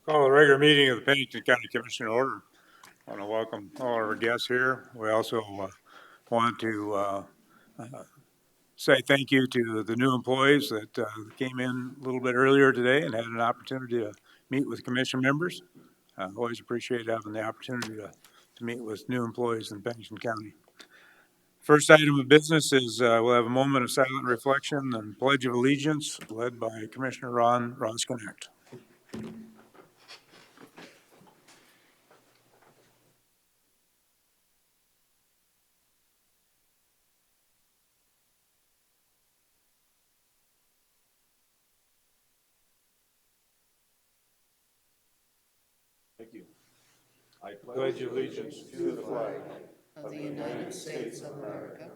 Call the regular meeting of the Pennington County Commission to order. I want to welcome all our guests here. We also want to say thank you to the new employees that came in a little bit earlier today and had an opportunity to meet with commission members. Always appreciate having the opportunity to meet with new employees in Pennington County. First item of business is we'll have a moment of silent reflection and Pledge of Allegiance led by Commissioner Ron Roskinicht. Thank you. I pledge allegiance to the flag of the United States of America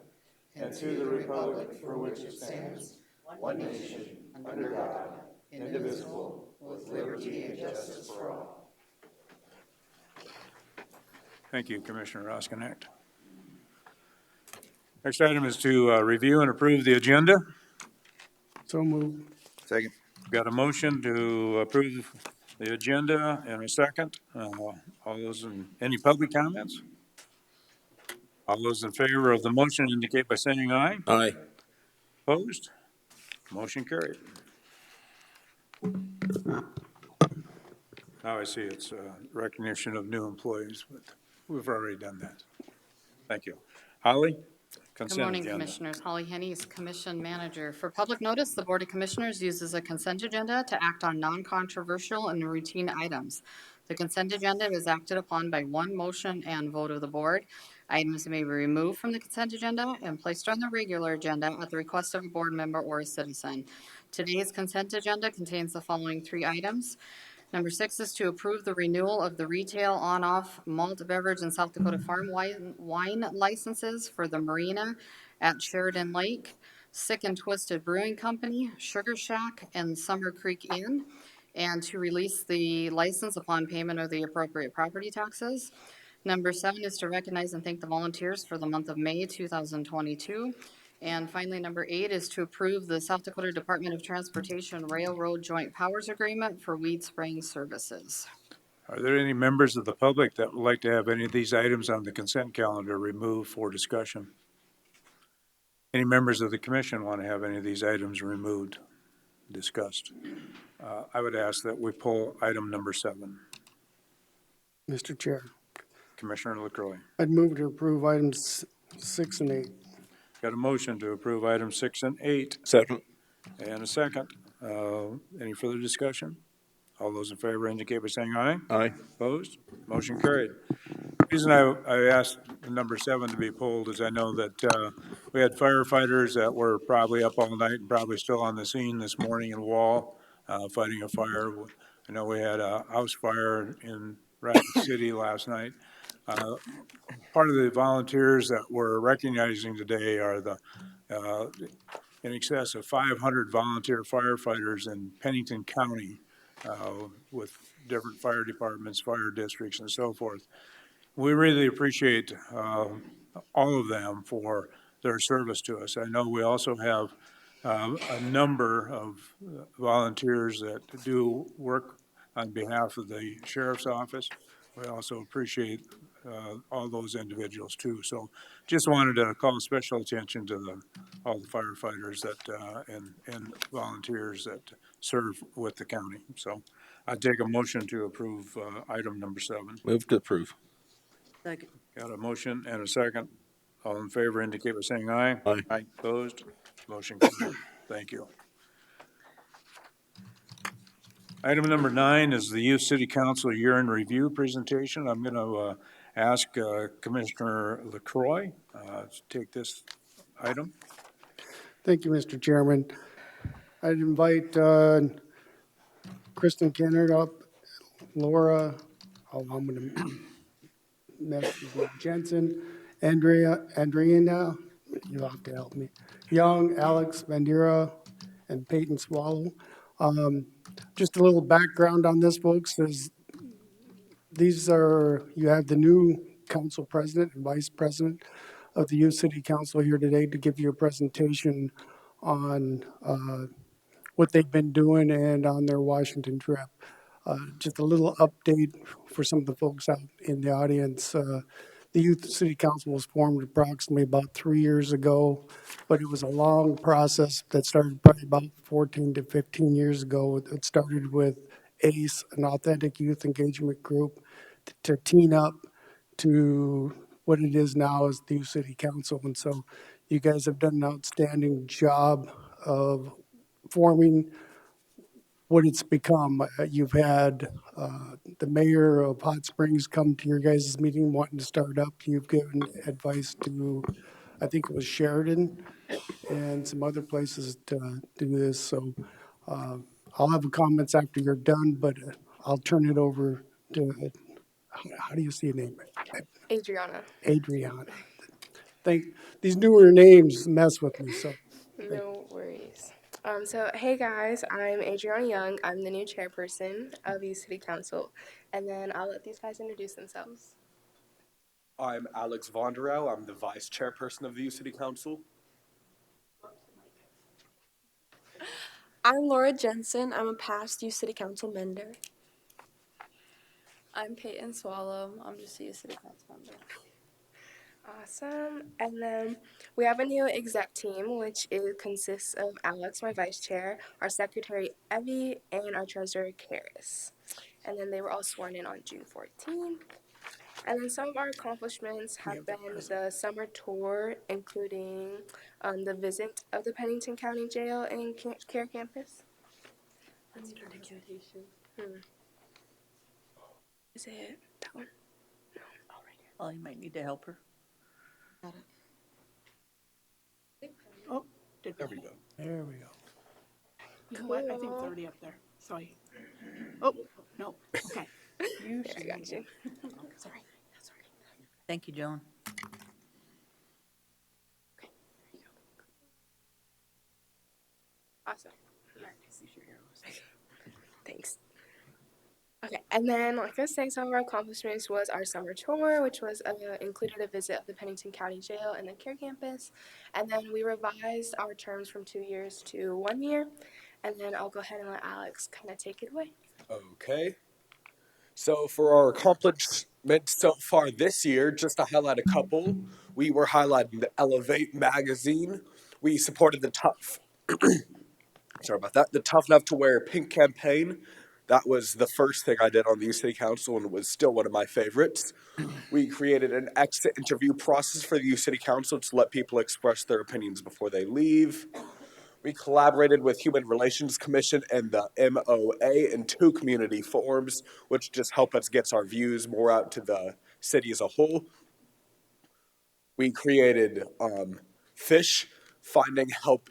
and to the republic for which it stands, one nation, under God, indivisible, with liberty and justice for all. Thank you, Commissioner Roskinicht. Next item is to review and approve the agenda. So moved. Second. Got a motion to approve the agenda and a second. Any public comments? All those in favor of the motion indicate by saying aye. Aye. Opposed? Motion carried. Now I see it's recognition of new employees, but we've already done that. Thank you. Holly? Good morning, Commissioners. Holly Henney's Commission Manager. For public notice, the Board of Commissioners uses a consent agenda to act on non-controversial and routine items. The consent agenda is acted upon by one motion and vote of the Board. Items may be removed from the consent agenda and placed on the regular agenda at the request of a board member or a citizen. Today's consent agenda contains the following 3 items. Number 6 is to approve the renewal of the retail on-off malt beverage and South Dakota farm wine licenses for the Marina at Sheridan Lake, Sick and Twisted Brewing Company, Sugar Shack, and Summer Creek Inn, and to release the license upon payment of the appropriate property taxes. Number 7 is to recognize and thank the volunteers for the month of May 2022. And finally, number 8 is to approve the South Dakota Department of Transportation Railroad Joint Powers Agreement for weed spraying services. Are there any members of the public that would like to have any of these items on the consent calendar removed for discussion? Any members of the commission want to have any of these items removed, discussed? I would ask that we pull item number 7. Mr. Chair, Commissioner LaCroix. I'd move to approve items 6 and 8. Got a motion to approve items 6 and 8. Second. And a second. Any further discussion? All those in favor indicate by saying aye. Aye. Opposed? Motion carried. The reason I asked number 7 to be pulled is I know that we had firefighters that were probably up all night and probably still on the scene this morning in Wall, fighting a fire. I know we had a house fire in Rapid City last night. Part of the volunteers that we're recognizing today are the in excess of 500 volunteer firefighters in Pennington County with different fire departments, fire districts, and so forth. We really appreciate all of them for their service to us. I know we also have a number of volunteers that do work on behalf of the sheriff's office. We also appreciate all those individuals too. So just wanted to call special attention to all the firefighters that and volunteers that serve with the county. So I'd take a motion to approve item number 7. Move to approve. Second. Got a motion and a second. All in favor indicate by saying aye. Aye. Aye. Opposed? Motion carried. Thank you. Item number 9 is the Youth City Council Year in Review presentation. I'm going to ask Commissioner LaCroix to take this item. Thank you, Mr. Chairman. I'd invite Kristen Kennard up, Laura, I'm going to mess with Jensen, Andreina, you'll have to help me, Young, Alex Bandera, and Peyton Swallow. Just a little background on this, folks. You have the new council president and vice president of the Youth City Council here today to give you a presentation on what they've been doing and on their Washington trip. Just a little update for some of the folks out in the audience. The Youth City Council was formed approximately about 3 years ago, but it was a long process that started probably about 14 to 15 years ago. It started with ACE, an Authentic Youth Engagement Group, to team up to what it is now as the Youth City Council. And so you guys have done an outstanding job of forming what it's become. You've had the mayor of Hot Springs come to your guys' meeting wanting to start up. You've given advice to, I think it was Sheridan and some other places to do this. So I'll have comments after you're done, but I'll turn it over to, how do you see your name? Adriana. Adriana. These newer names mess with me, so. No worries. So, hey guys, I'm Adriana Young. I'm the new chairperson of Youth City Council. And then I'll let these guys introduce themselves. I'm Alex Vonderow. I'm the vice chairperson of the Youth City Council. I'm Laura Jensen. I'm a past Youth City Council member. I'm Peyton Swallow. I'm just a Youth City Council member. Awesome. And then we have a new exec team, which consists of Alex, my vice chair, our secretary, Evie, and our treasurer, Karis. And then they were all sworn in on June 14th. And then some of our accomplishments have been the summer tour, including the visit of the Pennington County Jail and Care Campus. That's your documentation. Is it that one? No. Oh, right here. Oh, you might need to help her. Got it. Oh, there There we go. There we go. You know what? I think it's already up there. Sorry. Oh, no. Okay. You Yeah, I got you. Sorry. Thank you, Joan. Awesome. Thanks. Okay, and then, like I was saying, some of our accomplishments was our summer tour, which was included a visit of the Pennington County Jail and the Care Campus. And then we revised our terms from 2 years to 1 year. And then I'll go ahead and let Alex kind of take it away. Okay. So for our accomplishments so far this year, just to highlight a couple, we were highlighting the Elevate magazine. We supported the the Tough Enough to Wear Pink campaign. That was the first thing I did on the Youth City Council and it was still one of my favorites. We created an exit interview process for the Youth City Council to let people express their opinions before they leave. We collaborated with Human Relations Commission and the MOA in 2 community forums, which just help us get our views more out to the city as a whole. We created Fizz, Finding Help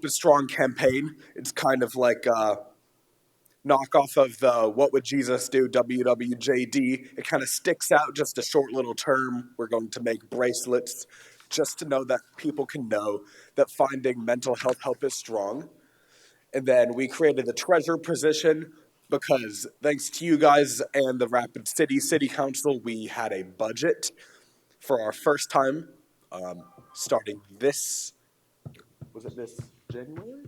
is Strong campaign. It's kind of like a knockoff of the What Would Jesus Do, WWJD. It kind of sticks out, just a short little term. We're going to make bracelets just to know that people can know that finding mental health help is strong. And then we created the treasurer position because thanks to you guys and the Rapid City Council, we had a budget for our first time starting this January?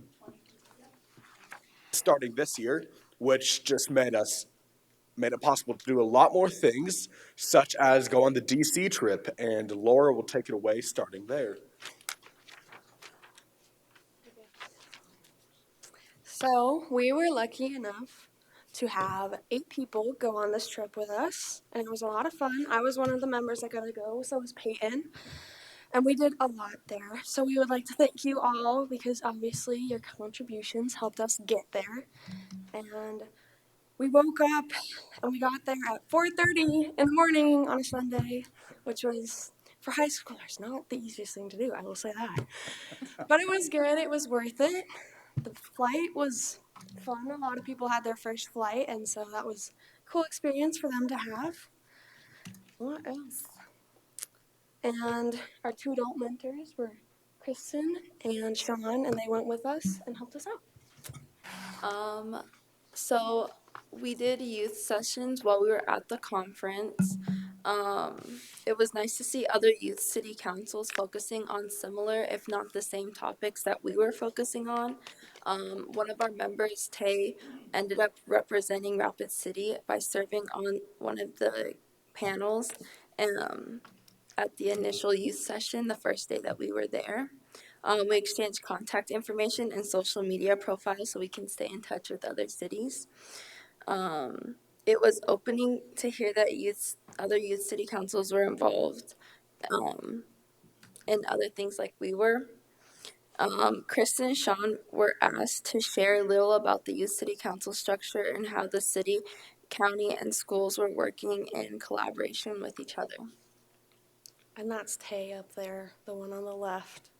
Starting this year, which just made it possible to do a lot more things, such as go on the DC trip, and Laura will take it away starting there. So we were lucky enough to have 8 people go on this trip with us, and it was a lot of fun. I was one of the members that got to go, so was Peyton, and we did a lot there. So we would like to thank you all because obviously your contributions helped us get there. And we woke up and we got there at 4:30 in the morning on a Sunday, which was, for high schoolers, not the easiest thing to do, I will say that. But it was good, it was worth it. The flight was fun. A lot of people had their first flight, and so that was a cool experience for them to have. What else? And our 2 adult mentors were Kristen and Sean, and they went with us and helped us out. So we did youth sessions while we were at the conference. It was nice to see other youth city councils focusing on similar, if not the same topics that we were focusing on. One of our members, Tay, ended up representing Rapid City by serving on one of the panels at the initial youth session the first day that we were there. We exchanged contact information and social media profiles so we can stay in touch with other cities. It was opening to hear that other youth city councils were involved in other things like we were. Kristen and Sean were asked to share a little about the youth city council structure and how the city, county, and schools were working in collaboration with each other. And that's Tay up there, the one on the left.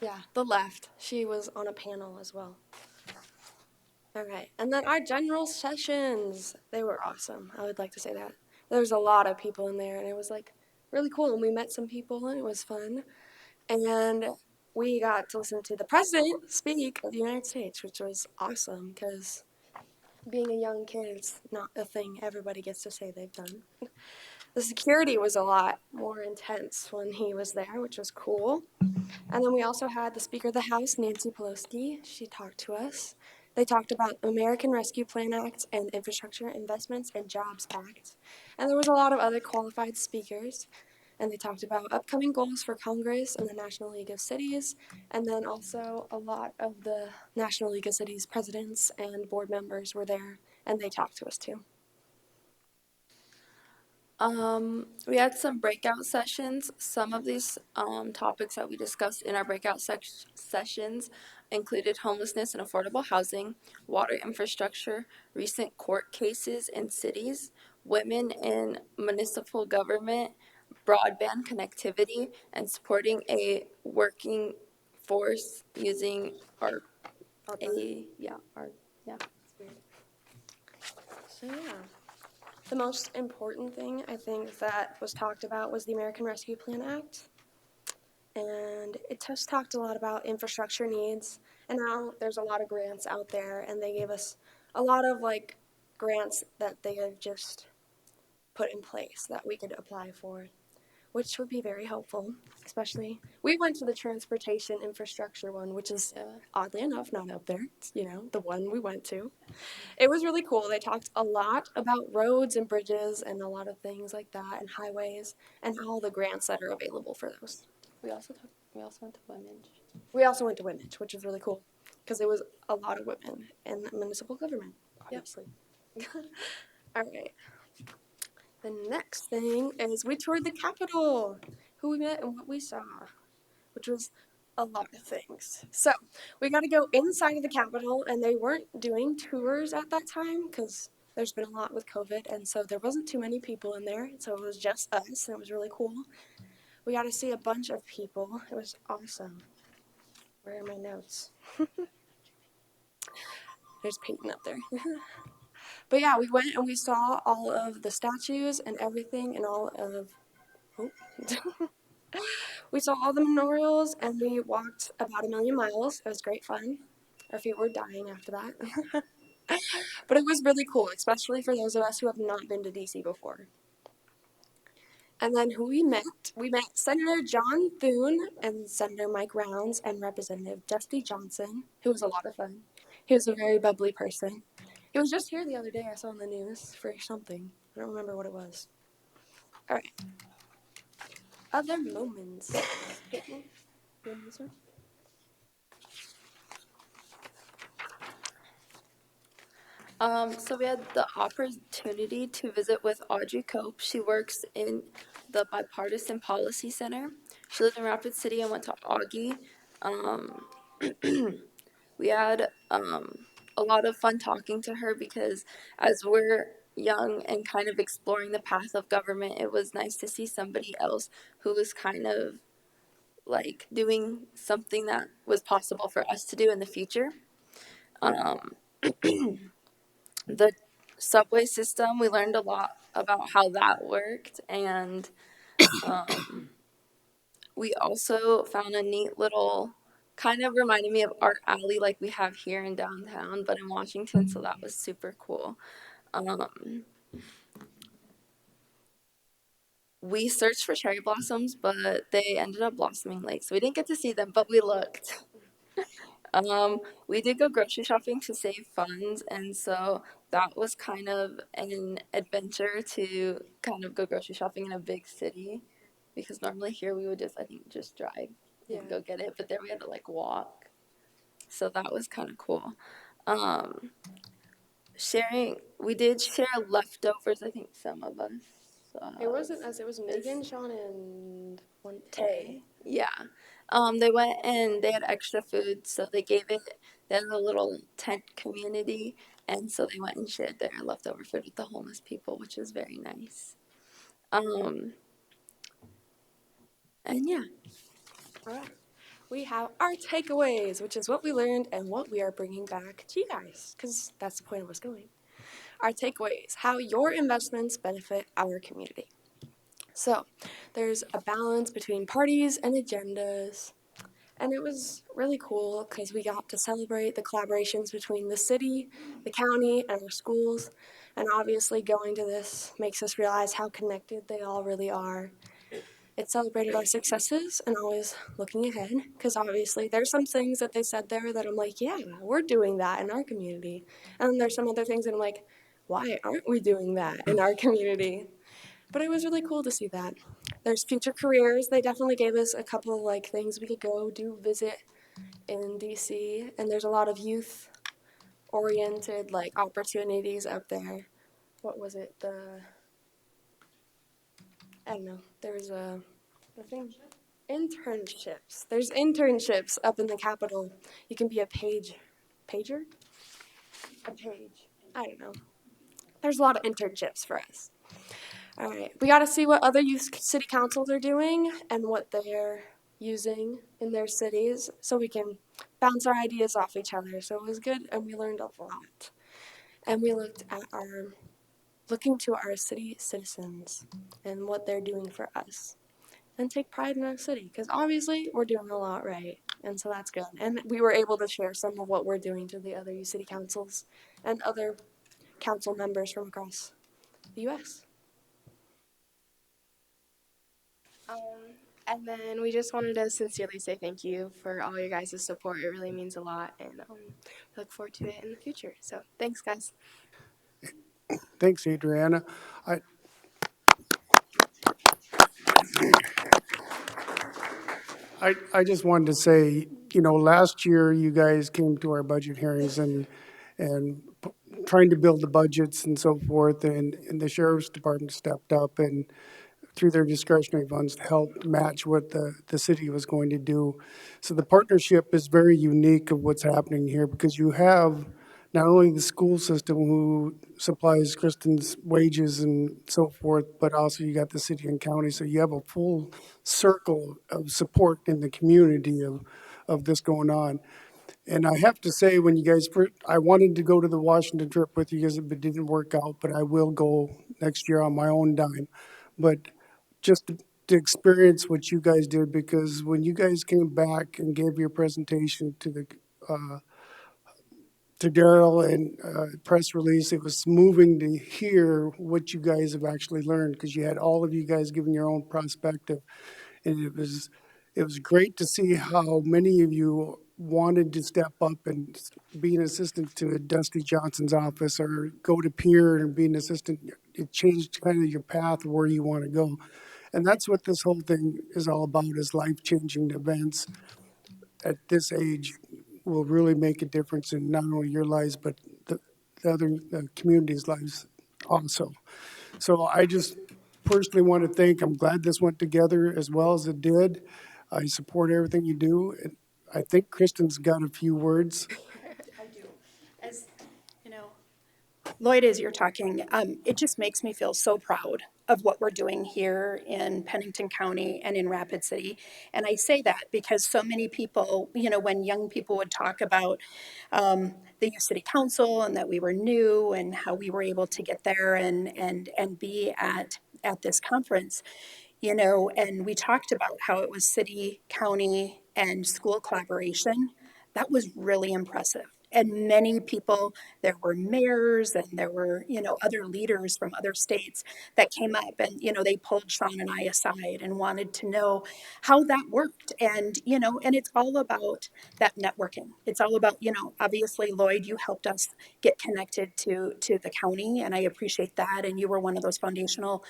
Yeah, the left. She was on a panel as well. All right, and then our general sessions, they were awesome. I would like to say that. There was a lot of people in there, and it was like really cool. And we met some people, and it was fun. And we got to listen to the president speak of the United States, which was awesome because being a young kid is not a thing everybody gets to say they've done. The security was a lot more intense when he was there, which was cool. And then we also had the Speaker of the House, Nancy Pelosi. She talked to us. They talked about American Rescue Plan Act and Infrastructure Investments and Jobs Act. And there was a lot of other qualified speakers. And they talked about upcoming goals for Congress and the National League of Cities. And then also a lot of the National League of Cities presidents and board members were there. And they talked to us too. We had some breakout sessions. Some of these topics that we discussed in our breakout sessions included homelessness and affordable housing, water infrastructure, recent court cases in cities, women in municipal government, broadband connectivity, and supporting a working force using our. So yeah. The most important thing I think that was talked about was the American Rescue Plan Act. And it just talked a lot about infrastructure needs. And now there's a lot of grants out there, and they gave us a lot of like grants that they have just put in place that we could apply for, which would be very helpful, especially we went to the transportation infrastructure one, which is oddly enough not up there. It's, the one we went to. It was really cool. They talked a lot about roads and bridges and a lot of things like that and highways and all the grants that are available for those. We also went to women. We also went to Women's, which was really cool because there was a lot of women in municipal government, obviously. Yep. All right. The next thing is we toured the Capitol, who we met and what we saw, which was a lot of things. So we got to go inside of the Capitol, and they weren't doing tours at that time because there's been a lot with COVID, and so there wasn't too many people in there, so it was just us, and it was really cool. We got to see a bunch of people. It was awesome. Where are my notes? There's Peyton up there. But yeah, we went and we saw all of the statues and everything and all of... Oh. We saw all the memorials and we walked about 1,000,000 miles. It was great fun. Our feet were dying after that. But it was really cool, especially for those of us who have not been to DC before. And then who we met? We met Senator John Thune and Senator Mike Rounds and Representative Dusty Johnson, who was a lot of fun. He was a very bubbly person. He was just here the other day. I saw on the news for something. I don't remember what it was. All right. Other moments. So we had the opportunity to visit with Audrey Cope. She works in the Bipartisan Policy Center. She lived in Rapid City and went to Augie. We had a lot of fun talking to her because as we're young and kind of exploring the path of government, it was nice to see somebody else who was kind of like doing something that was possible for us to do in the future. The subway system, we learned a lot about how that worked, and we also found a neat little, kind of reminded me of Art Alley like we have here in downtown, but in Washington, so that was super cool. we searched for cherry blossoms, but they ended up blossoming late, so we didn't get to see them, but we looked. We did go grocery shopping to save funds, and so that was kind of an adventure to kind of go grocery shopping in a big city, because normally here we would just, I think, just drive and go get it, but there we had to like walk. So that was kind of cool. Um, we did share leftovers, I think some of us. It wasn't us, it was Megan, Sean, and one Tay. Yeah. They went and they had extra food, so they gave it. They had a little tent community, and so they went and shared their leftover food with the homeless people, which was very nice. And yeah, All right. We have our takeaways, which is what we learned and what we are bringing back to you guys, because that's the point of us going. Our takeaways: how your investments benefit our community. So, there's a balance between parties and agendas. And it was really cool because we got to celebrate the collaborations between the city, the county, and our schools. And obviously, going to this makes us realize how connected they all really are. It celebrated our successes and always looking ahead, because obviously there's some things that they said there that I'm like, yeah, we're doing that in our community. And then there's some other things that I'm like, why aren't we doing that in our community? But it was really cool to see that. There's future careers. They definitely gave us a couple of like things we could go do visit in DC, and there's a lot of youth oriented like opportunities up there. What was it? I don't know. There was the thing internships. There's internships up in the Capitol. You can be a pager? A page. I don't know. There's a lot of internships for us. All right. We got to see what other youth city councils are doing and what they're using in their cities so we can bounce our ideas off each other. So it was good and we learned a lot. And we looking to our city citizens and what they're doing for us. And take pride in our city, because obviously we're doing a lot right, and so that's good. And we were able to share some of what we're doing to the other youth city councils and other council members from across the U.S. And then we just wanted to sincerely say thank you for all your guys' support. It really means a lot, and look forward to it in the future. So thanks, guys. Thanks, Adriana. I just wanted to say, last year you guys came to our budget hearings and trying to build the budgets and so forth, and the sheriff's department stepped up and through their discretionary funds helped match what the city was going to do. So the partnership is very unique of what's happening here because you have not only the school system who supplies Kristen's wages and so forth, but also you got the city and county. So you have a full circle of support in the community of this going on. And I have to say, when you guys first, I wanted to go to the Washington trip with you guys, but it didn't work out, but I will go next year on my own dime. But just to experience what you guys did, because when you guys came back and gave your presentation to Daryl and press release, it was moving to hear what you guys have actually learned, because you had all of you guys giving your own perspective. And it was great to see how many of you wanted to step up and be an assistant to Dusty Johnson's office or go to peer and be an assistant. It changed kind of your path where you want to go. And that's what this whole thing is all about, is life-changing events at this age will really make a difference in not only your lives, but the other community's lives also. So I just personally want to thank, I'm glad this went together as well as it did. I support everything you do. And I think Kristen's got a few words. I do. As you know, Lloyd, as you're talking, it just makes me feel so proud of what we're doing here in Pennington County and in Rapid City. And I say that because so many people, when young people would talk about the youth city council and that we were new and how we were able to get there and be at this conference, and we talked about how it was city, county, and school collaboration. That was really impressive. And many people, there were mayors and there were, other leaders from other states that came up and, they pulled Sean and I aside and wanted to know how that worked. And, and it's all about that networking. It's all about, obviously, Lloyd, you helped us get connected to the county, and I appreciate that. And you were one of those foundational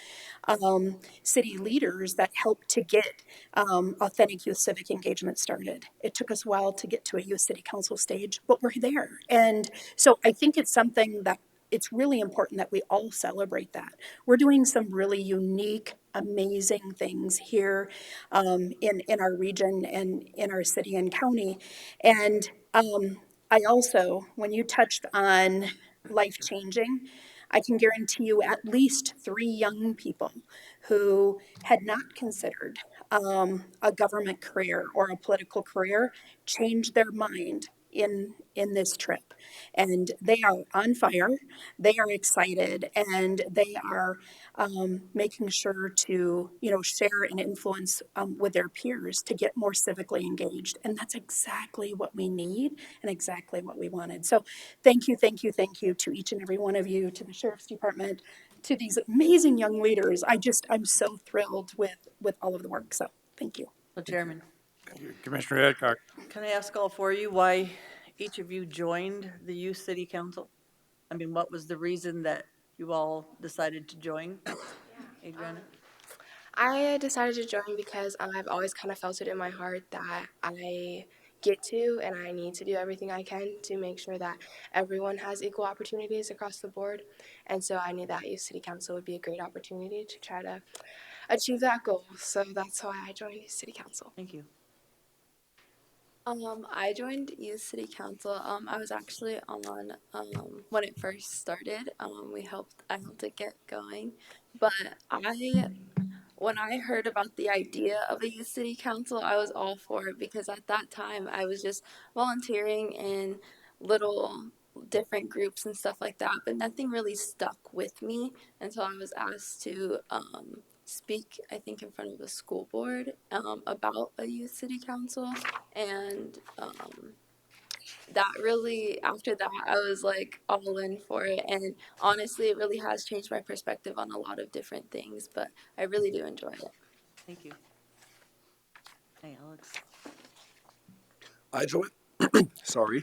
city leaders that helped to get authentic youth civic engagement started. It took us a while to get to a youth city council stage, but we're there. And so I think it's something that it's really important that we all celebrate that. We're doing some really unique, amazing things here in our region and in our city and county. And I also, when you touched on life changing, I can guarantee you at least 3 young people who had not considered a government career or a political career changed their mind in this trip, and they are on fire, they are excited, and they are making sure to share and influence with their peers to get more civically engaged. And that's exactly what we need and exactly what we wanted. So thank you, thank you, thank you to each and every one of you, to the Sheriff's Department, to these amazing young leaders. I'm so thrilled with all of the work. So thank you. So Chairman, Commissioner Adcock. can I ask all four of you why each of you joined the Youth City Council? I mean, what was the reason that you all decided to join? Adriana? I decided to join because I've always kind of felt it in my heart that I get to and I need to do everything I can to make sure that everyone has equal opportunities across the board. And so I knew that Youth City Council would be a great opportunity to try to achieve that goal. So that's why I joined Youth City Council. Thank you. I joined Youth City Council. I was actually on when it first started. I helped it get going, but when I heard about the idea of a youth city council, I was all for it because at that time I was just volunteering in little different groups and stuff like that, but nothing really stuck with me until I was asked to speak, I think, in front of the school board about a youth city council. And that really, after that, I was like all in for it. And honestly, it really has changed my perspective on a lot of different things, but I really do enjoy it. Thank you. Hey, Alex. I joined. Sorry,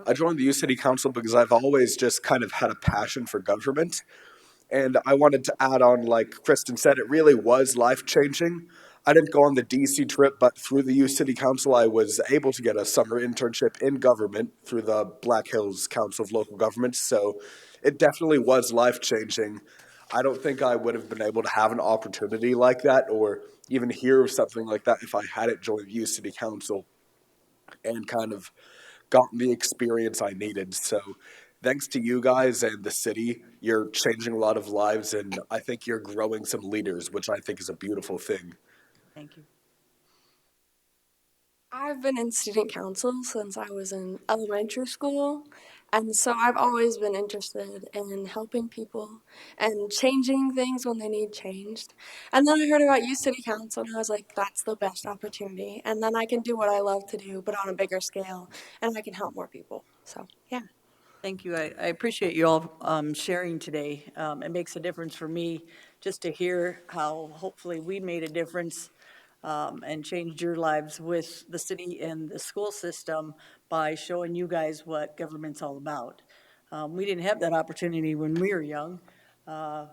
I joined the Youth City Council because I've always just kind of had a passion for government, and I wanted to add on, like Kristen said, it really was life changing. I didn't go on the DC trip, but through the Youth City Council, I was able to get a summer internship in government through the Black Hills Council of Local Governments. So it definitely was life changing. I don't think I would have been able to have an opportunity like that or even hear of something like that if I hadn't joined Youth City Council and kind of gotten the experience I needed. So thanks to you guys and the city, you're changing a lot of lives, and I think you're growing some leaders, which I think is a beautiful thing. Thank you. I've been in student council since I was in elementary school, and so I've always been interested in helping people and changing things when they need changed. And then I heard about Youth City Council, and I was like, that's the best opportunity. And then I can do what I love to do, but on a bigger scale, and I can help more people. So, yeah. Thank you. I appreciate you all sharing today. It makes a difference for me just to hear how hopefully we made a difference and changed your lives with the city and the school system by showing you guys what government's all about. We didn't have that opportunity when we were young. I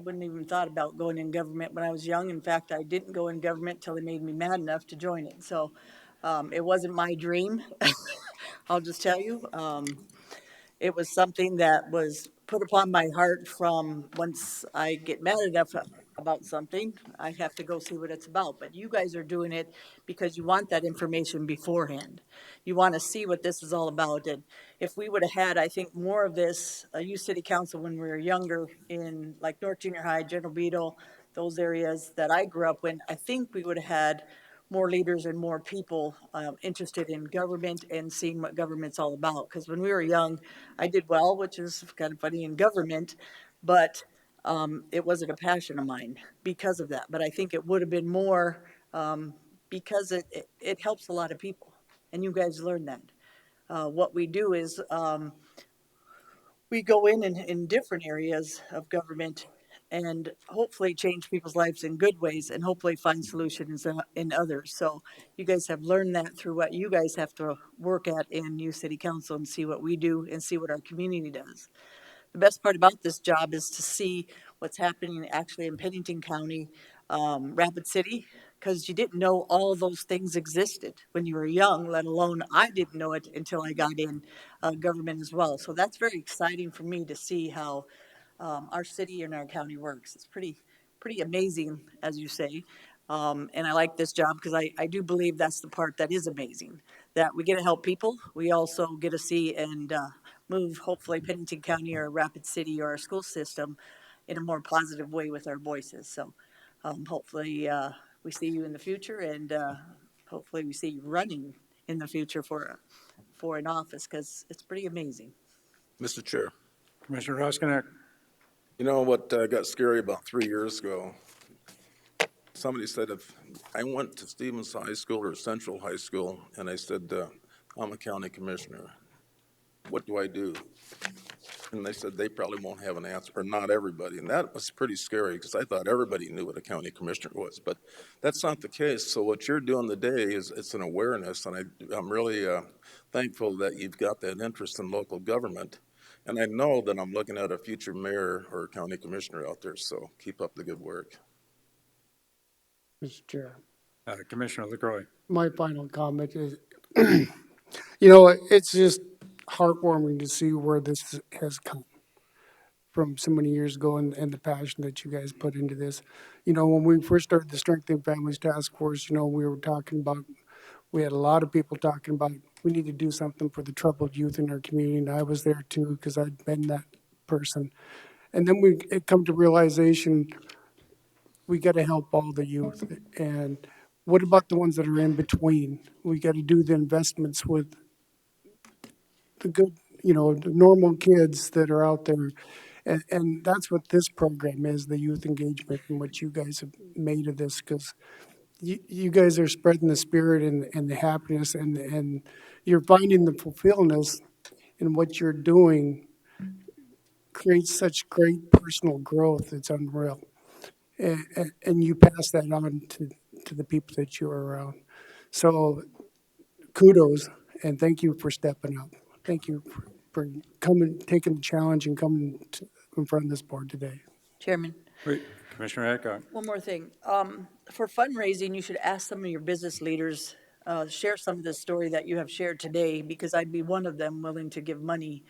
wouldn't even thought about going in government when I was young. In fact, I didn't go in government till they made me mad enough to join it. So it wasn't my dream. I'll just tell you. It was something that was put upon my heart from once I get mad enough about something, I have to go see what it's about. But you guys are doing it because you want that information beforehand. You want to see what this is all about. And if we would have had, I think, more of this, youth city council when we were younger in like North Junior High, General Beetle, those areas that I grew up in, I think we would have had more leaders and more people interested in government and seeing what government's all about. Because when we were young, I did well, which is kind of funny in government, but it wasn't a passion of mine because of that. But I think it would have been more because it helps a lot of people. And you guys learned that. what we do is we go in different areas of government and hopefully change people's lives in good ways and hopefully find solutions in others. So you guys have learned that through what you guys have to work at in New City Council and see what we do and see what our community does. The best part about this job is to see what's happening actually in Pennington County, Rapid City, because you didn't know all those things existed when you were young, let alone I didn't know it until I got in government as well. So that's very exciting for me to see how our city and our county works. It's pretty amazing, as you say. And I like this job because I do believe that's the part that is amazing, that we get to help people. We also get to see and move, hopefully, Pennington County or Rapid City or our school system in a more positive way with our voices. So hopefully we see you in the future, and hopefully we see you running in the future for an office, because it's pretty amazing. Mr. Chair, Commissioner Roskinek. you know what got scary about 3 years ago? Somebody said if I went to Stevens High School or Central High School and I said, I'm a county commissioner, what do I do? And they said they probably won't have an answer, or not everybody. And that was pretty scary because I thought everybody knew what a county commissioner was, but that's not the case. So what you're doing today is it's an awareness, and I'm really thankful that you've got that interest in local government. And I know that I'm looking at a future mayor or county commissioner out there, so keep up the good work. Mr. Chair. Commissioner LaCroix. My final comment is, you know, it's just heartwarming to see where this has come from so many years ago, and the passion that you guys put into this. You know, when we first started the Strengthening Families Task Force, you know, we were talking about, we had a lot of people talking about, we need to do something for the troubled youth in our community, and I was there too, because I'd been that person. And then it come to realization, we got to help all the youth. And what about the ones that are in between? We got to do the investments with the good, you know, the normal kids that are out there. And that's what this program is, the youth engagement, and what you guys have made of this, because you guys are spreading the spirit and the happiness, and you're finding the fulfillment in what you're doing creates such great personal growth. It's unreal. And you pass that on to the people that you're around. So kudos, and thank you for stepping up. Thank you for coming, taking the challenge and coming in front of this board today. Chairman, Wait, Commissioner Adcock. one more thing. For fundraising, you should ask some of your business leaders, share some of the story that you have shared today, because I'd be one of them willing to give money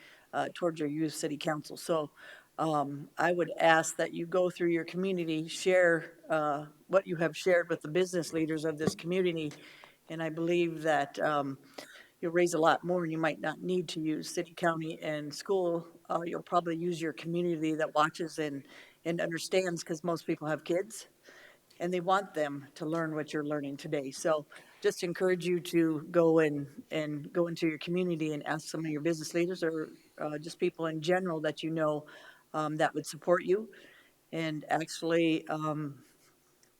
towards your youth city council. So I would ask that you go through your community, share what you have shared with the business leaders of this community. And I believe that you'll raise a lot more, and you might not need to use city, county, and school. You'll probably use your community that watches and understands, because most people have kids and they want them to learn what you're learning today. So just encourage you to go and go into your community and ask some of your business leaders, or just people in general that you know that would support you, and actually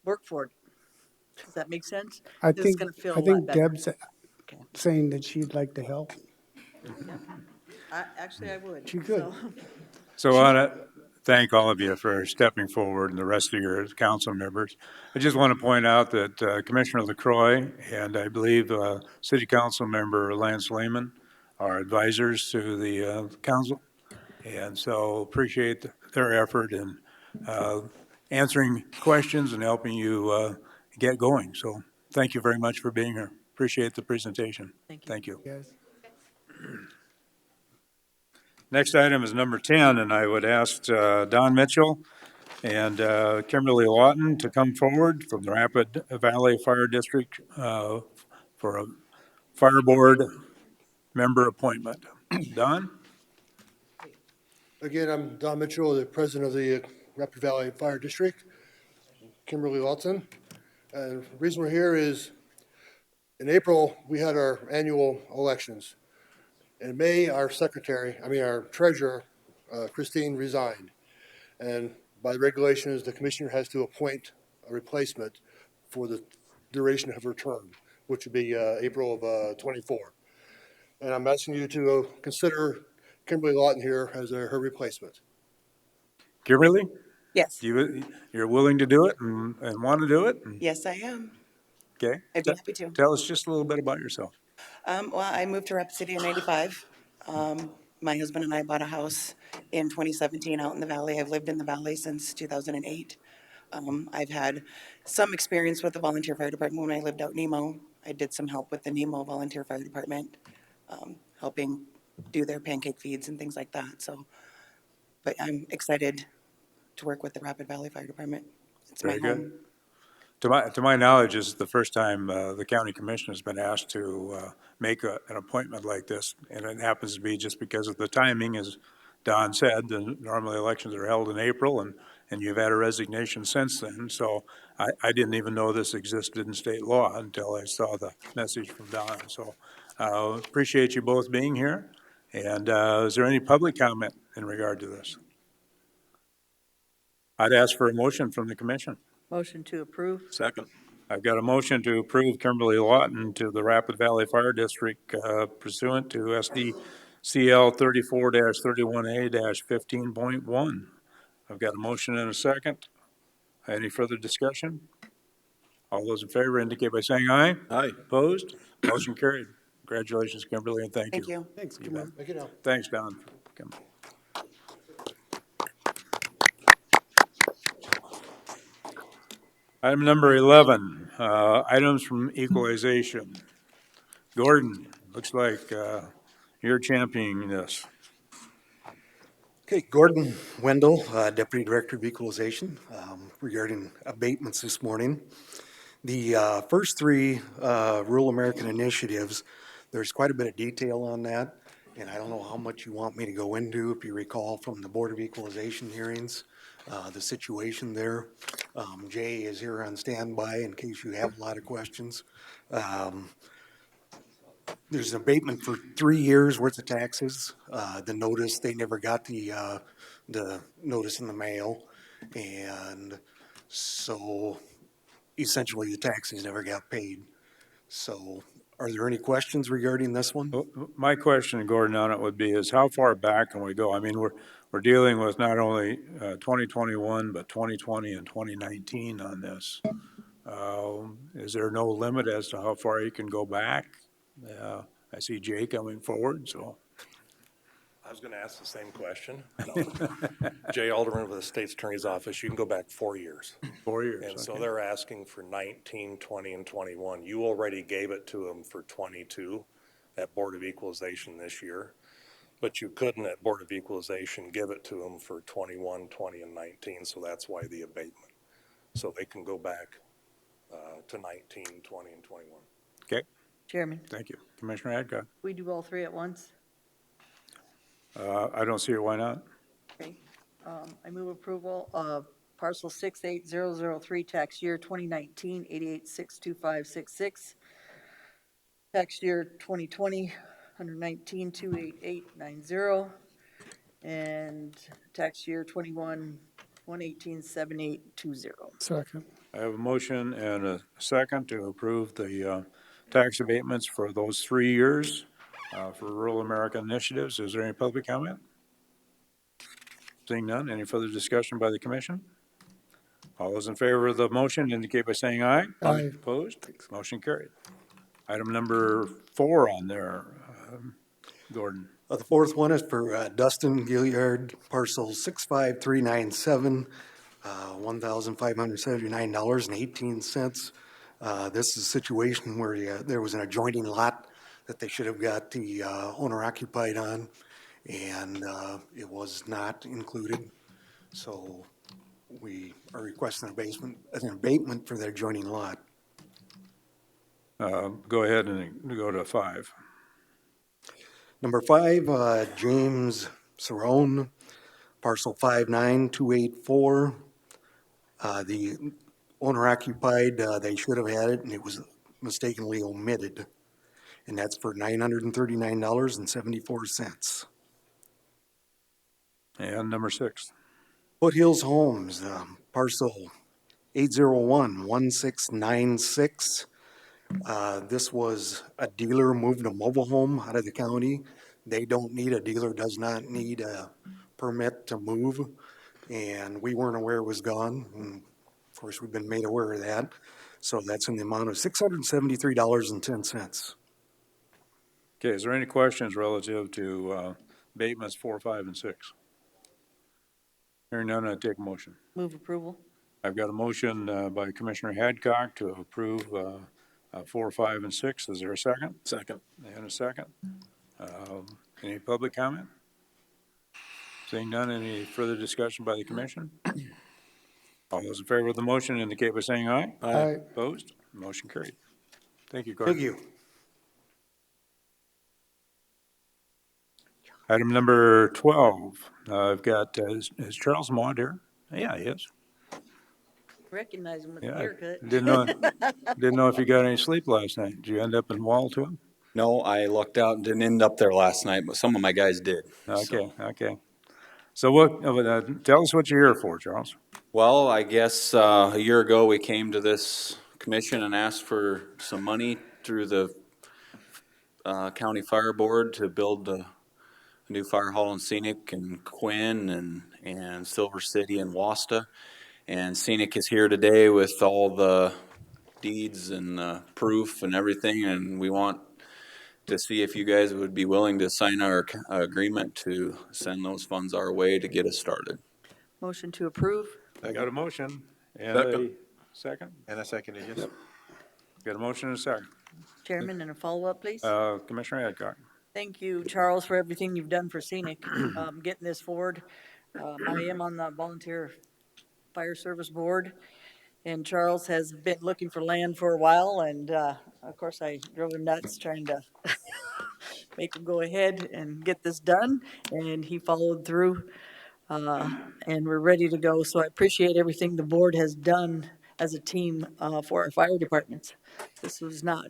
work for it. Does that make sense? I It's think going to feel I a lot think better. Deb's Okay. saying that she'd like to help. Actually, I would. She could. So I want to thank all of you for stepping forward, and the rest of your council members. I just want to point out that Commissioner LaCroix and I believe City Council Member Lance Lehman are advisors to the council. And so appreciate their effort in answering questions and helping you get going. So thank you very much for being here. Appreciate the presentation. Thank you. Yes. Next item is number 10, and I would ask Don Mitchell and Kimberly Lawton to come forward from the Rapid Valley Fire District for a fire board member appointment. Don? Again, I'm Don Mitchell, the president of the Rapid Valley Fire District, Kimberly Lawton. And the reason we're here is in April, we had our annual elections. In May, our treasurer, Christine, resigned. And by the regulations, the commissioner has to appoint a replacement for the duration of her term, which would be April of 24. and I'm asking you to consider Kimberly Lawton here as her replacement. Kimberly, Yes, you're willing to do it and want to do it? yes, I am. Okay. I'd be happy to. Tell us just a little bit about yourself. Well, I moved to Rapid City in '95. My husband and I bought a house in 2017 out in the valley. I've lived in the valley since 2008. I've had some experience with the volunteer fire department when I lived out Nemo. I did some help with the Nemo volunteer fire department, helping do their pancake feeds and things like that. So, but I'm excited to work with the Rapid Valley Fire Department. It's my Very home. good. To my knowledge, this is the first time the county commission has been asked to make an appointment like this, and it happens to be just because of the timing, as Don said. Normally elections are held in April, and you've had a resignation since then. So I didn't even know this existed in state law until I saw the message from Don. So appreciate you both being here. And is there any public comment in regard to this? I'd ask for a motion from the commission. Motion to approve. Second. I've got a motion to approve Kimberly Lawton to the Rapid Valley Fire District pursuant to SDCL 34-31A-15.1. I've got a motion and a second. Any further discussion? All those in favor indicate by saying aye. Aye. Opposed? Motion carried. Congratulations, Kimberly, and thank you. Thank you. Thanks, You bet. Kimberly. Thank you now. Thanks, Don, for coming. Item number 11, items from Equalization. Gordon, looks like you're championing this. Okay, Gordon Wendell, Deputy Director of Equalization, regarding abatements this morning. The first three rural American initiatives, there's quite a bit of detail on that, and I don't know how much you want me to go into. If you recall from the Board of Equalization hearings, the situation there. Jay is here on standby in case you have a lot of questions. There's an abatement for 3 years worth of taxes. The notice, they never got the notice in the mail. And so essentially the taxes never got paid. So are there any questions regarding this one? My question, Gordon, on it would be is how far back can we go? I mean, we're dealing with not only 2021, but 2020 and 2019 on this. Is there no limit as to how far you can go back? I see Jay coming forward, so. I was going to ask the same question. No. Jay Alderman with the State's Attorney's Office, you can go back 4 years. 4 years, And so okay. they're asking for 19, 20, and 21. You already gave it to them for 22 at Board of Equalization this year. But you couldn't at Board of Equalization give it to them for 21, 20, and 19, so that's why the abatement. So they can go back to 19, 20, and 21. Okay, Chairman, thank you. Commissioner Adcock. we do all three at once? I don't see it, why not? Okay. I move approval of parcel 68003, tax year 2019, 88,62566. Tax year 2020, 119,28890. And tax year 21, 118,7820. Second. I have a motion and a second to approve the tax abatements for those 3 years for rural American initiatives. Is there any public comment? Seeing none, any further discussion by the commission? All those in favor of the motion indicate by saying aye. Aye. Opposed? Motion carried. Item number 4 on there, Gordon. The fourth one is for Dustin Gilliard, parcel 65397, $1,579.18. This is a situation where there was an adjoining lot that they should have got the owner occupied on, and it was not included. So we are requesting an abatement for their adjoining lot. Go ahead and go to 5. Number 5, James Cerrone, parcel 59284. The owner occupied, they should have had it, and it was mistakenly omitted. And that's for $939.74. And number 6. Foothills Homes, parcel 8011696. This was a dealer moving a mobile home out of the county. They don't need, a dealer does not need a permit to move, and we weren't aware it was gone. And of course, we've been made aware of that. So that's in the amount of $673.10. Okay, is there any questions relative to abatements 4, 5, and 6? Hearing none, I take a motion. Move approval. I've got a motion by Commissioner Hadcock to approve 4, 5, and 6. Is there a second? Second. And a second. Any public comment? Seeing none, any further discussion by the commission? All those in favor of the motion indicate by saying aye. Aye. Opposed? Motion carried. Thank you, Gordon. Thank you. Item number 12, I've got, is Charles Maude here? Yeah, he is. Recognize him with the Yeah, haircut. didn't know if you got any sleep last night. Did you end up in Wall too? No, I lucked out and didn't end up there last night, but some of my guys did. Okay, okay. So what, tell us what you're here for, Charles. Well, I guess a year ago we came to this commission and asked for some money through the county fire board to build a new fire hall in Scenic and Quinn and Silver City and Wasta. And Scenic is here today with all the deeds and proof and everything, and we want to see if you guys would be willing to sign our agreement to send those funds our way to get us started. Motion to approve. I got a motion and a second. And a second, yes. Yep. Got a motion and a second. Chairman, and a follow-up, please. Commissioner Hadcock. Thank you, Charles, for everything you've done for Scenic, getting this forward. I am on the volunteer fire service board, and Charles has been looking for land for a while, and of course I drove him nuts trying to make him go ahead and get this done, and he followed through, and we're ready to go. So I appreciate everything the board has done as a team for our fire departments. This was not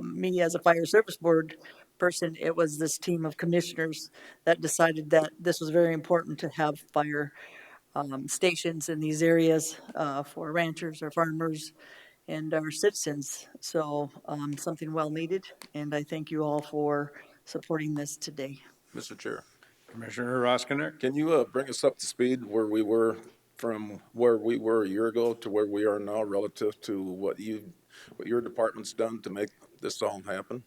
me as a fire service board person, it was this team of commissioners that decided that this was very important to have fire stations in these areas for ranchers, our farmers, and our citizens. So something well needed, and I thank you all for supporting this today. Mr. Chair. Commissioner Roskinek. Can you bring us up to speed where we were from where we were a year ago to where we are now relative to what your department's done to make this all happen?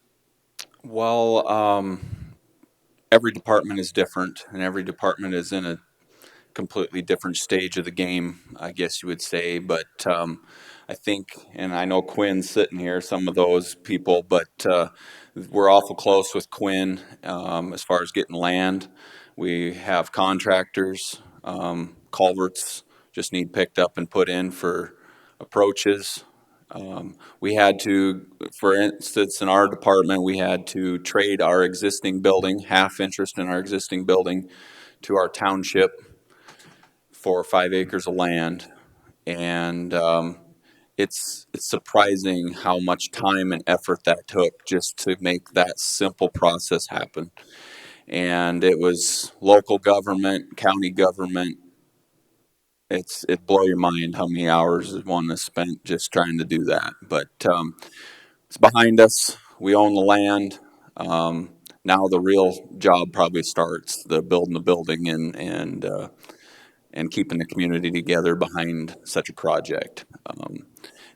Well, every department is different, and every department is in a completely different stage of the game, I guess you would say. But I think, and I know Quinn's sitting here, some of those people, but we're awful close with Quinn as far as getting land. We have contractors, culverts just need picked up and put in for approaches. We had to, for instance, in our department, we had to trade our existing building, half interest in our existing building, to our township for 5 acres of land. And it's surprising how much time and effort that took just to make that simple process happen. And it was local government, county government. It blow your mind how many hours one has spent just trying to do that. But it's behind us. We own the land. Now the real job probably starts, the building the building and keeping the community together behind such a project.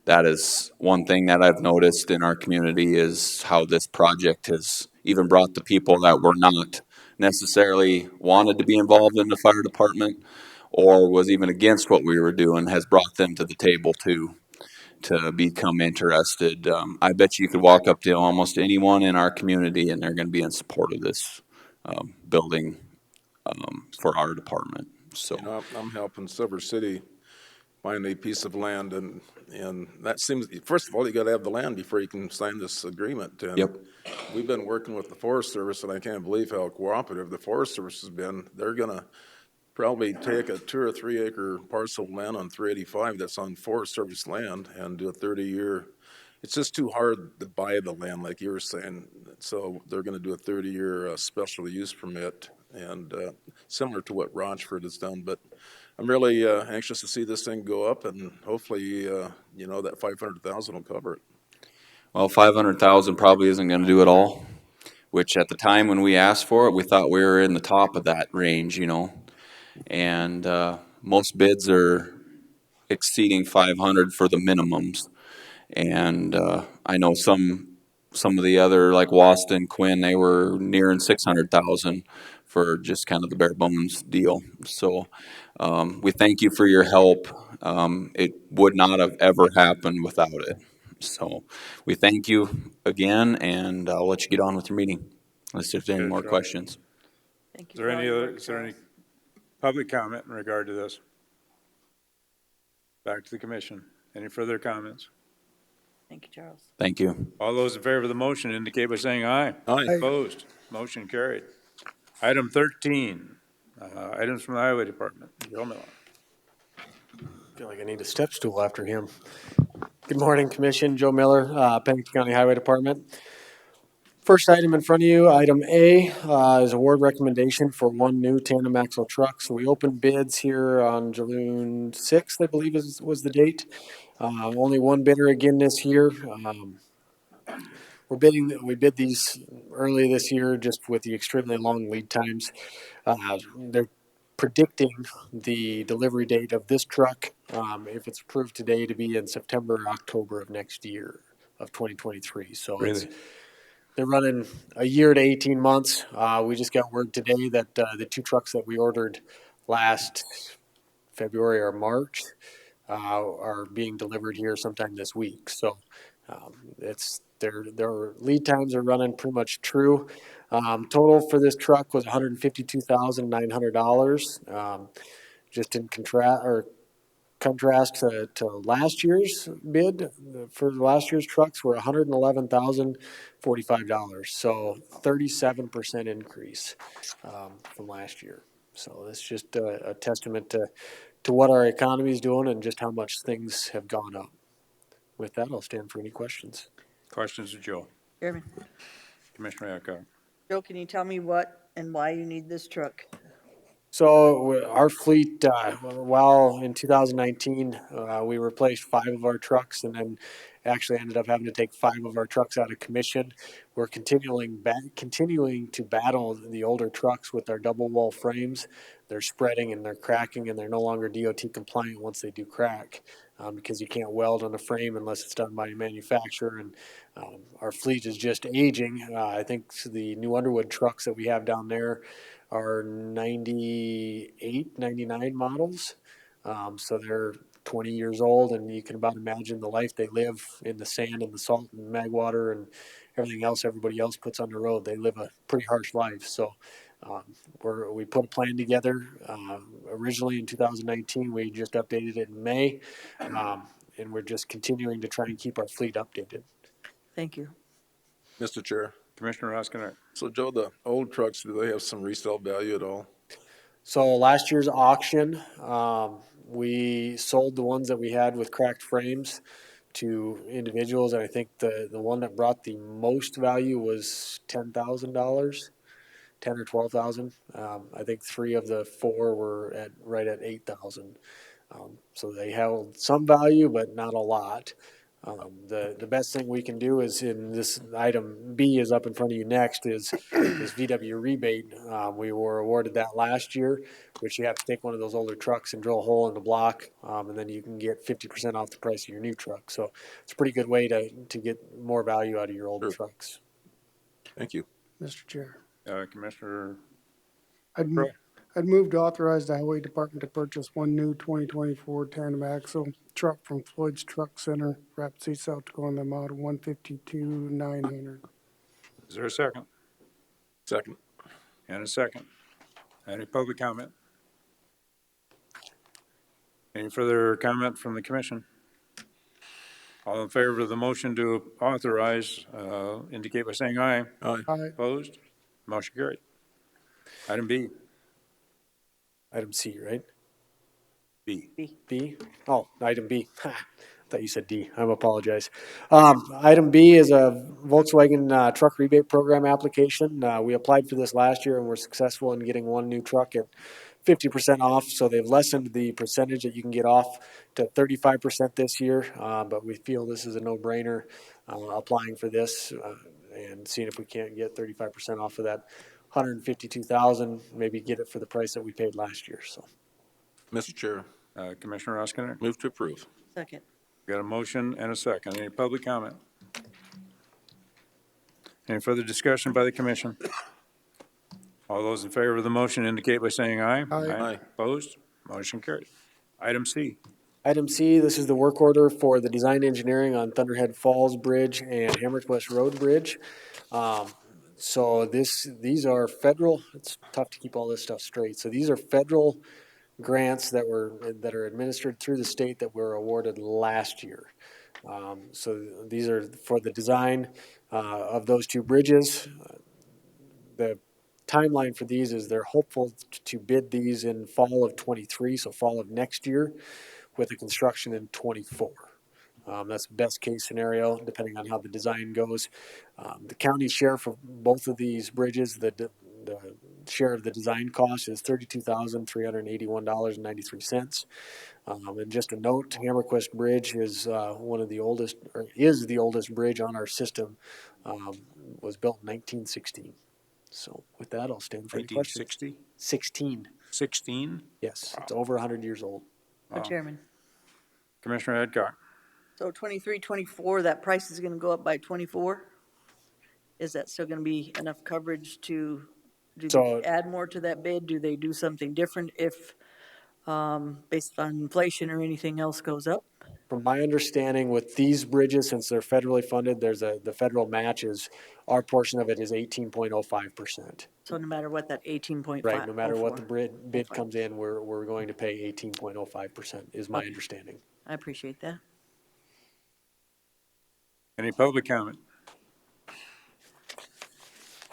That is one thing that I've noticed in our community is how this project has even brought the people that were not necessarily wanted to be involved in the fire department or was even against what we were doing, has brought them to the table too, to become interested. I bet you could walk up to almost anyone in our community and they're going to be in support of this building for our department. So you know, I'm helping Silver City find a piece of land, and that seems, first of all, you got to have the land before you can sign this agreement. And yep. We've been working with the Forest Service, and I can't believe how cooperative the Forest Service has been. They're going to probably take a 2 or 3 acre parcel of land on 385 that's on Forest Service land and do a 30-year. It's just too hard to buy the land, like you were saying. So they're going to do a 30-year special use permit, and similar to what Rochford has done. But I'm really anxious to see this thing go up, and hopefully, you know, that 500,000 will cover it. Well, 500,000 probably isn't gonna do it all, which at the time when we asked for it, we thought we were in the top of that range, you know? And, most bids are exceeding 500 for the minimums. And, I know some of the other, like Waston, Quinn, they were nearing 600,000 for just kind of the bare bones deal. So, we thank you for your help. It would not have ever happened without it. So, we thank you again, and I'll let you get on with your meeting, unless there's any Good, more Charles. questions. Thank you Is there for all any your other, work, is there any Charles. public comment in regard to this? Back to the commission. Any further comments? Thank you, Charles. Thank you. All those in favor of the motion indicate by saying aye. Aye. Opposed? Motion carried. Item 13, items from the Highway Department. Joe Miller. Feel like I need a step stool after him. Good morning, Commission. Joe Miller, Pennington County Highway Department. First item in front of you, item A, is award recommendation for one new tandem axle truck. So we opened bids here on June 6th, I believe was the date. Only one bidder again this year. We bid these early this year just with the extremely long lead times. They're predicting the delivery date of this truck, if it's approved today, to be in September or October of next year of 2023. So Really? they're running a year to 18 months. We just got word today that the two trucks that we ordered last February or March are being delivered here sometime this week. So their lead times are running pretty much true. Total for this truck was $152,900. Just in contrast to last year's bid for last year's trucks were $111,045. So 37% increase from last year. So it's just a testament to what our economy is doing and just how much things have gone up. With that, I'll stand for any questions. Questions of Joe? Chairman, Commissioner Adcock. Joe, can you tell me what and why you need this truck? So our fleet, well, in 2019, we replaced 5 of our trucks and then actually ended up having to take 5 of our trucks out of commission. We're continuing to battle the older trucks with our double wall frames. They're spreading and they're cracking and they're no longer DOT compliant once they do crack, because you can't weld on a frame unless it's done by a manufacturer. And our fleet is just aging. I think the new Underwood trucks that we have down there are 98, 99 models. So they're 20 years old, and you can about imagine the life they live in the sand and the salt and mag water and everything else everybody else puts on the road. They live a pretty harsh life. So we put a plan together. Originally in 2019, we just updated it in May, and we're just continuing to try and keep our fleet updated. Thank you. Mr. Chair. Commissioner Roskinek. So Joe, the old trucks, do they have some resale value at all? So last year's auction, we sold the ones that we had with cracked frames to individuals, and I think the one that brought the most value was $10,000, 10 or 12,000. I think 3 of the 4 were right at 8,000. So they held some value, but not a lot. The best thing we can do is, in this item B is up in front of you next, is VW rebate. We were awarded that last year, which you have to take one of those older trucks and drill a hole in the block, and then you can get 50% off the price of your new truck. So it's a pretty good way to get more value out of your old trucks. Thank you. Mr. Chair. Commissioner I'd move to authorize the Highway Department to purchase one new 2024 tandem axle truck from Floyd's Truck Center, Rapid City, South Dakota, in the amount of $152,900. Is there a second? Second. And a second. Any public comment? Any further comment from the commission? All in favor of the motion to authorize, indicate by saying aye. Aye. Aye. Opposed? Motion carried. Item B. Item C, right? B. B? Oh, item B. I thought you said D. I apologize. Item B is a Volkswagen truck rebate program application. We applied for this last year and were successful in getting one new truck at 50% off, so they've lessened the percentage that you can get off to 35% this year, but we feel this is a no-brainer, applying for this and seeing if we can't get 35% off of that 152,000, maybe get it for the price that we paid last year, so. Mr. Chair, Commissioner Oskinen, move to approve. Second. got a motion and a second. Any public comment? Any further discussion by the commission? All those in favor of the motion indicate by saying aye. Aye. Opposed? Motion carried. Item C. Item C, this is the work order for the design engineering on Thunderhead Falls Bridge and Hammerquest Road Bridge. So these are federal, it's tough to keep all this stuff straight. So these are federal grants that are administered through the state that were awarded last year. So these are for the design of those two bridges. The timeline for these is they're hopeful to bid these in fall of 23, so fall of next year, with the construction in 24. That's the best case scenario, depending on how the design goes. The county share for both of these bridges, the share of the design cost is $32,381.93. And just a note, Hammerquest Bridge is one of the oldest, or is the oldest bridge on our system. Was built in 1916. So with that, I'll stand for any questions. 1960? 16. 16? Yes, it's over 100 years old. Mr. Chairman. Commissioner Adcock. So 23, 24, that price is going to go up by 24? Is that still going to be enough coverage to, do they add more to that bid? Do they do something different if, based on inflation or anything else goes up? From my understanding, with these bridges, since they're federally funded, the federal match is, our portion of it is 18.05%. So no matter what, that 18.5. Right, no matter what the bid comes in, we're going to pay 18.05% is my understanding. I appreciate that. Any public comment?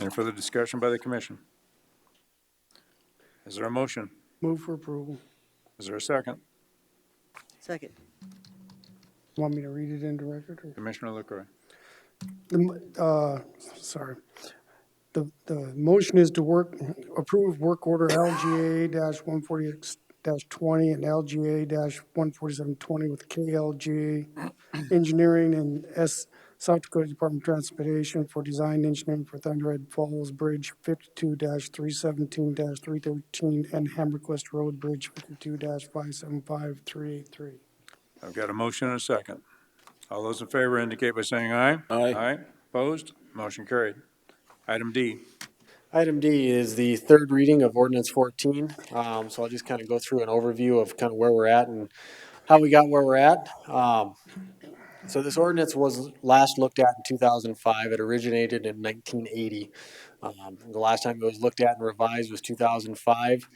Any further discussion by the commission? Is there a motion? Move for approval. Is there a second? Second. Want me to read it into record? Or? Commissioner LaCroix. Sorry. The motion is to approve work order LGA-146-20 and LGA-14720 with KLGA Engineering and South Dakota Department of Transportation for design engineering for Thunderhead Falls Bridge 52-317-313 and Hammerquest Road Bridge 52-575383. I've got a motion and a second. All those in favor indicate by saying aye. Aye. Opposed? Motion carried. Item D. Item D is the third reading of Ordinance 14. So I'll just kind of go through an overview of kind of where we're at and how we got where we're at. So this ordinance was last looked at in 2005. It originated in 1980. The last time it was looked at and revised was 2005.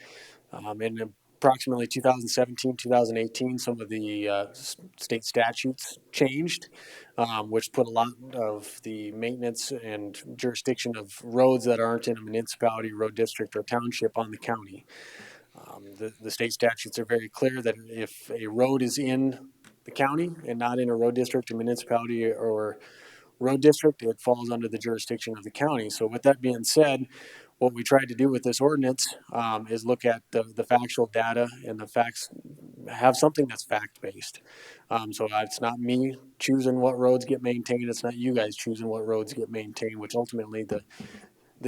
In approximately 2017, 2018, some of the state statutes changed, which put a lot of the maintenance and jurisdiction of roads that aren't in a municipality, road district, or township on the county. The state statutes are very clear that if a road is in the county and not in a road district, a municipality, or road district, it falls under the jurisdiction of the county. So with that being said, what we tried to do with this ordinance is look at the factual data and the facts, have something that's fact-based. So it's not me choosing what roads get maintained. It's not you guys choosing what roads get maintained, which ultimately the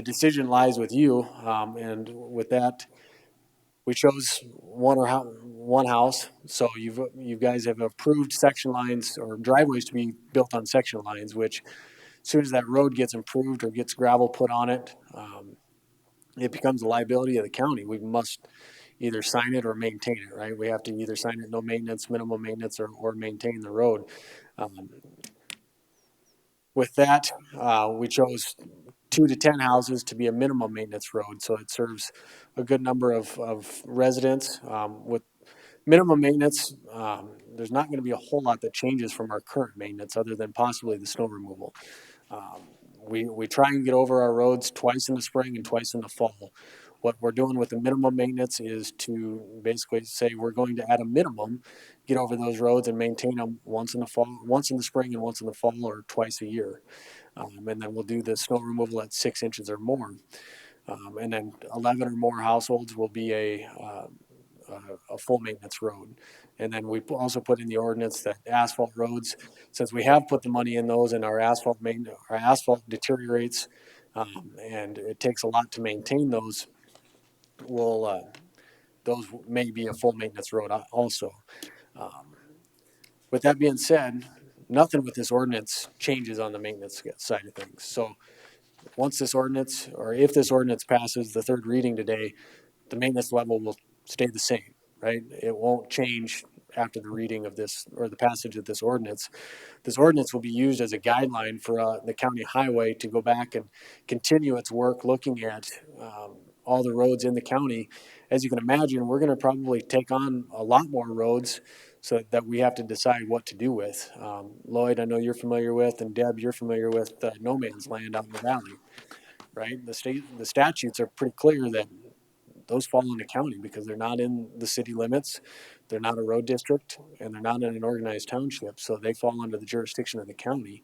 decision lies with you. And with that, we chose one house. So you guys have approved section lines or driveways to be built on section lines, which as soon as that road gets improved or gets gravel put on it, it becomes a liability of the county. We must either sign it or maintain it, right? We have to either sign it no maintenance, minimum maintenance, or maintain the road. With that, we chose 2 to 10 houses to be a minimum maintenance road, so it serves a good number of residents. With minimum maintenance, there's not going to be a whole lot that changes from our current maintenance other than possibly the snow removal. We try and get over our roads twice in the spring and twice in the fall. What we're doing with the minimum maintenance is to basically say we're going to, at a minimum, get over those roads and maintain them once in the fall, once in the spring and once in the fall, or twice a year. And then we'll do the snow removal at 6 inches or more. And then 11 or more households will be a full maintenance road. And then we also put in the ordinance that asphalt roads, since we have put the money in those and our asphalt deteriorates, and it takes a lot to maintain those, those may be a full maintenance road also. With that being said, nothing with this ordinance changes on the maintenance side of things. So once this ordinance, or if this ordinance passes the third reading today, the maintenance level will stay the same, right? It won't change after the reading of this or the passage of this ordinance. This ordinance will be used as a guideline for the county highway to go back and continue its work looking at all the roads in the county. As you can imagine, we're going to probably take on a lot more roads so that we have to decide what to do with. Lloyd, I know you're familiar with, and Deb, you're familiar with no man's land out in the valley, right? The statutes are pretty clear that those fall in the county because they're not in the city limits, they're not a road district, and they're not in an organized township, so they fall under the jurisdiction of the county.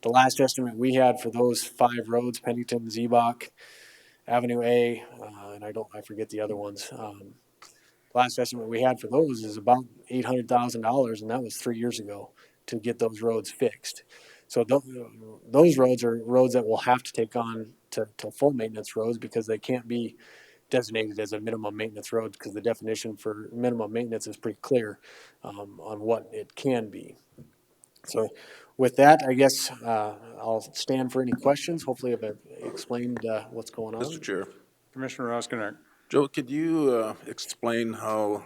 The last estimate we had for those 5 roads, Pennington, Zebach, Avenue A, and I forget the other ones. Last estimate we had for those is about $800,000, and that was 3 years ago to get those roads fixed. So those roads are roads that we'll have to take on to full maintenance roads because they can't be designated as a minimum maintenance road because the definition for minimum maintenance is pretty clear on what it can be. So with that, I guess I'll stand for any questions. Hopefully I've explained what's going on. Mr. Chair. Commissioner Roskinek. Joe, could you explain how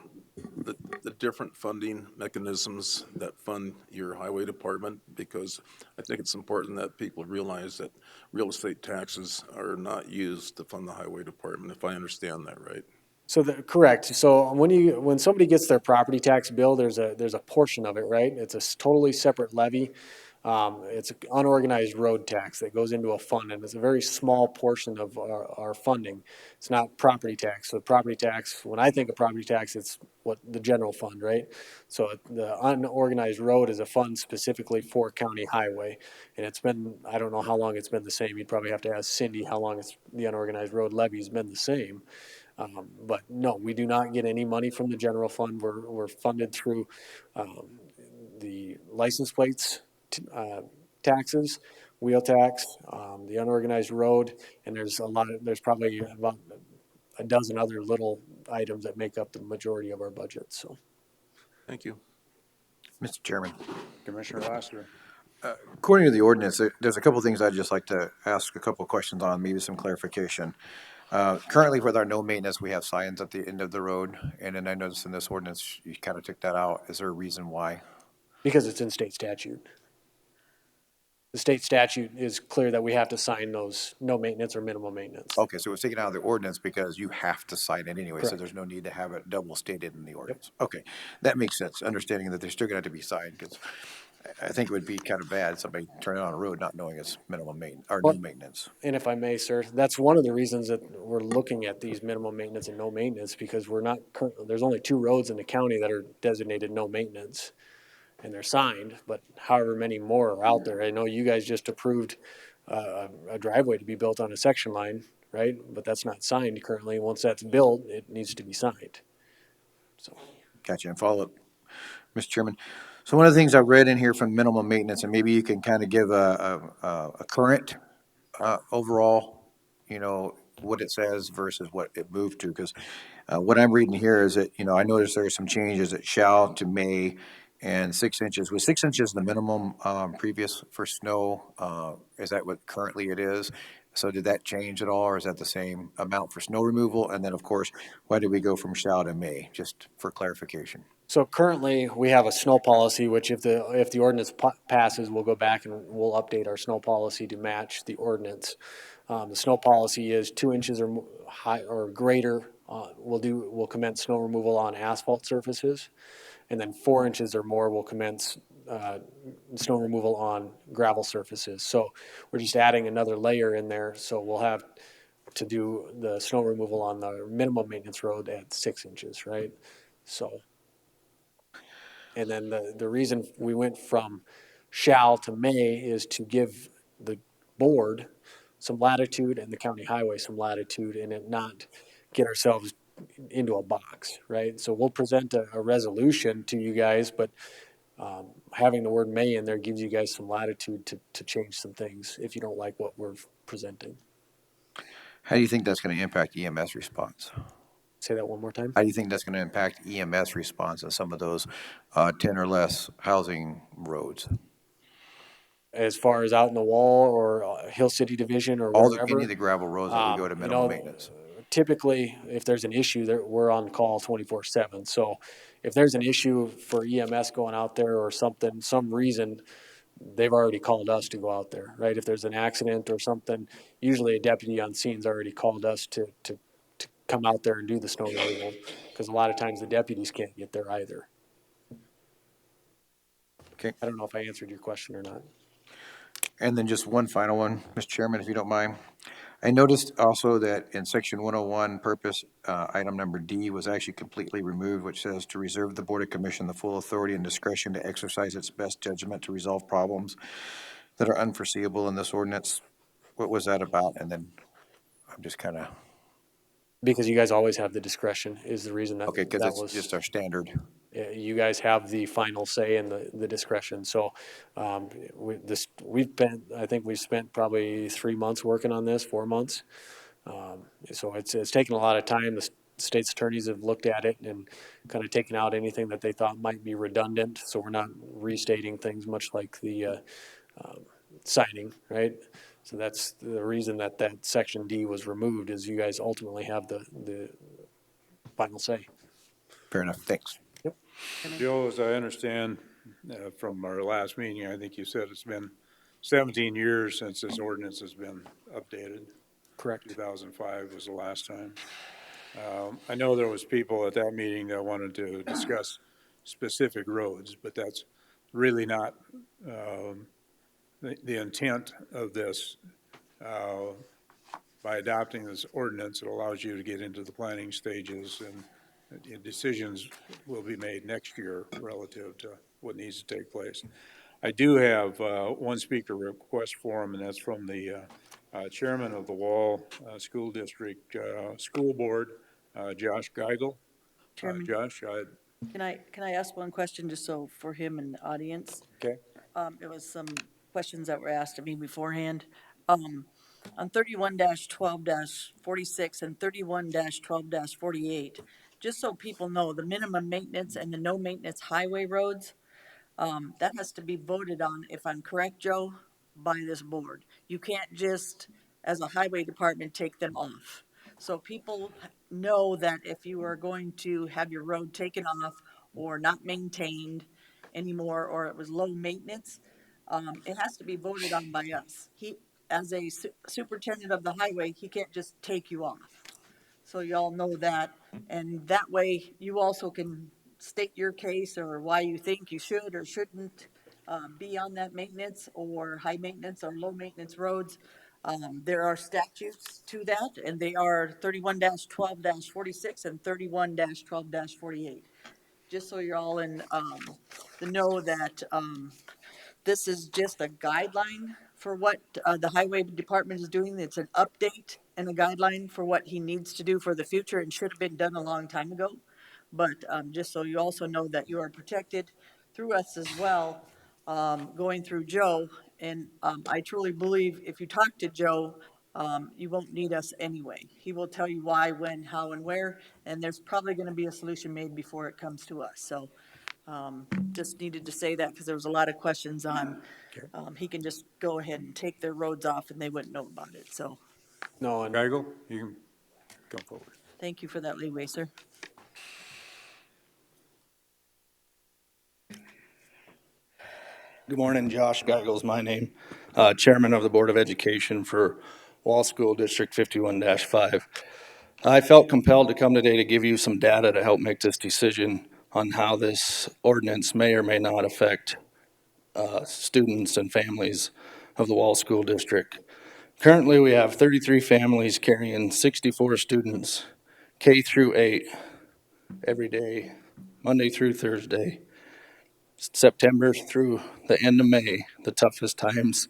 the different funding mechanisms that fund your highway department? Because I think it's important that people realize that real estate taxes are not used to fund the highway department, if I understand that right. So correct. So when somebody gets their property tax bill, there's a portion of it, right? It's a totally separate levy. It's an unorganized road tax that goes into a fund, and it's a very small portion of our funding. It's not property tax. So property tax, when I think of property tax, it's what the general fund, right? So the unorganized road is a fund specifically for county highway, and it's been, I don't know how long it's been the same. You'd probably have to ask Cindy how long the unorganized road levy has been the same. But no, we do not get any money from the general fund. We're funded through the license plates, taxes, wheel tax, the unorganized road, and there's probably about a dozen other little items that make up the majority of our budget. So, thank you, Mr. Chairman. Commissioner Lassiter. According to the ordinance, there's a couple of things I'd just like to ask a couple of questions on, maybe some clarification. Currently with our no maintenance, we have signs at the end of the road, and then I noticed in this ordinance, you kind of took that out. Is there a reason why? Because it's in state statute. The state statute is clear that we have to sign those no maintenance or minimum maintenance. Okay, so it was taken out of the ordinance because you have to sign it anyway, Correct. so there's no need to have it double stated in the ordinance. Yep. Okay, that makes sense, understanding that they're still gonna have to be signed, because I think it would be kind of bad, somebody turning on a road not knowing it's minimum maintenance, or no maintenance. And if I may, sir, that's one of the reasons that we're looking at these minimum maintenance and no maintenance, because there's only 2 roads in the county that are designated no maintenance. And they're signed, but however many more are out there. I know you guys just approved a driveway to be built on a section line, right? But that's not signed currently. Once that's built, it needs to be signed. So. Gotcha, and follow up, Mr. Chairman. So one of the things I read in here from minimum maintenance, and maybe you can kind of give a current overall, what it says versus what it moved to, because what I'm reading here is that, I noticed there are some changes that shall to may, and 6 inches. Was 6 inches the minimum previous for snow? Is that what currently it is? So did that change at all, or is that the same amount for snow removal? And then, of course, why did we go from shall to may, just for clarification? So currently, we have a snow policy, which if the ordinance passes, we'll go back and we'll update our snow policy to match the ordinance. The snow policy is 2 inches or high or greater. We'll commence snow removal on asphalt surfaces, and then 4 inches or more will commence snow removal on gravel surfaces. So we're just adding another layer in there. So we'll have to do the snow removal on the minimum maintenance road at 6 inches, right? So, and then the reason we went from shall to may is to give the board some latitude and the county highway some latitude and it not get ourselves into a box, right? So we'll present a resolution to you guys, but having the word may in there gives you guys some latitude to change some things if you don't like what we're presenting. How do you think that's going to impact EMS response? Say that one more time. How do you think that's going to impact EMS response on some of those 10 or less housing roads? As far as out in the wall or Hill City Division or wherever. Any of the gravel roads that we go to minimum maintenance. Typically, if there's an issue, we're on call 24/7. So if there's an issue for EMS going out there or something, some reason, they've already called us to go out there, right? If there's an accident or something, usually a deputy on scene's already called us to come out there and do the snow removal, because a lot of times the deputies can't get there either. Okay. I don't know if I answered your question or not. And then just one final one, Mr. Chairman, if you don't mind. I noticed also that in section 101 purpose, item number D was actually completely removed, which says to reserve the Board of Commission the full authority and discretion to exercise its best judgment to resolve problems that are unforeseeable in this ordinance. What was that about? And then I'm just kind of. Because you guys always have the discretion is the reason that. Okay, because it's just our standard. You guys have the final say and the discretion. So we've been, I think we've spent probably 3 months working on this, 4 months. So it's taken a lot of time. The state's attorneys have looked at it and kind of taken out anything that they thought might be redundant. So we're not restating things much like the signing, right? So that's the reason that section D was removed, is you guys ultimately have the final say. Fair enough. Thanks. Yep. Joe, as I understand from our last meeting, I think you said it's been 17 years since this ordinance has been updated. Correct. 2005 was the last time. I know there was people at that meeting that wanted to discuss specific roads, but that's really not the intent of this. By adopting this ordinance, it allows you to get into the planning stages, and decisions will be made next year relative to what needs to take place. I do have one speaker request for him, and that's from the chairman of the Wall School District School Board, Josh Geigel. Chairman, Josh, can I ask one question just so for him and the audience? Okay. It was some questions that were asked of me beforehand. On 31-12-46 and 31-12-48, just so people know, the minimum maintenance and the no maintenance highway roads, that has to be voted on, if I'm correct, Joe, by this board. You can't just, as a highway department, take them off. So people know that if you are going to have your road taken off or not maintained anymore, or it was low maintenance, it has to be voted on by us. He, as a superintendent of the highway, he can't just take you off. So y'all know that, and that way you also can state your case or why you think you should or shouldn't be on that maintenance or high maintenance or low maintenance roads. There are statutes to that, and they are 31-12-46 and 31-12-48. Just so you're all in the know that this is just a guideline for what the highway department is doing. It's an update and a guideline for what he needs to do for the future and should have been done a long time ago. But just so you also know that you are protected through us as well, going through Joe. And I truly believe if you talk to Joe, you won't need us anyway. He will tell you why, when, how, and where, and there's probably going to be a solution made before it comes to us. So just needed to say that because there was a lot of questions on, he can just go ahead and take their roads off and they wouldn't know about it. So. No, and Geigel, you can come forward. Thank you for that leeway, sir. Good morning, Josh Geigel is my name, Chairman of the Board of Education for Wall School District 51-5. I felt compelled to come today to give you some data to help make this decision on how this ordinance may or may not affect students and families of the Wall School District. Currently, we have 33 families carrying 64 students, K through 8, every day, Monday through Thursday. September through the end of May, the toughest times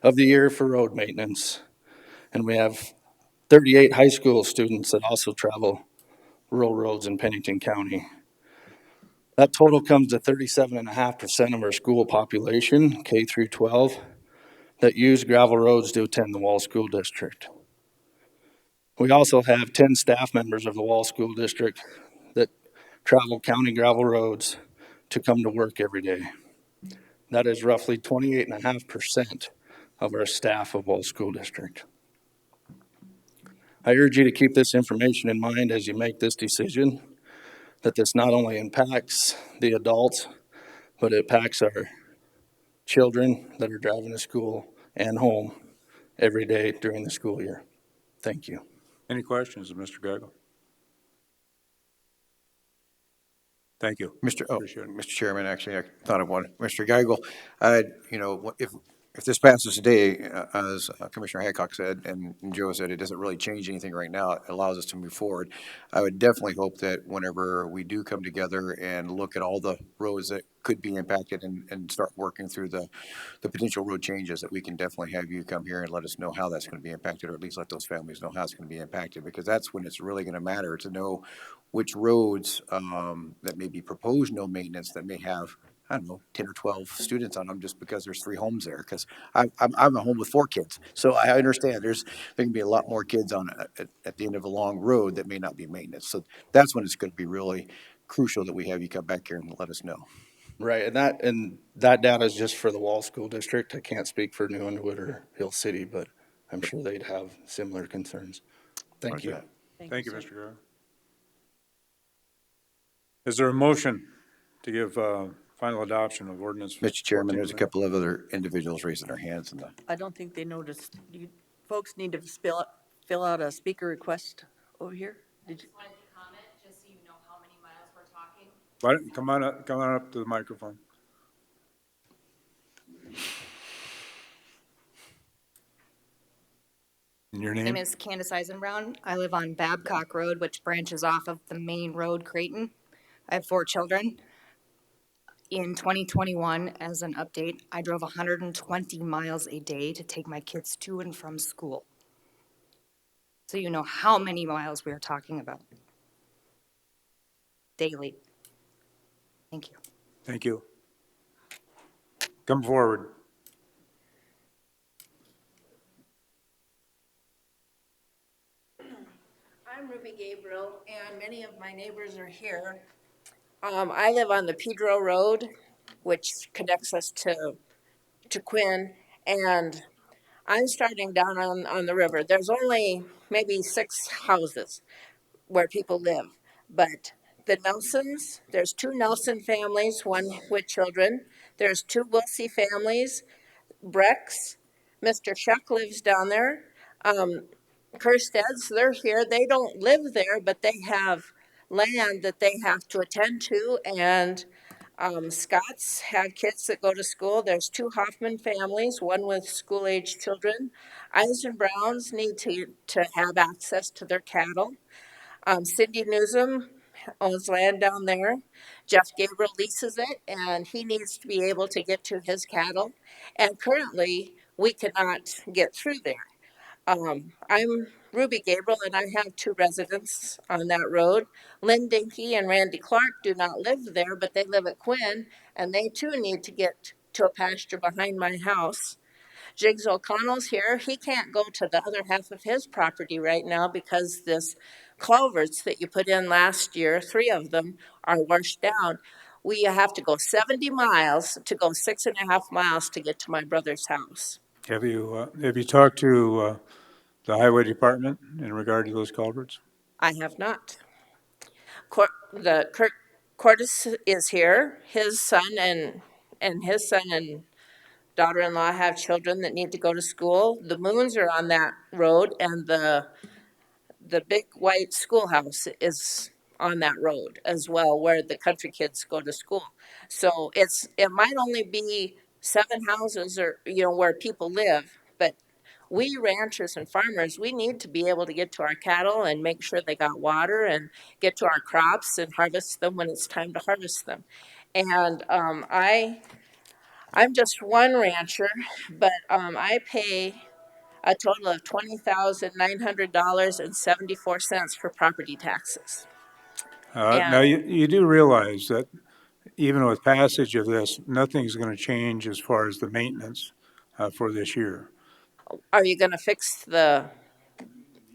of the year for road maintenance. And we have 38 high school students that also travel rural roads in Pennington County. That total comes to 37.5% of our school population, K through 12, that use gravel roads to attend the Wall School District. We also have 10 staff members of the Wall School District that travel county gravel roads to come to work every day. That is roughly 28.5% of our staff of Wall School District. I urge you to keep this information in mind as you make this decision, that this not only impacts the adults, but it impacts our children that are driving to school and home every day during the school year. Thank you. Any questions of Mr. Geigel? Thank you. Mr. Chairman, actually, I thought of one. Mr. Geigel, if this passes today, as Commissioner Hancock said, and Joe said, it doesn't really change anything right now. It allows us to move forward. I would definitely hope that whenever we do come together and look at all the roads that could be impacted and start working through the potential road changes, that we can definitely have you come here and let us know how that's going to be impacted, or at least let those families know how it's going to be impacted, because that's when it's really going to matter to know which roads that may be proposed no maintenance that may have, I don't know, 10 or 12 students on them just because there's 3 homes there. Because I'm a home with 4 kids, so I understand there can be a lot more kids on at the end of a long road that may not be maintenance. So that's when it's going to be really crucial that we have you come back here and let us know. Right, and that data is just for the Wall School District. I can't speak for New Underwood or Hill City, but I'm sure they'd have similar concerns. Thank you. Thank you, Mr. Geigel. Is there a motion to give final adoption of ordinance? Mr. Chairman, there's a couple of other individuals raising their hands in the. I don't think they noticed. You folks need to fill out a speaker request over here. Did you? Wanted to comment, just so you know how many miles we're talking. Come on up to the microphone. And your My name? name is Candace Eisenbrown. I live on Babcock Road, which branches off of the main road, Creighton. I have 4 children. In 2021, as an update, I drove 120 miles a day to take my kids to and from school. So you know how many miles we are talking about daily. Thank you. Thank you. Come forward. I'm Ruby Gabriel, and many of my neighbors are here. I live on the Pedro Road, which connects us to Quinn, and I'm starting down on the river. There's only maybe 6 houses where people live, but the Nelsons, there's 2 Nelson families, one with children. There's 2 Wilsey families, Brex, Mr. Shuck lives down there. Kersteds, they're here. They don't live there, but they have land that they have to attend to. And Scots have kids that go to school. There's 2 Hoffman families, one with school-age children. Eisenbrowns need to have access to their cattle. Cindy Newsom owns land down there. Jeff Gabriel leases it, and he needs to be able to get to his cattle. And currently, we cannot get through there. I'm Ruby Gabriel, and I have 2 residents on that road. Lynn Dinky and Randy Clark do not live there, but they live at Quinn, and they too need to get to a pasture behind my house. Jiggs O'Connell's here. He can't go to the other half of his property right now because this culverts that you put in last year, 3 of them, are washed down. We have to go 70 miles to go 6.5 miles to get to my brother's house. Have you talked to the highway department in regard to those culverts? I have not. Kirk Cordes is here. His son and daughter-in-law have children that need to go to school. The Moons are on that road, and the big white schoolhouse is on that road as well, where the country kids go to school. So it might only be 7 houses or where people live, but we ranchers and farmers, we need to be able to get to our cattle and make sure they got water and get to our crops and harvest them when it's time to harvest them. And I'm just one rancher, but I pay a total of $20,900.74 for property taxes. Now, And you do realize that even with passage of this, nothing's going to change as far as the maintenance for this year. are you going to fix the,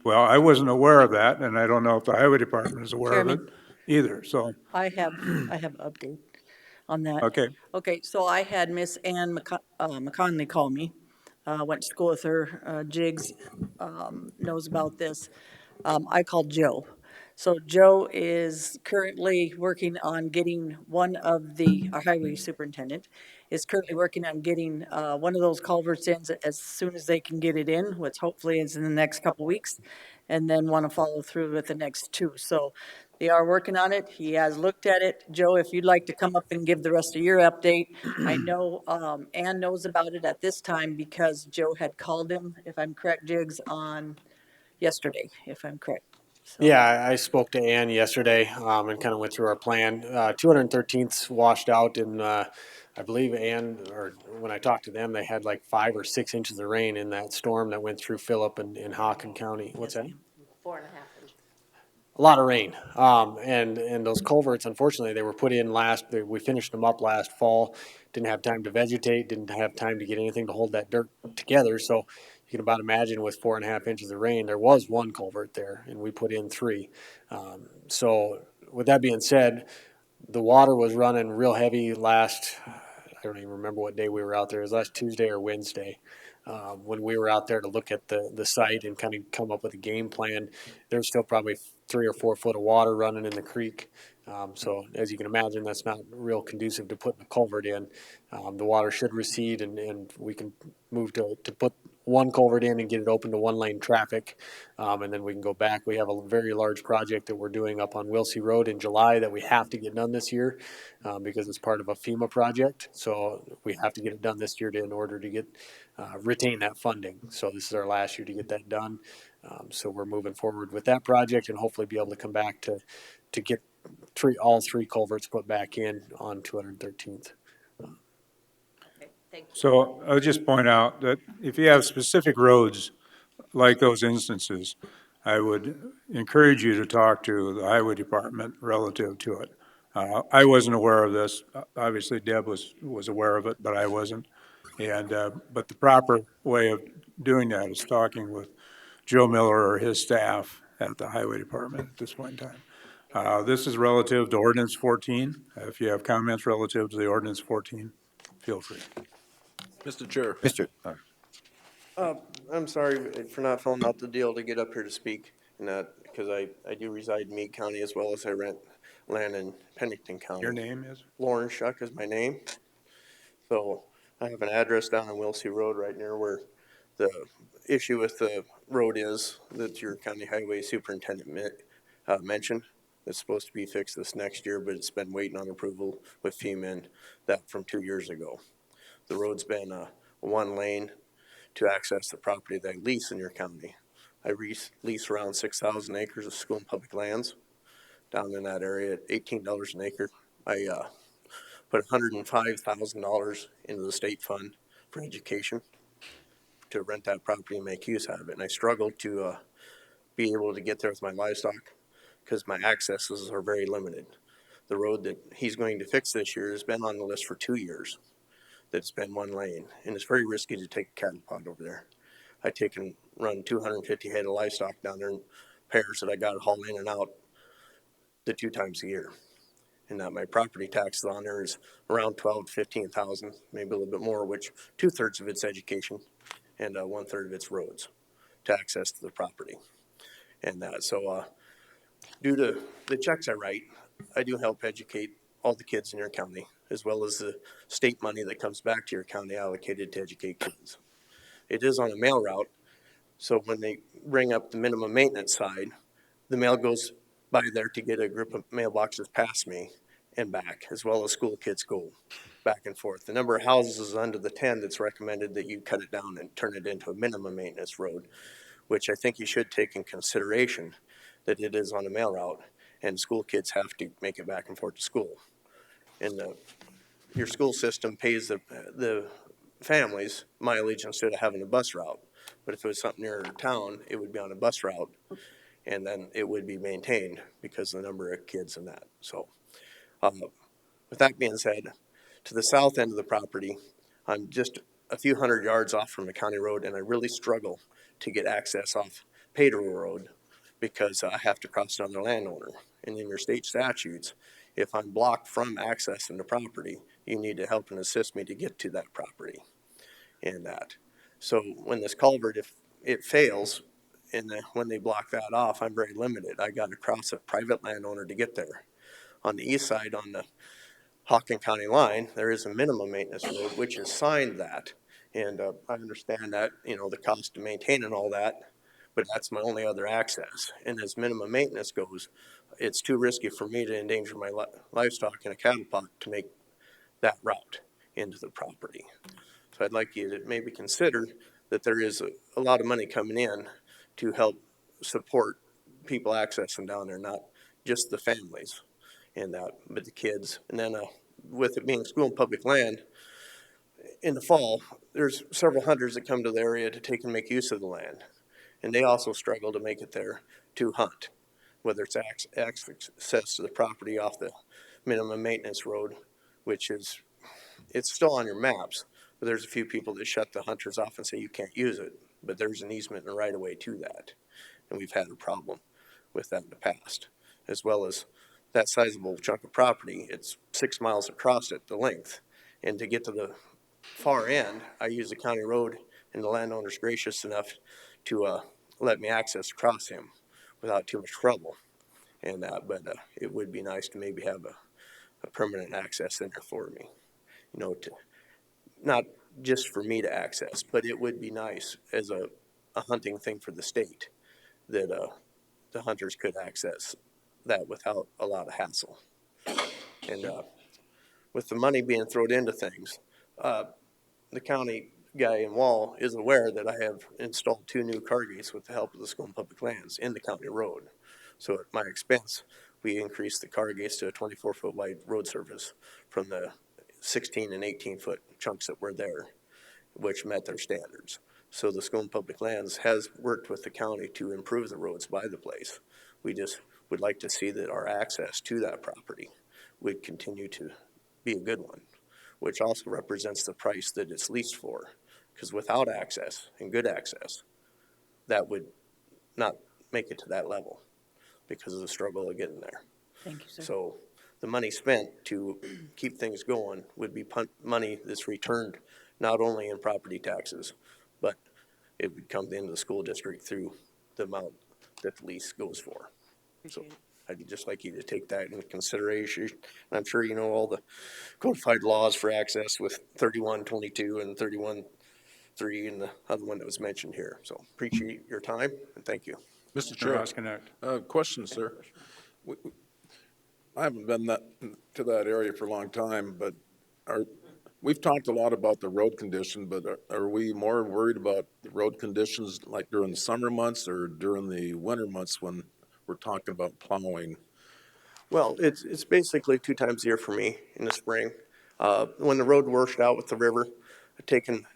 Well, I wasn't aware of that, and I don't know if the highway department is aware of it Chairman, either, so, I have an update on that. okay. Okay, so I had Miss Ann McConley call me. Went to school with her. Jigs knows about this. I called Joe. So Joe is currently working on getting our highway superintendent is currently working on getting one of those culverts in as soon as they can get it in, which hopefully is in the next couple weeks, and then want to follow through with the next two. So they are working on it. He has looked at it. Joe, if you'd like to come up and give the rest of your update, I know Ann knows about it at this time because Joe had called him, if I'm correct, Jigs, on yesterday, if I'm correct. So. Yeah, I spoke to Ann yesterday and kind of went through our plan. 213th's washed out, and I believe Ann, or when I talked to them, they had like 5 or 6 inches of rain in that storm that went through Phillip and in Hockin County. What's that? 4.5 inches? A lot of rain. And those culverts, unfortunately, they were put in we finished them up last fall. Didn't have time to vegetate, didn't have time to get anything to hold that dirt together. So you can about imagine with 4.5 inches of rain, there was one culvert there, and we put in 3. So with that being said, the water was running real heavy I don't even remember what day we were out there. It was last Tuesday or Wednesday. When we were out there to look at the site and kind of come up with a game plan, there's still probably 3 or 4 foot of water running in the creek. So as you can imagine, that's not real conducive to putting a culvert in. The water should recede and we can move to put one culvert in and get it open to 1-lane traffic. And then we can go back. We have a very large project that we're doing up on Wilsey Road in July that we have to get done this year because it's part of a FEMA project. So we have to get it done this year in order to get retain that funding. So this is our last year to get that done. So we're moving forward with that project and hopefully be able to come back to get all 3 culverts put back in on 213th. So I'll just point out that if you have specific roads like those instances, I would encourage you to talk to the highway department relative to it. I wasn't aware of this. Obviously Deb was aware of it, but I wasn't. But the proper way of doing that is talking with Joe Miller or his staff at the highway department at this point in time. This is relative to Ordinance 14. If you have comments relative to the Ordinance 14, feel free. Mr. Chair. I'm sorry for not filling out the deal to get up here to speak, and that because I do reside in Meade County as well as I rent land in Pennington County. Your name is? Lauren Shuck is my name. So I have an address down on Wilsey Road right near where the issue with the road is that your county highway superintendent mentioned. It's supposed to be fixed this next year, but it's been waiting on approval with FEMA and that from 2 years ago. The road's been 1 lane to access the property that I lease in your county. I lease around 6,000 acres of school and public lands down in that area at $18 an acre. I put $105,000 into the state fund for education to rent that property and make use out of it. And I struggled to be able to get there with my livestock because my accesses are very limited. The road that he's going to fix this year has been on the list for 2 years. That's been 1 lane, and it's very risky to take a cattle pod over there. I take and run 250 head of livestock down there in pairs that I got to haul in and out the 2 times a year. And my property taxes on there is around 12 to 15,000, maybe a little bit more, which 2/3 of it's education and 1/3 of it's roads to access to the property. And so due to the checks I write, I do help educate all the kids in your county, as well as the state money that comes back to your county allocated to educate kids. It is on a mail route, so when they bring up the minimum maintenance side, the mail goes by there to get a group of mailboxes past me and back, as well as school kids go back and forth. The number of houses is under the 10 that's recommended that you cut it down and turn it into a minimum maintenance road, which I think you should take in consideration that it is on a mail route and school kids have to make it back and forth to school. And your school system pays the families mileage instead of having a bus route. But if it was something near town, it would be on a bus route, and then it would be maintained because of the number of kids and that. So, with that being said, to the south end of the property, I'm just a few hundred yards off from the county road, and I really struggle to get access off Pedro Road because I have to cross another landowner. And in your state statutes, if I'm blocked from accessing the property, you need to help and assist me to get to that property and that. So when this culvert, if it fails, and when they block that off, I'm very limited. I got to cross a private landowner to get there. On the east side, on the Hawken County line, there is a minimum maintenance road, which is signed that. And I understand that, you know, the cost to maintain and all that, but that's my only other access. And as minimum maintenance goes, it's too risky for me to endanger my livestock in a cattle pot to make that route into the property. So I'd like you to maybe consider that there is a lot of money coming in to help support people accessing down there, not just the families and that, but the kids. And then with it being school and public land, in the fall, there's several hunters that come to the area to take and make use of the land. And they also struggle to make it there to hunt, whether it's access to the property off the minimum maintenance road, which is, it's still on your maps, but there's a few people that shut the hunters off and say you can't use it, but there's an easement and a right of way to that. And we've had a problem with that in the past, as well as that sizable chunk of property. It's 6 miles across it, the length. And to get to the far end, I use the county road, and the landowner's gracious enough to let me access across him without too much trouble. And but it would be nice to maybe have a permanent access in there for me, you know, to not just for me to access, but it would be nice as a hunting thing for the state that the hunters could access that without a lot of hassle. And with the money being thrown into things, the county guy in Wall is aware that I have installed 2 new car gates with the help of the School and Public Lands in the county road. So at my expense, we increased the car gates to a 24-foot wide road surface from the 16 and 18-foot chunks that were there, which met their standards. So the School and Public Lands has worked with the county to improve the roads by the place. We just would like to see that our access to that property would continue to be a good one, which also represents the price that it's leased for. Because without access and good access, that would not make it to that level because of the struggle of getting there. Thank you, sir. So the money spent to keep things going would be money that's returned not only in property taxes, but it would come into the school district through the amount that the lease goes for. So I'd just like you to take that into consideration. And I'm sure you know all the codified laws for access with 3122 and 31.3 and the other one that was mentioned here. So appreciate your time and thank you. Mr. Chair, question, sir. I haven't been to that area for a long time, but we've talked a lot about the road condition, but are we more worried about the road conditions like during the summer months or during the winter months when we're talking about plowing? Well, it's basically 2 times a year for me in the spring. When the road washed out with the river, taking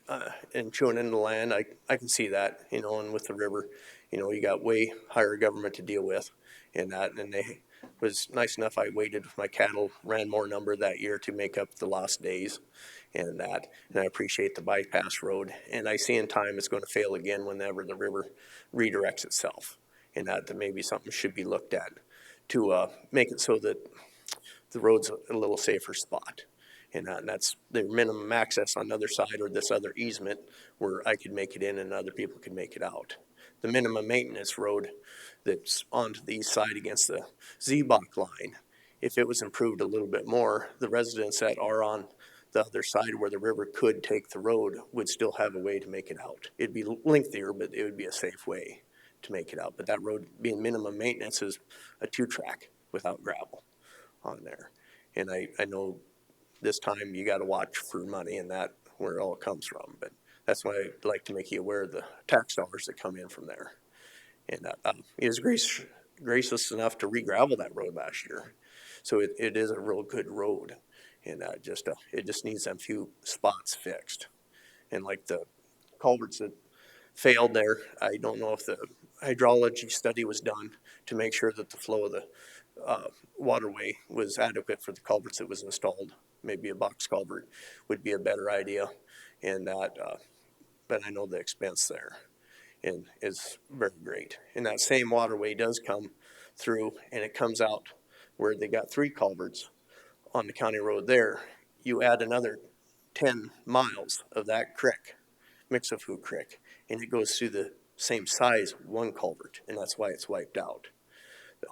and chewing into the land, I can see that, you know, and with the river, you know, you got way higher government to deal with and that, and they was nice enough. I waited with my cattle, ran more number that year to make up the lost days and that, and I appreciate the bypass road, and I see in time it's going to fail again whenever the river redirects itself, and that maybe something should be looked at to make it so that the road's a little safer spot. And that's the minimum access on the other side or this other easement where I could make it in and other people could make it out. The minimum maintenance road that's onto the east side against the Z-Bach line, if it was improved a little bit more, the residents that are on the other side where the river could take the road would still have a way to make it out. It'd be lengthier, but it would be a safe way to make it out. But that road being minimum maintenance is a 2-track without gravel on there. And I know this time you got to watch for money and that where it all comes from. But that's why I'd like to make you aware of the tax dollars that come in from there. And he was gracious enough to re-gravel that road last year. So it is a real good road. And it just needs a few spots fixed. And like the culverts that failed there. I don't know if the hydrology study was done to make sure that the flow of the waterway was adequate for the culverts that was installed. Maybe a box culvert would be a better idea, and that, but I know the expense there and is very great. And that same waterway does come through, and it comes out where they got 3 culverts on the county road there. You add another 10 miles of that creek, Mixafu Creek, and it goes through the same size 1 culvert, and that's why it's wiped out.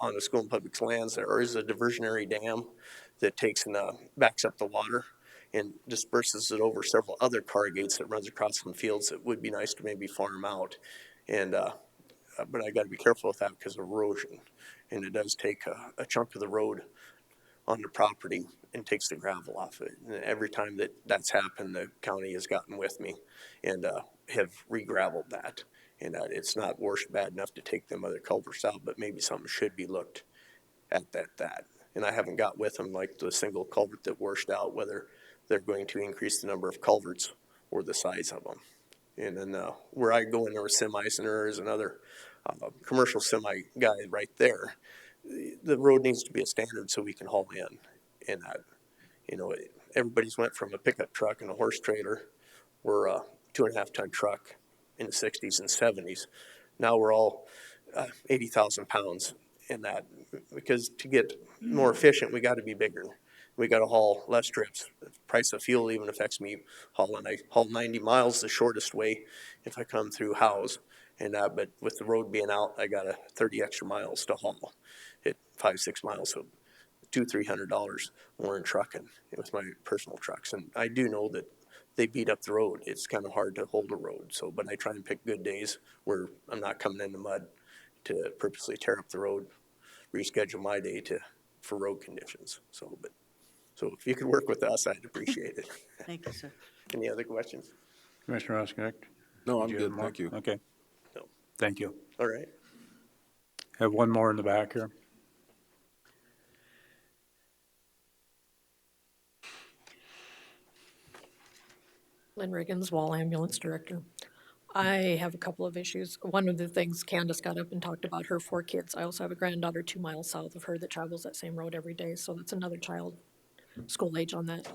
On the school and public lands, there is a diversionary dam that takes and backs up the water and disperses it over several other corrugates that runs across some fields that would be nice to maybe farm out. And but I got to be careful with that because of erosion, and it does take a chunk of the road on the property and takes the gravel off it. And every time that that's happened, the county has gotten with me and have re-gravelled that. And it's not worse bad enough to take them other culverts out, but maybe something should be looked at that. And I haven't got with them like the single culvert that washed out, whether they're going to increase the number of culverts or the size of them. And then where I go in there with semis, and there is another commercial semi guy right there. The road needs to be a standard so we can haul in. And that, you know, everybody's went from a pickup truck and a horse trailer. We're a 2.5 ton truck in the 60s and 70s. Now we're all 80,000 pounds in that, because to get more efficient, we got to be bigger. We got to haul less trips. The price of fuel even affects me hauling. I haul 90 miles the shortest way if I come through Howes. And but with the road being out, I got 30 extra miles to haul. At 5-6 miles, so $200-300 more in trucking with my personal trucks. And I do know that they beat up the road. It's kind of hard to hold a road. So, but I try and pick good days where I'm not coming in the mud to purposely tear up the road, reschedule my day for road conditions. So, so if you could work with us, I'd appreciate it. Thank you, sir. Any other questions? Commissioner Osknek? No, I'm good, thank you. Okay. No. Thank you. All right. Have one more in the back here. Lynn Riggins, Wall Ambulance Director. I have a couple of issues. One of the things Candace got up and talked about her 4 kids. I also have a granddaughter 2 miles south of her that travels that same road every day, so that's another child school age on that.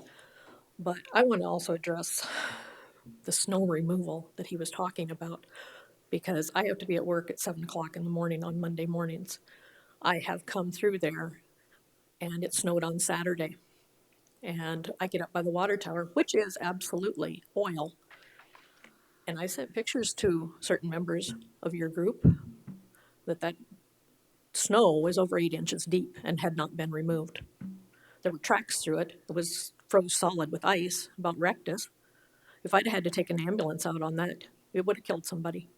But I want to also address the snow removal that he was talking about, because I have to be at work at 7 o'clock in the morning on Monday mornings. I have come through there and it snowed on Saturday. And I get up by the water tower, which is absolutely oil. And I sent pictures to certain members of your group that snow was over 8 inches deep and had not been removed. There were tracks through it. It was froze solid with ice, about wrecked us. If I'd had to take an ambulance out on that, it would have killed somebody.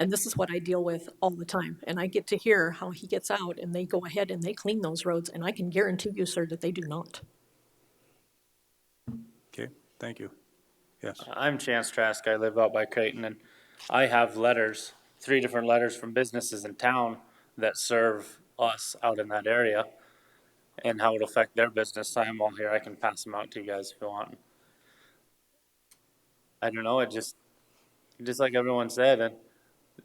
And this is what I deal with all the time. And I get to hear how he gets out and they go ahead and they clean those roads. And I can guarantee you, sir, that they do not. Okay, thank you. Yes. I'm Chance Trask. I live out by Creighton, and I have letters, 3 different letters from businesses in town that serve us out in that area and how it affect their business. I am all here. I can pass them out to you guys if you want. I don't know. It just like everyone said, and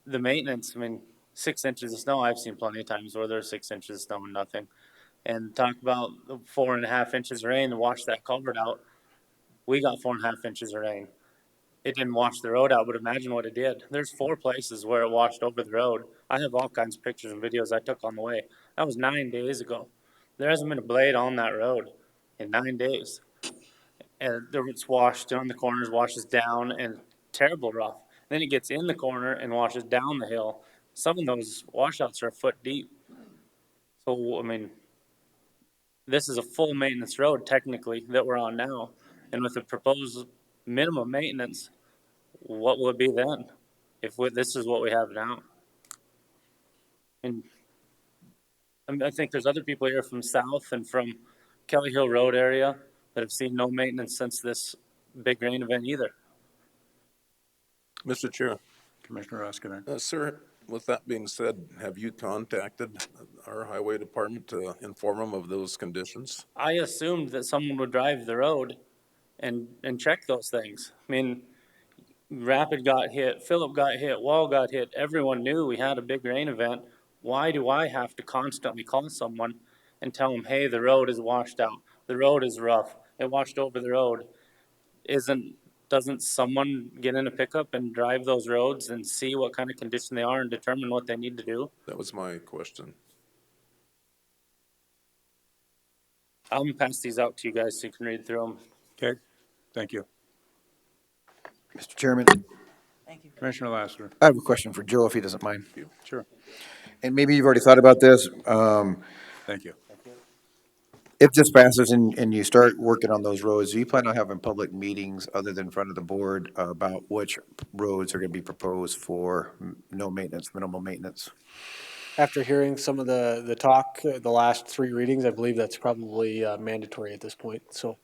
the maintenance, I mean, 6 inches of snow, I've seen plenty of times where there's 6 inches of snow and nothing. And talk about 4.5 inches of rain to wash that culvert out. We got 4.5 inches of rain. It didn't wash the road out, but imagine what it did. There's 4 places where it washed over the road. I have all kinds of pictures and videos I took on the way. That was 9 days ago. There hasn't been a blade on that road in 9 days. And it's washed on the corners, washes down, and terrible rough. Then it gets in the corner and washes down the hill. Some of those washouts are a foot deep. So, I mean, this is a full maintenance road technically that we're on now. And with the proposed minimum maintenance, what will it be then if this is what we have now? And I think there's other people here from south and from Kelly Hill Road area that have seen no maintenance since this big rain event either. Mr. Chair. Commissioner Osknek. Sir, with that being said, have you contacted our highway department to inform them of those conditions? I assumed that someone would drive the road and check those things. I mean, Rapid got hit, Phillip got hit, Wall got hit, everyone knew we had a big rain event. Why do I have to constantly call someone and tell them, hey, the road is washed out, the road is rough, it washed over the road? Doesn't someone get in a pickup and drive those roads and see what kind of condition they are and determine what they need to do? That was my question. I'm gonna pass these out to you guys so you can read through them. Okay, thank you. Mr. Chairman, Thank you. Commissioner Lassiter. I have a question for Joe, if he doesn't mind. Sure, And maybe you've already thought about this. thank you. If this passes and you start working on those roads, do you plan on having public meetings other than in front of the board about which roads are gonna be proposed for no maintenance, minimal maintenance? After hearing some of the talk, the last 3 readings, I believe that's probably mandatory at this point, so.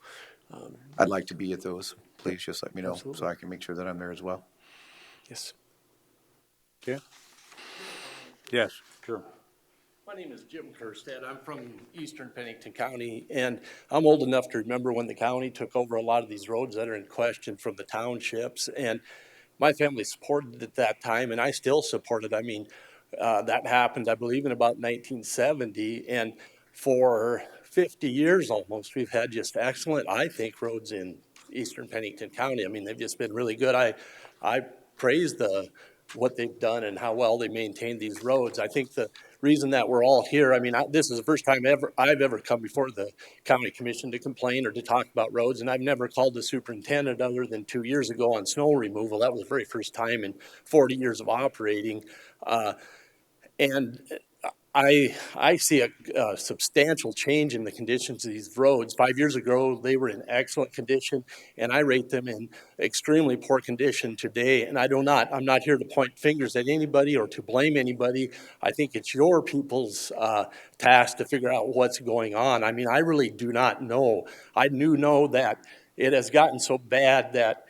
I'd like to be at those. Please just let me know so Absolutely. I can make sure that I'm there as well. Yes. Okay. Yes, sure. My name is Jim Kerstead. I'm from eastern Pennington County, and I'm old enough to remember when the county took over a lot of these roads that are in question from the townships. And my family supported it at that time, and I still support it. I mean, that happened, I believe, in about 1970. And for 50 years almost, we've had just excellent, I think, roads in eastern Pennington County. I mean, they've just been really good. I praise what they've done and how well they maintain these roads. I think the reason that we're all here, I mean, this is the first time I've ever come before the county commission to complain or to talk about roads, and I've never called the superintendent other than 2 years ago on snow removal. That was the very first time in 40 years of operating. And I see a substantial change in the conditions of these roads. 5 years ago, they were in excellent condition, and I rate them in extremely poor condition today. And I'm not here to point fingers at anybody or to blame anybody. I think it's your people's task to figure out what's going on. I mean, I really do not know. I do know that it has gotten so bad that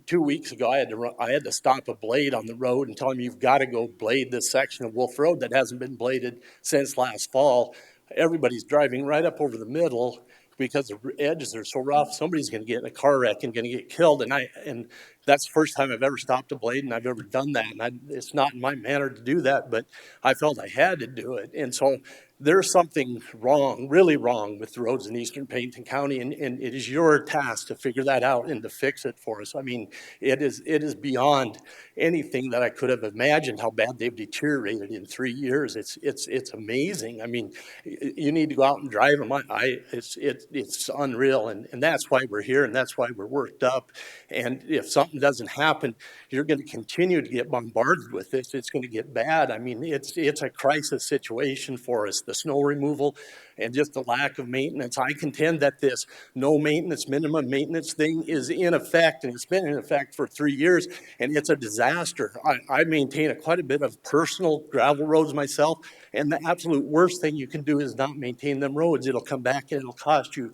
2 weeks ago, I had to stop a blade on the road and tell him, you've got to go blade this section of Wolf Road that hasn't been bladed since last fall. Everybody's driving right up over the middle because the edges are so rough. Somebody's going to get in a car wreck and going to get killed. And that's the first time I've ever stopped a blade and I've ever done that. And it's not in my manner to do that, but I felt I had to do it. And so there's something wrong, really wrong with the roads in eastern Pennington County, and it is your task to figure that out and to fix it for us. I mean, it is beyond anything that I could have imagined how bad they've deteriorated in 3 years. It's amazing. I mean, you need to go out and drive them. It's unreal, and that's why we're here, and that's why we're worked up. And if something doesn't happen, you're going to continue to get bombarded with this. It's going to get bad. I mean, it's a crisis situation for us. The snow removal and just the lack of maintenance. I contend that this no maintenance, minimum maintenance thing is in effect, and it's been in effect for 3 years, and it's a disaster. I maintain quite a bit of personal gravel roads myself, and the absolute worst thing you can do is not maintain them roads. It'll come back and it'll cost you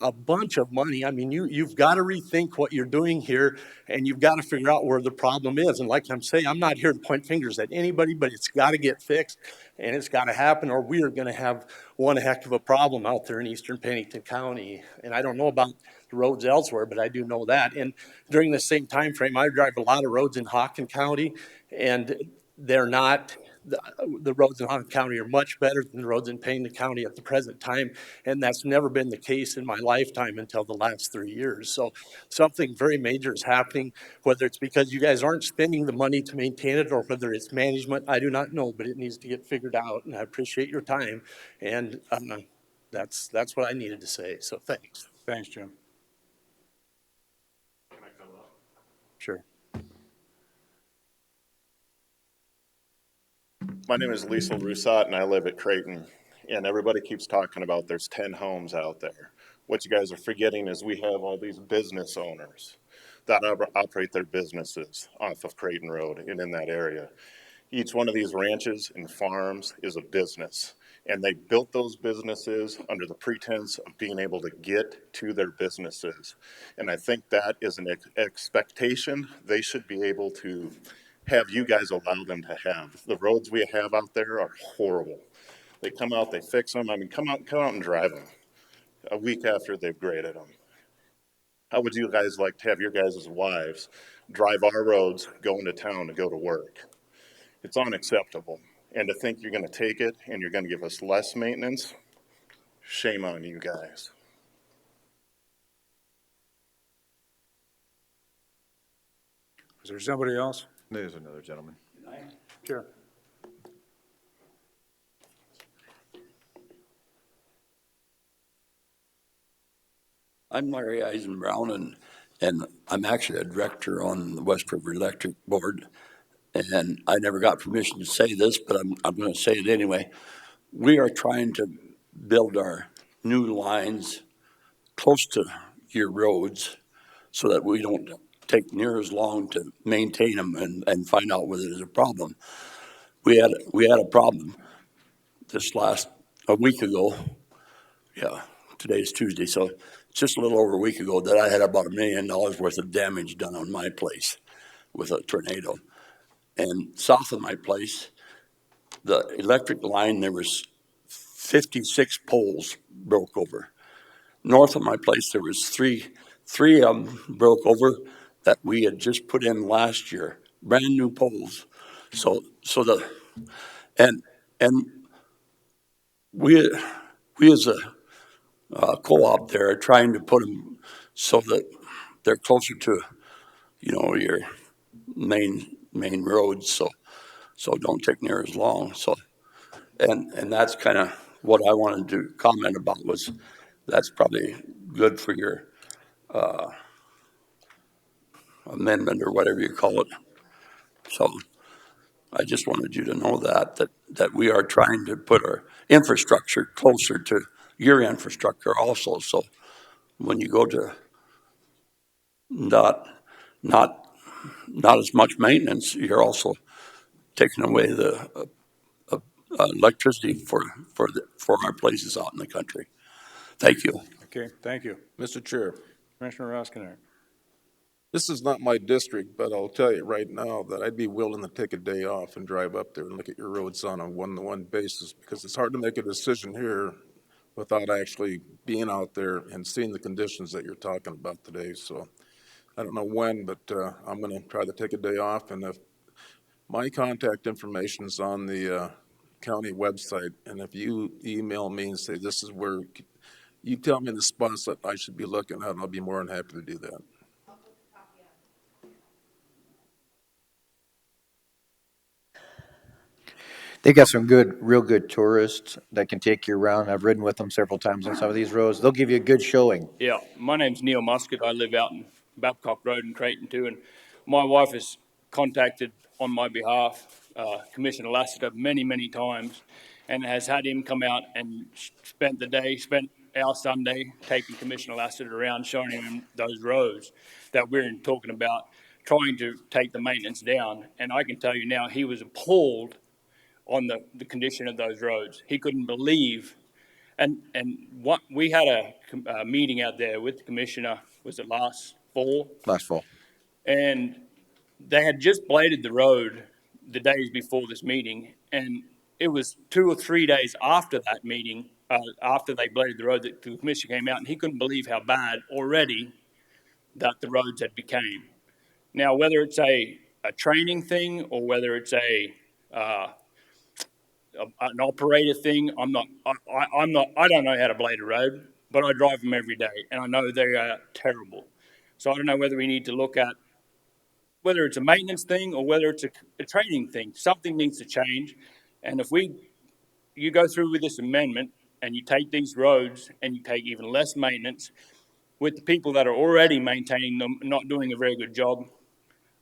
a bunch of money. I mean, you've got to rethink what you're doing here, and you've got to figure out where the problem is. And like I'm saying, I'm not here to point fingers at anybody, but it's got to get fixed, and it's got to happen, or we are going to have one heck of a problem out there in eastern Pennington County. And I don't know about the roads elsewhere, but I do know that. And during the same time frame, I drive a lot of roads in Hawken County, and they're not, the roads in Hawken County are much better than the roads in Pennington County at the present time, and that's never been the case in my lifetime until the last 3 years. So something very major is happening, whether it's because you guys aren't spending the money to maintain it or whether it's management, I do not know, but it needs to get figured out, and I appreciate your time, and that's what I needed to say, so thanks. Thanks, Jim. Sure. My name is Liesl Roussat, and I live at Creighton. And everybody keeps talking about there's 10 homes out there. What you guys are forgetting is we have all these business owners that operate their businesses off of Creighton Road and in that area. Each one of these ranches and farms is a business. And they built those businesses under the pretense of being able to get to their businesses. And I think that is an expectation they should be able to have you guys allow them to have. The roads we have out there are horrible. They come out, they fix them. I mean, come out and drive them a week after they've graded them. How would you guys like to have your guys' wives drive our roads, go into town to go to work? It's unacceptable. And to think you're going to take it and you're going to give us less maintenance, shame on you guys. Is there somebody else? There's another gentleman. Sure. I'm Larry Eisenbrown, and I'm actually a director on the West River Electric Board. And I never got permission to say this, but I'm going to say it anyway. We are trying to build our new lines close to your roads so that we don't take near as long to maintain them and find out whether there's a problem. We had a problem a week ago. Yeah, today's Tuesday, so just a little over a week ago that I had about $1 million worth of damage done on my place with a tornado. And south of my place, the electric line, there was 56 poles broke over. North of my place, there was three of them broke over that we had just put in last year, brand new poles. And we as a co-op there are trying to put them so that they're closer to, your main roads, so don't take near as long. So, and that's kind of what I wanted to comment about was that's probably good for your amendment or whatever you call it. So I just wanted you to know that we are trying to put our infrastructure closer to your infrastructure also. So when you go to not as much maintenance, you're also taking away the electricity for our places out in the country. Thank you. Okay, thank you. Mr. Chair, Commissioner Roskinek. this is not my district, but I'll tell you right now that I'd be willing to take a day off and drive up there and look at your roads on a one-to-one basis, because it's hard to make a decision here without actually being out there and seeing the conditions that you're talking about today. So I don't know when, but I'm going to try to take a day off. And if my contact information is on the county website, and if you email me and say, this is where, you tell me the spots that I should be looking at, and I'll be more than happy to do that. They got some real good tourists that can take you around. I've ridden with them several times on some of these roads. They'll give you a good showing. Yeah, my name's Neil Muscat. I live out in Babcock Road in Creighton too, and my wife has contacted on my behalf Commissioner Lassiter many times, and has had him come out and spent our Sunday taking Commissioner Lassiter around, showing him those roads that we're talking about, trying to take the maintenance down. And I can tell you now, he was appalled on the condition of those roads. He couldn't believe. And what we had a meeting out there with the commissioner, was it last fall? Last fall. And they had just bladed the road the days before this meeting, and it was 2 or 3 days after that meeting, after they bladed the road, that the commissioner came out, and he couldn't believe how bad already that the roads had became. Now, whether it's a training thing or whether it's an operator thing, I don't know how to blade a road, but I drive them every day, and I know they are terrible. So I don't know whether we need to look at whether it's a maintenance thing or whether it's a training thing. Something needs to change. And if you go through with this amendment and you take these roads and you take even less maintenance with the people that are already maintaining them, not doing a very good job,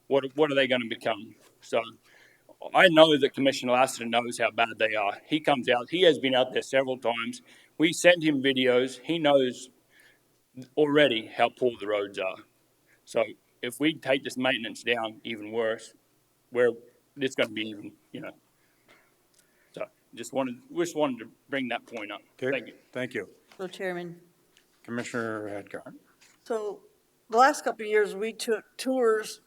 what are they going to become? So I know that Commissioner Lassiter knows how bad they are. He comes out. He has been out there several times. We send him videos. He knows already how poor the roads are. So if we take this maintenance down even worse, it's going to be even, So just wanted to bring that point up. Okay, Thank you. Thank you. So Chairman, Commissioner Hadcock. so the last couple of years, we took tours,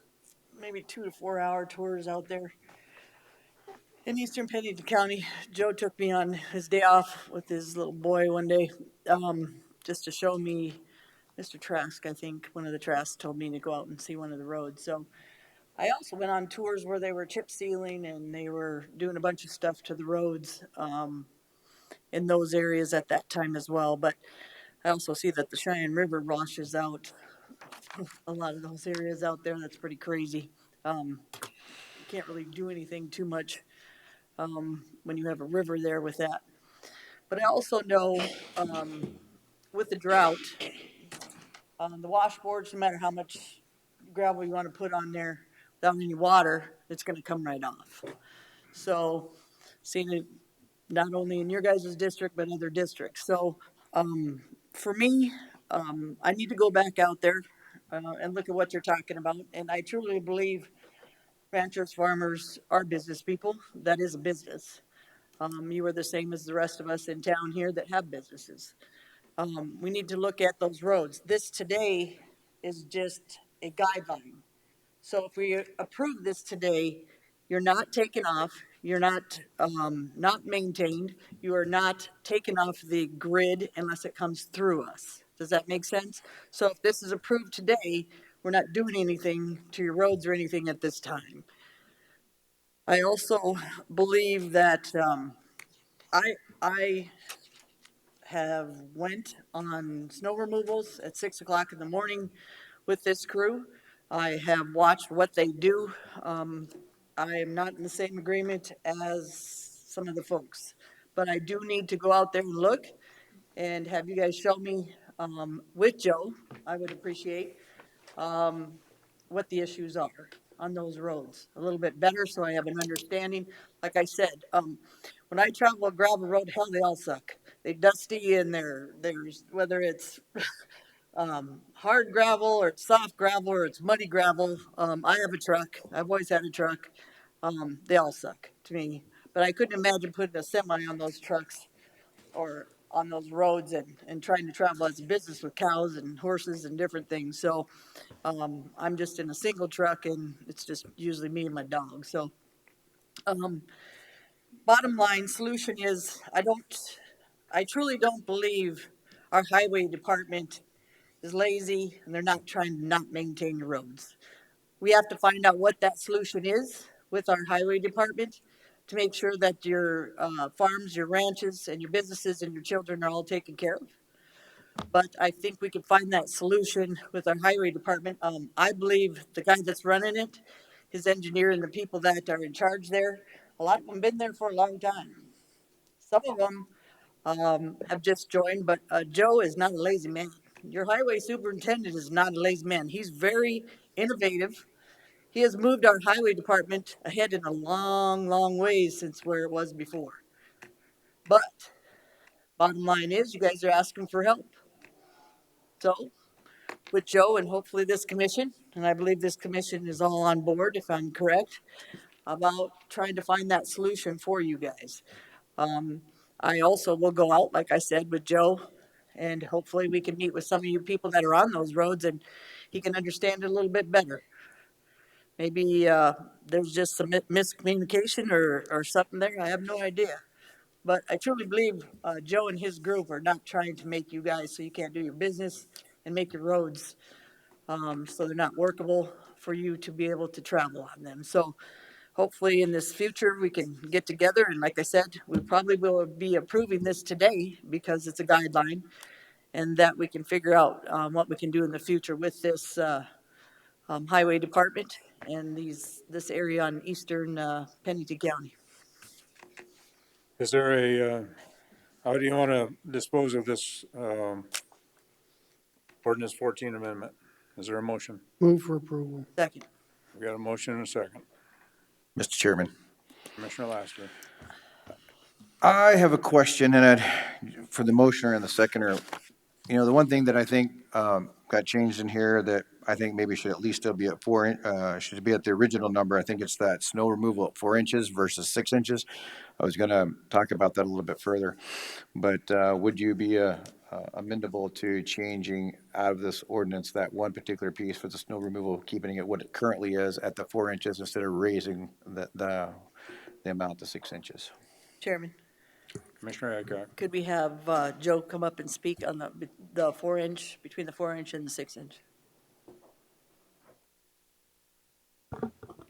maybe 2 to 4 hour tours out there in eastern Pennington County. Joe took me on his day off with his little boy one day, just to show me Mr. Trask, I think, one of the Trasks told me to go out and see one of the roads, so. I also went on tours where they were chip sealing and they were doing a bunch of stuff to the roads, in those areas at that time as well, but I also see that the Cheyenne River washes out a lot of those areas out there. That's pretty crazy. You can't really do anything too much, when you have a river there with that. But I also know, with the drought, the washboards, no matter how much gravel you want to put on there, without any water, it's going to come right off. So, seeing it not only in your guys' district, but other districts. So, for me, I need to go back out there and look at what you're talking about. And I truly believe ranchers, farmers are business people. That is a business. You are the same as the rest of us in town here that have businesses. We need to look at those roads. This today is just a guideline. So if we approve this today, you're not taken off, you're not, not maintained, you are not taken off the grid unless it comes through us. Does that make sense? So if this is approved today, we're not doing anything to your roads or anything at this time. I also believe that, I have went on snow removals at 6 o'clock in the morning with this crew. I have watched what they do. I am not in the same agreement as some of the folks, but I do need to go out there and look and have you guys show me, with Joe, I would appreciate, what the issues are on those roads a little bit better so I have an understanding. Like I said, when I travel a gravel road, hell, they all suck. They dusty and there's whether it's hard gravel or it's soft gravel or it's muddy gravel. I have a truck. I've always had a truck. They all suck to me. But I couldn't imagine putting a semi on those trucks or on those roads and trying to travel as a business with cows and horses and different things. So I'm just in a single truck and it's just usually me and my dog. So bottom line solution is I truly don't believe our highway department is lazy and they're not trying to not maintain the roads. We have to find out what that solution is with our highway department to make sure that your farms, your ranches, and your businesses and your children are all taken care of. But I think we can find that solution with our highway department. I believe the guy that's running it, his engineer, and the people that are in charge there, a lot of them been there for a long time. Some of them have just joined, but Joe is not a lazy man. Your highway superintendent is not a lazy man. He's very innovative. He has moved our highway department ahead in a long, long ways since where it was before. But bottom line is, you guys are asking for help. So with Joe and hopefully this commission, and I believe this commission is all on board, if I'm correct, about trying to find that solution for you guys. I also will go out, like I said, with Joe, and hopefully we can meet with some of you people that are on those roads and he can understand it a little bit better. Maybe there's just some miscommunication or something there. I have no idea. But I truly believe Joe and his group are not trying to make you guys so you can't do your business and make your roads so they're not workable for you to be able to travel on them. So hopefully in this future we can get together and like I said, we probably will be approving this today because it's a guideline and that we can figure out what we can do in the future with this highway department and this area on eastern Pennington County. Is there a, how do you want to dispose of this ordinance 14 amendment? Is there a motion? Move for approval. Second. We got a motion and a second. Mr. Chairman, Commissioner Laster. I have a question, and for the motioner and the seconder, the one thing that I think got changed in here that I think maybe should at least still be at should be at the original number. I think it's that snow removal at 4 inches versus 6 inches. I was going to talk about that a little bit further, but would you be amendable to changing out of this ordinance that one particular piece for the snow removal, keeping it what it currently is at the 4 inches instead of raising the amount to 6 inches? Chairman. Commissioner Adcock. Could we have Joe come up and speak on the 4-inch, between the 4-inch and the 6-inch?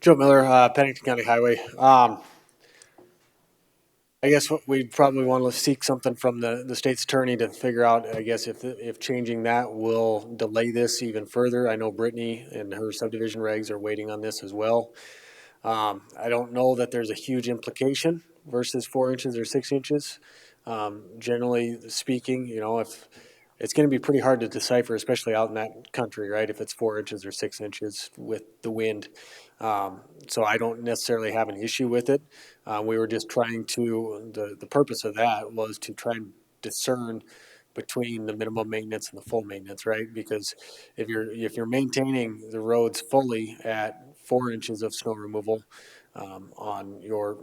Joe Miller, Pennington County Highway. I guess we'd probably want to seek something from the state's attorney to figure out, I guess, if changing that will delay this even further. I know Brittany and her subdivision regs are waiting on this as well. I don't know that there's a huge implication versus 4 inches or 6 inches. Generally speaking, if it's going to be pretty hard to decipher, especially out in that country, right? If it's 4 inches or 6 inches with the wind. So I don't necessarily have an issue with it. We were just trying to, the purpose of that was to try and discern between the minimum maintenance and the full maintenance, right? Because if you're maintaining the roads fully at 4 inches of snow removal on your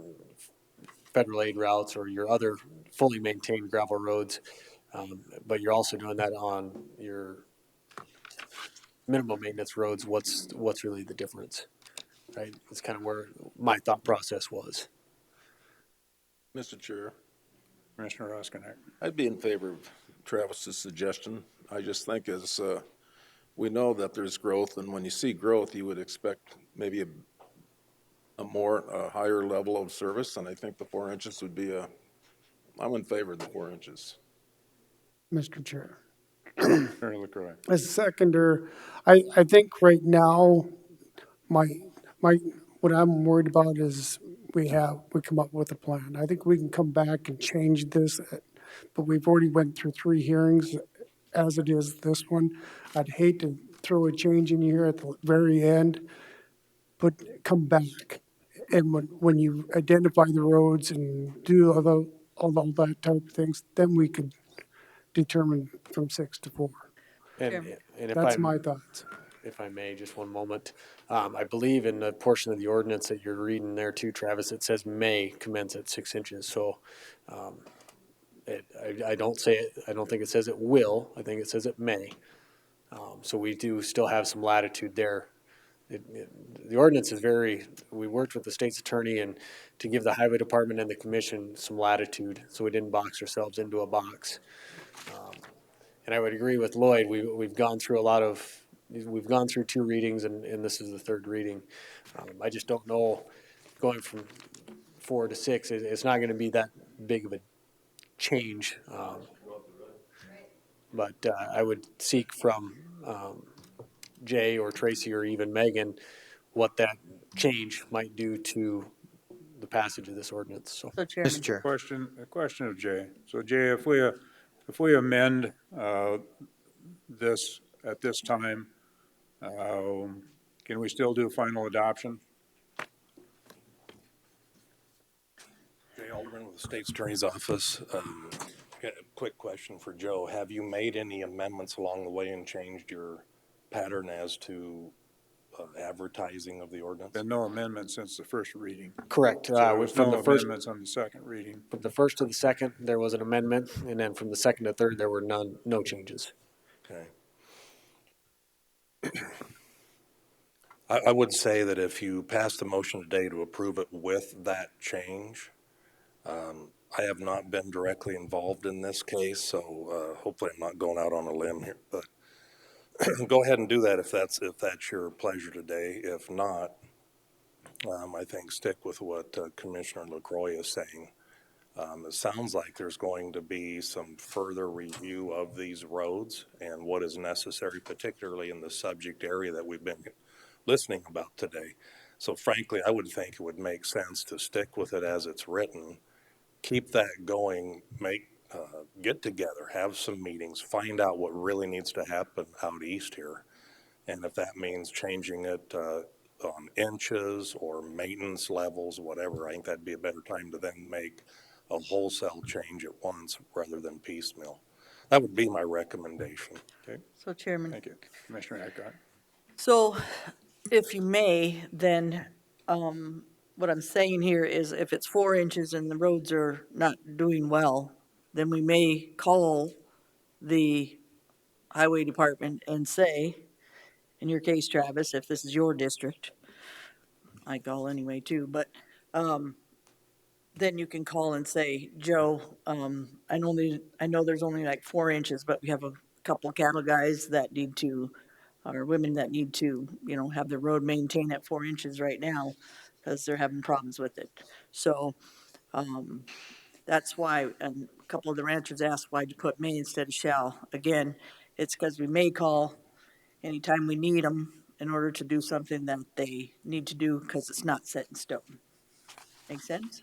federal aid routes or your other fully maintained gravel roads, but you're also doing that on your minimum maintenance roads, what's really the difference, right? It's kind of where my thought process was. Mr. Chair, Commissioner Roskinek. I'd be in favor of Travis's suggestion. I just think as we know that there's growth, and when you see growth, you would expect maybe a higher level of service, and I think the 4 inches would be I'm in favor of the 4 inches. Mr. Chair. Commissioner LaCroix. As a seconder, I think right now, what I'm worried about is we come up with a plan. I think we can come back and change this, but we've already went through 3 hearings as it is this one. I'd hate to throw a change in here at the very end, but come back. And when you identify the roads and do all that type of things, then we could determine from 6 to 4. And if That's my thoughts. If I may, just one moment. I believe in the portion of the ordinance that you're reading there too, Travis, it says may commence at 6 inches. So I don't think it says it will. I think it says it may. So we do still have some latitude there. The ordinance is we worked with the state's attorney and to give the highway department and the commission some latitude so we didn't box ourselves into a box. And I would agree with Lloyd, we've gone through we've gone through 2 readings and this is the 3rd reading. I just don't know, going from 4 to 6, it's not going to be that big of a change. But I would seek from Jay or Tracy or even Megan what that change might do to the passage of this ordinance. So, Mr. Chair. A question of Jay. So Jay, if we amend this at this time, can we still do final adoption? Jay Alderman with the State's Attorney's Office. Got a quick question for Joe. Have you made any amendments along the way and changed your pattern as to advertising of the ordinance? Been no amendments since the 1st reading. correct. So there was From no the first, amendments on the 2nd reading. from the 1st to the 2nd, there was an amendment, and then from the 2nd to 3rd, there were no changes. Okay. I would say that if you pass the motion today to approve it with that change, I have not been directly involved in this case, so hopefully I'm not going out on a limb here, but go ahead and do that if that's your pleasure today. If not, I think stick with what Commissioner LaCroix is saying. It sounds like there's going to be some further review of these roads and what is necessary, particularly in the subject area that we've been listening about today. So frankly, I would think it would make sense to stick with it as it's written, keep that going, get together, have some meetings, find out what really needs to happen out east here. And if that means changing it on inches or maintenance levels, whatever, I think that'd be a better time to then make a wholesale change at once rather than piecemeal. That would be my recommendation. Okay. So Chairman. Thank you. Commissioner Adcock. So if you may, then what I'm saying here is if it's 4 inches and the roads are not doing well, then we may call the highway department and say, in your case, Travis, if this is your district, I call anyway too, but then you can call and say, Joe, I know there's only like 4 inches, but we have a couple cattle guys that need to, or women that need to, have their road maintained at 4 inches right now because they're having problems with it. So, that's why, and a couple of the ranchers asked, why'd you put may instead of shall? Again, it's because we may call anytime we need them in order to do something that they need to do because it's not set in stone. Make sense?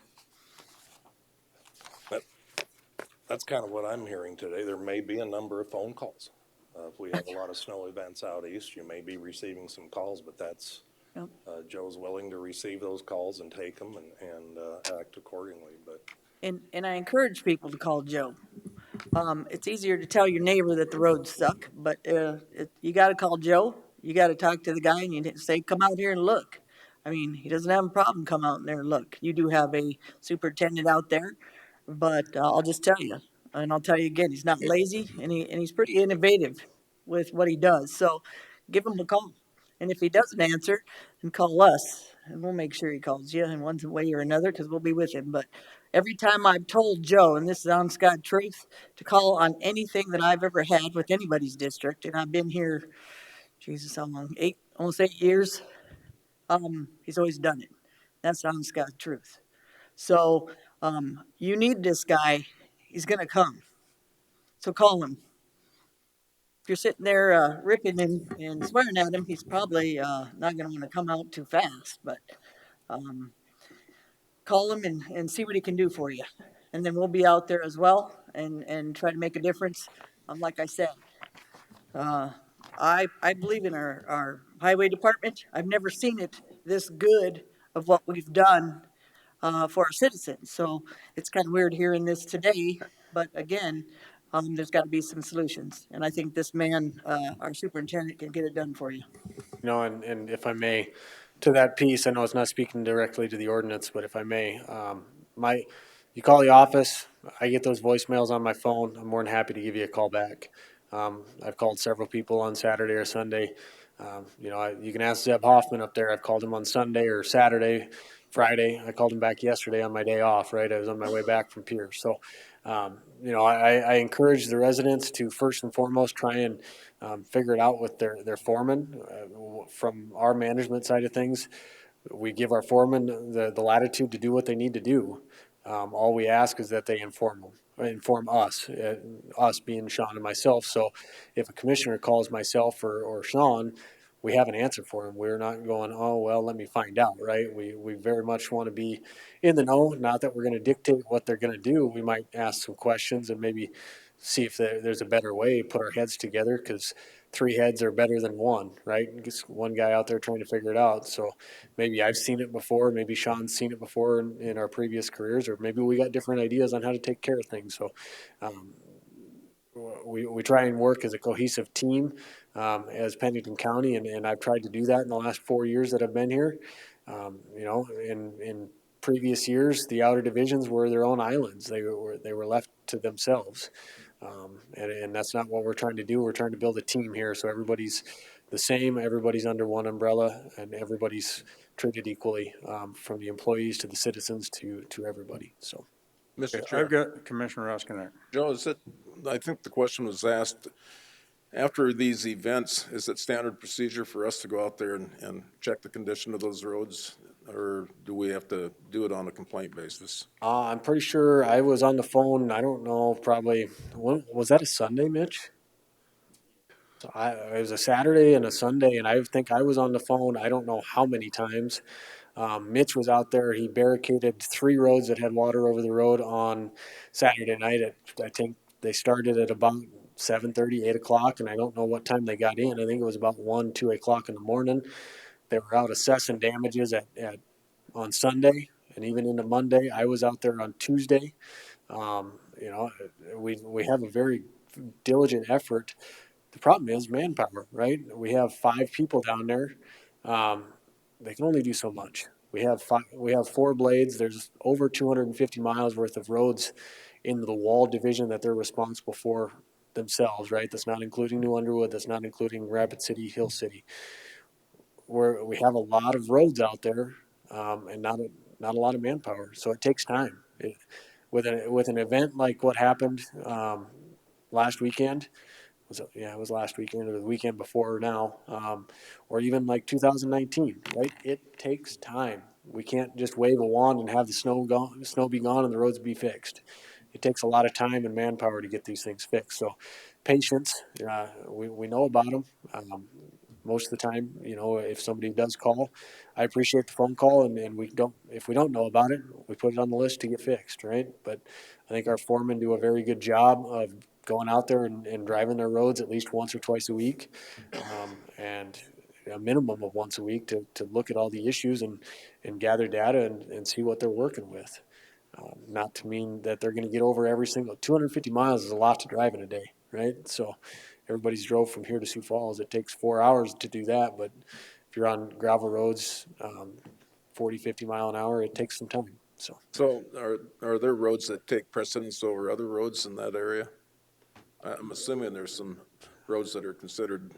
That's kind of what I'm hearing today. There may be a number of phone calls. If we have a lot of snow events out east, you may be receiving some calls, but that's, Yep. Joe's willing to receive those calls and take them and act accordingly, but. And I encourage people to call Joe. It's easier to tell your neighbor that the roads suck, but you got to call Joe. You got to talk to the guy and you say, come out here and look. I mean, he doesn't have a problem come out there and look. You do have a superintendent out there, but I'll just tell you, and I'll tell you again, he's not lazy and he's pretty innovative with what he does. So give him a call. And if he doesn't answer, then call us and we'll make sure he calls you in one way or another because we'll be with him. But every time I've told Joe, and this is honest God truth, to call on anything that I've ever had with anybody's district, and I've been here, Jesus, how long? Almost 8 years. He's always done it. That's honest God truth. So you need this guy. He's going to come. So call him. If you're sitting there ripping and swearing at him, he's probably not going to want to come out too fast. But call him and see what he can do for you. And then we'll be out there as well and try to make a difference. Like I said, I believe in our highway department. I've never seen it this good of what we've done for our citizens. So it's kind of weird hearing this today. But again, there's got to be some solutions. And I think this man, our superintendent, can get it done for you. And if I may, to that piece, I know it's not speaking directly to the ordinance, but if I may, you call the office, I get those voicemails on my phone, I'm more than happy to give you a call back. I've called several people on Saturday or Sunday. You can ask Zeb Hoffman up there. I've called him on Sunday or Saturday, Friday. I called him back yesterday on my day off, right? I was on my way back from Pierce. So, I encourage the residents to first and foremost try and figure it out with their foreman. From our management side of things, we give our foreman the latitude to do what they need to do. All we ask is that they inform us, us being Sean and myself. So if a commissioner calls myself or Sean, we have an answer for him. We're not going, oh, well, let me find out, right? We very much want to be in the know. Not that we're going to dictate what they're going to do. We might ask some questions and maybe see if there's a better way, put our heads together, because 3 heads are better than one, right? Just one guy out there trying to figure it out. So maybe I've seen it before, maybe Sean's seen it before in our previous careers, or maybe we got different ideas on how to take care of things. So we try and work as a cohesive team as Pennington County, and I've tried to do that in the last 4 years that I've been here. In previous years, the outer divisions were their own islands. They were left to themselves. And that's not what we're trying to do. We're trying to build a team here so everybody's the same, everybody's under one umbrella, and everybody's treated equally, from the employees to the citizens to everybody. So, Mr. I've Chair, got Commissioner Roskinek. Joe, I think the question was asked, after these events, is it standard procedure for us to go out there and check the condition of those roads? Or do we have to do it on a complaint basis? I'm pretty sure I was on the phone. I don't know, probably, was that a Sunday, Mitch? So it was a Saturday and a Sunday, and I think I was on the phone. I don't know how many times. Mitch was out there. He barricaded 3 roads that had water over the road on Saturday night. I think they started at about 7:30, 8 o'clock, and I don't know what time they got in. I think it was about 1, 2 o'clock in the morning. They were out assessing damages on Sunday and even into Monday. I was out there on Tuesday. We have a very diligent effort. The problem is manpower, right? We have 5 people down there. They can only do so much. We have 4 blades. There's over 250 miles worth of roads in the Wall division that they're responsible for themselves, right? That's not including New Underwood. That's not including Rapid City, Hill City. We have a lot of roads out there, and not a lot of manpower, so it takes time. With an event like what happened last weekend, it was last weekend or the weekend before now, or even like 2019, right? It takes time. We can't just wave a wand and have the snow be gone and the roads be fixed. It takes a lot of time and manpower to get these things fixed. So patience, we know about them. Most of the time, if somebody does call, I appreciate the phone call, and if we don't know about it, we put it on the list to get fixed, right? But I think our foremen do a very good job of going out there and driving their roads at least once or twice a week, and a minimum of once a week to look at all the issues and gather data and see what they're working with. Not to mean that they're going to get over every single 250 miles is a lot to drive in a day, right? So everybody's drove from here to Sioux Falls. It takes 4 hours to do that, but if you're on gravel roads, 40, 50 mile an hour, it takes some time. So are there roads that take precedence over other roads in that area? I'm assuming there's some roads that are considered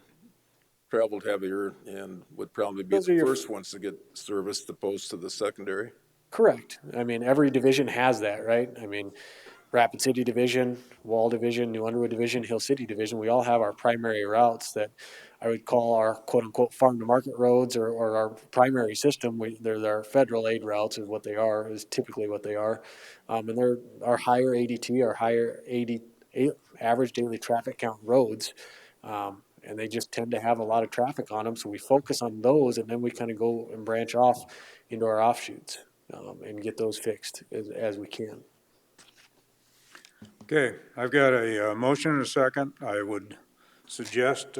traveled heavier and would probably be the first ones to get serviced opposed to the secondary. Correct. I mean, every division has that, right? I mean, Rapid City Division, Wall Division, New Underwood Division, Hill City Division, we all have our primary routes that I would call our quote-unquote farm-to-market roads or our primary system. They're our federal aid routes is what they are, is typically what they are. And they're our higher ADT, our higher average daily traffic count roads. And they just tend to have a lot of traffic on them, so we focus on those, and then we kind of go and branch off into our offshoots and get those fixed as we can. Okay, I've got a motion and a second. I would suggest,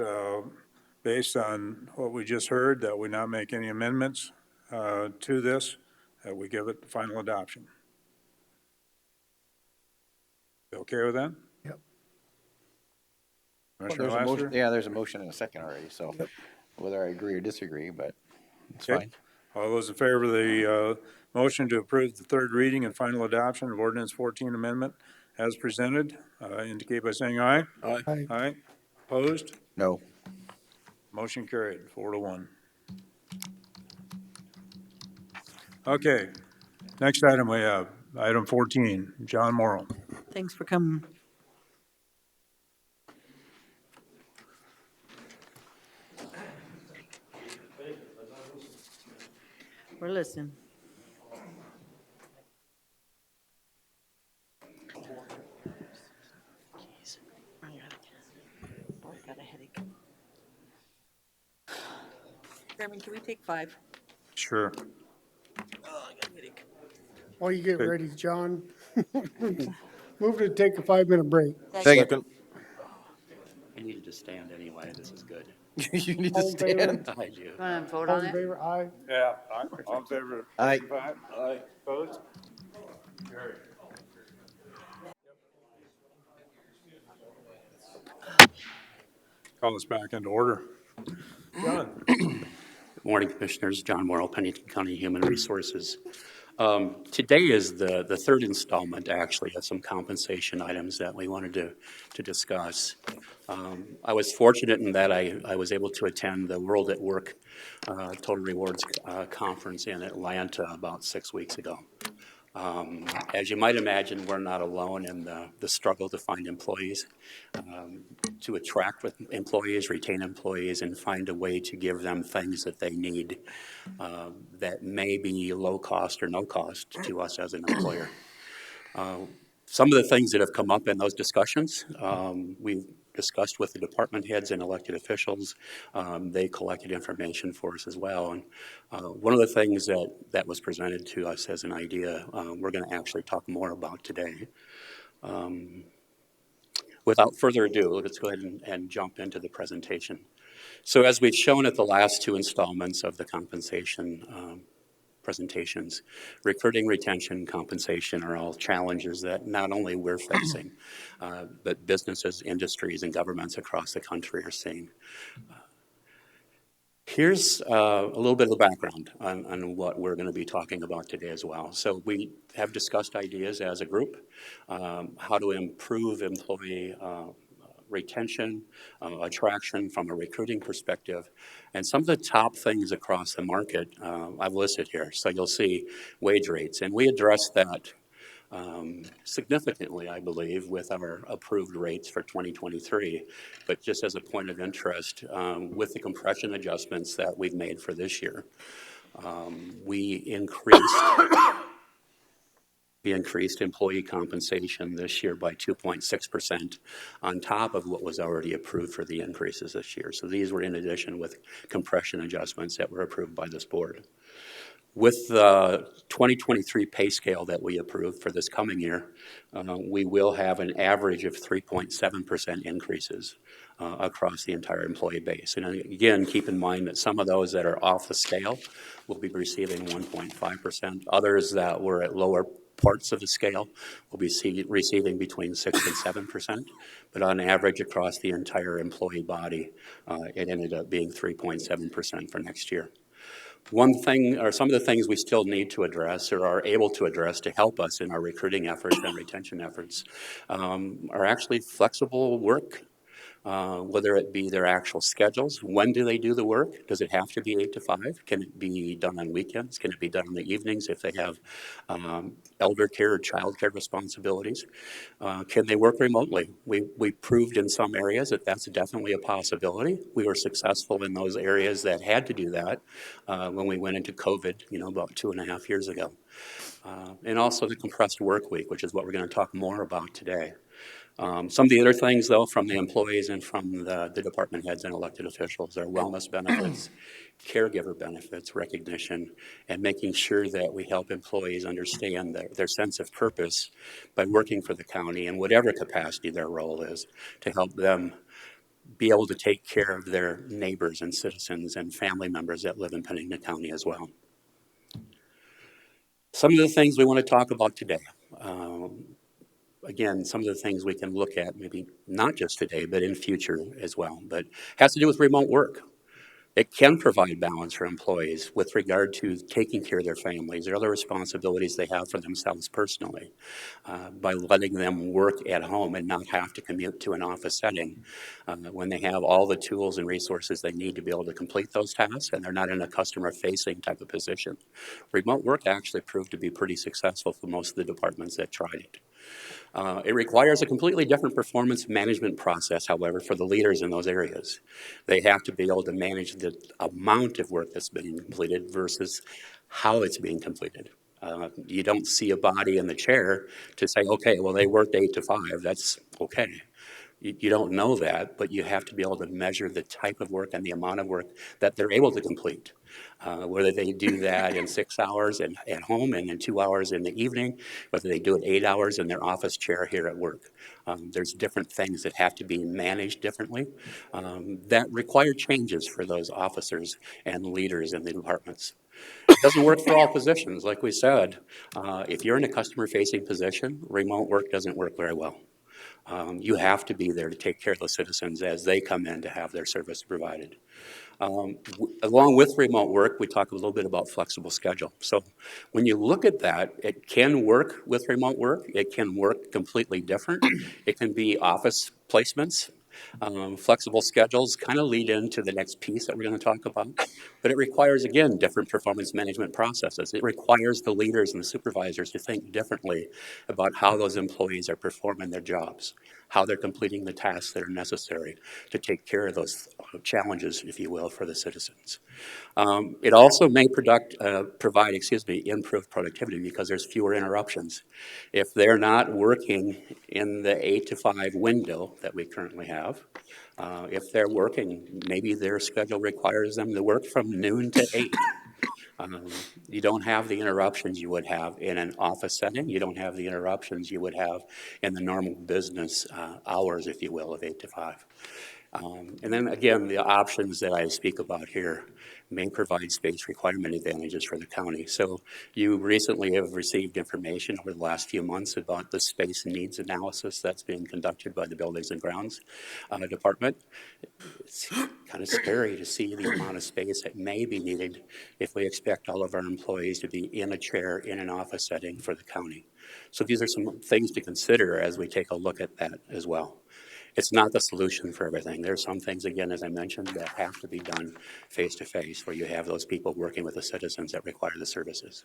based on what we just heard, that we not make any amendments to this, that we give it final adoption. You okay with that? Yep. Commissioner There's a motion, Lassiter? yeah, there's a motion and a second already, so whether I agree or disagree, but it's Okay. fine. All those in favor of the motion to approve the third reading and final adoption of Ordinance 14 Amendment as presented, indicate by saying aye. Aye. Aye. Aye. Opposed? No. Motion carried, 4-1. Okay, next item we have, item 14, John Morrill. Thanks for coming. We're listening. Got a headache. Chairman, can we take 5? Sure. Oh, I got a headache. While you get ready, John, move to take a 5-minute break. Second. I needed to stand anyway. This is good. You need All to in favor? stand. I do. Want to vote All on in it? favor? Aye. Yeah, all in favor of Aye. 5? Aye. Opposed? Carried. Call us back into order. John. Good morning, Commissioners. John Morrill, Pennington County Human Resources. Today is the third installment, actually, of some compensation items that we wanted to discuss. I was fortunate in that I was able to attend the World at Work Total Rewards Conference in Atlanta about 6 weeks ago. As you might imagine, we're not alone in the struggle to find employees, to attract employees, retain employees, and find a way to give them things that they need that may be low cost or no cost to us as an employer. Some of the things that have come up in those discussions, we've discussed with the department heads and elected officials. They collected information for us as well. And one of the things that was presented to us as an idea, we're going to actually talk more about today. Without further ado, let's go ahead and jump into the presentation. So as we've shown at the last 2 installments of the compensation presentations, recruiting, retention, compensation are all challenges that not only we're facing, but businesses, industries, and governments across the country are seeing. Here's a little bit of the background on what we're going to be talking about today as well. So we have discussed ideas as a group, how to improve employee retention, attraction from a recruiting perspective. And some of the top things across the market I've listed here. So you'll see wage rates, and we addressed that significantly, I believe, with our approved rates for 2023. But just as a point of interest, with the compression adjustments that we've made for this year, we increased employee compensation this year by 2.6% on top of what was already approved for the increases this year. So these were in addition with compression adjustments that were approved by this board. With the 2023 pay scale that we approved for this coming year, we will have an average of 3.7% increases across the entire employee base. And again, keep in mind that some of those that are off the scale will be receiving 1.5%. Others that were at lower parts of the scale will be receiving between 6 and 7%. But on average, across the entire employee body, it ended up being 3.7% for next year. One thing, or some of the things we still need to address or are able to address to help us in our recruiting efforts and retention efforts are actually flexible work, whether it be their actual schedules. When do they do the work? Does it have to be 8 to 5? Can it be done on weekends? Can it be done in the evenings if they have elder care or child care responsibilities? Can they work remotely? We proved in some areas that that's definitely a possibility. We were successful in those areas that had to do that when we went into COVID, about 2.5 years ago. And also the compressed work week, which is what we're going to talk more about today. Some of the other things, though, from the employees and from the department heads and elected officials are wellness benefits, caregiver benefits, recognition, and making sure that we help employees understand their sense of purpose by working for the county in whatever capacity their role is to help them be able to take care of their neighbors and citizens and family members that live in Pennington County as well. Some of the things we want to talk about today. Again, some of the things we can look at, maybe not just today, but in future as well, but has to do with remote work. It can provide balance for employees with regard to taking care of their families or other responsibilities they have for themselves personally by letting them work at home and not have to commute to an office setting when they have all the tools and resources they need to be able to complete those tasks and they're not in a customer-facing type of position. Remote work actually proved to be pretty successful for most of the departments that tried it. It requires a completely different performance management process, however, for the leaders in those areas. They have to be able to manage the amount of work that's being completed versus how it's being completed. You don't see a body in the chair to say, okay, well, they worked 8 to 5, that's okay. You don't know that, but you have to be able to measure the type of work and the amount of work that they're able to complete. Whether they do that in 6 hours at home and in 2 hours in the evening, whether they do it 8 hours in their office chair here at work. There's different things that have to be managed differently that require changes for those officers and leaders in the departments. It doesn't work for all positions. Like we said, if you're in a customer-facing position, remote work doesn't work very well. You have to be there to take care of the citizens as they come in to have their service provided. Along with remote work, we talk a little bit about flexible schedule. So when you look at that, it can work with remote work. It can work completely different. It can be office placements. Flexible schedules kind of lead into the next piece that we're going to talk about. But it requires, again, different performance management processes. It requires the leaders and the supervisors to think differently about how those employees are performing their jobs, how they're completing the tasks that are necessary to take care of those challenges, if you will, for the citizens. It also may provide improved productivity because there's fewer interruptions. If they're not working in the 8 to 5 window that we currently have, if they're working, maybe their schedule requires them to work from noon to 8. You don't have the interruptions you would have in an office setting. You don't have the interruptions you would have in the normal business hours, if you will, of 8 to 5. And then again, the options that I speak about here may provide space requirement advantages for the county. So you recently have received information over the last few months about the space needs analysis that's being conducted by the Buildings and Grounds Department. It's kind of scary to see the amount of space that may be needed if we expect all of our employees to be in a chair in an office setting for the county. So these are some things to consider as we take a look at that as well. It's not the solution for everything. There's some things, again, as I mentioned, that have to be done face-to-face, where you have those people working with the citizens that require the services.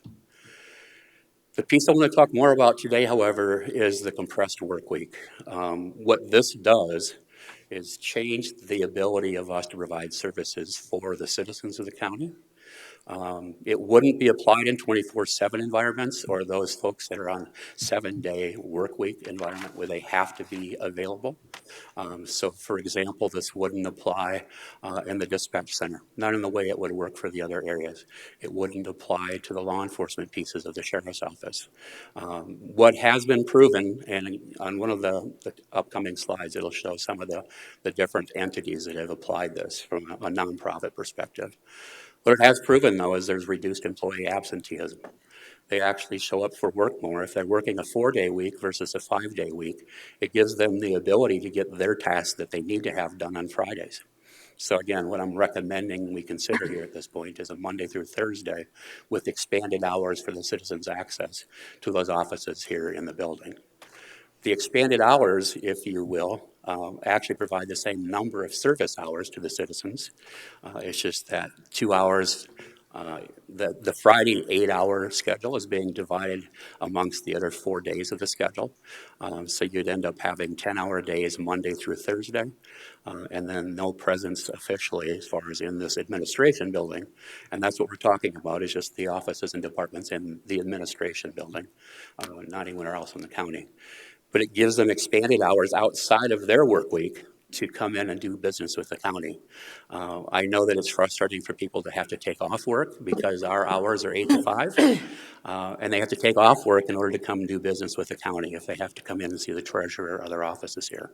The piece I want to talk more about today, however, is the compressed work week. What this does is change the ability of us to provide services for the citizens of the county. It wouldn't be applied in 24/7 environments or those folks that are on 7-day work week environment where they have to be available. So for example, this wouldn't apply in the dispatch center, not in the way it would work for the other areas. It wouldn't apply to the law enforcement pieces of the sheriff's office. What has been proven, and on one of the upcoming slides, it'll show some of the different entities that have applied this from a nonprofit perspective. What it has proven, though, is there's reduced employee absenteeism. They actually show up for work more. If they're working a 4-day week versus a 5-day week, it gives them the ability to get their tasks that they need to have done on Fridays. So again, what I'm recommending we consider here at this point is a Monday through Thursday with expanded hours for the citizens' access to those offices here in the building. The expanded hours, if you will, actually provide the same number of service hours to the citizens. It's just that 2 hours, the Friday 8-hour schedule is being divided amongst the other 4 days of the schedule. So you'd end up having 10-hour days Monday through Thursday, and then no presence officially as far as in this administration building. And that's what we're talking about, is just the offices and departments in the administration building, not anywhere else in the county. But it gives them expanded hours outside of their work week to come in and do business with the county. I know that it's frustrating for people to have to take off work because our hours are 8 to 5, and they have to take off work in order to come do business with the county if they have to come in and see the treasurer or other offices here.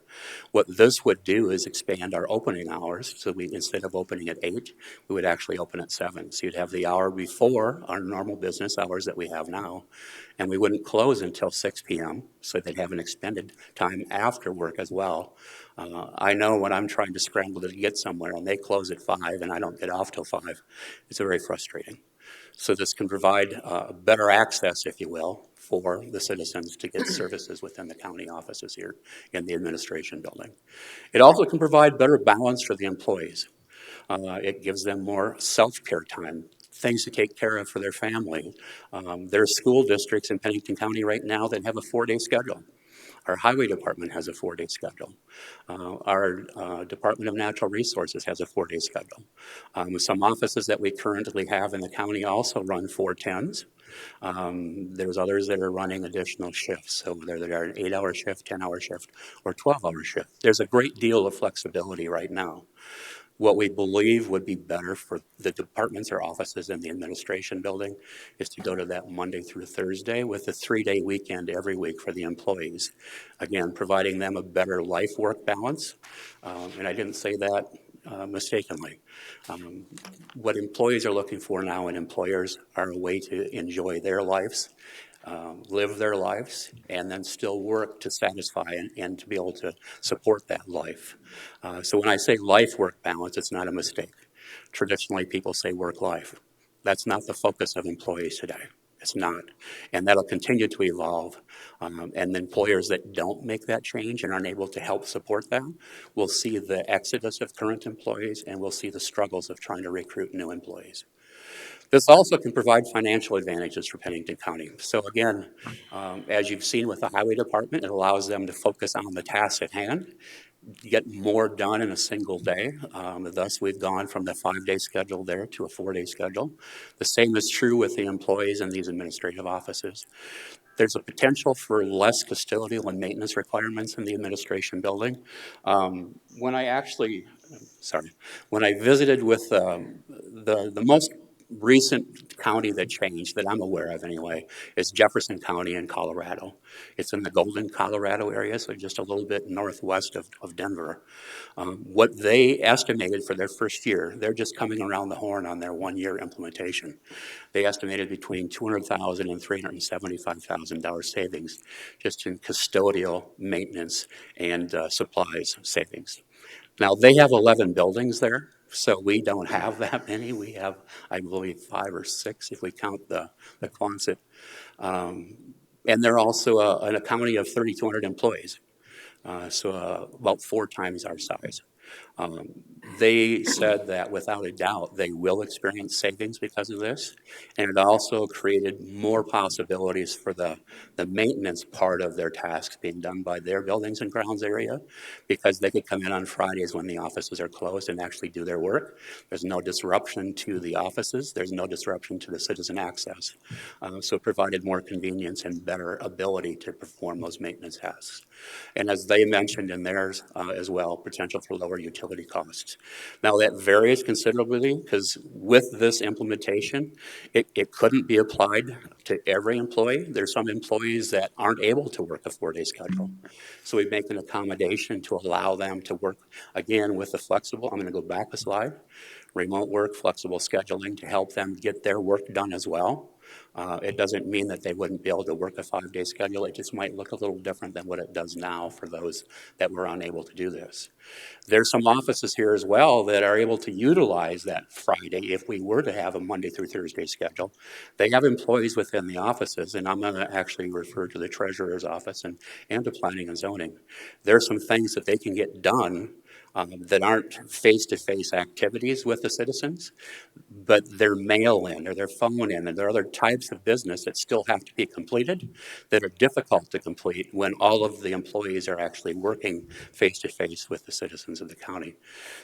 What this would do is expand our opening hours. So we, instead of opening at 8, we would actually open at 7. So you'd have the hour before our normal business hours that we have now, and we wouldn't close until 6 p.m., so they'd have an extended time after work as well. I know when I'm trying to scramble to get somewhere and they close at 5 and I don't get off till 5, it's very frustrating. So this can provide better access, if you will, for the citizens to get services within the county offices here in the administration building. It also can provide better balance for the employees. It gives them more self-care time, things to take care of for their family. There are school districts in Pennington County right now that have a 4-day schedule. Our highway department has a 4-day schedule. Our Department of Natural Resources has a 4-day schedule. Some offices that we currently have in the county also run 4-10s. There's others that are running additional shifts, so whether they're an 8-hour shift, 10-hour shift, or 12-hour shift. There's a great deal of flexibility right now. What we believe would be better for the departments or offices in the administration building is to go to that Monday through Thursday with a 3-day weekend every week for the employees. Again, providing them a better life-work balance. And I didn't say that mistakenly. What employees are looking for now and employers are a way to enjoy their lives, live their lives, and then still work to satisfy and to be able to support that life. So when I say life-work balance, it's not a mistake. Traditionally, people say work-life. That's not the focus of employees today. It's not. And that'll continue to evolve. And employers that don't make that change and aren't able to help support them will see the exodus of current employees, and we'll see the struggles of trying to recruit new employees. This also can provide financial advantages for Pennington County. So again, as you've seen with the highway department, it allows them to focus on the tasks at hand, get more done in a single day. Thus, we've gone from the 5-day schedule there to a 4-day schedule. The same is true with the employees in these administrative offices. There's a potential for less custodial and maintenance requirements in the administration building. When I visited with the most recent county that changed, that I'm aware of anyway, is Jefferson County in Colorado. It's in the Golden, Colorado area, so just a little bit northwest of Denver. What they estimated for their first year, they're just coming around the horn on their 1-year implementation. They estimated between $200,000 and $375,000 savings just in custodial, maintenance, and supplies savings. Now, they have 11 buildings there, so we don't have that many. We have, I believe, 5 or 6 if we count the Quonset. And they're also in a county of 3,200 employees. about 4 times our size. They said that without a doubt, they will experience savings because of this. And it also created more possibilities for the maintenance part of their tasks being done by their buildings and grounds area, because they could come in on Fridays when the offices are closed and actually do their work. There's no disruption to the offices. There's no disruption to the citizen access. So it provided more convenience and better ability to perform those maintenance tasks. And as they mentioned in theirs as well, potential for lower utility costs. Now that varies considerably, because with this implementation, it couldn't be applied to every employee. There's some employees that aren't able to work a 4-day schedule. So we make an accommodation to allow them to work, again, with the flexible, I'm gonna go back a slide, remote work, flexible scheduling to help them get their work done as well. It doesn't mean that they wouldn't be able to work a 5-day schedule. It just might look a little different than what it does now for those that were unable to do this. There's some offices here as well that are able to utilize that Friday if we were to have a Monday through Thursday schedule. They have employees within the offices, and I'm going to actually refer to the treasurer's office and to planning and zoning. There are some things that they can get done that aren't face-to-face activities with the citizens, but they're mail-in or they're phone-in, and there are other types of business that still have to be completed that are difficult to complete when all of the employees are actually working face-to-face with the citizens of the county.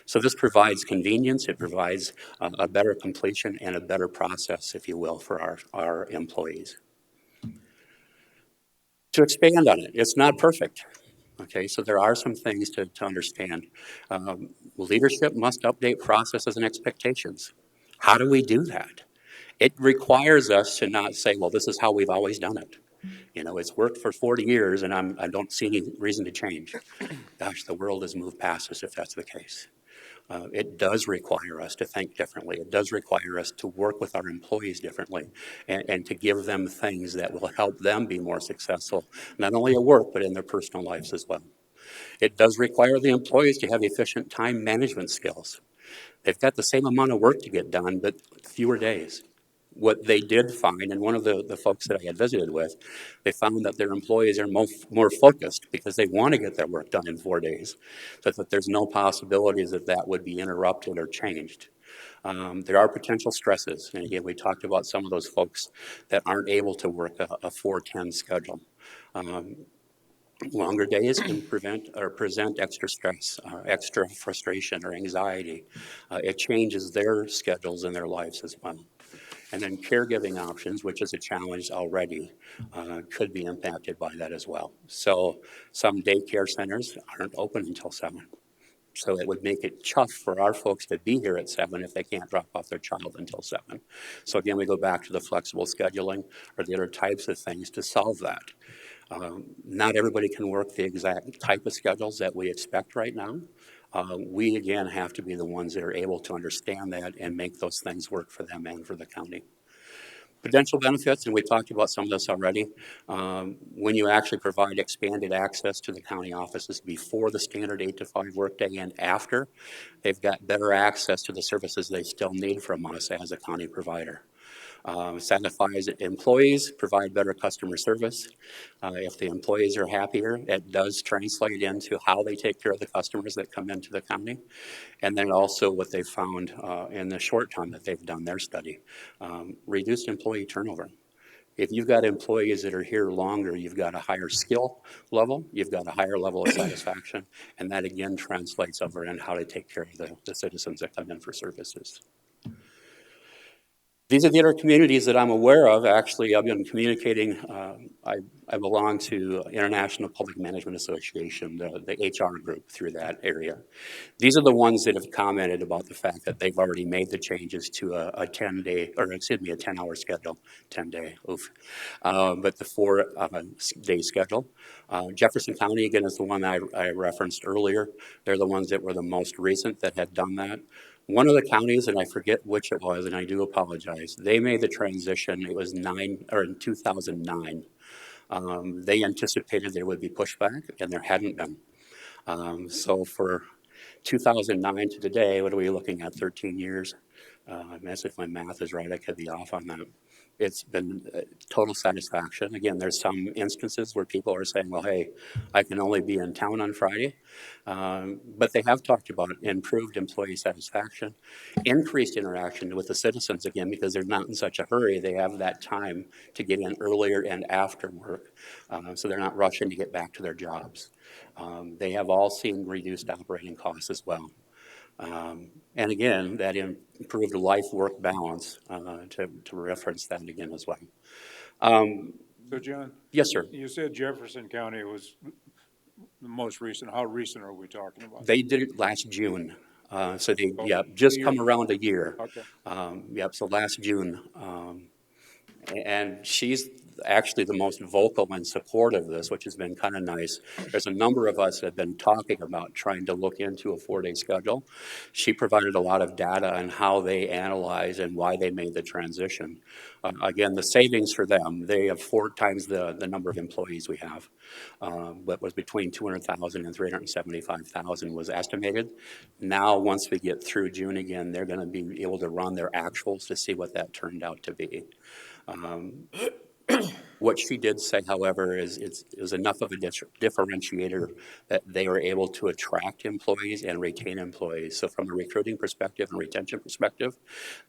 So this provides convenience, it provides a better completion and a better process, if you will, for our employees. To expand on it, it's not perfect. Okay, so there are some things to understand. Leadership must update processes and expectations. How do we do that? It requires us to not say, well, this is how we've always done it. You know, it's worked for 40 years and I don't see any reason to change. Gosh, the world has moved past us if that's the case. It does require us to think differently. It does require us to work with our employees differently and to give them things that will help them be more successful, not only at work, but in their personal lives as well. It does require the employees to have efficient time management skills. They've got the same amount of work to get done, but fewer days. What they did find, and one of the folks that I had visited with, they found that their employees are more focused because they want to get their work done in 4 days, so that there's no possibilities that that would be interrupted or changed. There are potential stresses, and again, we talked about some of those folks that aren't able to work a 4-10 schedule. Longer days can present extra stress, extra frustration or anxiety. It changes their schedules and their lives as well. And then caregiving options, which is a challenge already, could be impacted by that as well. So some daycare centers aren't open until 7. So it would make it tough for our folks to be here at 7 if they can't drop off their child until 7. So again, we go back to the flexible scheduling or the other types of things to solve that. Not everybody can work the exact type of schedules that we expect right now. We, again, have to be the ones that are able to understand that and make those things work for them and for the county. Potential benefits, and we talked about some of this already, when you actually provide expanded access to the county offices before the standard 8 to 5 workday and after, they've got better access to the services they still need from us as a county provider. Satisfies employees, provide better customer service. If the employees are happier, it does translate into how they take care of the customers that come into the county. And then also what they found in the short time that they've done their study, reduced employee turnover. If you've got employees that are here longer, you've got a higher skill level, you've got a higher level of satisfaction, and that again translates over in how to take care of the citizens that come in for services. These are the other communities that I'm aware of. Actually, I've been communicating. I belong to International Public Management Association, the HR group through that area. These are the ones that have commented about the fact that they've already made the changes to a 10-day, or excuse me, a 10-hour schedule, 10-day, oof. But the 4-day schedule. Jefferson County, again, is the one I referenced earlier. They're the ones that were the most recent that had done that. One of the counties, and I forget which it was, and I do apologize, they made the transition, it was in 2009. They anticipated there would be pushback, and there hadn't been. So for 2009 to today, what are we looking at, 13 years? As if my math is right, I could be off on that. It's been total satisfaction. Again, there's some instances where people are saying, well, hey, I can only be in town on Friday. But they have talked about improved employee satisfaction, increased interaction with the citizens again, because they're not in such a hurry. They have that time to get in earlier and after work. So they're not rushing to get back to their jobs. They have all seen reduced operating costs as well. And again, that improved life-work balance, to reference that again as well. So John? Yes, sir. You said Jefferson County was the most recent. How recent are we talking about? They did it last June. So they, Oh, yeah, just a come year. around a year. Okay. Yep, so last June. And she's actually the most vocal in support of this, which has been kind of nice. There's a number of us that have been talking about trying to look into a 4-day schedule. She provided a lot of data on how they analyze and why they made the transition. Again, the savings for them, they have 4 times the number of employees we have. What was between 200,000 and 375,000 was estimated. Now, once we get through June again, they're going to be able to run their actuals to see what that turned out to be. What she did say, however, is enough of a differentiator that they were able to attract employees and retain employees. So from a recruiting perspective and retention perspective,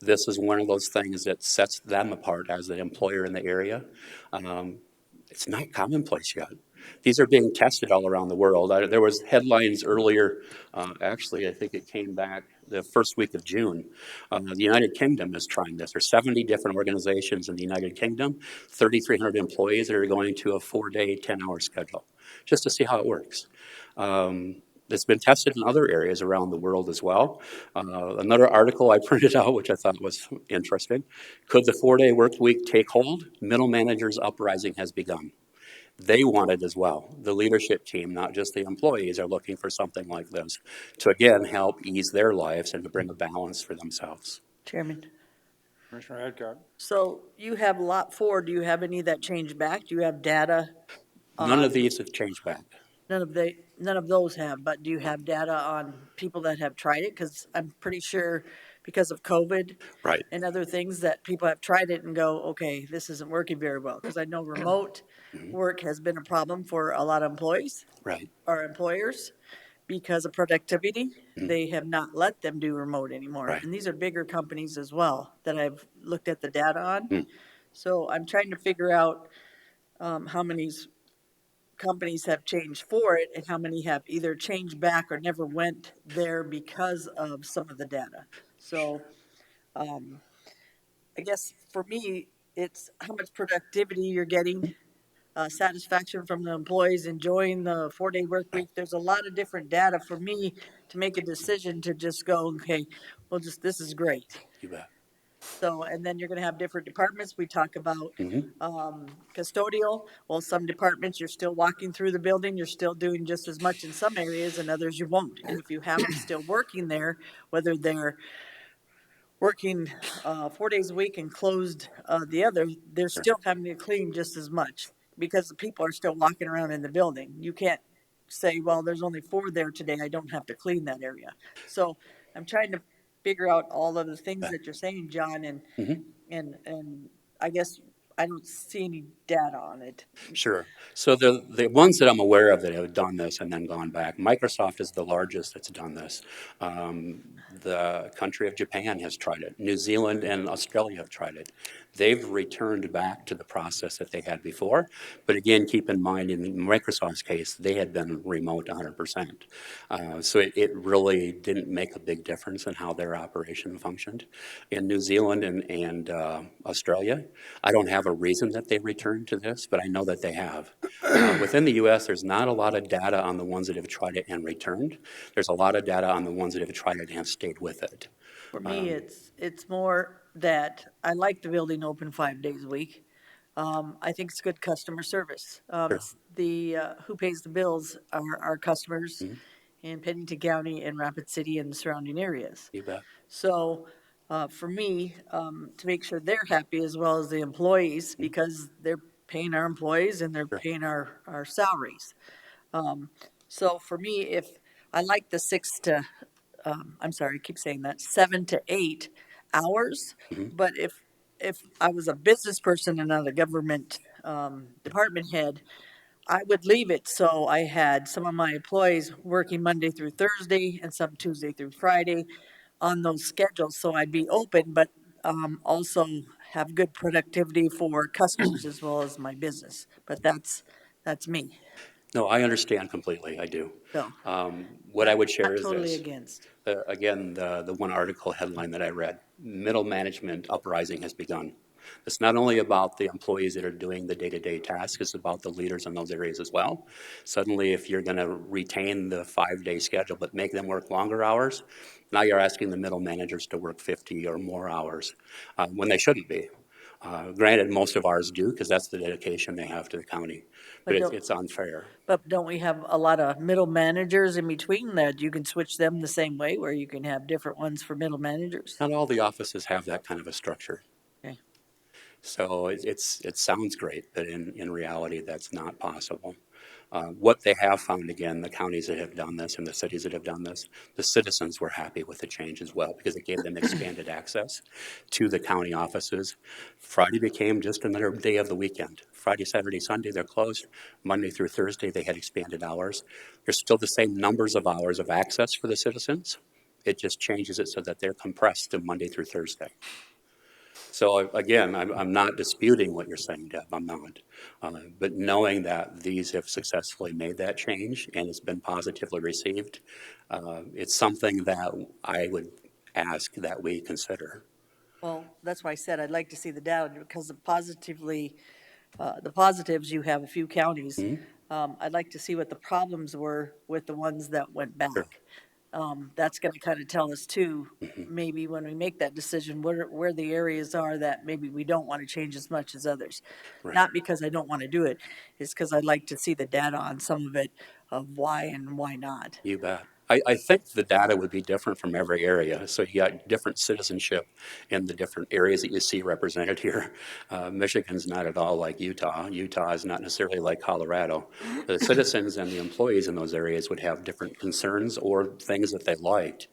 this is one of those things that sets them apart as an employer in the area. It's not commonplace yet. These are being tested all around the world. There was headlines earlier, actually, I think it came back the first week of June. The United Kingdom is trying this. There's 70 different organizations in the United Kingdom, 3,300 employees that are going to a 4-day, 10-hour schedule, just to see how it works. It's been tested in other areas around the world as well. Another article I printed out, which I thought was interesting. Could the 4-day work week take hold? Middle managers' uprising has begun. They want it as well. The leadership team, not just the employees, are looking for something like this to, again, help ease their lives and to bring a balance for themselves. Chairman. Commissioner Adcock? So you have Lot 4. Do you have any that changed back? Do you have data? None of these have changed back. None of those have, but do you have data on people that have tried it? Because I'm pretty sure because of COVID Right. and other things that people have tried it and go, okay, this isn't working very well. Because I know remote work has been a problem for a lot of employees. Right. Or employers because of productivity. They have not let them do remote anymore. Right. And these are bigger companies as well that I've looked at the data on. So I'm trying to figure out how many companies have changed for it and how many have either changed back or never went there because of some of the data. So I guess for me, it's how much productivity you're getting, satisfaction from the employees, enjoying the 4-day work week. There's a lot of different data for me to make a decision to just go, okay, well, this is great. You bet. So, and then you're gonna have different departments. We talk about custodial. Well, some departments, you're still walking through the building, you're still doing just as much in some areas and others you won't. And if you have them still working there, whether they're working 4 days a week and closed the other, they're still having to clean just as much because the people are still walking around in the building. You can't say, well, there's only 4 there today, I don't have to clean that area. So I'm trying to figure out all of the things that you're saying, John, and I guess I don't see any data on it. Sure. So the ones that I'm aware of that have done this and then gone back, Microsoft is the largest that's done this. The country of Japan has tried it. New Zealand and Australia have tried it. They've returned back to the process that they had before. But again, keep in mind, in Microsoft's case, they had been remote 100%. So it really didn't make a big difference in how their operation functioned. In New Zealand and Australia, I don't have a reason that they returned to this, but I know that they have. Within the U.S., there's not a lot of data on the ones that have tried it and returned. There's a lot of data on the ones that have tried it and have stayed with it. For me, it's more that I like the building open 5 days a week. I think it's good customer service. Sure. The who pays the bills are our customers in Pennington County and Rapid City and the surrounding areas. You bet. So for me, to make sure they're happy as well as the employees, because they're paying our employees and they're paying our salaries. So for me, if I like the 6 to, I'm sorry, I keep saying that, 7 to 8 hours. Mhm. But if I was a business person and not a government department head, I would leave it so I had some of my employees working Monday through Thursday and some Tuesday through Friday on those schedules, so I'd be open, but also have good productivity for customers as well as my business. But that's me. No, I understand completely, I do. So What I would share not is totally this. against. Again, the one article headline that I read, middle management uprising has begun. It's not only about the employees that are doing the day-to-day tasks, it's about the leaders in those areas as well. Suddenly, if you're going to retain the 5-day schedule but make them work longer hours, now you're asking the middle managers to work 50 or more hours when they shouldn't be. Granted, most of ours do because that's the dedication they have to the county, but But don't, it's unfair. but don't we have a lot of middle managers in between that you can switch them the same way where you can have different ones for middle managers? Not all the offices have that kind of a structure. Okay. So it sounds great, but in reality, that's not possible. What they have found, again, the counties that have done this and the cities that have done this, the citizens were happy with the change as well because it gave them expanded access to the county offices. Friday became just another day of the weekend. Friday, Saturday, Sunday, they're closed. Monday through Thursday, they had expanded hours. There's still the same numbers of hours of access for the citizens. It just changes it so that they're compressed to Monday through Thursday. So again, I'm not disputing what you're saying, Deb, I'm not. But knowing that these have successfully made that change and it's been positively received, it's something that I would ask that we consider. Well, that's why I said I'd like to see the data because the positives, you have a few counties. I'd like to see what the problems were with the ones that went back. Sure. That's gonna kind of tell us too, Mhm. maybe when we make that decision, where the areas are that maybe we don't want to change as much as others. Right. Not because I don't want to do it, it's because I'd like to see the data on some of it of why and why not. You bet. I think the data would be different from every area. So you got different citizenship in the different areas that you see represented here. Michigan's not at all like Utah. Utah is not necessarily like Colorado. The citizens and the employees in those areas would have different concerns or things that they liked.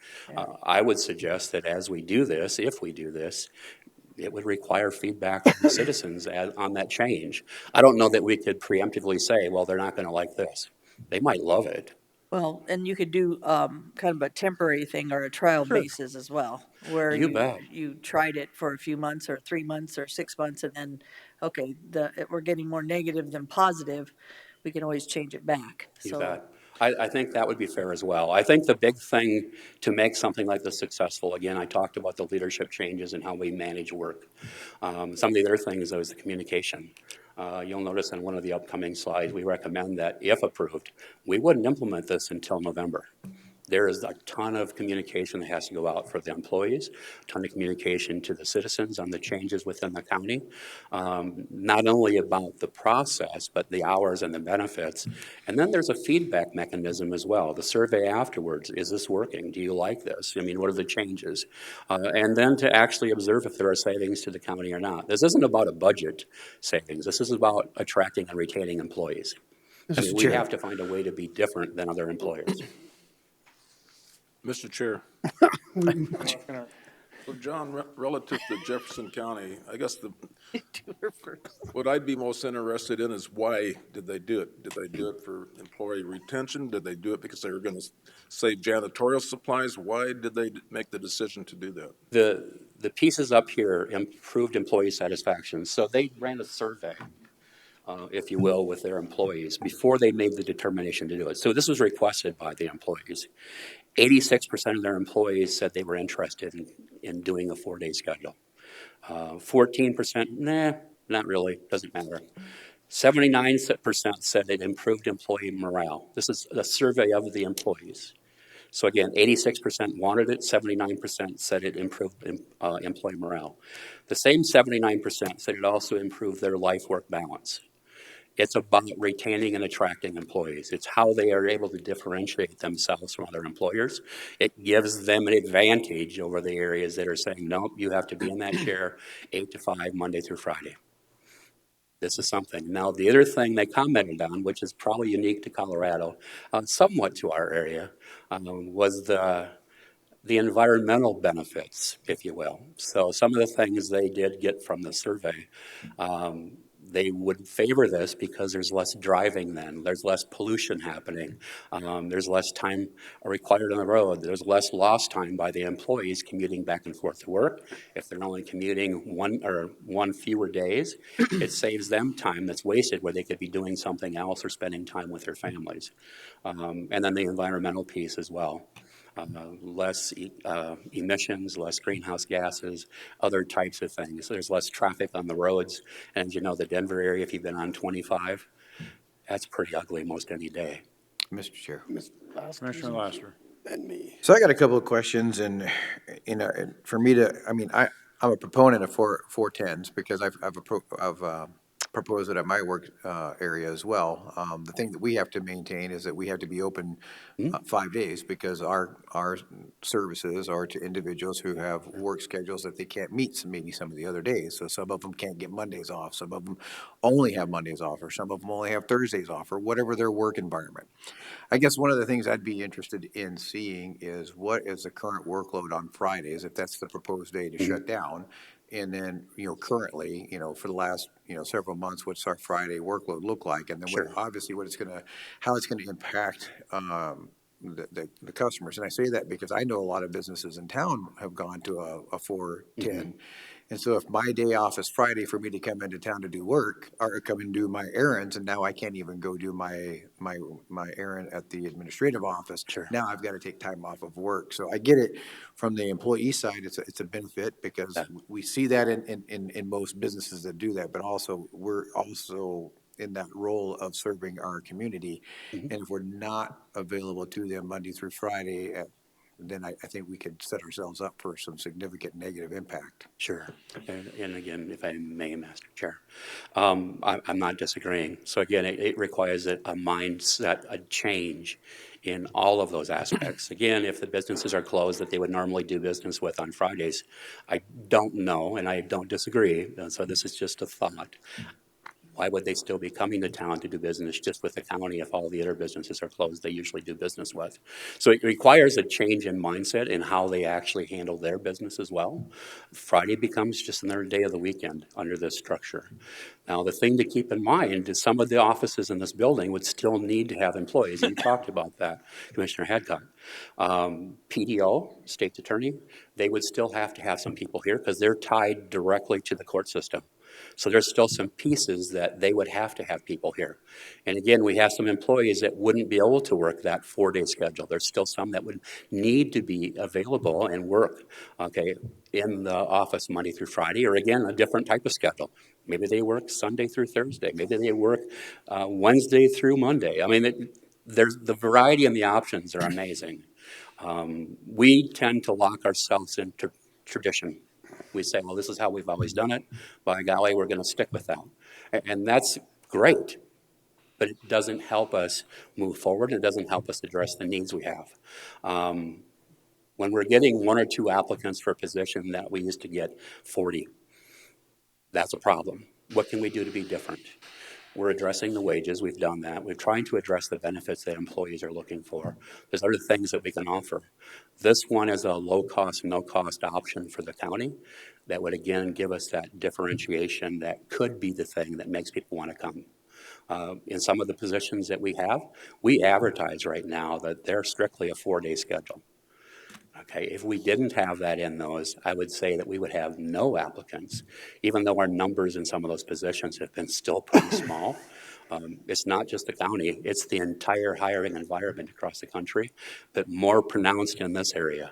I would suggest that as we do this, if we do this, it would require feedback from the citizens on that change. I don't know that we could preemptively say, well, they're not going to like this. They might love it. Well, and you could do kind of a temporary thing or a trial Sure. basis as well, where You bet. you tried it for a few months or 3 months or 6 months, and then, okay, we're getting more negative than positive. We can always change it back. You So, bet. I think that would be fair as well. I think the big thing to make something like this successful, again, I talked about the leadership changes and how we manage work. Some of the other things, though, is the communication. You'll notice in one of the upcoming slides, we recommend that, if approved, we wouldn't implement this until November. There is a ton of communication that has to go out for the employees, a ton of communication to the citizens on the changes within the county, not only about the process, but the hours and the benefits. And then there's a feedback mechanism as well. The survey afterwards, is this working? Do you like this? I mean, what are the changes? And then to actually observe if there are savings to the county or not. This isn't about a budget savings. This is about attracting and retaining employees. I mean, we have to find a way to be different than other employers. Mr. Chair. So John, relative to Jefferson County, I guess what I'd be most interested in is why did they do it? Did they do it for employee retention? Did they do it because they were going to save janitorial supplies? Why did they make the decision to do that? The pieces up here improved employee satisfaction. So they ran a survey, if you will, with their employees before they made the determination to do it. So this was requested by the employees. 86% of their employees said they were interested in doing a 4-day schedule. 14%, nah, not really, doesn't matter. 79% said it improved employee morale. This is a survey of the employees. So again, 86% wanted it, 79% said it improved employee morale. The same 79% said it also improved their life-work balance. It's about retaining and attracting employees. It's how they are able to differentiate themselves from other employers. It gives them an advantage over the areas that are saying, nope, you have to be in that chair 8 to 5, Monday through Friday. This is something. Now, the other thing they commented on, which is probably unique to Colorado, somewhat to our area, was the the environmental benefits, if you will. So some of the things they did get from the survey, they would favor this because there's less driving then, there's less pollution happening, there's less time required on the road, there's less lost time by the employees commuting back and forth to work. If they're only commuting one fewer days, it saves them time that's wasted where they could be doing something else or spending time with their families. And then the environmental piece as well. Less emissions, less greenhouse gases, other types of things. There's less traffic on the roads. And you know, the Denver area, if you've been on 25, that's pretty ugly most any day. Mr. Chair. Commissioner Laster. And me. So I got a couple of questions, and, you know, and for me to, I mean, I'm a proponent of 410s because I've proposed it at my work area as well. The thing that we have to maintain is that we have to be open 5 days because our services are to individuals who have work schedules that they can't meet maybe some of the other days. So some of them can't get Mondays off, some of them only have Mondays off, or some of them only have Thursdays off, or whatever their work environment. I guess one of the things I'd be interested in seeing is what is the current workload on Fridays, if that's the proposed day to shut down? And then, you know, currently, you know, for the last, you know, several months, what's our Friday workload look like? And then obviously what it's how it's gonna impact, the customers. And I say that because I know a lot of businesses in town have gone to a 410. And so if my day off is Friday for me to come into town to do work or come and do my errands, and now I can't even go do my errand at the administrative office. Now I've got to take time off of work. So I get it from the employee side. It's a benefit because we see that in most businesses that do that, but also we're also in that role of serving our community. And if we're not available to them Monday through Friday, then I think we could set ourselves up for some significant negative impact. Sure. And again, if I may, Master Chair, I'm not disagreeing. So again, it requires a mindset, a change in all of those aspects. Again, if the businesses are closed that they would normally do business with on Fridays, I don't know, and I don't disagree. So this is just a thought. Why would they still be coming to town to do business just with the county if all the other businesses are closed they usually do business with? So it requires a change in mindset in how they actually handle their business as well. Friday becomes just another day of the weekend under this structure. Now, the thing to keep in mind is some of the offices in this building would still need to have employees. You talked about that, Commissioner Hadcock. PDO, State's Attorney, they would still have to have some people here because they're tied directly to the court system. So there's still some pieces that they would have to have people here. And again, we have some employees that wouldn't be able to work that 4-day schedule. There's still some that would need to be available and work, okay, in the office Monday through Friday, or again, a different type of schedule. Maybe they work Sunday through Thursday. Maybe they work Wednesday through Monday. I mean, there's the variety and the options are amazing. We tend to lock ourselves into tradition. We say, well, this is how we've always done it. By golly, we're going to stick with that. And that's great, but it doesn't help us move forward. It doesn't help us address the needs we have. When we're getting 1 or 2 applicants for a position that we used to get 40, that's a problem. What can we do to be different? We're addressing the wages. We've done that. We're trying to address the benefits that employees are looking for. There's other things that we can offer. This one is a low-cost, no-cost option for the county that would, again, give us that differentiation that could be the thing that makes people want to come. In some of the positions that we have, we advertise right now that they're strictly a 4-day schedule. Okay, if we didn't have that in those, I would say that we would have no applicants, even though our numbers in some of those positions have been still pretty small. It's not just the county, it's the entire hiring environment across the country, but more pronounced in this area.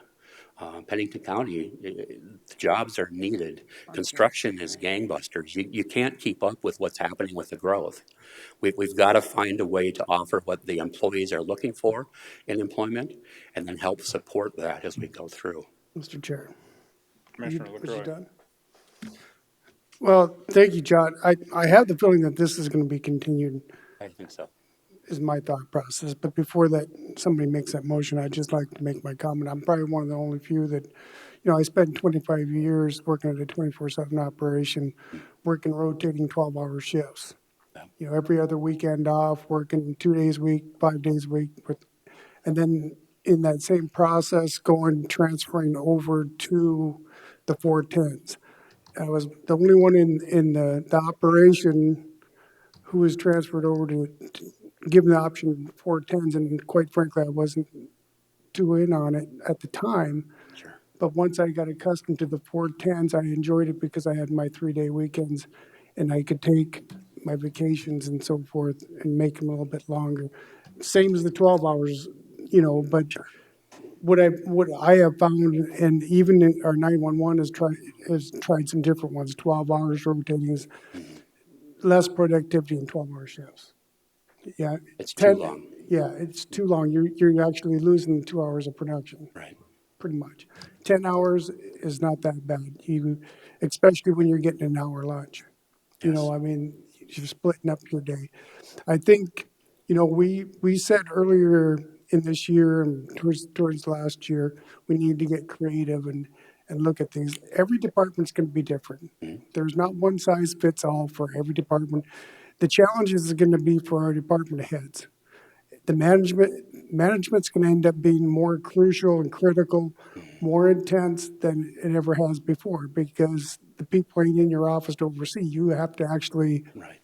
Pennington County, the jobs are needed. Construction is gangbusters. You can't keep up with what's happening with the growth. We've got to find a way to offer what the employees are looking for in employment and then help support that as we go through. Mr. Chair. Commissioner Was you LaCroix. done? Well, thank you, John. I have the feeling that this is going to be continued, I think so. is my thought process. But before that, somebody makes that motion, I'd just like to make my comment. I'm probably one of the only few that, you know, I spent 25 years working at a 24/7 operation, working rotating 12-hour shifts. You know, every other weekend off, working 2 days a week, 5 days a week. And then in that same process, transferring over to the 410s. I was the only one in the operation who was transferred over to given the option 410s, and quite frankly, I wasn't too in on it at the time. Sure. But once I got accustomed to the 410s, I enjoyed it because I had my 3-day weekends and I could take my vacations and so forth and make them a little bit longer. Same as the 12 hours, but what I have found, and even in our 911 has tried some different ones, 12 hours rotating is less productivity in 12-hour shifts. Yeah. It's too long. Yeah, it's too long. You're actually losing 2 hours of production. Right. Pretty much. 10 hours is not that bad. Especially when you're getting an hour lunch. Yes. I mean, you're splitting up your day. I think, we said earlier in this year and towards last year, we need to get creative and look at things. Every department's going to be different. There's not one size fits all for every department. The challenge is going to be for our department heads. The management's going to end up being more crucial and critical, more intense than it ever has before, because the people ain't in your office to oversee. You have to actually Right.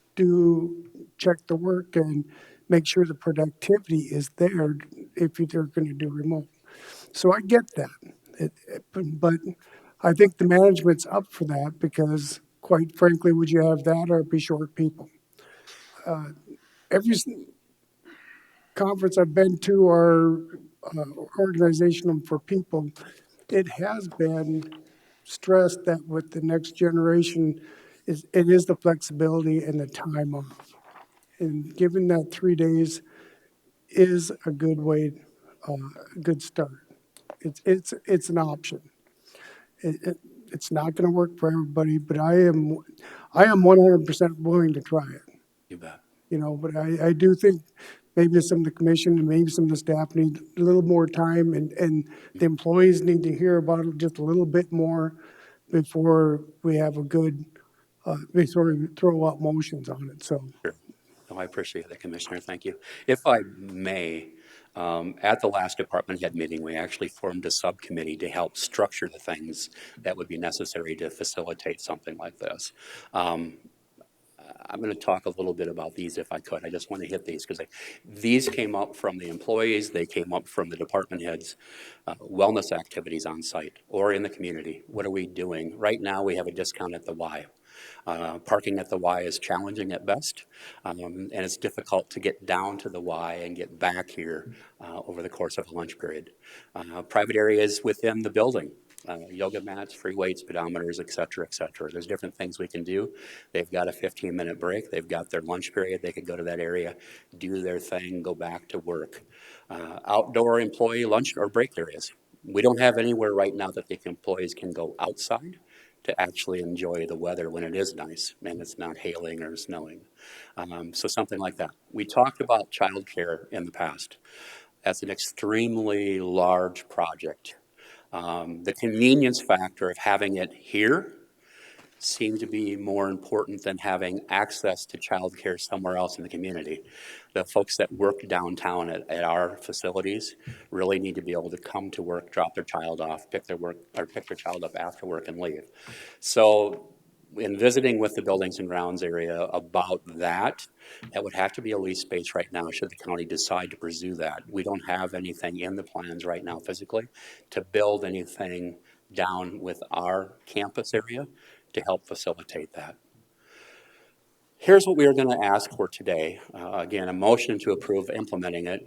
check the work and make sure the productivity is there if they're going to do remote. So I get that, but I think the management's up for that because, quite frankly, would you have that or be short people? Every conference I've been to, our organization for people, it has been stressed that with the next generation, it is the flexibility and the time off. And given that 3 days is a good way, a good start. It's an option. It's not going to work for everybody, but I am 100% willing to try it. You bet. But I do think maybe some of the commission and maybe some of the staff need a little more time, and the employees need to hear about it just a little bit more before we have a good, before we throw out motions on it. So. Sure. Oh, I appreciate that, Commissioner. Thank you. If I may, at the last department head meeting, we actually formed a subcommittee to help structure the things that would be necessary to facilitate something like this. I'm going to talk a little bit about these if I could. I just want to hit these because these came up from the employees, they came up from the department heads, wellness activities on site or in the community. What are we doing? Right now, we have a discount at the Y. Parking at the Y is challenging at best, and it's difficult to get down to the Y and get back here over the course of a lunch period. Private areas within the building. Yoga mats, free weights, pedometers, et cetera, et cetera. There's different things we can do. They've got a 15-minute break. They've got their lunch period. They could go to that area, do their thing, go back to work. Outdoor employee lunch or break areas. We don't have anywhere right now that the employees can go outside to actually enjoy the weather when it is nice and it's not hailing or snowing. So something like that. We talked about childcare in the past. That's an extremely large project. The convenience factor of having it here seemed to be more important than having access to childcare somewhere else in the community. The folks that work downtown at our facilities really need to be able to come to work, drop their child off, pick their child up after work and leave. So in visiting with the Buildings and Grounds area about that would have to be a lease space right now should the county decide to pursue that. We don't have anything in the plans right now physically to build anything down with our campus area to help facilitate that. Here's what we are going to ask for today. Again, a motion to approve implementing it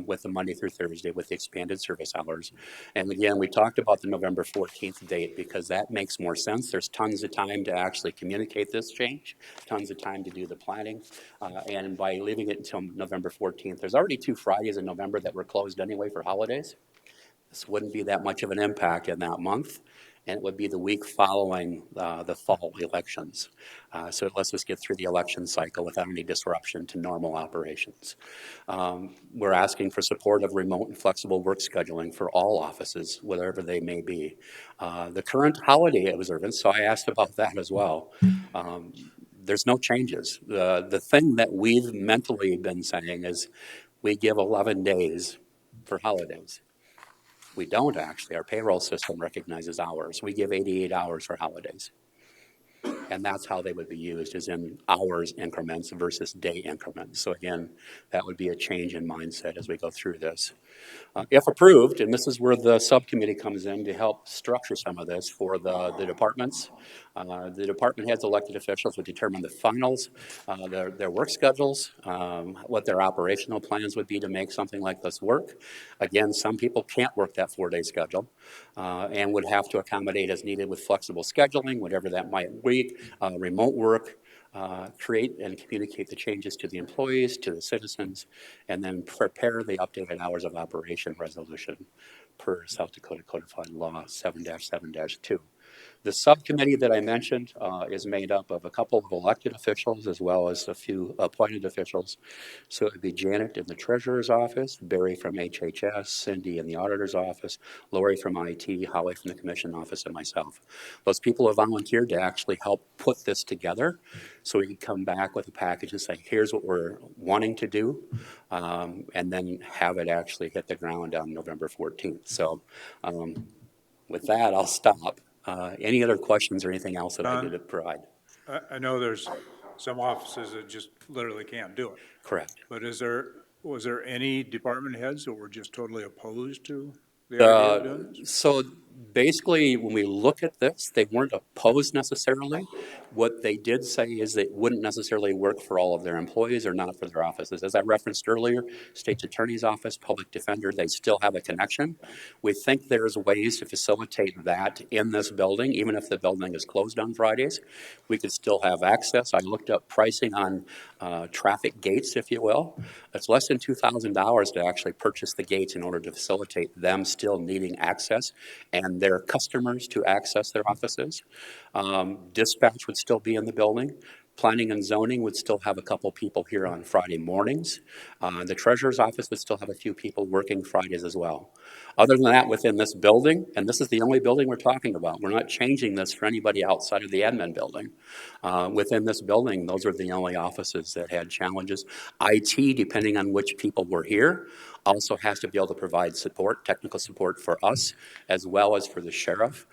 with the Monday through Thursday with the expanded service hours. And again, we talked about the November 14th date because that makes more sense. There's tons of time to actually communicate this change, tons of time to do the planning. And by leaving it until November 14th, there's already 2 Fridays in November that were closed anyway for holidays. This wouldn't be that much of an impact in that month. And it would be the week following the fall elections. So it lets us get through the election cycle without any disruption to normal operations. We're asking for support of remote and flexible work scheduling for all offices, wherever they may be. The current holiday observance, so I asked about that as well. There's no changes. The thing that we've mentally been saying is we give 11 days for holidays. We don't actually. Our payroll system recognizes hours. We give 88 hours for holidays. And that's how they would be used, is in hours increments versus day increments. So again, that would be a change in mindset as we go through this. If approved, and this is where the subcommittee comes in to help structure some of this for the departments. The department heads, elected officials would determine the finals, their work schedules, what their operational plans would be to make something like this work. Again, some people can't work that 4-day schedule and would have to accommodate as needed with flexible scheduling, whatever that might be, remote work. Create and communicate the changes to the employees, to the citizens, and then prepare the updated hours of operation resolution per South Dakota Codified Law 7-7-2. The subcommittee that I mentioned is made up of a couple of elected officials as well as a few appointed officials. So it would be Janet in the treasurer's office, Barry from HHS, Cindy in the auditor's office, Lori from IT, Holly from the commission office, and myself. Those people have volunteered to actually help put this together so we can come back with a package and say, here's what we're wanting to do, and then have it actually hit the ground on November 14th. So with that, I'll stop. Any other questions or anything else that I did to provide? I know there's some offices that just literally can't do it. Correct. But was there any department heads that were just totally opposed to the idea of doing this? So basically, when we look at this, they weren't opposed necessarily. What they did say is it wouldn't necessarily work for all of their employees or not for their offices. As I referenced earlier, state's attorney's office, public defender, they still have a connection. We think there's ways to facilitate that in this building, even if the building is closed on Fridays. We could still have access. I looked up pricing on traffic gates, if you will. It's less than $2,000 to actually purchase the gates in order to facilitate them still needing access and their customers to access their offices. Dispatch would still be in the building. Planning and zoning would still have a couple people here on Friday mornings. The treasurer's office would still have a few people working Fridays as well. Other than that, within this building, and this is the only building we're talking about, we're not changing this for anybody outside of the admin building. Within this building, those are the only offices that had challenges. IT, depending on which people were here, also has to be able to provide support, technical support for us, as well as for the sheriff.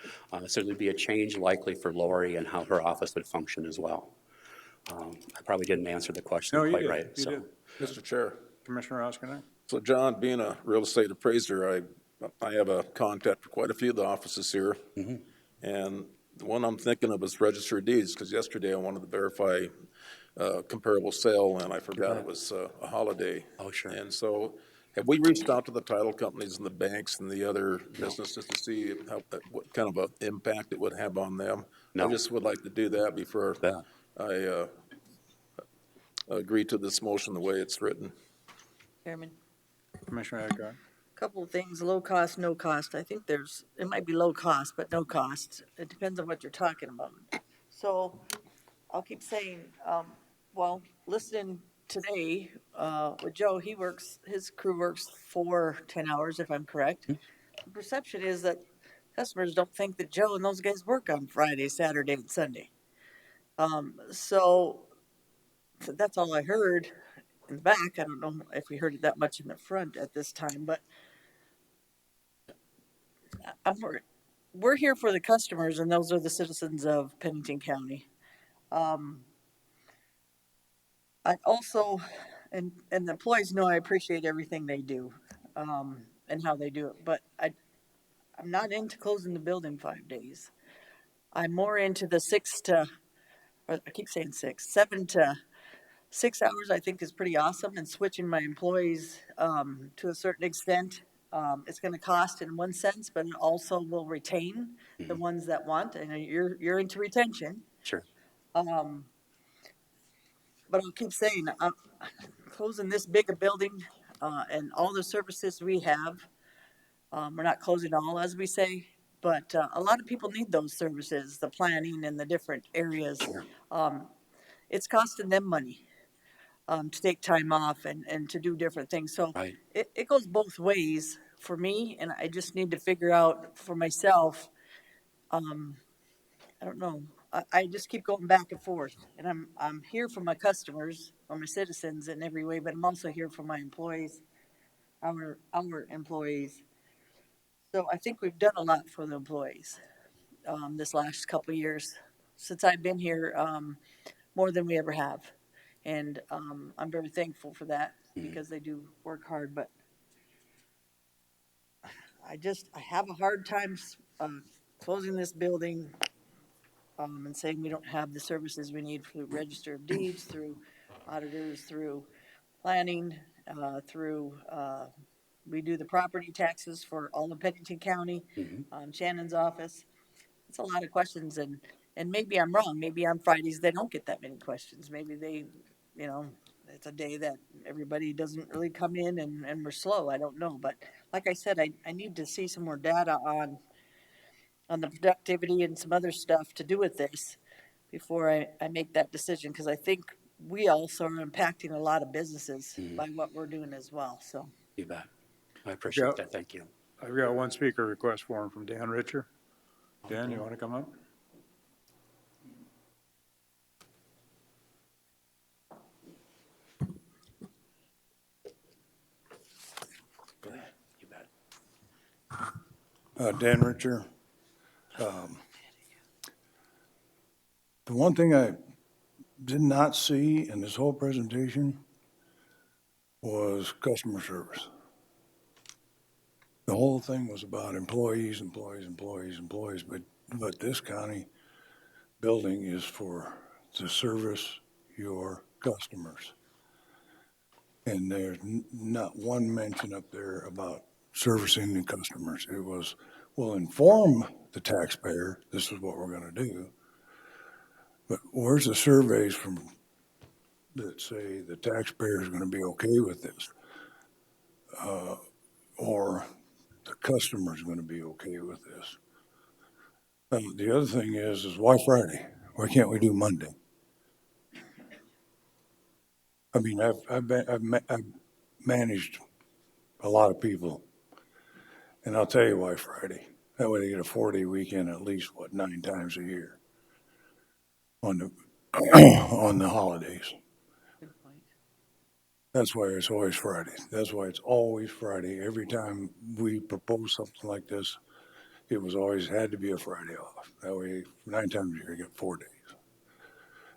So there'd be a change likely for Lori and how her office would function as well. I probably didn't answer the question quite right. You did. Mr. Chair. Commissioner Oskinen? So John, being a real estate appraiser, I have a contact for quite a few of the offices here. Mm-hmm. And the one I'm thinking of is Register of Deeds, because yesterday I wanted to verify comparable sale, and I forgot it was a holiday. Oh, sure. And so have we reached out to the title companies and the banks and the other businesses to see what kind of an impact it would have on them? No. I just would like to do that before I agree to this motion the way it's written. Chairman, Commissioner Adcock? couple of things, low cost, no cost. I think it might be low cost, but no cost. It depends on what you're talking about. So I'll keep saying, well, listening today with Joe, his crew works 10 hours, if I'm correct. The perception is that customers don't think that Joe and those guys work on Friday, Saturday, and Sunday. So that's all I heard in the back. I don't know if we heard it that much in the front at this time, but we're here for the customers, and those are the citizens of Pennington County. I also, and the employees know I appreciate everything they do, and how they do it, but I'm not into closing the building 5 days. I'm more into the 7 to 6 hours. I think is pretty awesome, and switching my employees to a certain extent. It's going to cost in one sense, but it also will retain the ones that want, and you're into retention. Sure. But I'll keep saying, closing this big a building and all the services we have, we're not closing all, as we say, but a lot of people need those services, the planning and the different areas. It's costing them money to take time off and to do different things. So it goes both ways for me, and I just need to figure out for myself. I don't know. I just keep going back and forth, and I'm here for my customers or my citizens in every way, but I'm also here for my employees, our employees. So I think we've done a lot for the employees, this last couple of years. Since I've been here, more than we ever have. And, I'm very thankful for that because they do work hard, but I have a hard time, closing this building, and saying we don't have the services we need through register of deeds, through auditors, through planning, through, we do the property taxes for all of Pennington County, Shannon's office. It's a lot of questions, and maybe I'm wrong. Maybe on Fridays they don't get that many questions. Maybe they, you know, it's a day that everybody doesn't really come in and we're slow. I don't know. But like I said, I need to see some more data on the productivity and some other stuff to do with this before I make that decision, because I think we also are impacting a lot of businesses by what we're doing as well, so. You bet. I appreciate that. Thank you. I've got one speaker request form from Dan Richer. Dan, you want to come up? Go ahead. You bet. Dan Richer. The one thing I did not see in this whole presentation was customer service. The whole thing was about employees, but this county building is to service your customers. And there's not one mention up there about servicing the customers. It was, we'll inform the taxpayer, this is what we're gonna do. But where's the surveys that say the taxpayer is gonna be okay with this? Or the customer is gonna be okay with this? The other thing is why Friday? Why can't we do Monday? I mean, I've managed a lot of people, and I'll tell you why Friday. That way they get a 4-day weekend at least, 9 times a year on the on the holidays. That's why it's always Friday. That's why it's always Friday. Every time we propose something like this, it was always had to be a Friday off. That way, 9 times a year, you get 4 days.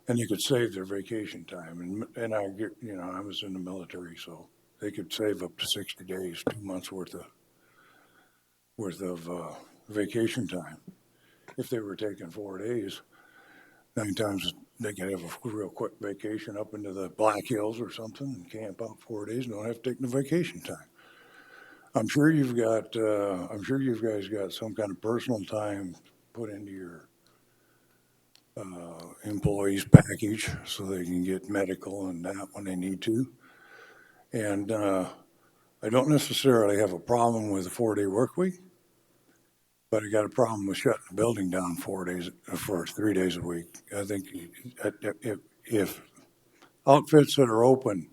And you could save their vacation time. And I get, I was in the military, so they could save up to 60 days, 2 months worth of vacation time. If they were taking 4 days, 9 times they could have a real quick vacation up into the Black Hills or something and camp out 4 days and don't have to take the vacation time. I'm sure you guys got some kind of personal time put into your employees package so they can get medical and that when they need to. And I don't necessarily have a problem with a 4-day work week, but I got a problem with shutting the building down 4 days for 3 days a week. I think if outfits that are open,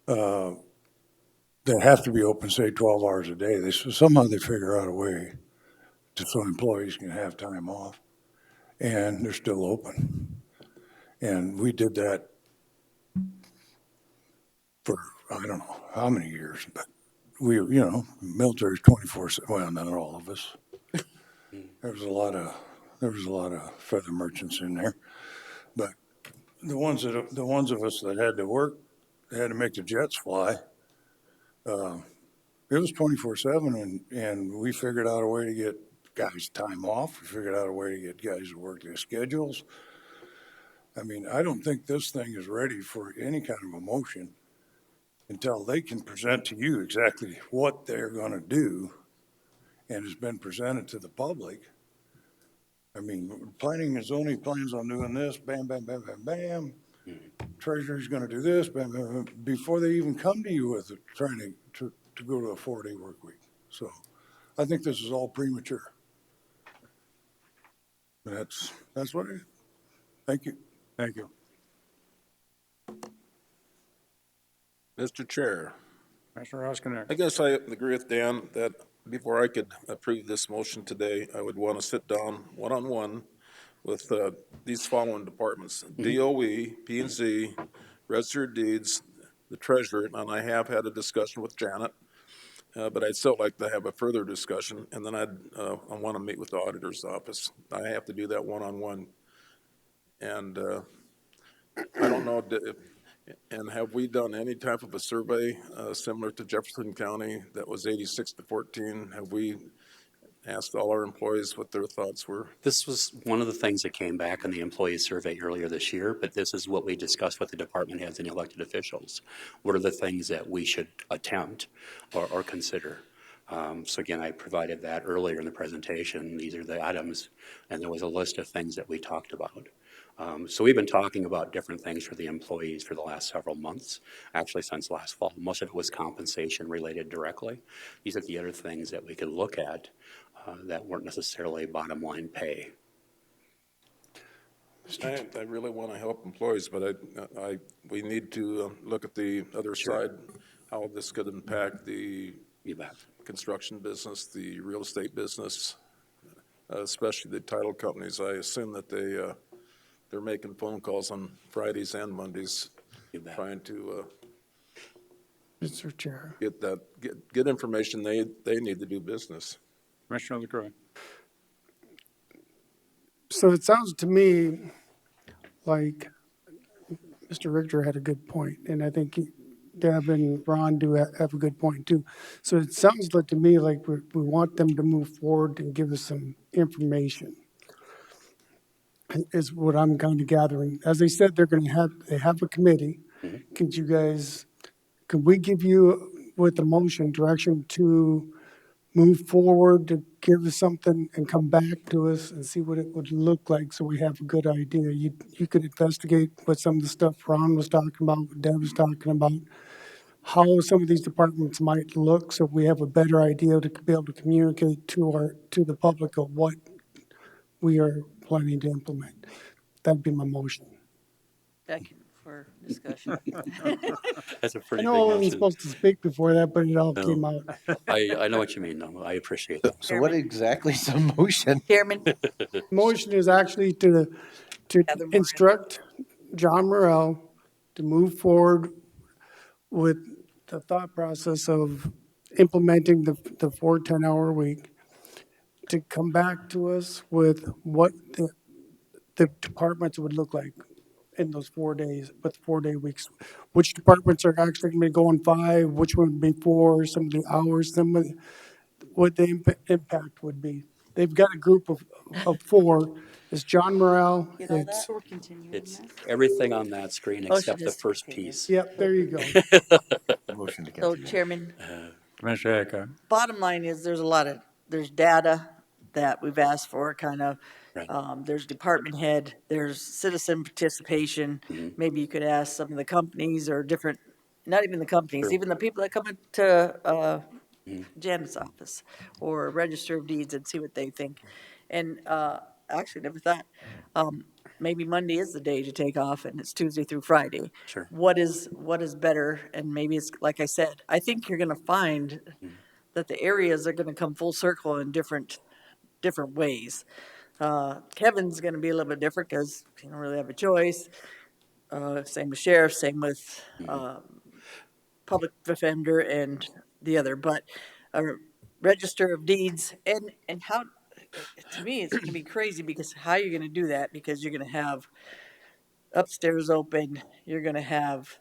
that have to be open, say 12 hours a day, somehow they figure out a way so employees can have time off, and they're still open. And we did that for, I don't know how many years, but military's 24/7. Well, not all of us. There was a lot of feather merchants in there, but the ones of us that had to work, had to make the jets fly. It was 24/7, and we figured out a way to get guys time off. We figured out a way to get guys to work their schedules. I mean, I don't think this thing is ready for any kind of a motion until they can present to you exactly what they're going to do and has been presented to the public. I mean, planning and zoning plans on doing this, bam, bam, bam, bam, bam. Treasury's going to do this, bam, bam, bam, before they even come to you with it, trying to go to a 4-day work week. So I think this is all premature. That's what it is. Thank you. Thank you. Mr. Chair. Commissioner Roskinek. I guess I agree with Dan that before I could approve this motion today, I would want to sit down one-on-one with these following departments: DOE, P&Z, Register of Deeds, the Treasurer, and I have had a discussion with Janet. But I'd still like to have a further discussion, and then I want to meet with the auditor's office. I have to do that one-on-one. And I don't know, and have we done any type of a survey similar to Jefferson County that was 86-14? Have we asked all our employees what their thoughts were? This was one of the things that came back in the employee survey earlier this year, but this is what we discussed with the department heads and elected officials. What are the things that we should attempt or consider? So again, I provided that earlier in the presentation. These are the items, and there was a list of things that we talked about. So we've been talking about different things for the employees for the last several months, actually since last fall. Most of it was compensation related directly. These are the other things that we could look at that weren't necessarily bottom line pay. I really want to help employees, but we need to look at the other side, how this could impact the construction business, the real estate business, especially the title companies. I assume that they're making phone calls on Fridays and Mondays, trying to Mr. Chair. get information they need to do business. Commissioner LaCroix. So it sounds to me like Mr. Richter had a good point, and I think Deb and Ron do have a good point too. So it sounds like to me like we want them to move forward and give us some information, is what I'm kind of gathering. As they said, they have a committee. Could we give you with the motion direction to move forward, to give us something and come back to us and see what it would look like so we have a good idea? You could investigate what some of the stuff Ron was talking about, what Deb was talking about, how some of these departments might look so we have a better idea to be able to communicate to the public of what we are planning to implement. That'd be my motion. Second for discussion. That's a I pretty big know I wasn't motion. supposed to speak before that, but it all No. came out. I know what you mean, though. I appreciate that. So what exactly is the motion? Chairman, Motion is actually to instruct John Morrell to move forward with the thought process of implementing the 4 10-hour week, to come back to us with what the departments would look like in those 4 days, with 4-day weeks. Which departments are actually going to be going 5, which one would be 4, some of the hours, what the impact would be. They've got a group of 4. It's John Morrell. get all that? We're continuing It's this? everything on that screen Motion except the is to first continue. piece. Yep, there you go. Motion to So continue. Chairman, Commissioner Eckhart. bottom line is there's data that we've asked for, kind of. Right. There's department head, there's citizen participation. Maybe you could ask some of the companies or different, not even the companies, Sure. even the people that come into Janet's office or Register of Deeds and see what they think. And actually, never thought, maybe Monday is the day to take off and it's Tuesday through Friday. Sure. What is better? And maybe it's, like I said, I think you're gonna find that the areas are gonna come full circle in different ways. Kevin's gonna be a little bit different because you don't really have a choice. Same with sheriff, same with public defender and the other, but Register of Deeds and how, to me, it's gonna be crazy because how you're gonna do that, because you're gonna have upstairs open, you're gonna have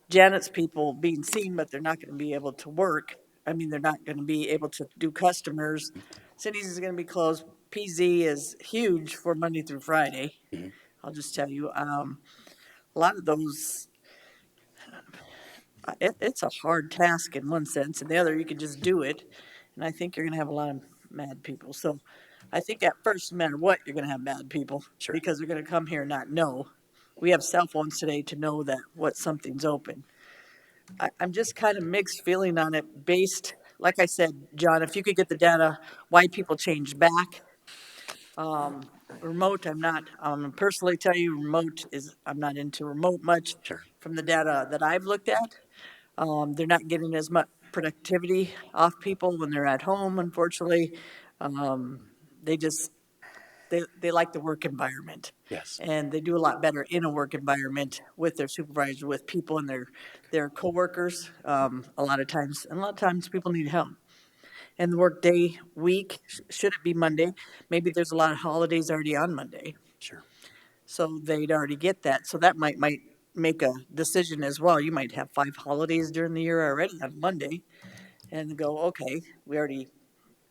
Janet's people being seen, but they're not gonna be able to work. I mean, they're not gonna be able to do customers. Cities is gonna be closed. PZ is huge for Monday through Friday. I'll just tell you, a lot of those, it's a hard task in one sense, and the other, you can just do it. And I think you're gonna have a lot of mad people. So I think at first, no matter what, you're gonna have mad people. Sure. Because they're gonna come here and not know. We have cell phones today to know that something's open. I'm just kind of mixed feeling on it based, like I said, John, if you could get the data, why people changed back. Remote, I'm not, personally tell you, I'm not into remote much. Sure. From the data that I've looked at. They're not getting as much productivity off people when they're at home, unfortunately. They just, they like the work environment. Yes. And they do a lot better in a work environment with their supervisor, with people and their coworkers, a lot of times. And a lot of times people need help. And the work day, week, should it be Monday? Maybe there's a lot of holidays already on Monday. Sure. So they'd already get that. So that might make a decision as well. You might have 5 holidays during the year already on Monday and go, okay,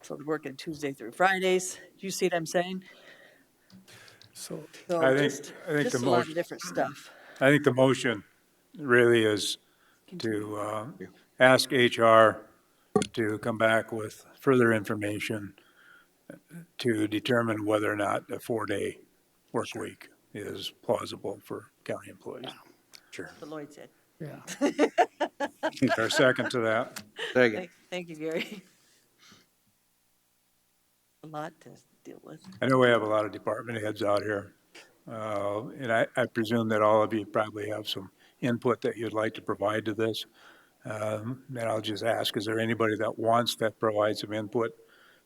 so they're working Tuesday through Fridays. Do you see what I'm saying? So So I just think the a lot of motion, different stuff. I think the motion really is to ask HR to come back with further information to determine whether or not a 4-day work week is plausible for county employees. Sure. What Lloyd said. Yeah. Is there a second to that? Second. Thank you, Gary. A lot to deal with. I know we have a lot of department heads out here, and I presume that all of you probably have some input that you'd like to provide to this. And I'll just ask, is there anybody that wants to provide some input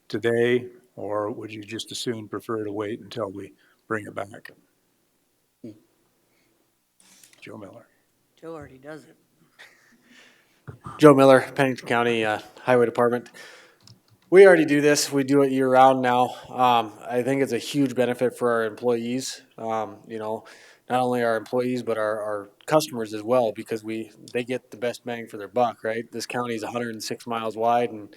today, or would you just as soon prefer to wait until we bring it back? Joe Miller. Joe already does it. Joe Miller, Pennington County Highway Department. We already do this. We do it year round now. I think it's a huge benefit for our employees. You know, not only our employees but our customers as well, because they get the best bang for their buck. Right? This county is 106 miles wide and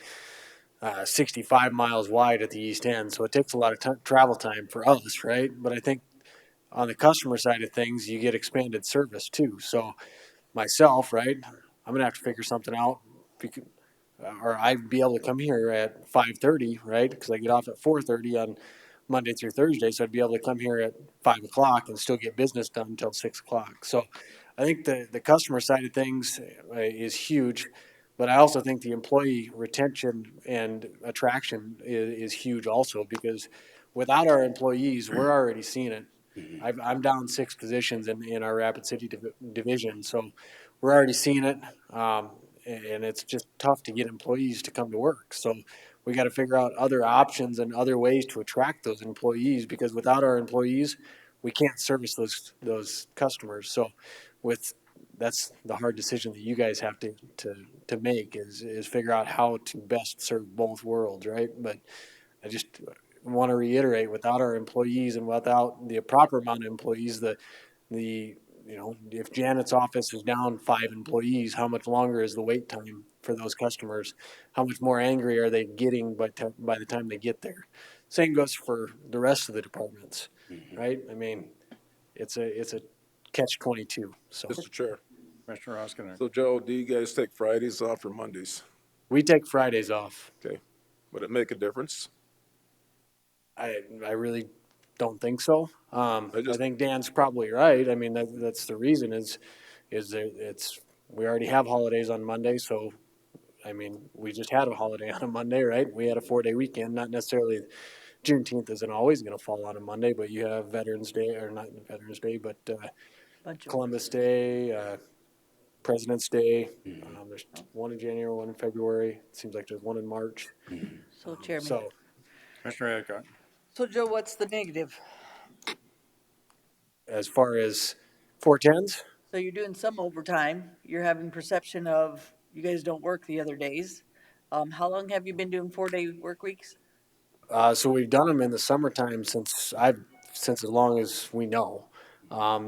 65 miles wide at the east end, so it takes a lot of travel time for us. Right? But I think on the customer side of things, you get expanded service too. So myself, right, I'm gonna have to figure something out, or I'd be able to come here at 5:30, right? Because I get off at 4:30 on Monday through Thursday, so I'd be able to come here at 5 o'clock and still get business done until 6 o'clock. So I think the customer side of things is huge, but I also think the employee retention and attraction is huge also, because without our employees, we're already seeing it. I'm down 6 positions in our Rapid City division, so we're already seeing it, and it's just tough to get employees to come to work. So we got to figure out other options and other ways to attract those employees, because without our employees, we can't service those customers. So that's the hard decision that you guys have to make is figure out how to best serve both worlds, right? But I just want to reiterate, without our employees and without the proper amount of employees, if Janet's office is down 5 employees, how much longer is the wait time for those customers? How much more angry are they getting by the time they get there? Same goes for the rest of the departments, right? I mean, it's a catch-22. So Mr. Chair. Commissioner Oskinen. So Joe, do you guys take Fridays off or Mondays? we take Fridays off. Okay. Would it make a difference? I really don't think so. I think Dan's probably right. I mean, that's the reason is that we already have holidays on Monday, so I mean, we just had a holiday on a Monday, right? We had a 4-day weekend. Not necessarily Juneteenth isn't always going to fall on a Monday, but you have Veterans Day, or not Veterans Day, but Columbus Day, President's Day. There's one in January, one in February. It seems like there's one in March. So Chairman. So, Commissioner Adcock. So Joe, what's the negative? as far as 410s, So you're doing some overtime. You're having perception of you guys don't work the other days. How long have you been doing 4-day work weeks? so we've done them in the summertime since as long as we know.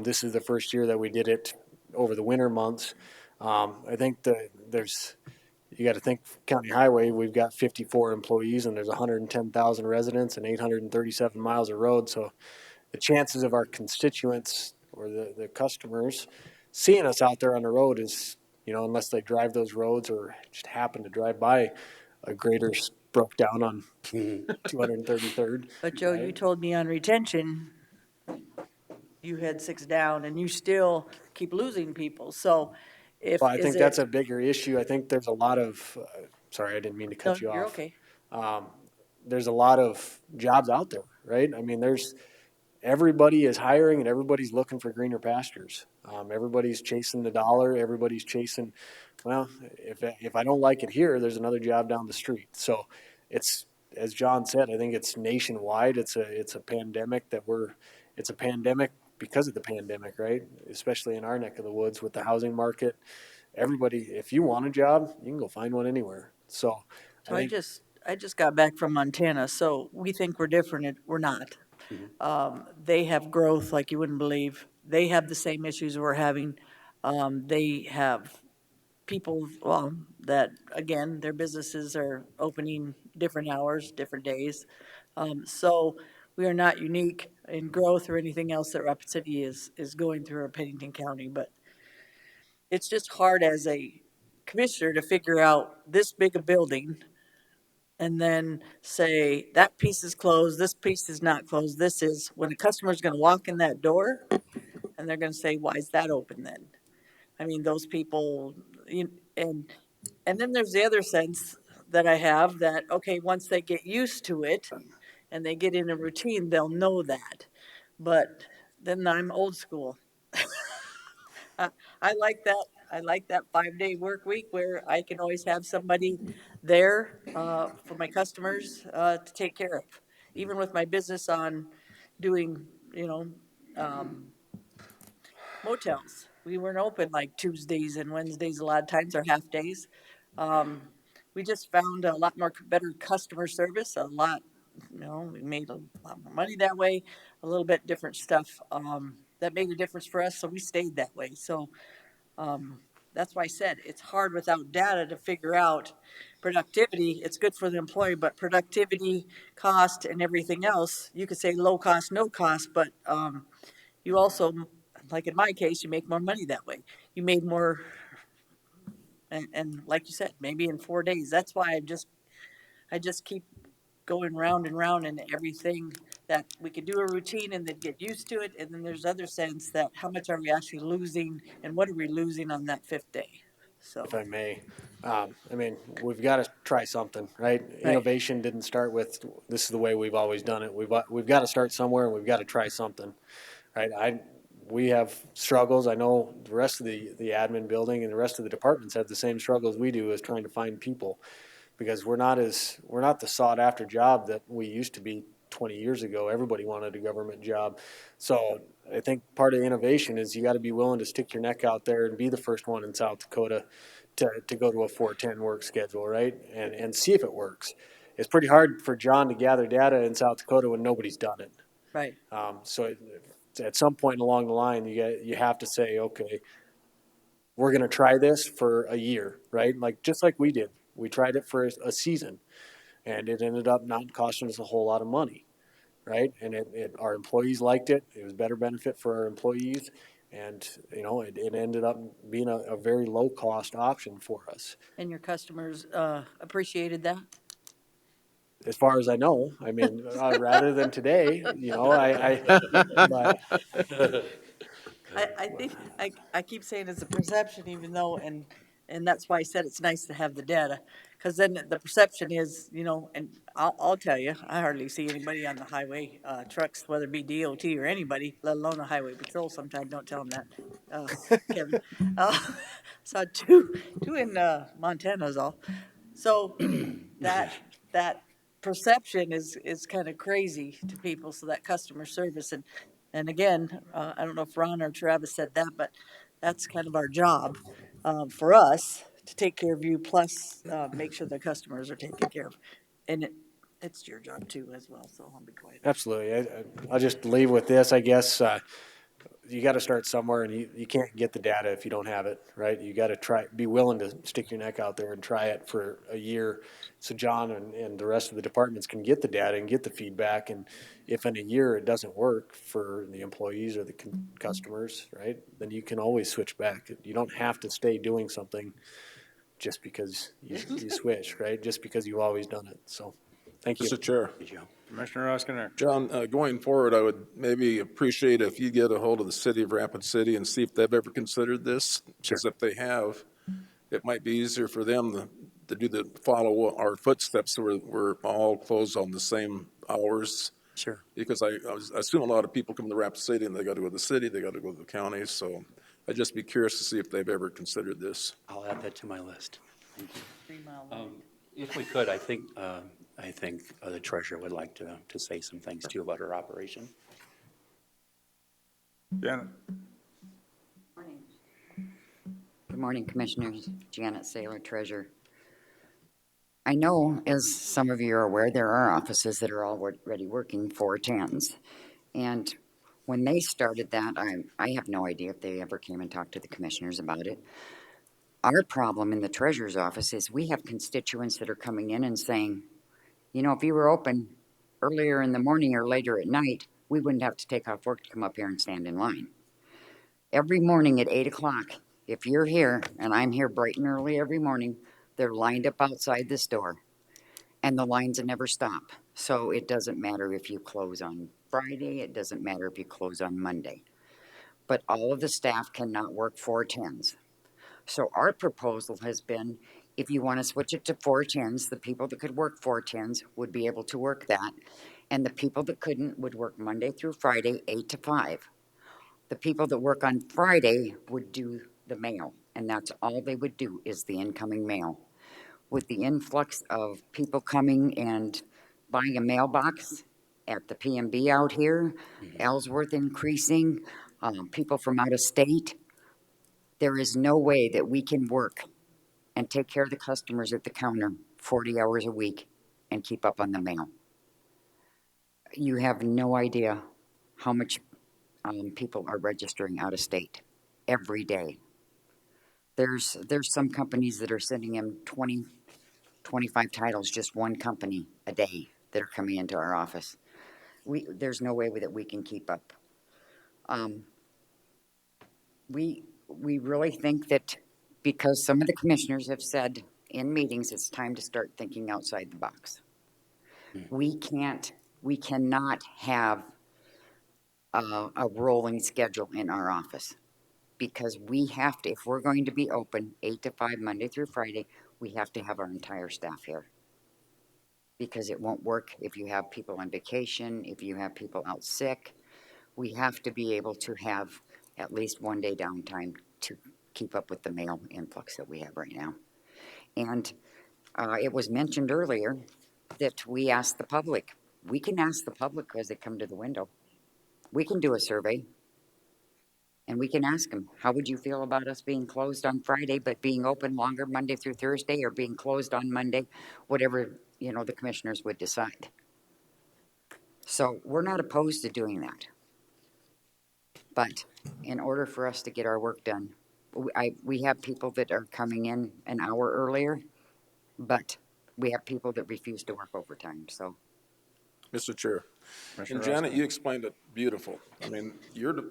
This is the first year that we did it over the winter months. I think you got to think County Highway, we've got 54 employees and there's 110,000 residents and 837 miles of road. So the chances of our constituents or the customers seeing us out there on the road is, unless they drive those roads or just happen to drive by, a grader broke down on 233rd. But Joe, you told me on retention, you had 6 down and you still keep losing people. So Well, I think that's a bigger issue. I think there's a lot of, sorry, I didn't mean to cut you off. You're okay. There's a lot of jobs out there, right? I mean, everybody is hiring and everybody's looking for greener pastures. Everybody's chasing the dollar. Everybody's chasing, well, if I don't like it here, there's another job down the street. So as John said, I think it's nationwide. It's a pandemic it's a pandemic because of the pandemic, right? Especially in our neck of the woods with the housing market. Everybody, if you want a job, you can go find one anywhere. So So I just got back from Montana, so we think we're different, we're not. They have growth like you wouldn't believe. They have the same issues we're having. They have people, well, that, again, their businesses are opening different hours, different days. So we are not unique in growth or anything else that Rapid City is going through or Pennington County, but it's just hard as a commissioner to figure out this big a building and then say that piece is closed, this piece is not closed, this is, when a customer's gonna walk in that door and they're gonna say, why is that open then? I mean, those people, and then there's the other sense that I have that, okay, once they get used to it and they get in a routine, they'll know that. But then I'm old school. I like that. I like that 5-day work week where I can always have somebody there for my customers to take care of. Even with my business on doing, um, motels. We weren't open like Tuesdays and Wednesdays a lot of times, or half days. We just found a lot more better customer service, a lot, we made a lot more money that way, a little bit different stuff that made a difference for us, so we stayed that way. So that's why I said it's hard without data to figure out productivity. It's good for the employee, but productivity, cost, and everything else, you could say low cost, no cost, but you also, like in my case, you make more money that way. You made more, and like you said, maybe in 4 days. That's why I just keep going round and round and everything that we could do a routine and then get used to it. And then there's other sense that how much are we actually losing and what are we losing on that 5th day? So, if I may, I mean, we've got to try something, right? Innovation didn't start with this is the way we've always done it. We've got to start somewhere and we've got to try something, right? We have struggles. I know the rest of the admin building and the rest of the departments have the same struggles we do as trying to find people, because we're not the sought after job that we used to be 20 years ago. Everybody wanted a government job. So I think part of the innovation is you got to be willing to stick your neck out there and be the first one in South Dakota to go to a 410 work schedule, right? And see if it works. It's pretty hard for John to gather data in South Dakota when nobody's done it. right. So at some point along the line, you have to say, okay, we're going to try this for a year, right? Just like we did. We tried it for a season, and it ended up not costing us a whole lot of money, right? And our employees liked it. It was better benefit for our employees, and it ended up being a very low cost option for us. And your customers appreciated that? As far as I know, I mean, rather than today, but I think I keep saying it's a perception, even though, and that's why I said it's nice to have the data, because then the perception is, and I'll tell you, I hardly see anybody on the highway trucks, whether it be DOT or anybody, let alone a highway patrol. Sometimes don't tell them that, Kevin. Saw two in Montana is all. So that perception is kind of crazy to people. So that customer service and again, I don't know if Ron or Travis said that, but that's kind of our job for us to take care of you, plus make sure the customers are taken care of. And it's your job too as well, so I'll be quiet. absolutely. I'll just leave with this, I guess. You got to start somewhere, and you can't get the data if you don't have it, right? You got to be willing to stick your neck out there and try it for a year, so John and the rest of the departments can get the data and get the feedback. And if in a year it doesn't work for the employees or the customers, right, then you can always switch back. You don't have to stay doing something just because you switch, right? Just because you've always done it. So, thank you. Mr. Chair. Commissioner Oskiner. John, going forward, I would maybe appreciate if you get a hold of the city of Rapid City and see if they've ever considered this. Because if they have, it might be easier for them to follow our footsteps so we're all closed on the same hours. Sure. Because I assume a lot of people come to Rapid City and they got to go to the city, they got to go to the county. So I'd just be curious to see if they've ever considered this. I'll add that to my list. Thank you. 3 mile. If we could, I think I think the treasurer would like to say some things too about her operation. Janet? Good morning, Commissioners. Janet Saylor, Treasurer. I know, as some of you are aware, there are offices that are already working 410s. And when they started that, I have no idea if they ever came and talked to the commissioners about it. Our problem in the treasurer's office is we have constituents that are coming in and saying, you know, if you were open earlier in the morning or later at night, we wouldn't have to take off work to come up here and stand in line. Every morning at 8 o'clock, if you're here, and I'm here bright and early every morning, they're lined up outside this door. And the lines never stop. So it doesn't matter if you close on Friday, it doesn't matter if you close on Monday. But all of the staff cannot work 410s. So our proposal has been, if you want to switch it to 410s, the people that could work 410s would be able to work that. And the people that couldn't would work Monday through Friday, 8 to 5. The people that work on Friday would do the mail, and that's all they would do is the incoming mail. With the influx of people coming and buying a mailbox at the PMB out here, Ellsworth increasing, people from out of state, there is no way that we can work and take care of the customers at the counter 40 hours a week and keep up on the mail. You have no idea how much people are registering out of state every day. There's some companies that are sending in 20, 25 titles, just one company a day that are coming into our office. There's no way that we can keep up. We really think that because some of the commissioners have said in meetings, it's time to start thinking outside the box. We cannot have a rolling schedule in our office because we have to, if we're going to be open 8 to 5 Monday through Friday, we have to have our entire staff here. Because it won't work if you have people on vacation, if you have people out sick. We have to be able to have at least one day downtime to keep up with the mail influx that we have right now. And it was mentioned earlier that we ask the public. We can ask the public as they come to the window. We can do a survey. And we can ask them, how would you feel about us being closed on Friday but being open longer Monday through Thursday, or being closed on Monday, whatever, you know, the commissioners would decide. So we're not opposed to doing that. But in order for us to get our work done, we have people that are coming in an hour earlier, but we have people that refuse to work overtime, so. Mr. Chair, Commissioner and Janet, Roscoe. you explained it beautiful. I mean,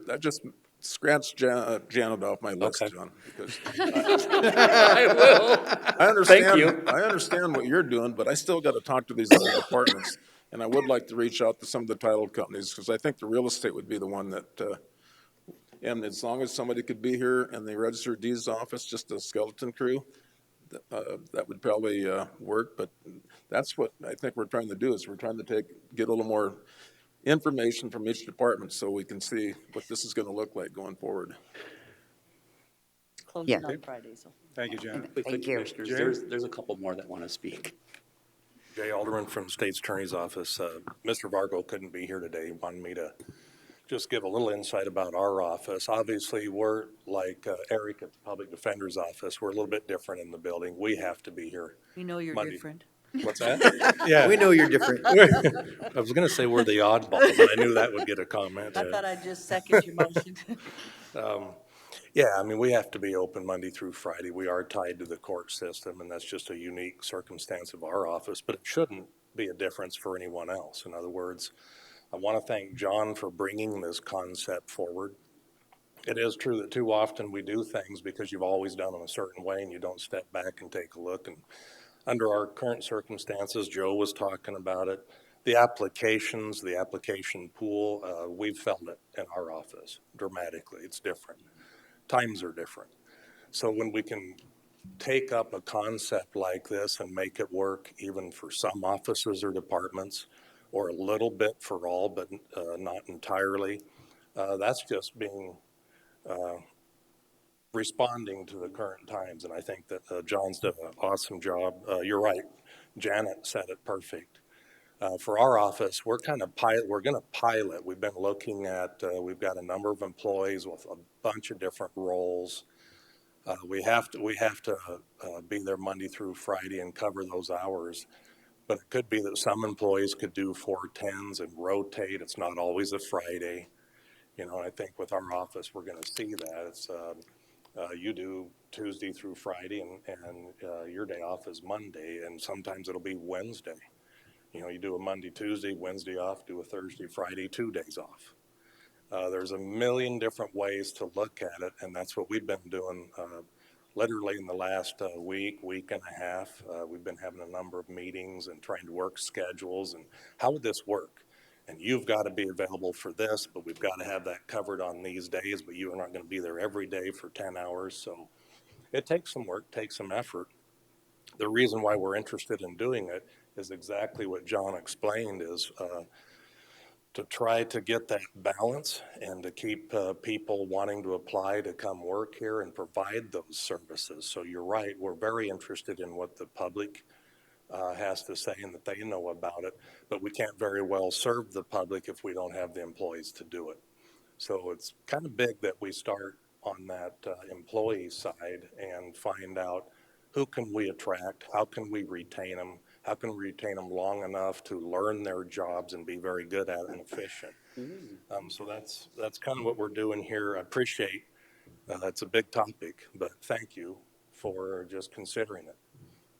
that just scratched Janet off my list, Okay. John, because I will. I understand. Thank you. I understand what you're doing, but I still got to talk to these other departments, and I would like to reach out to some of the title companies because I think the real estate would be the one that. And as long as somebody could be here in the registered deeds office, just a skeleton crew, that would probably work. But that's what I think we're trying to do, is we're trying to get a little more information from each department so we can see what this is going to look like going forward. Closing on Friday, so. Thank you, Janet. Thank you. Commissioners, there's a couple more that want to speak. Jay Alderman from State's Attorney's Office. Mr. Vargo couldn't be here today. He wanted me to just give a little insight about our office. Obviously, we're like Eric at the Public Defender's Office. We're a little bit different in the building. We have to be here. You know you're Monday. different. What's that? Yeah. We know you're different. I was going to say we're the oddball, but I knew that would get a comment. I thought I'd just second your motion. Yeah, I mean, we have to be open Monday through Friday. We are tied to the court system, and that's just a unique circumstance of our office, but it shouldn't be a difference for anyone else. In other words, I want to thank John for bringing this concept forward. It is true that too often we do things because you've always done them a certain way and you don't step back and take a look. And under our current circumstances, Joe was talking about it, the applications, the application pool, we've felt it in our office dramatically. It's different. Times are different. So when we can take up a concept like this and make it work even for some offices or departments, or a little bit for all, but not entirely. That's just being responding to the current times, and I think that John's done an awesome job. You're right. Janet said it perfect. For our office, we're going to pilot. We've been looking at, we've got a number of employees with a bunch of different roles. We have to be there Monday through Friday and cover those hours. But it could be that some employees could do 410s and rotate. It's not always a Friday. You know, I think with our office, we're going to see that. It's you do Tuesday through Friday, and your day off is Monday, and sometimes it'll be Wednesday. You know, you do a Monday, Tuesday, Wednesday off, do a Thursday, Friday, 2 days off. There's a million different ways to look at it, and that's what we've been doing literally in the last week and a half. We've been having a number of meetings and trying to work schedules and how would this work? And you've got to be available for this, but we've got to have that covered on these days, but you are not going to be there every day for 10 hours. So it takes some work, takes some effort. The reason why we're interested in doing it is exactly what John explained, is to try to get that balance and to keep people wanting to apply to come work here and provide those services. So you're right, we're very interested in what the public has to say and that they know about it, but we can't very well serve the public if we don't have the employees to do it. So it's kind of big that we start on that employee side and find out who can we attract, how can we retain them, how can we retain them long enough to learn their jobs and be very good at it and efficient. So that's kind of what we're doing here. I appreciate it's a big topic, but thank you for just considering it,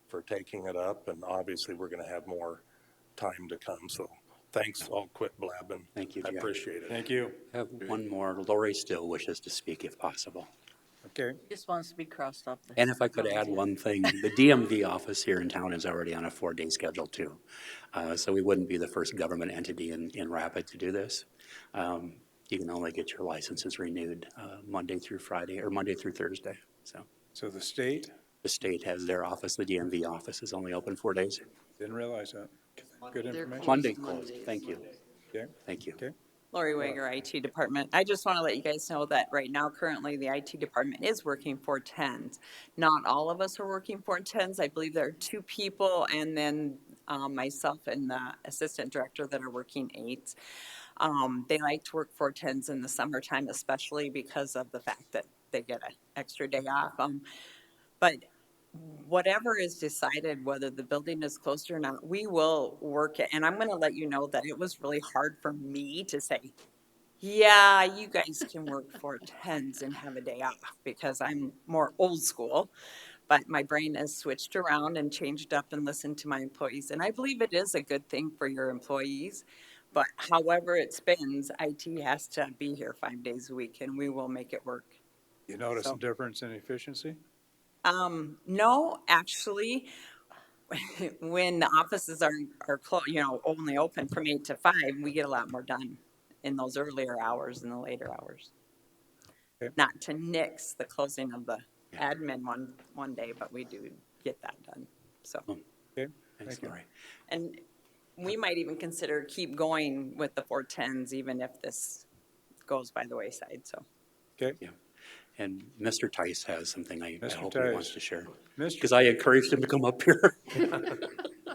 for taking it up, and obviously we're going to have more time to come. So thanks. I'll quit blabbing. Thank you, I Jack. appreciate it. Thank you. I have one more. Lori still wishes to speak if possible. Okay. Just wants to be crossed off the. And if I could add one thing, the DMV office here in town is already on a 4-day schedule too. So we wouldn't be the first government entity in Rapid to do this. You can only get your licenses renewed Monday through Friday or Monday through Thursday. So the state? The state has their office. The DMV office is only open 4 days. Didn't realize that. Good information. Monday closed. Thank you. Okay. Thank you. Okay. Lori Wager, IT department. I just want to let you guys know that right now, currently, the IT department is working 410s. Not all of us are working 410s. I believe there are 2 people, and then myself and the assistant director that are working 8s. They like to work 410s in the summertime, especially because of the fact that they get an extra day off. But whatever is decided, whether the building is closed or not, we will work it. And I'm going to let you know that it was really hard for me to say, yeah, you guys can work 410s and have a day off, because I'm more old school. But my brain has switched around and changed up and listened to my employees. And I believe it is a good thing for your employees. But however it spins, IT has to be here 5 days a week, and we will make it work. You notice a difference in efficiency? No, actually, when the offices are only open from 8 to 5, we get a lot more done in those earlier hours and the later hours. Okay. Not to nix the closing of the admin one day, but we do get that done. So. Okay. Thanks, Lori. And we might even consider keep going with the 410s, even if this goes by the wayside. So. Okay. Yeah. And Mr. Tice has something I hope he Tice. wants to share. Mr. Because I encouraged him to come up here.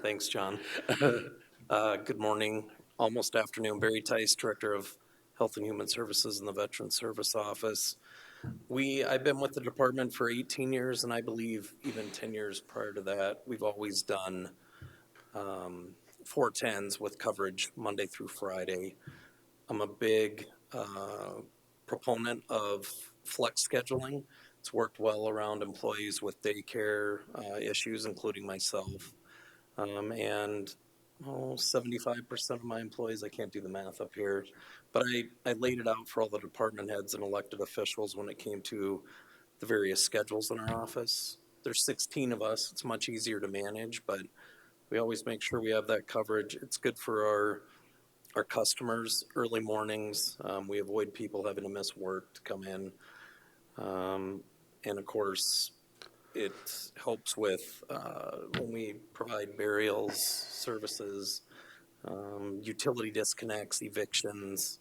Thanks, John. Good morning, almost afternoon. Barry Tice, Director of Health and Human Services in the Veterans Service Office. I've been with the department for 18 years, and I believe even 10 years prior to that, we've always done 410s with coverage Monday through Friday. I'm a big proponent of flex scheduling. It's worked well around employees with daycare issues, including myself. And 75% of my employees, I can't do the math up here, but I laid it out for all the department heads and elected officials when it came to the various schedules in our office. There's 16 of us. It's much easier to manage, but we always make sure we have that coverage. It's good for our customers, early mornings. We avoid people having to miss work to come in. And of course, it helps with when we provide burials, services, utility disconnects, evictions.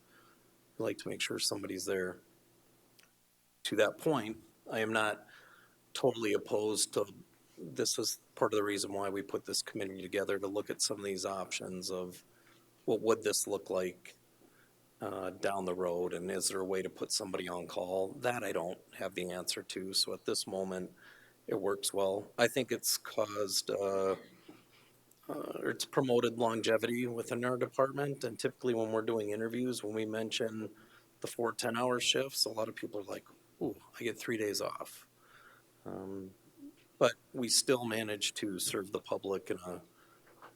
We like to make sure somebody's there. To that point, I am not totally opposed to this is part of the reason why we put this committee together, to look at some of these options of what would this look like down the road, and is there a way to put somebody on call? That I don't have the answer to. So at this moment, it works well. I think it's caused, it's promoted longevity within our department. And typically when we're doing interviews, when we mention the 4 10-hour shifts, a lot of people are like, ooh, I get 3 days off. But we still manage to serve the public in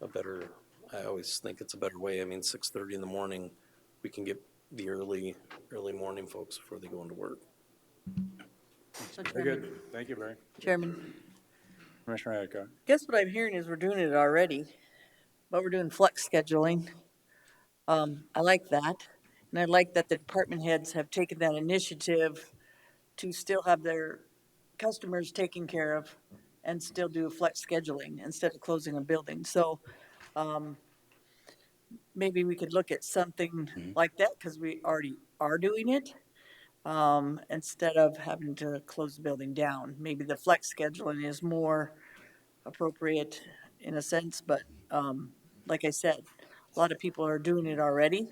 a better, I always think it's a better way. I mean, 6:30 in the morning, we can get the early morning folks before they go into work. So Very good. Thank you, Barry. Chairman, Commissioner Hadcock. guess what I'm hearing is we're doing it already, but we're doing flex scheduling. I like that. And I like that the department heads have taken that initiative to still have their customers taken care of and still do flex scheduling instead of closing a building. So, maybe we could look at something like that, because we already are doing it, instead of having to close the building down. Maybe the flex scheduling is more appropriate in a sense, but, like I said, a lot of people are doing it already.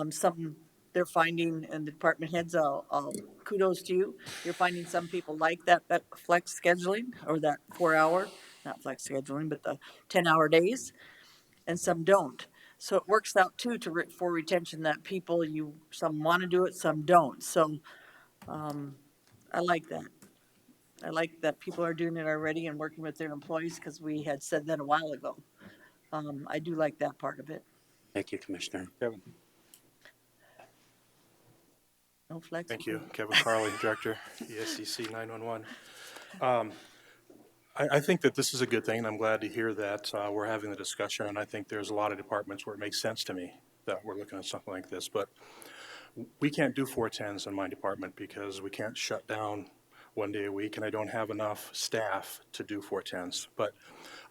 Some, they're finding, and the department heads, I'll kudos to you, you're finding some people like that flex scheduling, or that 4-hour, not flex scheduling, but the 10-hour days, and some don't. So it works out too for retention, that people, some want to do it, some don't. So I like that. I like that people are doing it already and working with their employees, because we had said that a while ago. I do like that part of it. Thank you, Commissioner. Kevin. No flex. Thank you. Kevin Carley, Director, ESCC 911. I think that this is a good thing, and I'm glad to hear that we're having the discussion, and I think there's a lot of departments where it makes sense to me that we're looking at something like this. But we can't do 410s in my department because we can't shut down 1 day a week, and I don't have enough staff to do 410s. But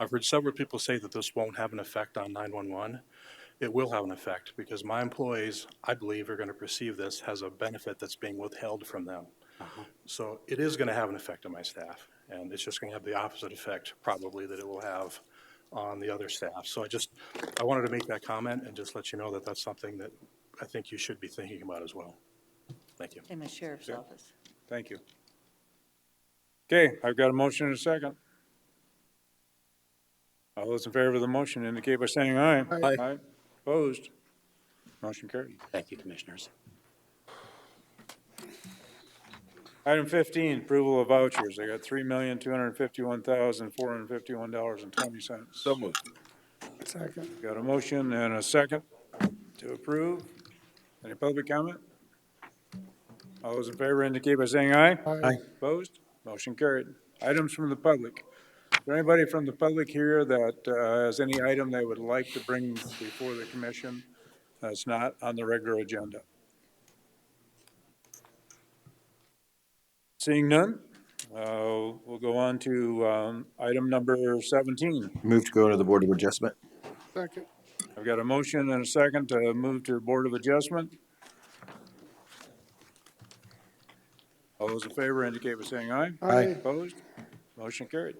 I've heard several people say that this won't have an effect on 911. It will have an effect, because my employees, I believe, are going to perceive this as a benefit that's being withheld from them. So it is going to have an effect on my staff, and it's just going to have the opposite effect probably that it will have on the other staff. So I wanted to make that comment and just let you know that that's something that I think you should be thinking about as well. Thank you. In the sheriff's office. Thank you. Okay, I've got a motion and a second. All those in favor of the motion indicate by saying aye. Aye. Opposed? Motion carried. Thank you, Commissioners. Item 15, approval of vouchers. I got $3,251,451.20. So moved. Second. Got a motion and a second to approve. Any public comment? All those in favor indicate by saying aye. Aye. Opposed? Motion carried. Items from the public. Is there anybody from the public here that has any item they would like to bring before the commission that's not on the regular agenda? Seeing none, we'll go on to item number 17. Move to go to the Board of Adjustment. Second. I've got a motion and a second to move to Board of Adjustment. All those in favor indicate by saying aye. Aye. Opposed? Motion carried.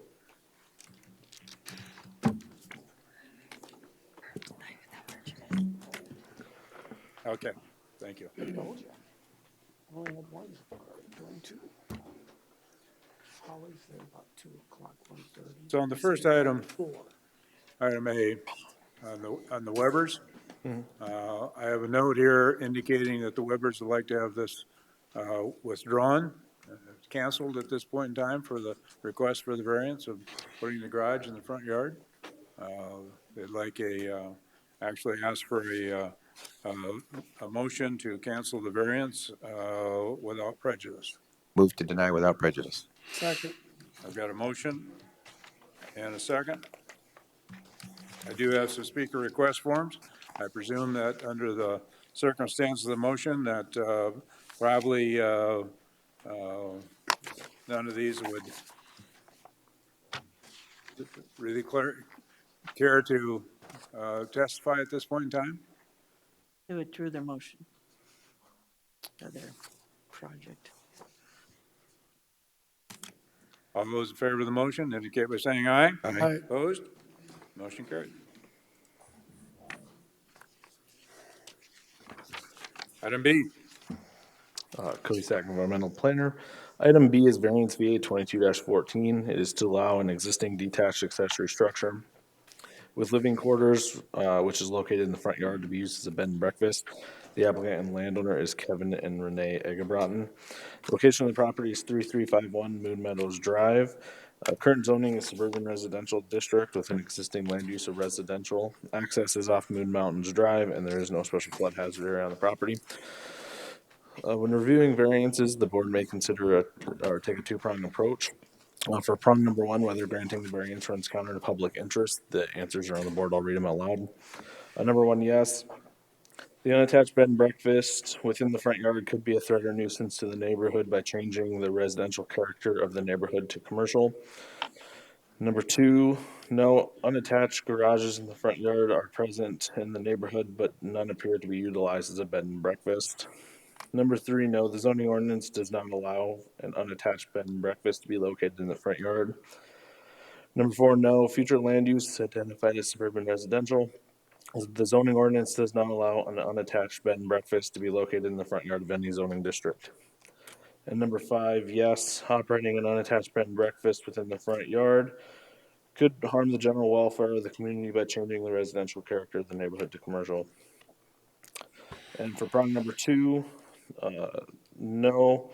Okay, thank you. Only had one, doing two. Holly said about 2:00, 1:30. So on the first item, item A, on the Webbers, I have a note here indicating that the Webbers would like to have this withdrawn, canceled at this point in time for the request for the variance of putting the garage in the front yard. They'd like actually ask for a motion to cancel the variance without prejudice. Move to deny without prejudice. Second. I've got a motion and a second. I do have some speaker request forms. I presume that under the circumstances of the motion that probably none of these would really care to testify at this point in time. They withdrew their motion. Or their project. All those in favor of the motion indicate by saying aye. Aye. Opposed? Motion carried. Item B. Cody Sack, Environmental Planner. Item B is variance VA 22-14. It is to allow an existing detached accessory structure with living quarters, which is located in the front yard, to be used as a bed and breakfast. The applicant and landowner is Kevin and Renee Egebraten. Location of the property is 3351 Moon Meadows Drive. Current zoning is suburban residential district with an existing land use of residential. Access is off Moon Mountains Drive, and there is no special flood hazard area on the property. When reviewing variances, the board may consider or take a two-pronged approach. For prong number one, whether granting the variance runs counter to public interest, the answers are on the board. I'll read them out loud. Number one, yes. The unattached bed and breakfast within the front yard could be a threat or nuisance to the neighborhood by changing the residential character of the neighborhood to commercial. Number two, no unattached garages in the front yard are present in the neighborhood, but none appear to be utilized as a bed and breakfast. Number three, no, the zoning ordinance does not allow an unattached bed and breakfast to be located in the front yard. Number four, no, future land use identified as suburban residential. The zoning ordinance does not allow an unattached bed and breakfast to be located in the front yard of any zoning district. And number five, yes, operating an unattached bed and breakfast within the front yard could harm the general welfare of the community by changing the residential character of the neighborhood to commercial. And for prong number two, no,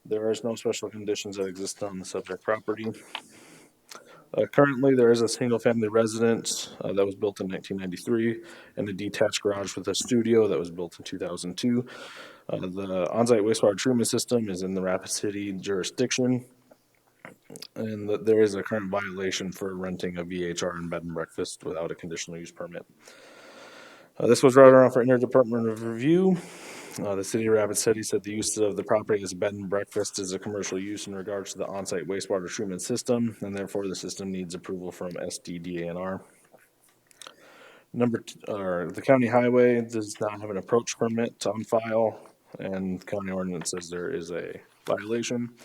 there is no special conditions that exist on the subject property. Currently, there is a single-family residence that was built in 1993 and a detached garage with a studio that was built in 2002. The on-site wastewater treatment system is in the Rapid City jurisdiction, and there is a current violation for renting a VHR and bed and breakfast without a conditional use permit. This was brought around for interdepartmental review. The city of Rapid City said the use of the property as a bed and breakfast is a commercial use in regards to the on-site wastewater treatment system, and therefore the system needs approval from SDDANR. The county highway does not have an approach permit on file, and county ordinance says there is a violation.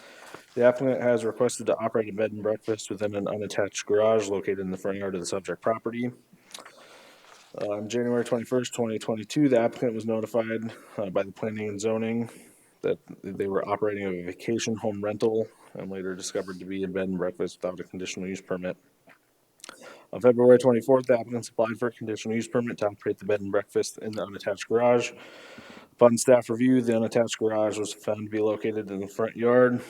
The applicant has requested to operate a bed and breakfast within an unattached garage located in the front yard of the subject property. On January 21st, 2022, the applicant was notified by the planning and zoning that they were operating a vacation home rental and later discovered to be a bed and breakfast without a conditional use permit. On February 24th, the applicants applied for a conditional use permit to operate the bed and breakfast in the unattached garage. Upon staff review, the unattached garage was found to be located in the front yard.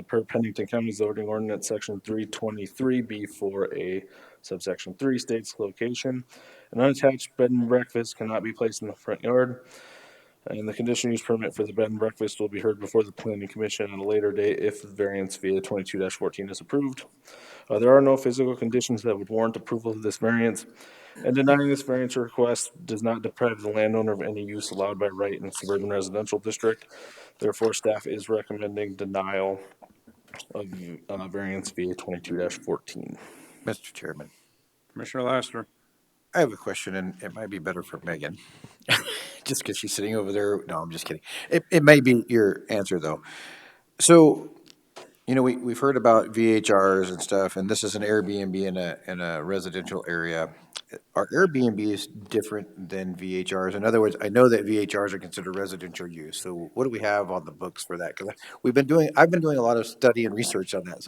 Per Pennington County zoning ordinance section 323B4A subsection 3 states location. An unattached bed and breakfast cannot be placed in the front yard. And the conditional use permit for the bed and breakfast will be heard before the planning commission at a later date if the variance via 22-14 is approved. There are no physical conditions that would warrant approval of this variance. And denying this variance request does not deprive the landowner of any use allowed by right in the suburban residential district. Therefore, staff is recommending denial of variance via 22-14. Mr. Chairman, Commissioner Lassiter. I have a question, and it might be better for Megan, just because she's sitting over there. No, I'm just kidding. It may be your answer, though. So, we've heard about VHRs and stuff, and this is an Airbnb in a residential area. Are Airbnbs different than VHRs? In other words, I know that VHRs are considered residential use. So what do we have on the books for that? Because I've been doing a lot of study and research on that.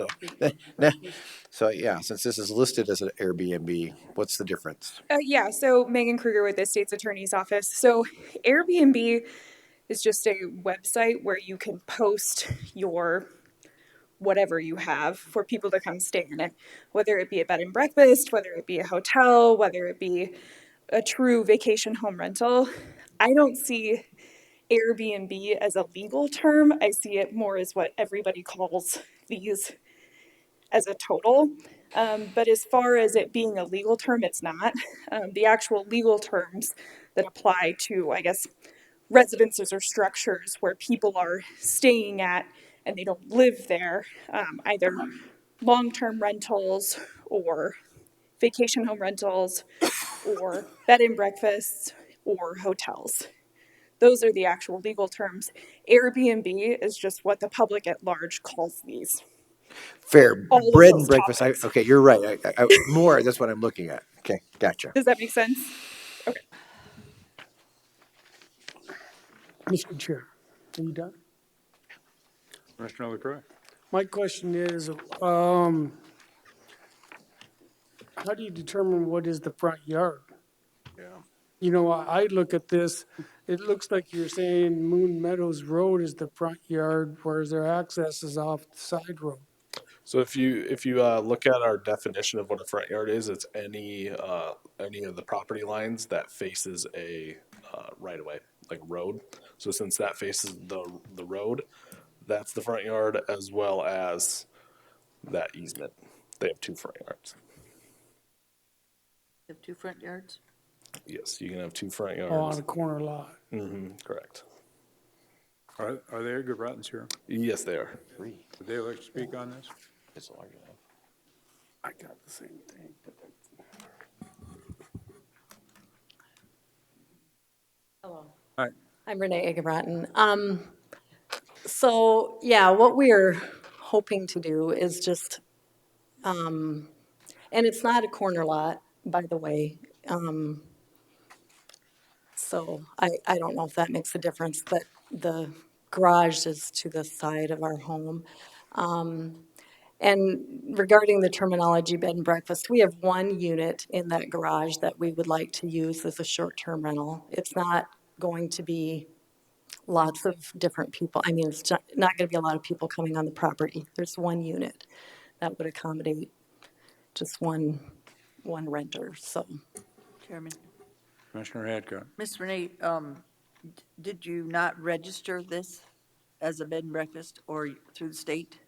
So yeah, since this is listed as an Airbnb, what's the difference? Yeah, so Megan Kruger with the State's Attorney's Office. So Airbnb is just a website where you can post your whatever you have for people to come stay in it, whether it be a bed and breakfast, whether it be a hotel, whether it be a true vacation home rental. I don't see Airbnb as a legal term. I see it more as what everybody calls these as a total. But as far as it being a legal term, it's not. The actual legal terms that apply to, I guess, residences or structures where people are staying at and they don't live there, either long-term rentals or vacation home rentals or bed and breakfasts or hotels. Those are the actual legal terms. Airbnb is just what the public at large calls these. Fair, all of bread those and breakfast, topics. okay, you're right, more, that's what I'm looking at, okay, gotcha. Does that make sense? Okay. Mr. Chair, are you done? Commissioner LaCroy. My question is, how do you determine what is the front yard? Yeah. You know, I look at this, it looks like you're saying Moon Meadows Road is the front yard, whereas their access is off the side road. So if you look at our definition of what a front yard is, it's any of the property lines that faces a right of way, like road. So since that faces the road, that's the front yard, as well as that easement. They have two front yards. You have two front yards? Yes, you can have two front yards. Oh, on a corner lot. Mm-hmm, correct. Are there good Ruttons here? Yes, they are. Would they like to speak on this? It's large enough. I got the same thing. Hello. Hi. I'm Renee Egebraten. So, yeah, what we're hoping to do is just, and it's not a corner lot, by the way. So I don't know if that makes a difference, but the garage is to the side of our home. And regarding the terminology bed and breakfast, we have one unit in that garage that we would like to use as a short-term rental. It's not going to be lots of different people. I mean, it's not going to be a lot of people coming on the property. There's one unit that would accommodate just one renter, so. Chairman. Commissioner Hadcock. Ms. Renee, did you not register this as a bed and breakfast or through the state?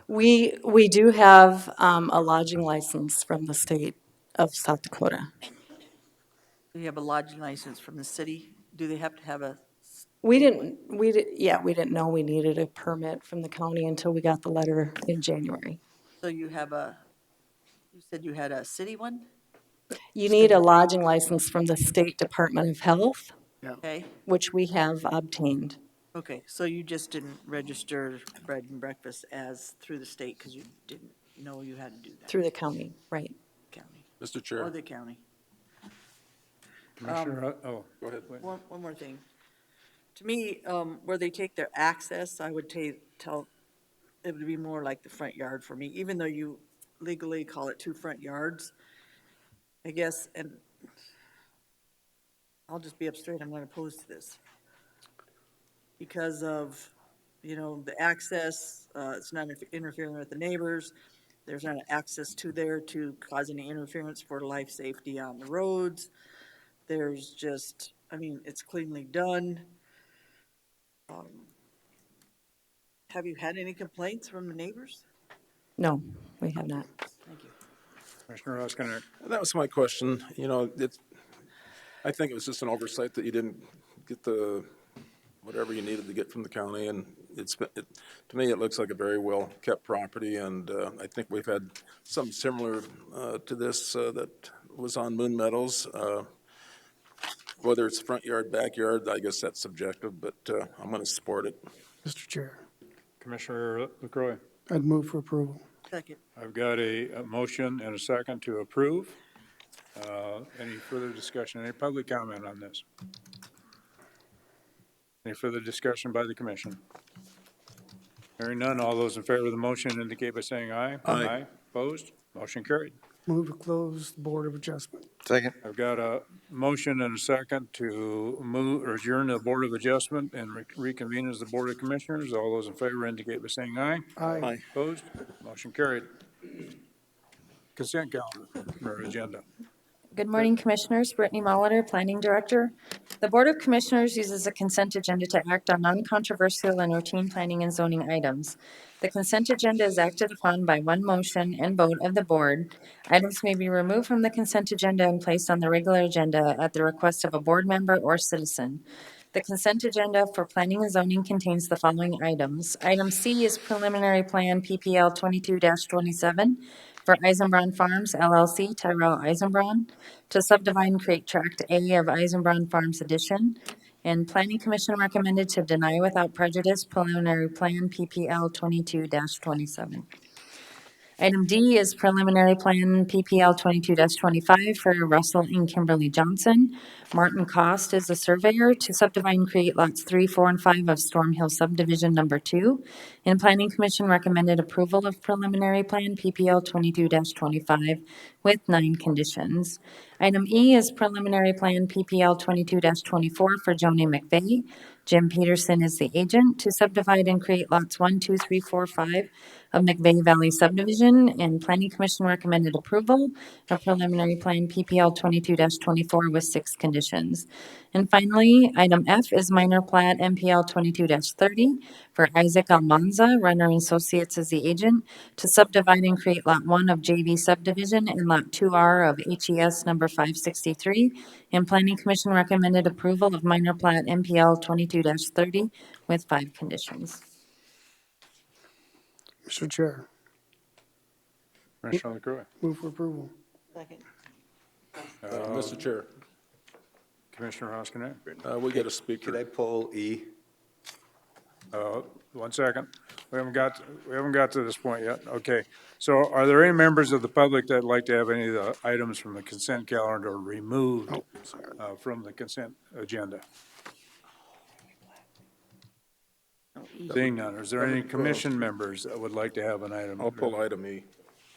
We do have a lodging license from the state of South Dakota. You have a lodging license from the city? Do they have to have a? We didn't know we needed a permit from the county until we got the letter in January. So you said you had a city one? You need a lodging license from the State Department of Health, Okay, which we have obtained okay, so you just didn't register bread and breakfast as through the state because you didn't know you had to do that? through the county, right? County. Mr. Chair. Or the county. Commissioner, Go ahead. One more thing. To me, where they take their access, I would tell, it would be more like the front yard for me, even though you legally call it two front yards. I guess, and I'll just be up straight, I'm not opposed to this. Because of, the access, it's not interfering with the neighbors. There's not access to there to cause any interference for life safety on the roads. There's just, it's cleanly done. Have you had any complaints from the neighbors? No, we have not. Thank you. Commissioner Roskinek. That was my question, I think it was just an oversight that you didn't get whatever you needed to get from the county, and to me, it looks like a very well-kept property, and I think we've had something similar to this that was on Moon Meadows. Whether it's front yard, backyard, I guess that's subjective, but I'm going to support it. Mr. Chair, Commissioner LaCroy. I'd move for approval. Second. I've got a motion and a second to approve. Any further discussion, any public comment on this? Any further discussion by the commission? Hearing none, all those in favor of the motion indicate by saying aye. Aye. Opposed? Motion carried. Move to close the Board of Adjustment. Second. I've got a motion and a second to move or adjourn the Board of Adjustment and reconvene as the Board of Commissioners. All those in favor indicate by saying aye. Aye. Opposed? Motion carried. Consent calendar or agenda. Good morning, Commissioners. Brittany Molitor, Planning Director. The Board of Commissioners uses a consent agenda to act on non-controversial and routine planning and zoning items. The consent agenda is acted upon by one motion and vote of the board. Items may be removed from the consent agenda and placed on the regular agenda at the request of a board member or citizen. The consent agenda for planning and zoning contains the following items. Item C is preliminary plan PPL 22-27 for Eisenbrand Farms LLC, Tyrell Eisenbrand, to subdivide and create Tract A of Eisenbrand Farms Edition And Planning Commission recommended to deny without prejudice preliminary plan PPL 22-27. Item D is preliminary plan PPL 22-25 for Russell and Kimberly Johnson. Martin Cost is the surveyor to subdivide and create lots 3, 4, and 5 of Storm Hill subdivision number 2. And Planning Commission recommended approval of preliminary plan PPL 22-25 with 9 conditions. Item E is preliminary plan PPL 22-24 for Joni McVeigh. Jim Peterson is the agent to subdivide and create lots 1, 2, 3, 4, 5 of McVeigh Valley subdivision, and Planning Commission recommended approval of preliminary plan PPL 22-24 with 6 conditions. And finally, item F is minor plat MPL 22-30 for Isaac Almanza, Runner and Associates as the agent, to subdivide and create lot 1 of JV subdivision and lot 2R of HES number 563. And Planning Commission recommended approval of minor plat MPL 22-30 with 5 conditions. Mr. Chair, Commissioner LaCroy. move for approval. Second. Mr. Chair, Commissioner Hoskinen. we get a speaker. Could I pull E? 1 second. We haven't got to this point yet. Okay. So are there any members of the public that'd like to have any of the items from the consent calendar removed from the consent agenda? Seeing none, is there any commission members that would like to have an item? I'll pull item E.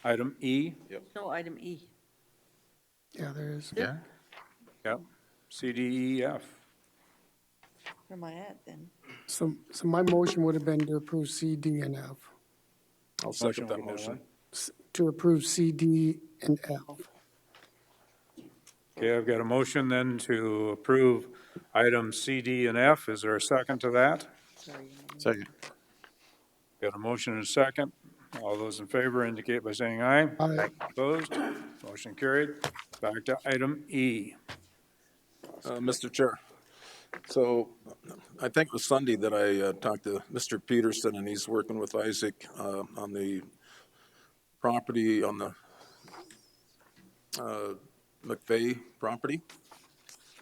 Item E? No, item E. Yeah, there is. Yeah. Yep. C, D, E, F. Where am I at then? So my motion would have been to approve C, D, and F. I'll second that motion. To approve C, D, and F. Okay, I've got a motion then to approve items C, D, and F. Is there a second to that? Second. Got a motion and a second. All those in favor indicate by saying aye. Aye. Opposed? Motion carried. Back to item E. Mr. Chair, so I think it was Sunday that I talked to Mr. Peterson, and he's working with Isaac on the property on the McVeigh property.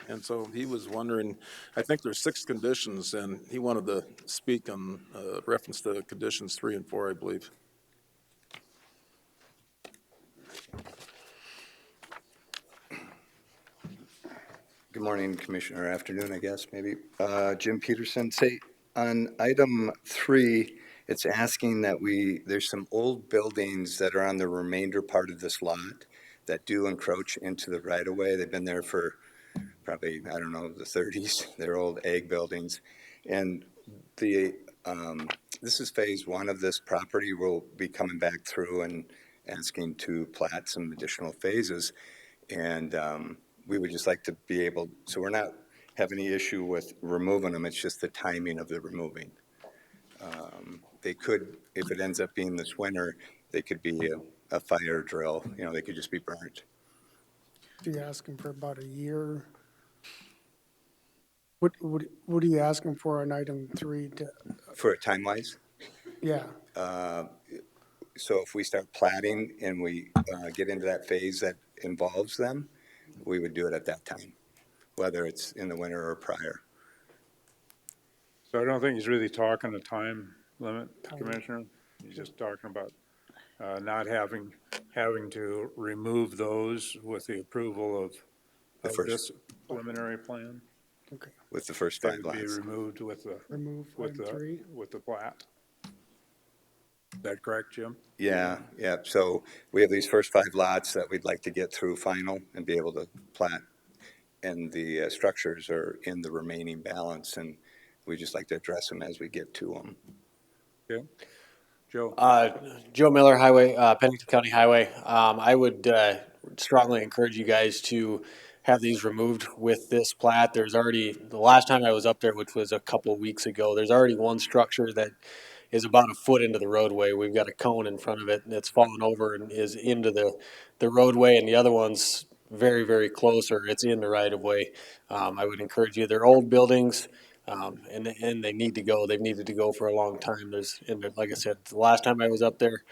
And so he was wondering, I think there's 6 conditions, and he wanted to speak on reference to conditions 3 and 4, I believe. Good morning, Commissioner, or afternoon, I guess, maybe. Jim Peterson, say, on item 3, it's asking that there's some old buildings that are on the remainder part of this lot that do encroach into the right-of-way. They've been there for probably, I don't know, the 30s. They're old ag buildings. And this is phase 1 of this property. We'll be coming back through and asking to plat some additional phases. And we would just like to be able, so we're not having any issue with removing them. It's just the timing of the removing. They could, if it ends up being this winter, they could be a fire drill. You know, they could just be burnt. Are you asking for about a year? What are you asking for on item 3? For time-wise? Yeah. So if we start platting and we get into that phase that involves them, we would do it at that time, whether it's in the winter or prior. So I don't think he's really talking a time limit, Commissioner. He's just talking about not having to remove those with the approval of this preliminary plan. Okay. With the first 5 They would be lots. removed with the with the plat. Is that correct, Jim? Yeah. So we have these first 5 lots that we'd like to get through final and be able to plat. And the structures are in the remaining balance, and we just like to address them as we get to them. Okay. Joe? Joe Miller, Pennington County Highway. I would strongly encourage you guys to have these removed with this plat. There's already, the last time I was up there, which was a couple weeks ago, there's already one structure that is about a foot into the roadway. We've got a cone in front of it that's fallen over and is into the roadway, and the other one's very, very close, or it's in the right of way. I would encourage you. They're old buildings, and they need to go. They've needed to go for a long time. Like I said, the last time I was up there,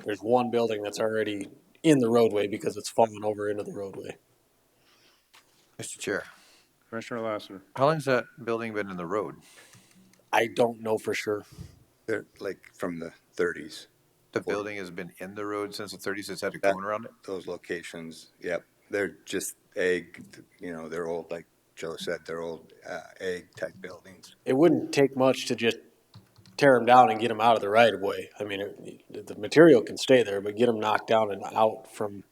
there's one building that's already in the roadway because it's fallen over into the roadway. Mr. Chair. Commissioner Lassiter. How long's that building been in the road? I don't know for sure. They're like from the 30s. The building has been in the road since the 30s, it's had a That, cone around it? those locations, yep. They're just egg, they're old, like Joe said, they're old egg type buildings. It wouldn't take much to just tear them down and get them out of the right of way. I mean, the material can stay there, but get them knocked down and out from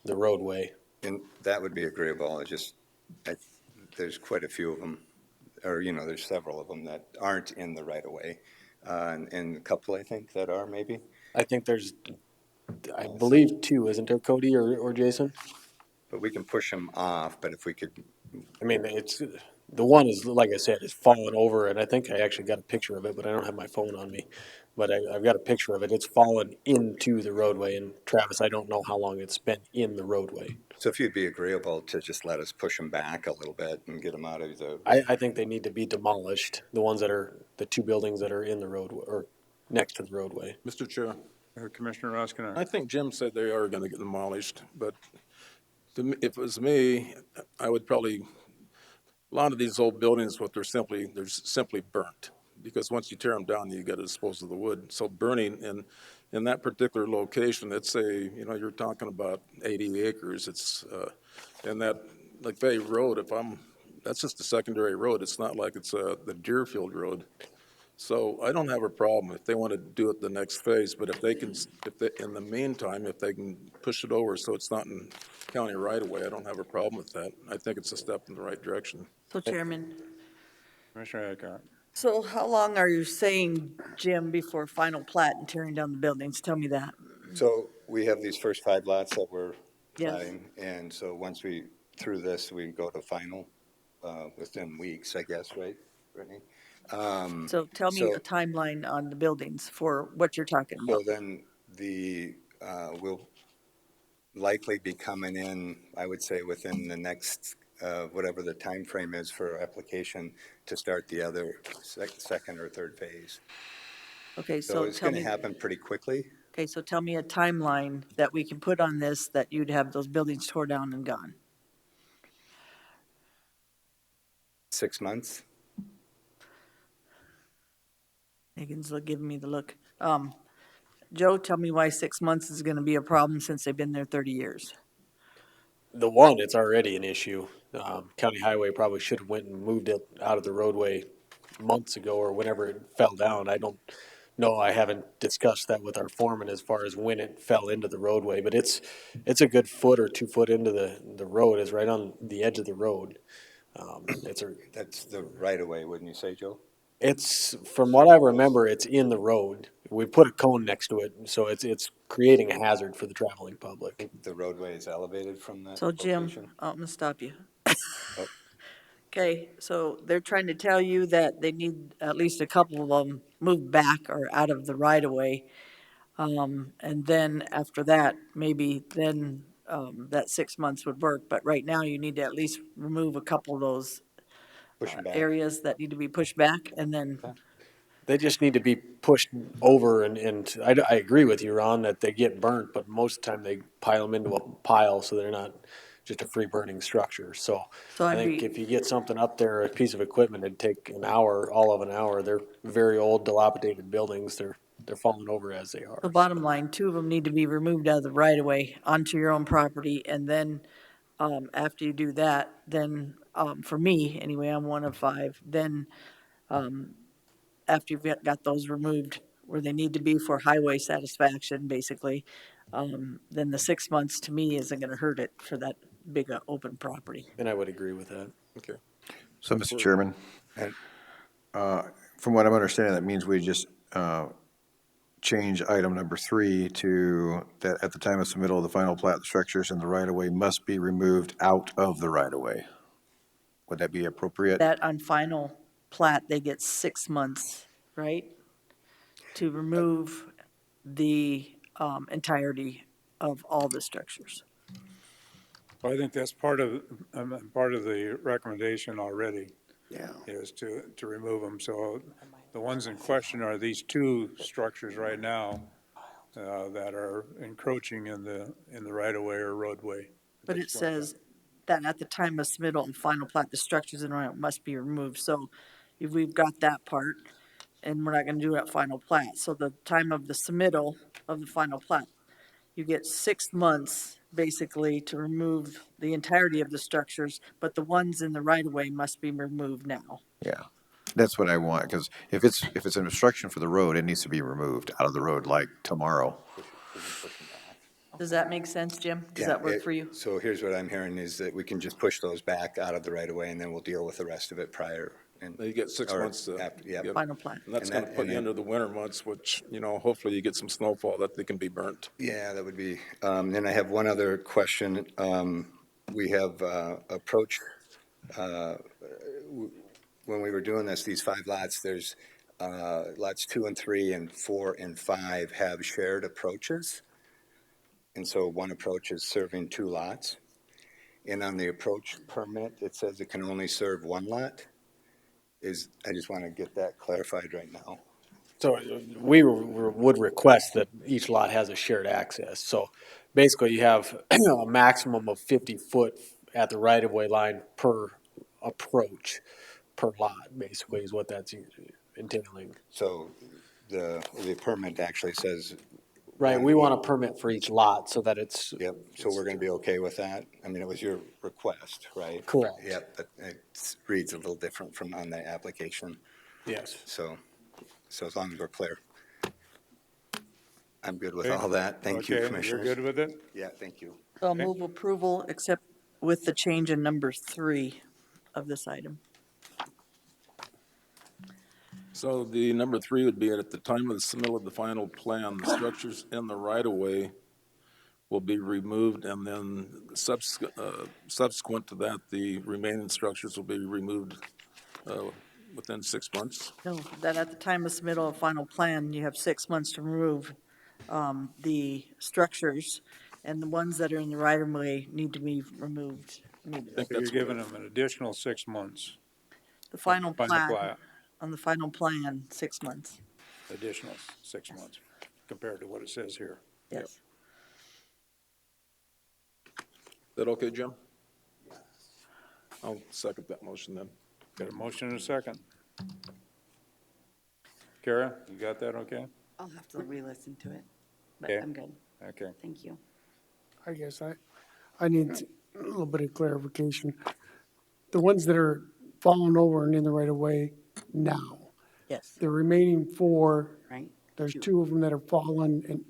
the roadway. And that would be agreeable. It's just, there's quite a few of them, or, there's several of them that aren't in the right of way. And a couple, I think, that are maybe. I think there's, I believe 2, isn't there, Cody or Jason? But we can push them off, but if we could. I mean, the one is, like I said, is fallen over, and I think I actually got a picture of it, but I don't have my phone on me. But I've got a picture of it. It's fallen into the roadway, and Travis, I don't know how long it's been in the roadway. So if you'd be agreeable to just let us push them back a little bit and get them out of the. I think they need to be demolished, the ones that are, the 2 buildings that are in the roadway, or next to the roadway. Mr. Chair, Commissioner Roskinar. I think Jim said they are going to get demolished, but if it was me, I would probably, a lot of these old buildings, they're simply burnt. Because once you tear them down, you got to dispose of the wood. So burning in that particular location, it's you're talking about 80 acres. It's, and that, like Bay Road, that's just a secondary road. It's not like it's the Deerfield Road. So I don't have a problem if they want to do it the next phase, but in the meantime, if they can push it over so it's not in county right away, I don't have a problem with that. I think it's a step in the right direction. So Chairman, Commissioner Eckhart. so how long are you saying, Jim, before final plat and tearing down the buildings? Tell me that. So we have these first 5 lots that we're Yes. platting, and so once through this, we go to final within weeks, I guess, right, Brittany? So tell me a timeline on the buildings for what you're talking about. So then we'll likely be coming in, I would say, within the next, whatever the time frame is for application to start the other second or third phase. Okay, So it's going to happen pretty quickly. Okay, so tell me a timeline that we can put on this, that you'd have those buildings tore down and gone. 6 months. Megan's giving me the look. Joe, tell me why 6 months is gonna be a problem since they've been there 30 years. The one, it's already an issue. County Highway probably should have went and moved it out of the roadway months ago or whenever it fell down. I don't know, I haven't discussed that with our foreman as far as when it fell into the roadway, but it's a good foot or 2 foot into the road. It's right on the edge of the road. That's the right of way, wouldn't you say, Joe? It's, from what I remember, it's in the road. We put a cone next to it, so it's creating a hazard for the traveling public. The roadway is elevated from that So Jim, location? I'm gonna stop you. Oh. Okay, so they're trying to tell you that they need at least a couple of them moved back or out of the right of way. And then after that, maybe then, that 6 months would work, but right now you need to at least remove a couple of those areas that need to be pushed back and then. They just need to be pushed over, and I agree with you, Ron, that they get burnt, but most of the time they pile them into a pile, so they're not just a free burning structure. So I think if you get something up there, a piece of equipment, it'd take an hour, all of an hour. They're very old, dilapidated buildings. They're falling over as they are. The bottom line, 2 of them need to be removed out of the right of way onto your own property, and then, after you do that, then, for me, anyway, I'm one of 5, then, after you've got those removed where they need to be for highway satisfaction, basically, then the 6 months to me isn't gonna hurt it for that big open property. And I would agree with that. Okay. So, Mr. Chairman, from what I'm understanding, that means we just change item number 3 to that at the time of submittal of the final plat, the structures in the right-of-way must be removed out of the right-of-way. Would that be appropriate? That on final plat, they get 6 months, right? To remove the entirety of all the structures. Well, I think that's part of the recommendation already. Yeah. Is to remove them. So the ones in question are these 2 structures right now that are encroaching in the right of way or roadway. But it says that at the time of submittal and final plat, the structures and right must be removed. So if we've got that part, and we're not gonna do it at final plat. So the time of the submittal of the final plat, you get 6 months basically to remove the entirety of the structures, but the ones in the right of way must be removed now. Yeah, that's what I want, because if it's an obstruction for the road, it needs to be removed out of the road like tomorrow. Does that make sense, Jim? Does that work for you? So here's what I'm hearing is that we can just push those back out of the right of way and then we'll deal with the rest of it prior. And You get 6 or months to. after, yeah. Yep. Final plat. And that's And gonna that- put and you then- into the winter months, which, hopefully you get some snowfall that they can be burnt. Yeah, that would be, then I have one other question. We have approached, when we were doing this, these 5 lots, there's lots 2 and 3 and 4 and 5 have shared approaches. And so one approach is serving 2 lots. And on the approach permit, it says it can only serve 1 lot. I just want to get that clarified right now. So we would request that each lot has a shared access. So basically you have a maximum of 50 foot at the right of way line per approach per lot, basically is what that's entailing. So the permit actually says. Right, we want a permit for each lot so that it's. Yep, so we're going to be okay with that? I mean, it was your request, right? Correct. Yep, but it reads a little different from on the application. Yes. So as long as we're clear. I'm good with Okay. all that. Thank you, Okay, Commissioners. you're good with it? Yeah, thank you. So I'll move approval except with the change in number 3 of this item. So the number 3 would be at the time of the submittal of the final plan, the structures in the right of way will be removed, and then subsequent to that, the remaining structures will be removed within 6 months. No, that at the time of submittal of final plan, you have 6 months to remove the structures, and the ones that are in the right of way need to be removed immediately. So you're giving them an additional 6 months, The final Final plan, plat. on the final plan, 6 months. additional 6 months compared to what it says here. Yes. Is that okay, Jim? I'll second that motion then. Got a motion and a second. Kara, you got that okay? I'll have to re-listen to it, but Okay. I'm good. Okay. Thank you. I guess I need a little bit of clarification. The ones that are falling over and in the right of way now, Yes. the remaining 4, Right? there's 2 of them that are fallen, and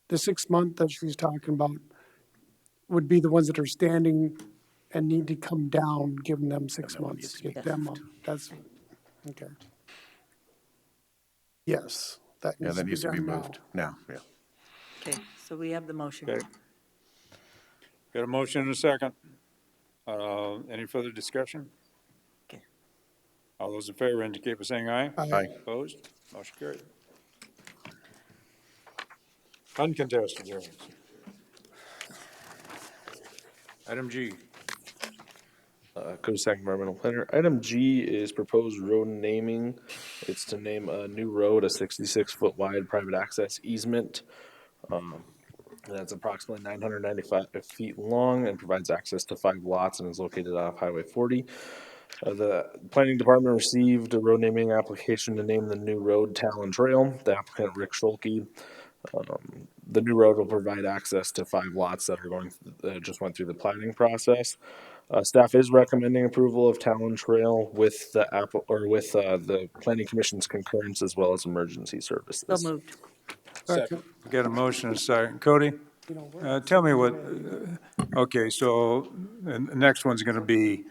the 6 month that she's talking about would be the ones that are standing and need to come down, giving them 6 months to get them up. That's, okay. Yes, that Yeah, that needs to be done now. moved now, yeah. Okay, so we have the motion. Okay. Got a motion and a second. Any further discussion? Okay. All those in favor indicate by saying aye. Aye. Opposed? Motion carried. Uncontested hearings. Item G. Cosac Environmental Planner. Item G is proposed road naming. It's to name a new road, a 66-foot wide private access easement. That's approximately 995 feet long and provides access to 5 lots and is located off Highway 40. The planning department received a road naming application to name the new road Talon Trail. The applicant, Rick Scholke. The new road will provide access to 5 lots that are just went through the planning process. Staff is recommending approval of Talon Trail with the the Planning Commission's concurrence as well as emergency services. So moved. Second. Got a motion and a second. Cody, tell me what, okay, so the next one's gonna be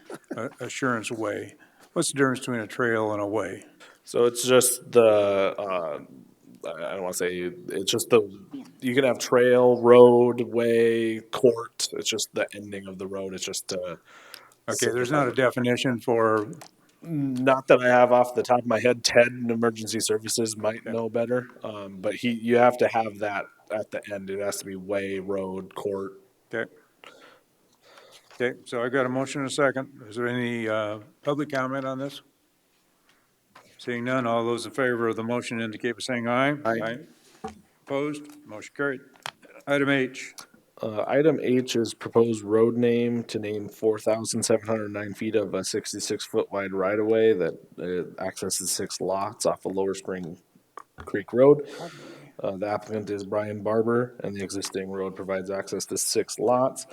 Assurance Way. What's the difference between a trail and a way? So it's just the, I don't want to say, it's just you can have trail, road, way, court. It's just the ending of the road. It's just. Okay, there's not a definition for. Not that I have off the top of my head. Ted in Emergency Services might know better, but you have to have that at the end. It has to be way, road, court. Okay. Okay, so I got a motion and a second. Is there any public comment on this? Seeing none, all those in favor of the motion indicate by saying aye. Aye. Opposed? Motion carried. Item H. Item H is proposed road name to name 4,709 feet of a 66-foot wide right-of-way that accesses 6 lots off of Lower Spring Creek Road. The applicant is Brian Barber, and the existing road provides access to 6 lots.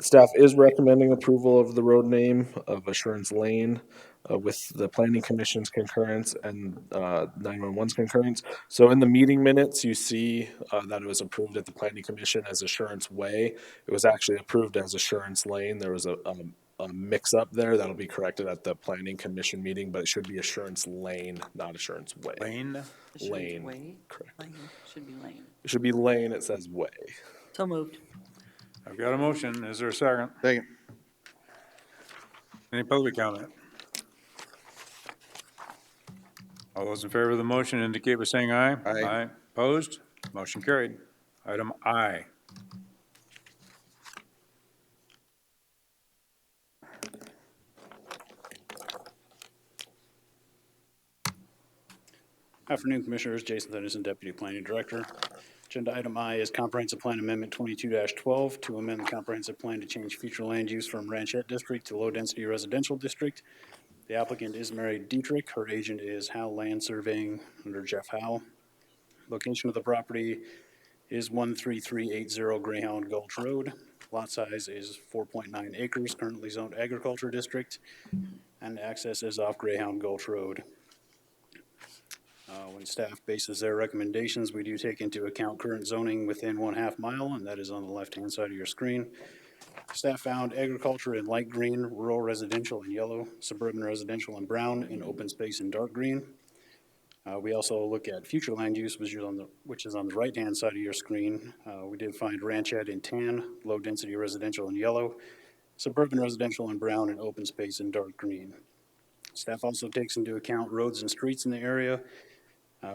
Staff is recommending approval of the road name of Assurance Lane with the Planning Commission's concurrence and 911's concurrence. So in the meeting minutes, you see that it was approved at the Planning Commission as Assurance Way. It was actually approved as Assurance Lane. There was a mix-up there. That'll be corrected at the Planning Commission meeting, but it should be Assurance Lane, not Assurance Way. Lane? Assurance Lane. Way? Correct. Lane, should be lane. It should be Lane, it says Way. So moved. I've got a motion. Is there a second? Second. Any public comment? All those in favor of the motion indicate by saying aye. Aye. Opposed? Motion carried. Item I. Afternoon, Commissioners. Jason Tennyson, Deputy Planning Director. Agenda item I is Comprehensive Plan Amendment 22-12 to amend the comprehensive plan to change future land use from Ranchette District to Low Density Residential District. The applicant is Mary Dietrich. Her agent is Howe Land Surveying under Jeff Howe. Location of the property is 13380 Greyhound Gulch Road. Lot size is 4.9 acres, currently zoned agriculture district, and access is off Greyhound Gulch Road. When staff bases their recommendations, we do take into account current zoning within 1/2 mile, and that is on the left-hand side of your screen. Staff found agriculture in light green, rural residential in yellow, suburban residential in brown, and open space in dark green. We also look at future land use, which is on the right-hand side of your screen. We did find ranchette in tan, low-density residential in yellow, suburban residential in brown, and open space in dark green. Staff also takes into account roads and streets in the area.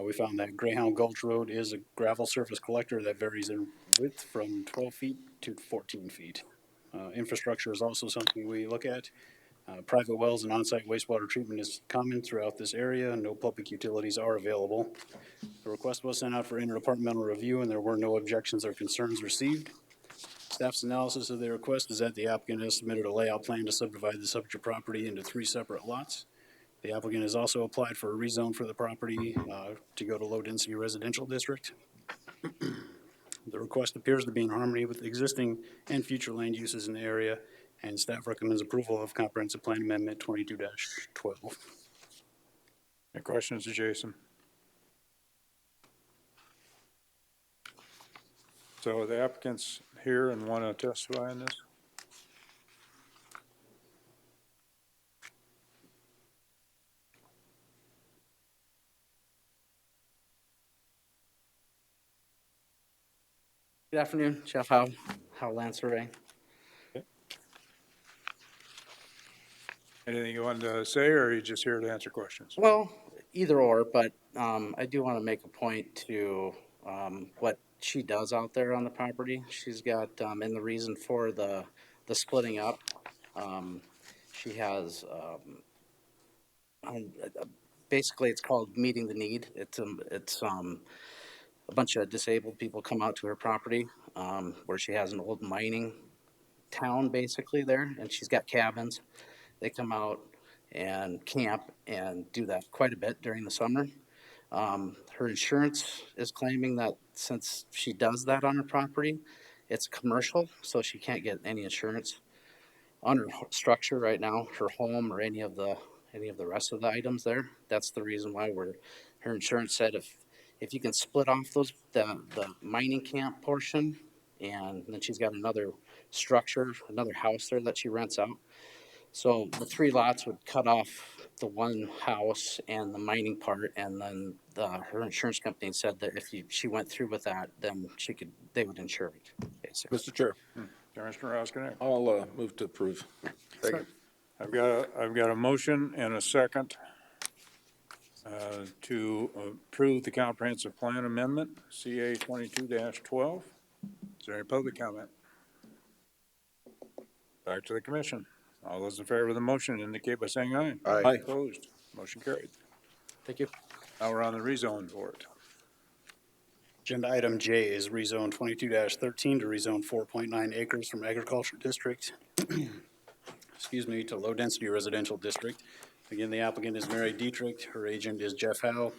We found that Greyhound Gulch Road is a gravel surface collector that varies in width from 12 feet to 14 feet. Infrastructure is also something we look at. Private wells and on-site wastewater treatment is common throughout this area, and no public utilities are available. The request was sent out for interdepartmental review, and there were no objections or concerns received. Staff's analysis of the request is that the applicant has submitted a layout plan to subdivide the subject property into 3 separate lots. The applicant has also applied for a rezone for the property to go to low-density residential district. The request appears to be in harmony with existing and future land uses in the area, and staff recommends approval of Comprehensive Plan Amendment 22-12. Any questions to Jason? So are the applicants here and want to testify on this? Good afternoon, Jeff Howe, Howe Land Surveying. Anything you wanted to say, or are you just here to answer questions? Well, either or, but I do want to make a point to what she does out there on the property. She's got, and the reason for the splitting up, she has, basically it's called Meeting the Need. It's a bunch of disabled people come out to her property where she has an old mining town basically there, and she's got cabins. They come out and camp and do that quite a bit during the summer. Her insurance is claiming that since she does that on her property, it's commercial, so she can't get any insurance on her structure right now, her home or any of the rest of the items there. That's the reason why her insurance said if you can split off the mining camp portion, and then she's got another structure, another house there that she rents out. So the 3 lots would cut off the one house and the mining part, and then her insurance company said that if she went through with that, then they would insure it, basically. Mr. Chair. Commissioner Roskinek. I'll move to approve. Second. I've got a motion and a second to approve the comprehensive plan amendment, CA 22-12. Is there any public comment? Back to the commission. All those in favor of the motion indicate by saying aye. Aye. Opposed? Motion carried. Thank you. Now we're on the rezone for it. Agenda item J is rezone 22-13 to rezone 4.9 acres from agriculture district, excuse me, to low-density residential district. Again, the applicant is Mary Dietrich. Her agent is Jeff Howe.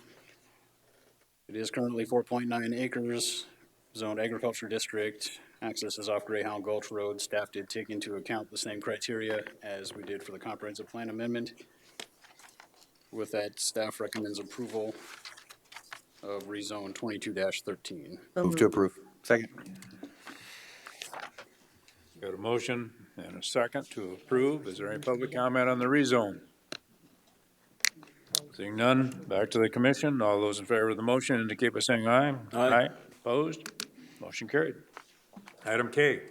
It is currently 4.9 acres, zoned agriculture district. Access is off Greyhound Gulch Road. Staff did take into account the same criteria as we did for the comprehensive plan amendment. With that, staff recommends approval of rezone 22-13. Move to approve. Second. Got a motion and a second to approve. Is there any public comment on the rezone? Seeing none, back to the commission. All those in favor of the motion indicate by saying aye. Aye. Opposed? Motion carried. Item K.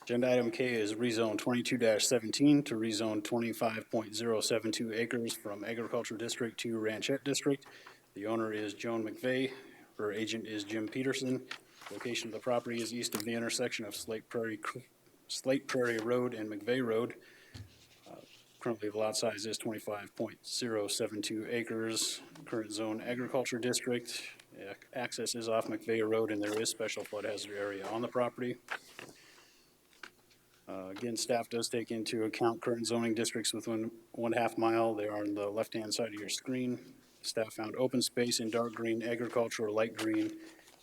Agenda item K is rezone 22-17 to rezone 25.072 acres from agriculture district to ranchette district. The owner is Joan McVeigh. Her agent is Jim Peterson. Location of the property is east of the intersection of Slate Prairie Road and McVeigh Road. Currently, the lot size is 25.072 acres. Current zone agriculture district. Access is off McVeigh Road, and there is special flood hazard area on the property. Again, staff does take into account current zoning districts within 1/2 mile. They are on the left-hand side of your screen. Staff found open space in dark green, agricultural light green,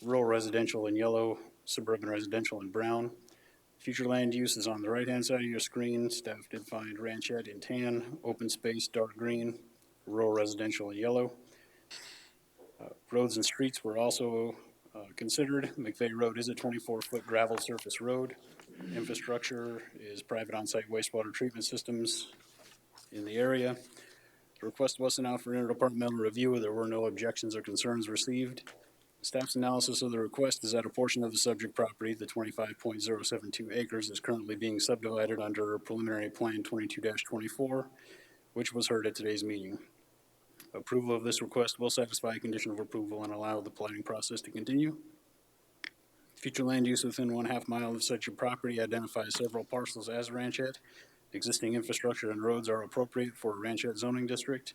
rural residential in yellow, suburban residential in brown. Future land use is on the right-hand side of your screen. Staff did find ranchette in tan, open space dark green, rural residential in yellow. Roads and streets were also considered. McVeigh Road is a 24-foot gravel surface road. Infrastructure is private on-site wastewater treatment systems in the area. The request was sent out for interdepartmental review. There were no objections or concerns received. Staff's analysis of the request is that a portion of the subject property, the 25.072 acres, is currently being subdivided under preliminary plan 22-24, which was heard at today's meeting. Approval of this request will satisfy a condition of approval and allow the planning process to continue. Future land use within 1/2 mile of such a property identifies several parcels as ranchette. Existing infrastructure and roads are appropriate for a ranchette zoning district.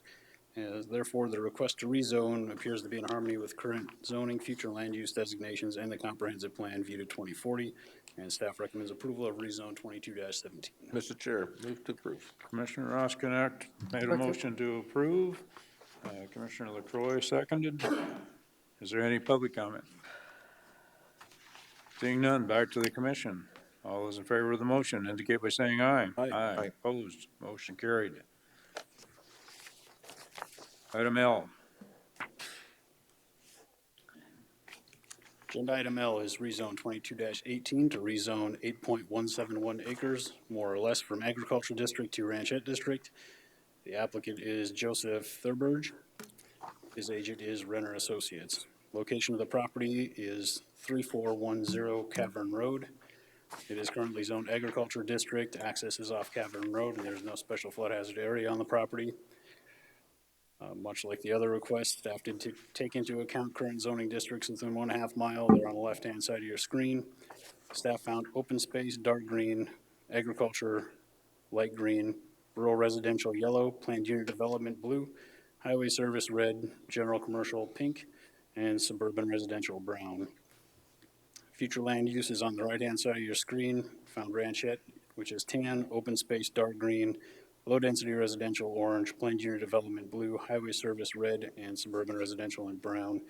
Therefore, the request to rezone appears to be in harmony with current zoning, future land use designations, and the comprehensive plan viewed at 2040. And staff recommends approval of rezone 22-17. Mr. Chair, move to approve. Commissioner Roskinek made a motion to approve. Commissioner LaCroy seconded. Is there any public comment? Seeing none, back to the commission. All those in favor of the motion indicate by saying aye. Aye. Opposed? Motion carried. Item L. Agenda item L is rezone 22-18 to rezone 8.171 acres, more or less, from agricultural district to ranchette district. The applicant is Joseph Thurberge. His agent is Renner Associates. Location of the property is 3410 Cavern Road. It is currently zoned agriculture district. Access is off Cavern Road, and there's no special flood hazard area on the property. Much like the other requests, staff did take into account current zoning districts within 1/2 mile. They're on the left-hand side of your screen. Staff found open space, dark green, agriculture, light green, rural residential, yellow, planned unit development, blue, highway service, red, general commercial, pink, and suburban residential, brown. Future land use is on the right-hand side of your screen. Found ranchette, which is tan, open space, dark green, low-density residential, orange, planned unit development, blue, highway service, red, and suburban residential in brown.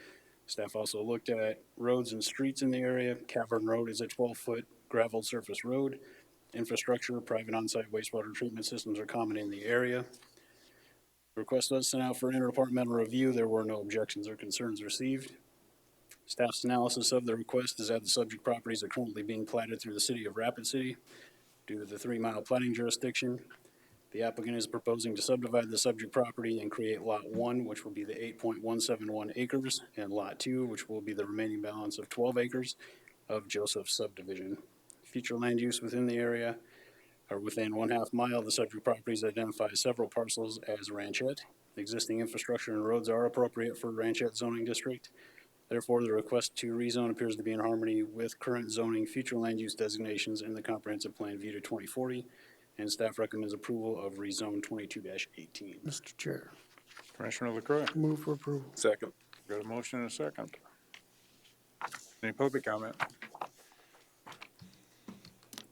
Staff also looked at roads and streets in the area. Cavern Road is a 12-foot gravel surface road. Infrastructure, private on-site wastewater treatment systems are common in the area. The request was sent out for interdepartmental review. There were no objections or concerns received. Staff's analysis of the request is that the subject properties are currently being platted through the city of Rapid City due to the 3-mile platting jurisdiction. The applicant is proposing to subdivide the subject property and create Lot 1, which will be the 8.171 acres, and Lot 2, which will be the remaining balance of 12 acres of Joseph's subdivision. Future land use within the area are within 1/2 mile. The subject properties identify several parcels as ranchette. Existing infrastructure and roads are appropriate for ranchette zoning district. Therefore, the request to rezone appears to be in harmony with current zoning, future land use designations, and the comprehensive plan viewed at 2040. And staff recommends approval of rezone 22-18. Mr. Chair, Commissioner LaCroy. move for approval. Second. Got a motion and a second. Any public comment?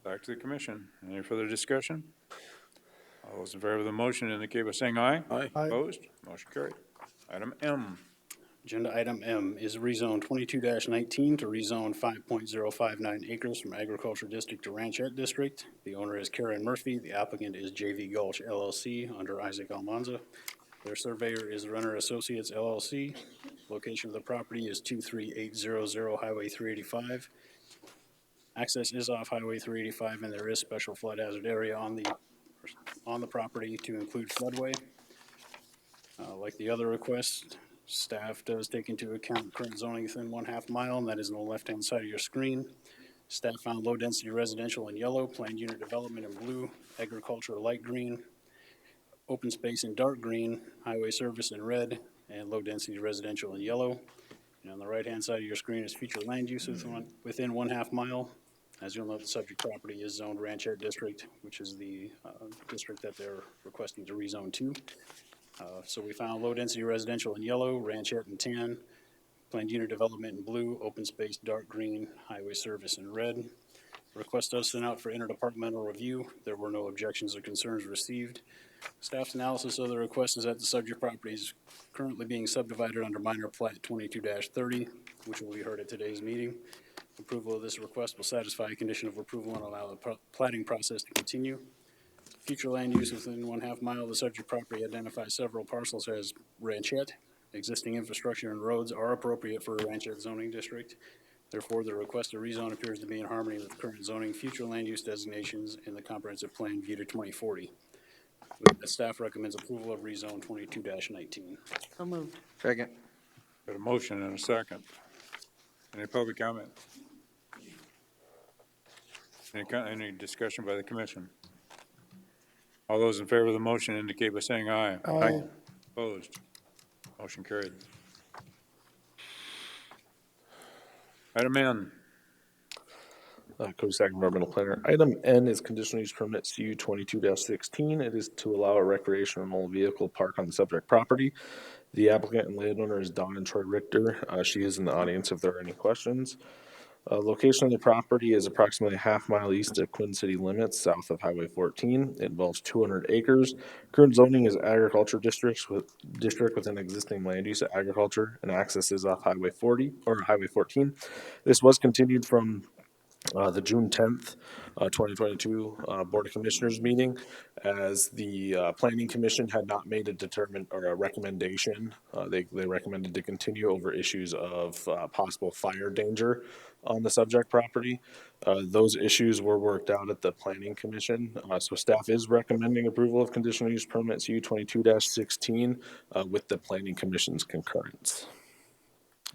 Back to the commission. Any further discussion? All those in favor of the motion indicate by saying aye. Aye. Aye. Opposed? Motion carried. Item M. Agenda item M is rezone 22-19 to rezone 5.059 acres from Agriculture District to Ranchette District. The owner is Karen Murphy. The applicant is JV Gulch LLC under Isaac Almanza. Their surveyor is Renner Associates LLC. Location of the property is 23800 Highway 385. Access is off Highway 385, and there is special flood hazard area on the property to include floodway. Like the other request, staff does take into account current zoning within 1/2 mile, and that is on the left-hand side of your screen. Staff found low-density residential in yellow, planned unit development in blue, agriculture light green, open space in dark green, highway service in red, and low-density residential in yellow. And on the right-hand side of your screen is future land use within 1/2 mile. As you'll note, the subject property is zoned Ranchette District, which is the district that they're requesting to rezone to. So we found low-density residential in yellow, ranchette in tan, planned unit development in blue, open space dark green, highway service in red. Request was sent out for interdepartmental review. There were no objections or concerns received. Staff's analysis of the request is that the subject property is currently being subdivided under minor plat 22-30, which will be heard at today's meeting. Approval of this request will satisfy a condition of approval and allow the platting process to continue. Future land use within 1/2 mile of the subject property identifies several parcels as ranchette. Existing infrastructure and roads are appropriate for a ranchette zoning district. Therefore, the request to rezone appears to be in harmony with current zoning, future land use designations in the comprehensive plan view to 2040. With that, staff recommends approval of rezone 22-19. So moved. Second. Got a motion and a second. Any public comment? Any discussion by the commission? All those in favor of the motion indicate by saying aye. Aye. Opposed? Motion carried. Item N. Co-Sec Environmental Planner. Item N is conditional use permit CU 22-16. It is to allow a recreational vehicle park on the subject property. The applicant and landowner is Dawn and Troy Richter. She is in the audience if there are any questions. Location of the property is approximately 1/2 mile east of Quinn City limits, south of Highway 14. It involves 200 acres. Current zoning is agriculture district with an existing land use of agriculture, and access is off Highway 40 or Highway 14. This was continued from the June 10th, 2022 Board of Commissioners meeting, as the Planning Commission had not made a recommendation. They recommended to continue over issues of possible fire danger on the subject property. Those issues were worked out at the Planning Commission. So staff is recommending approval of conditional use permits U 22-16 with the Planning Commission's concurrence.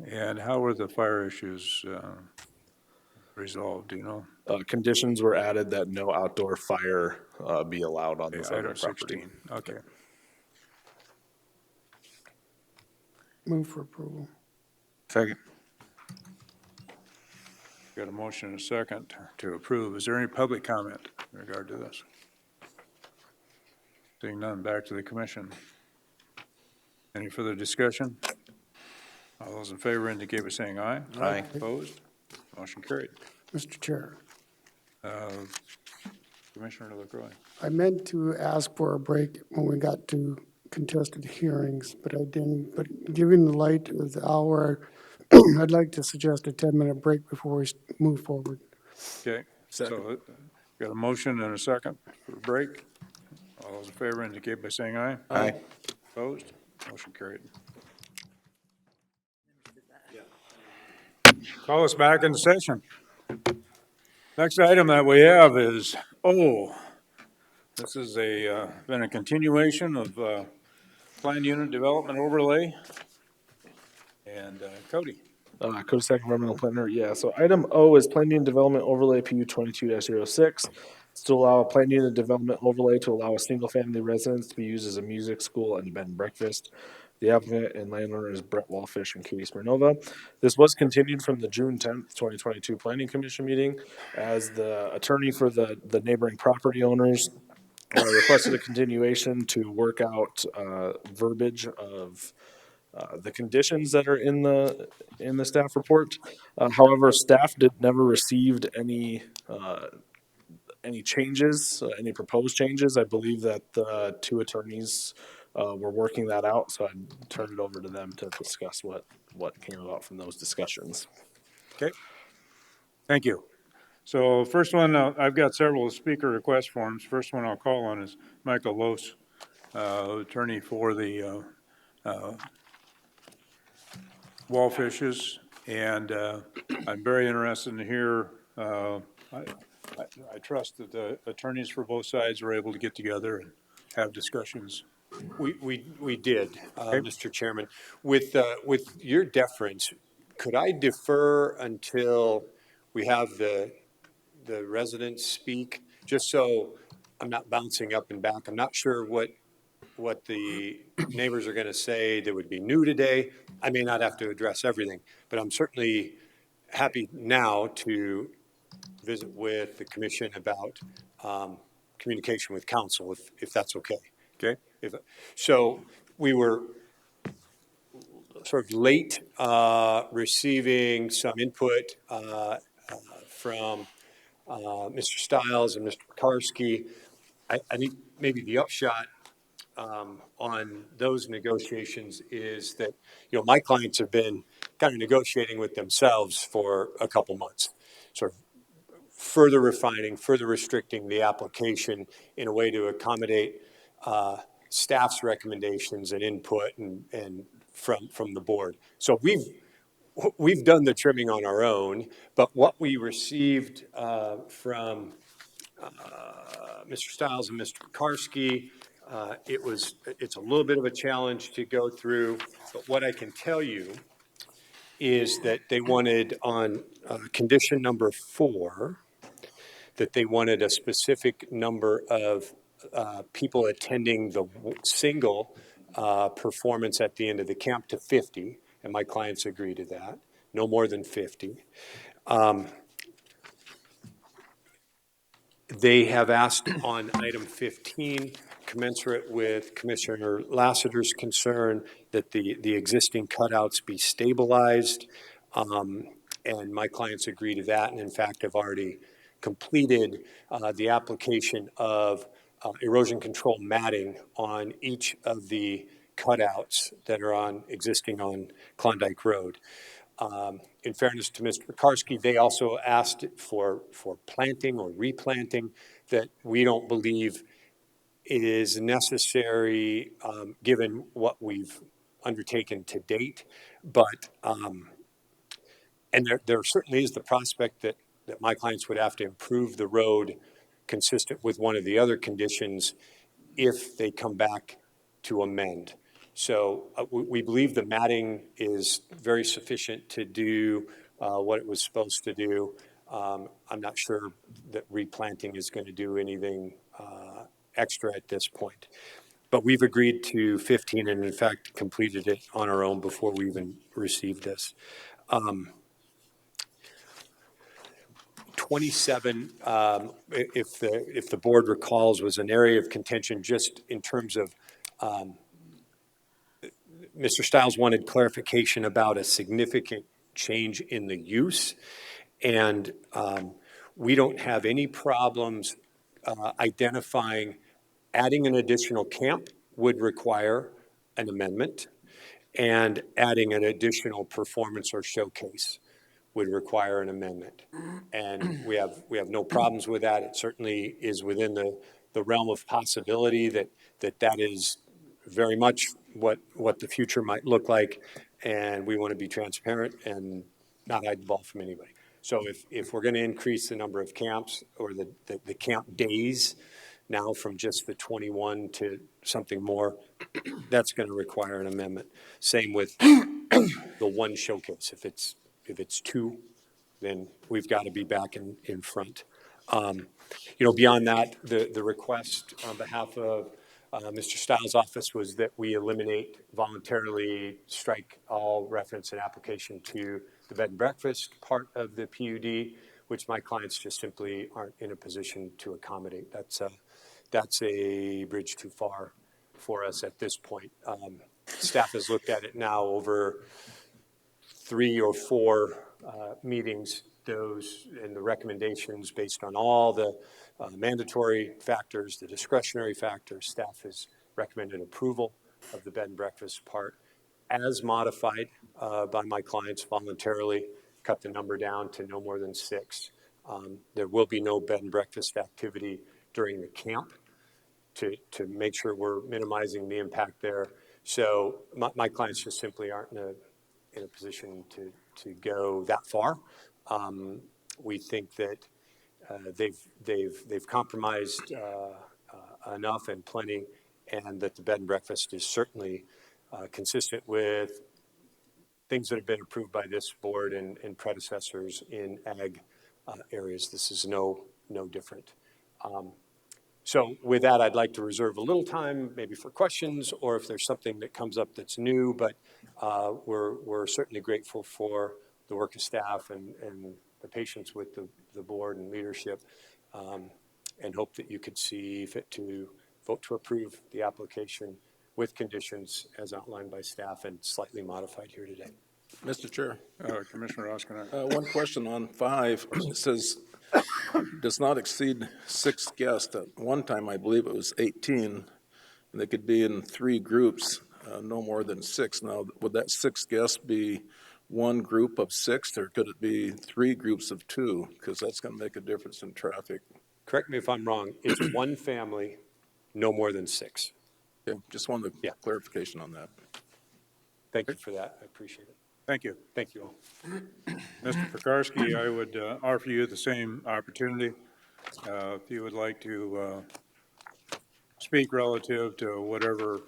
And how were the fire issues resolved, do you know? Conditions were added that no outdoor fire be allowed on the Item subject property. 16, okay. Move for approval. Second. Got a motion and a second to approve. Is there any public comment in regard to this? Seeing none, back to the commission. Any further discussion? All those in favor indicate by saying aye. Aye. Opposed? Motion carried. Mr. Chair, Commissioner LaCroix. I meant to ask for a break when we got to contested hearings, but I didn't. But given the light of the hour, I'd like to suggest a 10-minute break before we move forward. Okay, so got a motion and a second for a break. All those in favor indicate by saying aye. Aye. Opposed? Motion carried. Call us back into session. Next item that we have is O. This is been a continuation of planned unit development overlay. And Cody. Co-Sec Environmental Planner, yeah. So item O is planned unit development overlay PU 22-06. It's to allow a planned unit development overlay to allow a single-family residence to be used as a music school and bed and breakfast. The applicant and landowner is Brett Wallfish and Katie Smirnova. This was continued from the June 10th, 2022 Planning Commission meeting, as the attorney for the neighboring property owners requested a continuation to work out verbiage of the conditions that are in the staff report. However, staff never received any changes, any proposed changes. I believe that the two attorneys were working that out, so I'd turn it over to them to discuss what came about from those discussions. Okay, thank you. So first one, I've got several speaker request forms. First one I'll call on is Michael Lose, attorney for the wall fishes, and I'm very interested to hear. I trust that the attorneys for both sides were able to get together and have discussions. We did, Okay. Mr. Chairman. With your deference, could I defer until we have the residents speak, just so I'm not bouncing up and back? I'm not sure what the neighbors are going to say that would be new today. I may not have to address everything, but I'm certainly happy now to visit with the commission about communication with council, if that's okay. Okay. So we were sort of late receiving some input from Mr. Stiles and Mr. Pekarsky. I think maybe the upshot on those negotiations is that, my clients have been kind of negotiating with themselves for a couple months, sort of further refining, further restricting the application in a way to accommodate staff's recommendations and input and from the board. So we've done the trimming on our own, but what we received from Mr. Stiles and Mr. Pekarsky, it's a little bit of a challenge to go through, but what I can tell you is that they wanted on condition number 4, that they wanted a specific number of people attending the single performance at the end of the camp to 50, and my clients agree to that, no more than 50. They have asked on item 15, commensurate with Commissioner Lassiter's concern, that the existing cutouts be stabilized, and my clients agree to that, and in fact have already completed the application of erosion control matting on each of the cutouts that are existing on Klondike Road. In fairness to Mr. Pekarsky, they also asked for planting or replanting that we don't believe is necessary given what we've undertaken to date. But, and there certainly is the prospect that my clients would have to improve the road consistent with one of the other conditions if they come back to amend. So we believe the matting is very sufficient to do what it was supposed to do. I'm not sure that replanting is going to do anything extra at this point. But we've agreed to 15 and in fact completed it on our own before we even received this. 27, if the board recalls, was an area of contention just in terms of Mr. Stiles wanted clarification about a significant change in the use, and we don't have any problems identifying adding an additional camp would require an amendment, and adding an additional performance or showcase would require an amendment. And we have no problems with that. It certainly is within the realm of possibility that is very much what the future might look like, and we want to be transparent and not hide the ball from anybody. So if we're going to increase the number of camps or the camp days now from just the 21 to something more, that's going to require an amendment. Same with the one showcase. If it's 2, then we've got to be back in front. Beyond that, the request on behalf of Mr. Stiles' office was that we voluntarily strike all reference and application to the bed and breakfast part of the PUD, which my clients just simply aren't in a position to accommodate. That's a bridge too far for us at this point. Staff has looked at it now over 3 or 4 meetings, those and the recommendations based on all the mandatory factors, the discretionary factors. Staff has recommended approval of the bed and breakfast part as modified by my clients voluntarily, cut the number down to no more than 6. There will be no bed and breakfast activity during the camp to make sure we're minimizing the impact there. So my clients just simply aren't in a position to go that far. We think that they've compromised enough and plenty, and that the bed and breakfast is certainly consistent with things that have been approved by this board and predecessors in ag areas. This is no different. So with that, I'd like to reserve a little time maybe for questions, or if there's something that comes up that's new, but we're certainly grateful for the work of staff and the patience with the board and leadership, and hope that you could see fit to vote to approve the application with conditions as outlined by staff and slightly modified here today. Mr. Chair, Commissioner Oskinen. one question on 5. It says, does not exceed 6 guests. At one time, I believe it was 18, and they could be in 3 groups, no more than 6. Now, would that 6 guests be one group of 6, or could it be 3 groups of 2? Because that's going to make a difference in traffic. Correct me if I'm wrong, it's one family, no more than 6. Okay, just wanted clarification on that. Thank you for that, I appreciate it. Thank you. Thank you all. Mr. Pekarsky, I would offer you the same opportunity. If you would like to speak relative to whatever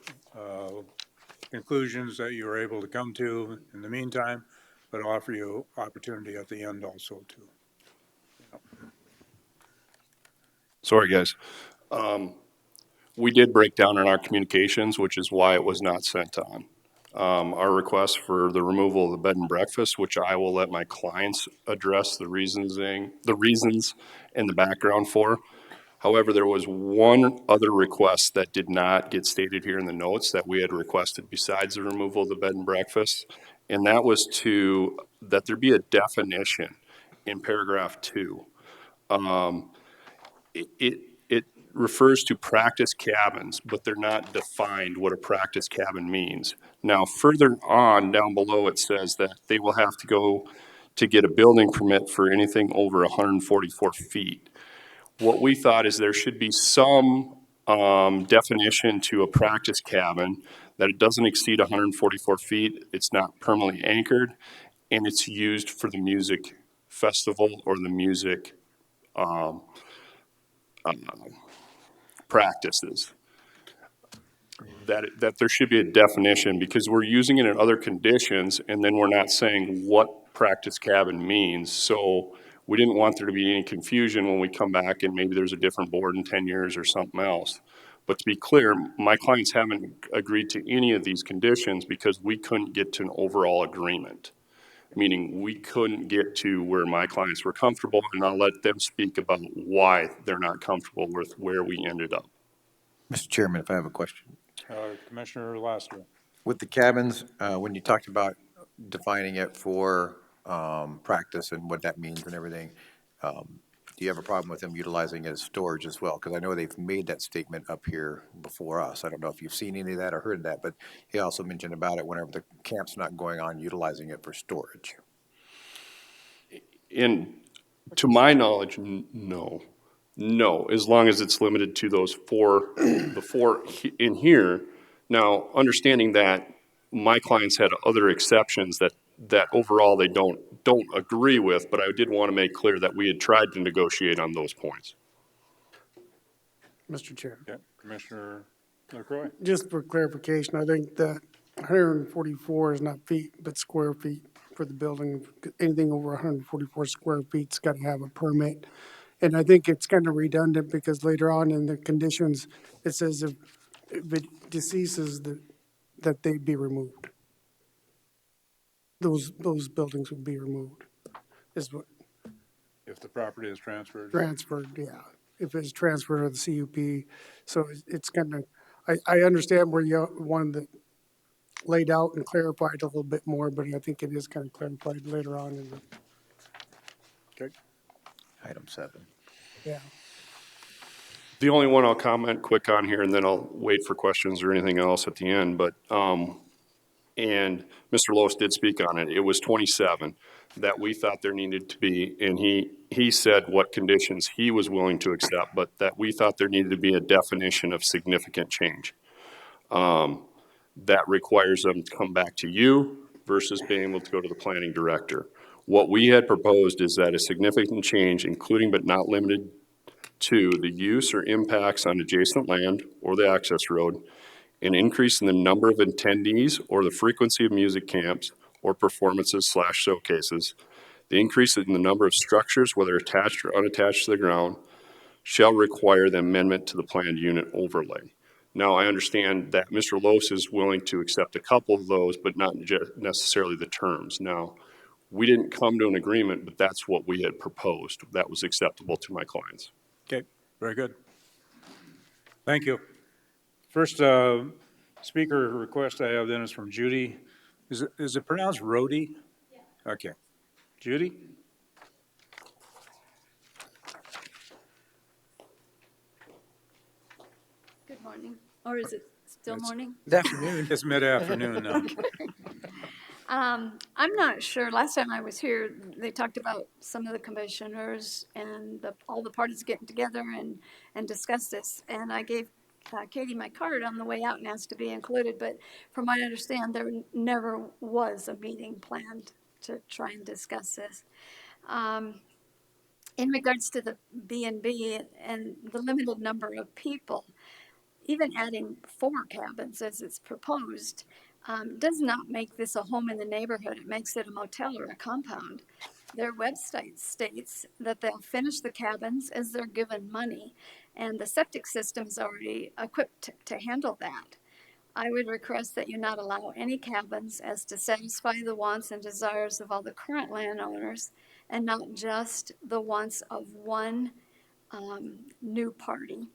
conclusions that you were able to come to in the meantime, but offer you opportunity at the end also too. Sorry, guys. We did break down in our communications, which is why it was not sent on. Our request for the removal of the bed and breakfast, which I will let my clients address the reasons and the background for. However, there was one other request that did not get stated here in the notes that we had requested besides the removal of the bed and breakfast, and that was that there be a definition in paragraph 2. It refers to practice cabins, but they're not defined what a practice cabin means. Now, further on down below, it says that they will have to go to get a building permit for anything over 144 feet. What we thought is there should be some definition to a practice cabin, that it doesn't exceed 144 feet, it's not permanently anchored, and it's used for the music festival or the music practices. That there should be a definition, because we're using it in other conditions and then we're not saying what practice cabin means. So we didn't want there to be any confusion when we come back and maybe there's a different board in 10 years or something else. But to be clear, my clients haven't agreed to any of these conditions because we couldn't get to an overall agreement. Meaning we couldn't get to where my clients were comfortable, and I'll let them speak about why they're not comfortable with where we ended up. Mr. Chairman, if I have a question. Commissioner Lassiter. With the cabins, when you talked about defining it for practice and what that means and everything, do you have a problem with them utilizing it as storage as well? Because I know they've made that statement up here before us. I don't know if you've seen any of that or heard that, but he also mentioned about it whenever the camp's not going on, utilizing it for storage. To my knowledge, no. No, as long as it's limited to those the four in here. Now, understanding that my clients had other exceptions that overall they don't agree with, but I did want to make clear that we had tried to negotiate on those points. Mr. Chair. Yeah, Commissioner LaCroix. Just for clarification, I think that 144 is not feet, but square feet for the building. Anything over 144 square feet's got to have a permit. And I think it's kind of redundant because later on in the conditions, it says if it deceases that they be removed. Those buildings would be removed, is what. If the property is transferred. Transferred, yeah. If it's transferred to the CUP. So it's kind of, I understand where you wanted laid out and clarified a little bit more, but I think it is kind of clarified later on in the, Item 7. yeah. The only one I'll comment quick on here, and then I'll wait for questions or anything else at the end, but, and Mr. Lois did speak on it. It was 27 that we thought there needed to be, and he said what conditions he was willing to accept, but that we thought there needed to be a definition of significant change. That requires them to come back to you versus being able to go to the planning director. What we had proposed is that a significant change, including but not limited to the use or impacts on adjacent land or the access road, an increase in the number of attendees or the frequency of music camps or performances/showcases, the increase in the number of structures, whether attached or unattached to the ground, shall require the amendment to the planned unit overlay. Now, I understand that Mr. Loos is willing to accept a couple of those, but not necessarily the terms. Now, we didn't come to an agreement, but that's what we had proposed. That was acceptable to my clients. Okay, very good. Thank you. First speaker request I have then is from Judy. Is it pronounced Rhodey? Yeah. Okay. Judy? Good morning, or is it still morning? Mid-afternoon. It's mid-afternoon now. I'm not sure. Last time I was here, they talked about some of the commissioners and all the parties getting together and discuss this. And I gave Katie my card on the way out and asked to be included. But from what I understand, there never was a meeting planned to try and discuss this. In regards to the B&B and the limited number of people, even adding 4 cabins as it's proposed does not make this a home in the neighborhood. It makes it a motel or a compound. Their website states that they'll finish the cabins as they're given money, and the septic system is already equipped to handle that. I would request that you not allow any cabins as to satisfy the wants and desires of all the current landowners and not just the wants of one new party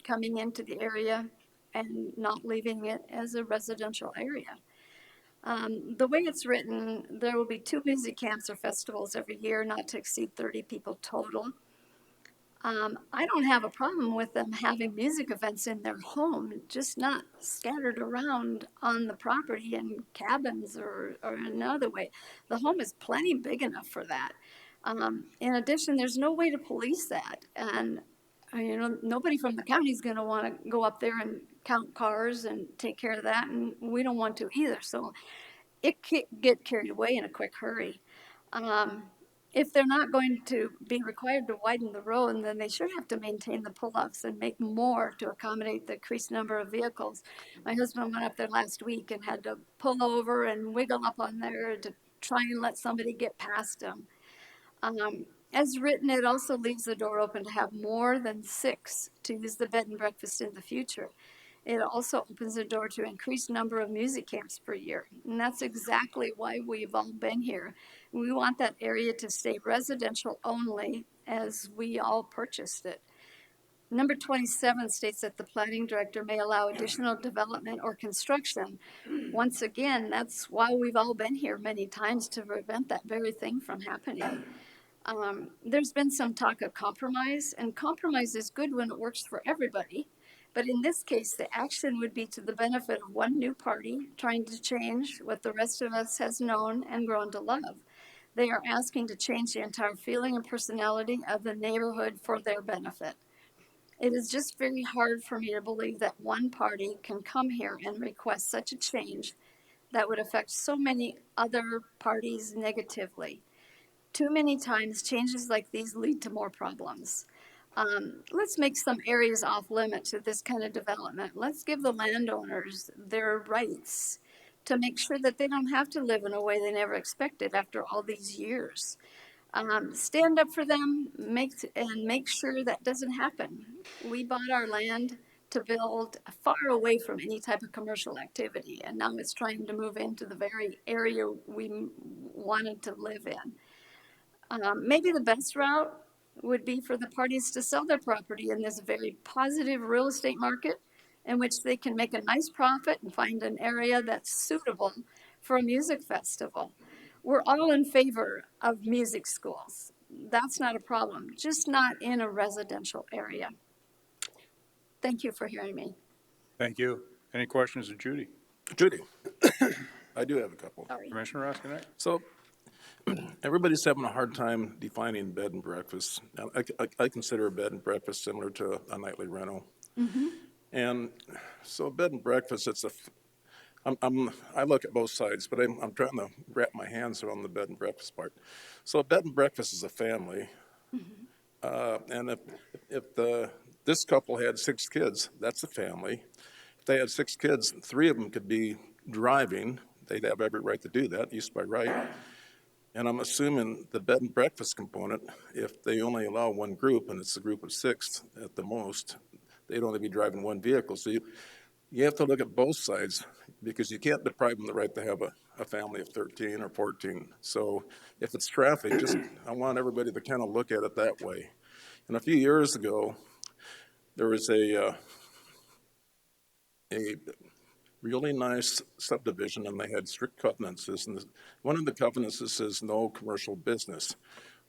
coming into the area and not leaving it as a residential area. The way it's written, there will be 2 music camps or festivals every year, not to exceed 30 people total. I don't have a problem with them having music events in their home, just not scattered around on the property in cabins or another way. The home is plenty big enough for that. In addition, there's no way to police that. And nobody from the county is going to want to go up there and count cars and take care of that, and we don't want to either. So it could get carried away in a quick hurry. If they're not going to be required to widen the road, then they sure have to maintain the pull-offs and make more to accommodate the increased number of vehicles. My husband went up there last week and had to pull over and wiggle up on there to try and let somebody get past him. As written, it also leaves the door open to have more than 6 to use the bed and breakfast in the future. It also opens the door to increased number of music camps per year. And that's exactly why we've all been here. We want that area to stay residential only as we all purchased it. Number 27 states that the planning director may allow additional development or construction. Once again, that's why we've all been here many times, to prevent that very thing from happening. There's been some talk of compromise, and compromise is good when it works for everybody. But in this case, the action would be to the benefit of one new party trying to change what the rest of us has known and grown to love. They are asking to change the entire feeling and personality of the neighborhood for their benefit. It is just very hard for me to believe that one party can come here and request such a change that would affect so many other parties negatively. Too many times, changes like these lead to more problems. Let's make some areas off limit to this kind of development. Let's give the landowners their rights to make sure that they don't have to live in a way they never expected after all these years. Stand up for them, make sure that doesn't happen. We bought our land to build far away from any type of commercial activity, and now it's trying to move into the very area we wanted to live in. Maybe the best route would be for the parties to sell their property in this very positive real estate market in which they can make a nice profit and find an area that's suitable for a music festival. We're all in favor of music schools. That's not a problem, just not in a residential area. Thank you for hearing me. Thank you. Any questions of Judy? Judy, I do have a couple. Sorry. Commissioner Roskinek? So everybody's having a hard time defining bed and breakfast. Now, I consider a bed and breakfast similar to a nightly rental. Mm-hmm. And so a bed and breakfast, I look at both sides, but I'm trying to wrap my hands around the bed and breakfast part. So a bed and breakfast is a family. And if this couple had 6 kids, that's a family. If they had 6 kids, 3 of them could be driving. They'd have every right to do that, used by right. And I'm assuming the bed and breakfast component, if they only allow one group, and it's a group of 6 at the most, they'd only be driving one vehicle. So you have to look at both sides, because you can't deprive them the right to have a family of 13 or 14. So if it's traffic, I want everybody to kind of look at it that way. And a few years ago, there was a really nice subdivision, and they had strict covenants. And one of the covenants says no commercial business.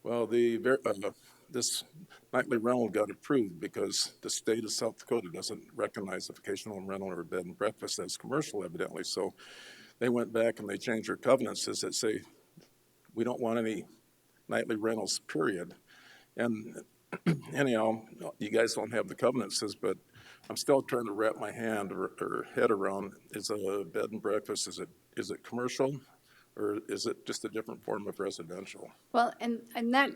Well, this nightly rental got approved because the state of South Dakota doesn't recognize a vacational rental or a bed and breakfast as commercial, evidently. So they went back and they changed their covenants that say we don't want any nightly rentals, period. And anyhow, you guys don't have the covenants, but I'm still trying to wrap my hand or head around, is a bed and breakfast, is it commercial, or is it just a different form of residential? Well, and that,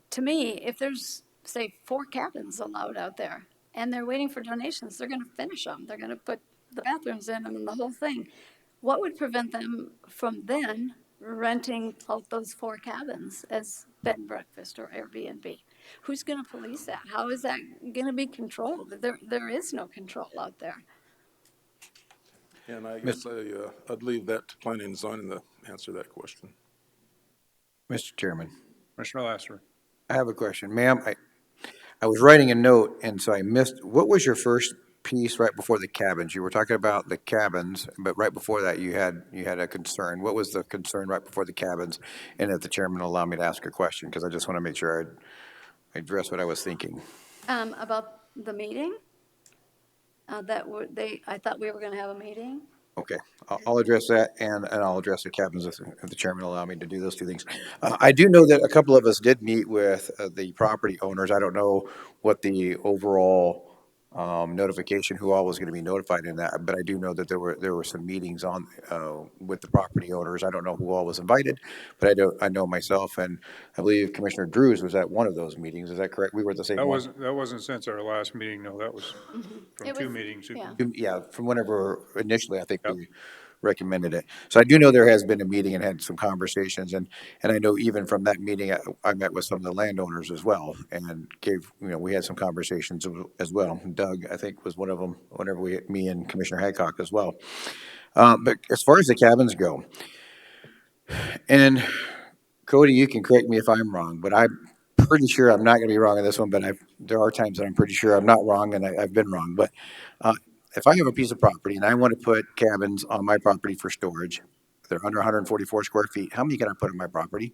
to me, if there's, say, 4 cabins allowed out there, and they're waiting for donations, they're gonna finish them. They're gonna put the bathrooms in them and the whole thing. What would prevent them from then renting out those 4 cabins as bed and breakfast or Airbnb? Who's gonna police that? How is that gonna be controlled? There is no control out there. And I guess I'd leave that to planning and zoning to answer that question. Mr. Chairman, Commissioner Lassiter? I have a question. Ma'am, I was writing a note, and so I missed, what was your first piece right before the cabins? You were talking about the cabins, but right before that, you had a concern. What was the concern right before the cabins? And if the chairman will allow me to ask a question, because I just want to make sure I address what I was thinking. About the meeting, I thought we were gonna have a meeting. Okay, I'll address that, and I'll address the cabins if the chairman will allow me to do those 2 things. I do know that a couple of us did meet with the property owners. I don't know what the overall notification, who all was going to be notified in that, but I do know that there were some meetings on with the property owners. I don't know who all was invited, but I know myself, and I believe Commissioner Drews was at one of those meetings. Is that correct? We were at the same one. That wasn't since our last meeting, no, that was from It 2 was- meetings. yeah. Yeah, from whenever initially I think we recommended it. So I do know there has been a meeting and had some conversations, and I know even from that meeting, I met with some of the landowners as well, and we had some conversations as well. Doug, I think, was one of them, whenever me and Commissioner Hadcock as well. But as far as the cabins go, and Cody, you can correct me if I'm wrong, but I'm pretty sure I'm not going to be wrong on this one, but there are times that I'm pretty sure I'm not wrong, and I've been wrong. But if I have a piece of property and I want to put cabins on my property for storage, they're under 144 square feet, how many can I put on my property?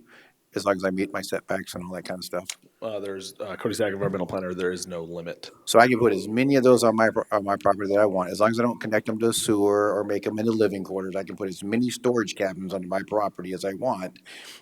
As long as I meet my setbacks and all that kind of stuff. There's Cody Sack, environmental planner. There is no limit. So I can put as many of those on my property that I want, as long as I don't connect them to a sewer or make them into living quarters. I can put as many storage cabins on my property as I want,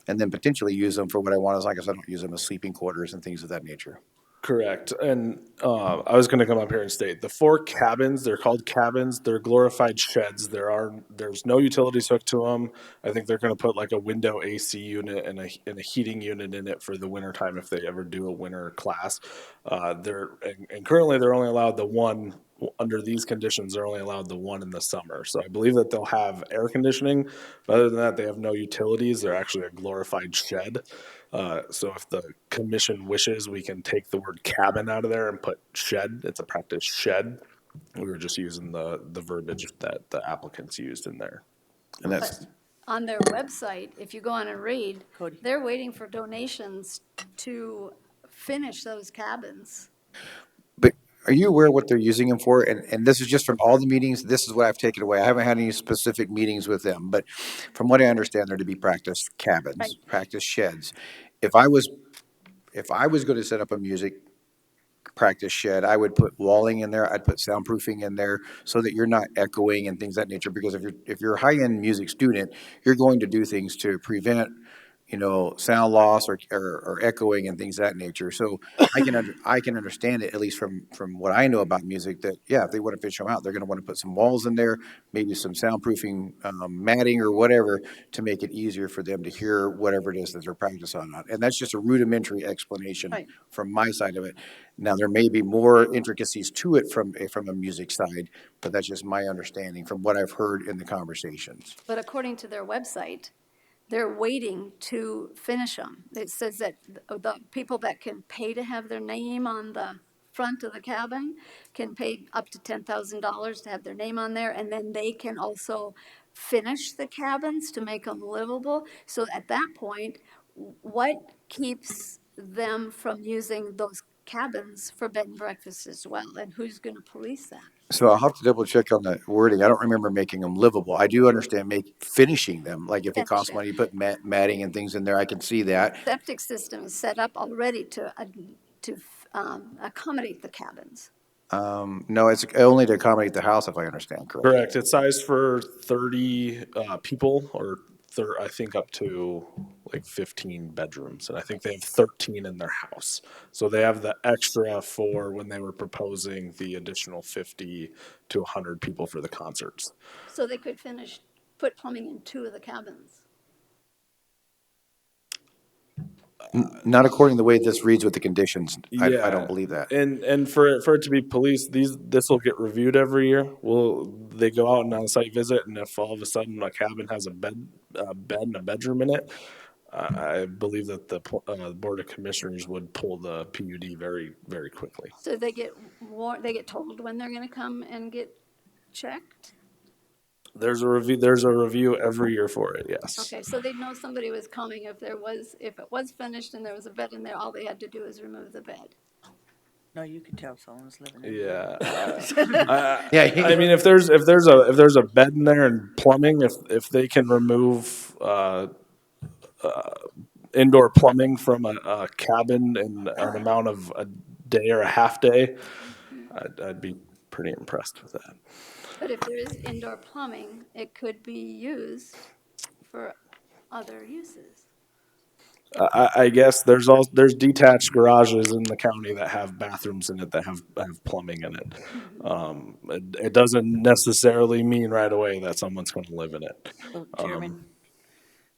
and then potentially use them for what I want, as long as I don't use them as sleeping quarters and things of that nature. Correct. And I was going to come up here and state the 4 cabins, they're called cabins. They're glorified sheds. There's no utilities hooked to them. I think they're going to put like a window AC unit and a heating unit in it for the wintertime if they ever do a winter class. And currently they're only allowed the one. Under these conditions, they're only allowed the one in the summer. So I believe that they'll have air conditioning, but other than that, they have no utilities. They're actually a glorified shed. So if the commission wishes, we can take the word cabin out of there and put shed. It's a practice shed. We were just using the verbiage that the applicants used in there. And that's On their website, if you go on and read, they're waiting for donations to finish those cabins. But are you aware what they're using them for? And this is just from all the meetings, this is what I've taken away. I haven't had any specific meetings with them, but from what I understand, they're to be practice cabins, practice sheds. If I was going to set up a music practice shed, I would put walling in there, I'd put soundproofing in there so that you're not echoing and things of that nature, because if you're a high-end music student, you're going to do things to prevent, sound loss or echoing and things of that nature. So I can understand it, at least from what I know about music, that, yeah, if they want to fish them out, they're going to want to put some walls in there, maybe some soundproofing, matting or whatever, to make it easier for them to hear whatever it is that they're practicing on. And that's just a rudimentary explanation from my side of it. Now, there may be more intricacies to it from a music side, but that's just my understanding from what I've heard in the conversations. But according to their website, they're waiting to finish them. It says that the people that can pay to have their name on the front of the cabin can pay up to $10,000 to have their name on there, and then they can also finish the cabins to make them livable. So at that point, what keeps them from using those cabins for bed and breakfast as well, and who's going to police that? So I'll have to double check on the wording. I don't remember making them livable. I do understand finishing them, like if it costs money to put matting and things in there, I can see that. Septic system is set up already to accommodate the cabins. No, it's only to accommodate the house, if I understand correctly. Correct. It's sized for 30 people, or I think up to like 15 bedrooms, and I think they have 13 in their house. So they have the extra for when they were proposing the additional 50 to 100 people for the concerts. So they could put plumbing in 2 of the cabins. Not according to the way this reads with the conditions. I don't believe that. And for it to be policed, this will get reviewed every year. They go out and on a site visit, and if all of a sudden a cabin has a bed and a bedroom in it, I believe that the Board of Commissioners would pull the PUD very, very quickly. So they get told when they're going to come and get checked? There's a review every year for it, yes. Okay, so they'd know somebody was coming if it was finished and there was a bed in there, all they had to do is remove the bed. No, you can tell someone's living in there. Yeah. I mean, if there's a bed in there and plumbing, if they can remove indoor plumbing from a cabin in an amount of a day or a half day, I'd be pretty impressed with that. But if there is indoor plumbing, it could be used for other uses. I guess there's detached garages in the county that have bathrooms in it that have plumbing in it. It doesn't necessarily mean right away that someone's going to live in it. So, Chairman,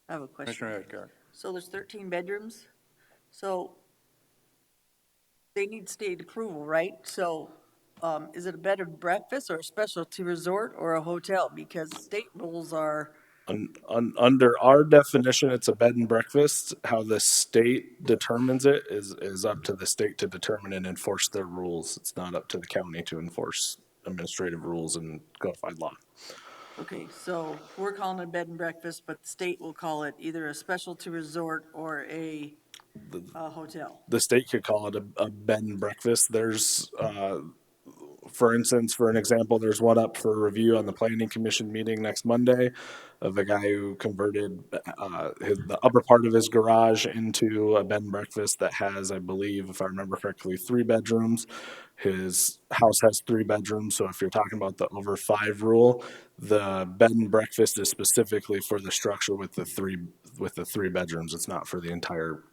I have a question. So there's 13 bedrooms. So they need state approval, right? So is it a bed and breakfast or a specialty resort or a hotel? Because state rules are... Under our definition, it's a bed and breakfast. How the state determines it is up to the state to determine and enforce their rules. It's not up to the county to enforce administrative rules and codified law. Okay, so we're calling it a bed and breakfast, but the state will call it either a specialty resort or a hotel. The state could call it a bed and breakfast. There's for instance, for an example, there's one up for review on the Planning Commission meeting next Monday of a guy who converted the upper part of his garage into a bed and breakfast that has, I believe, if I remember correctly, 3 bedrooms. His house has 3 bedrooms, so if you're talking about the over 5 rule, the bed and breakfast is specifically for the structure with the 3 bedrooms. It's not for the entire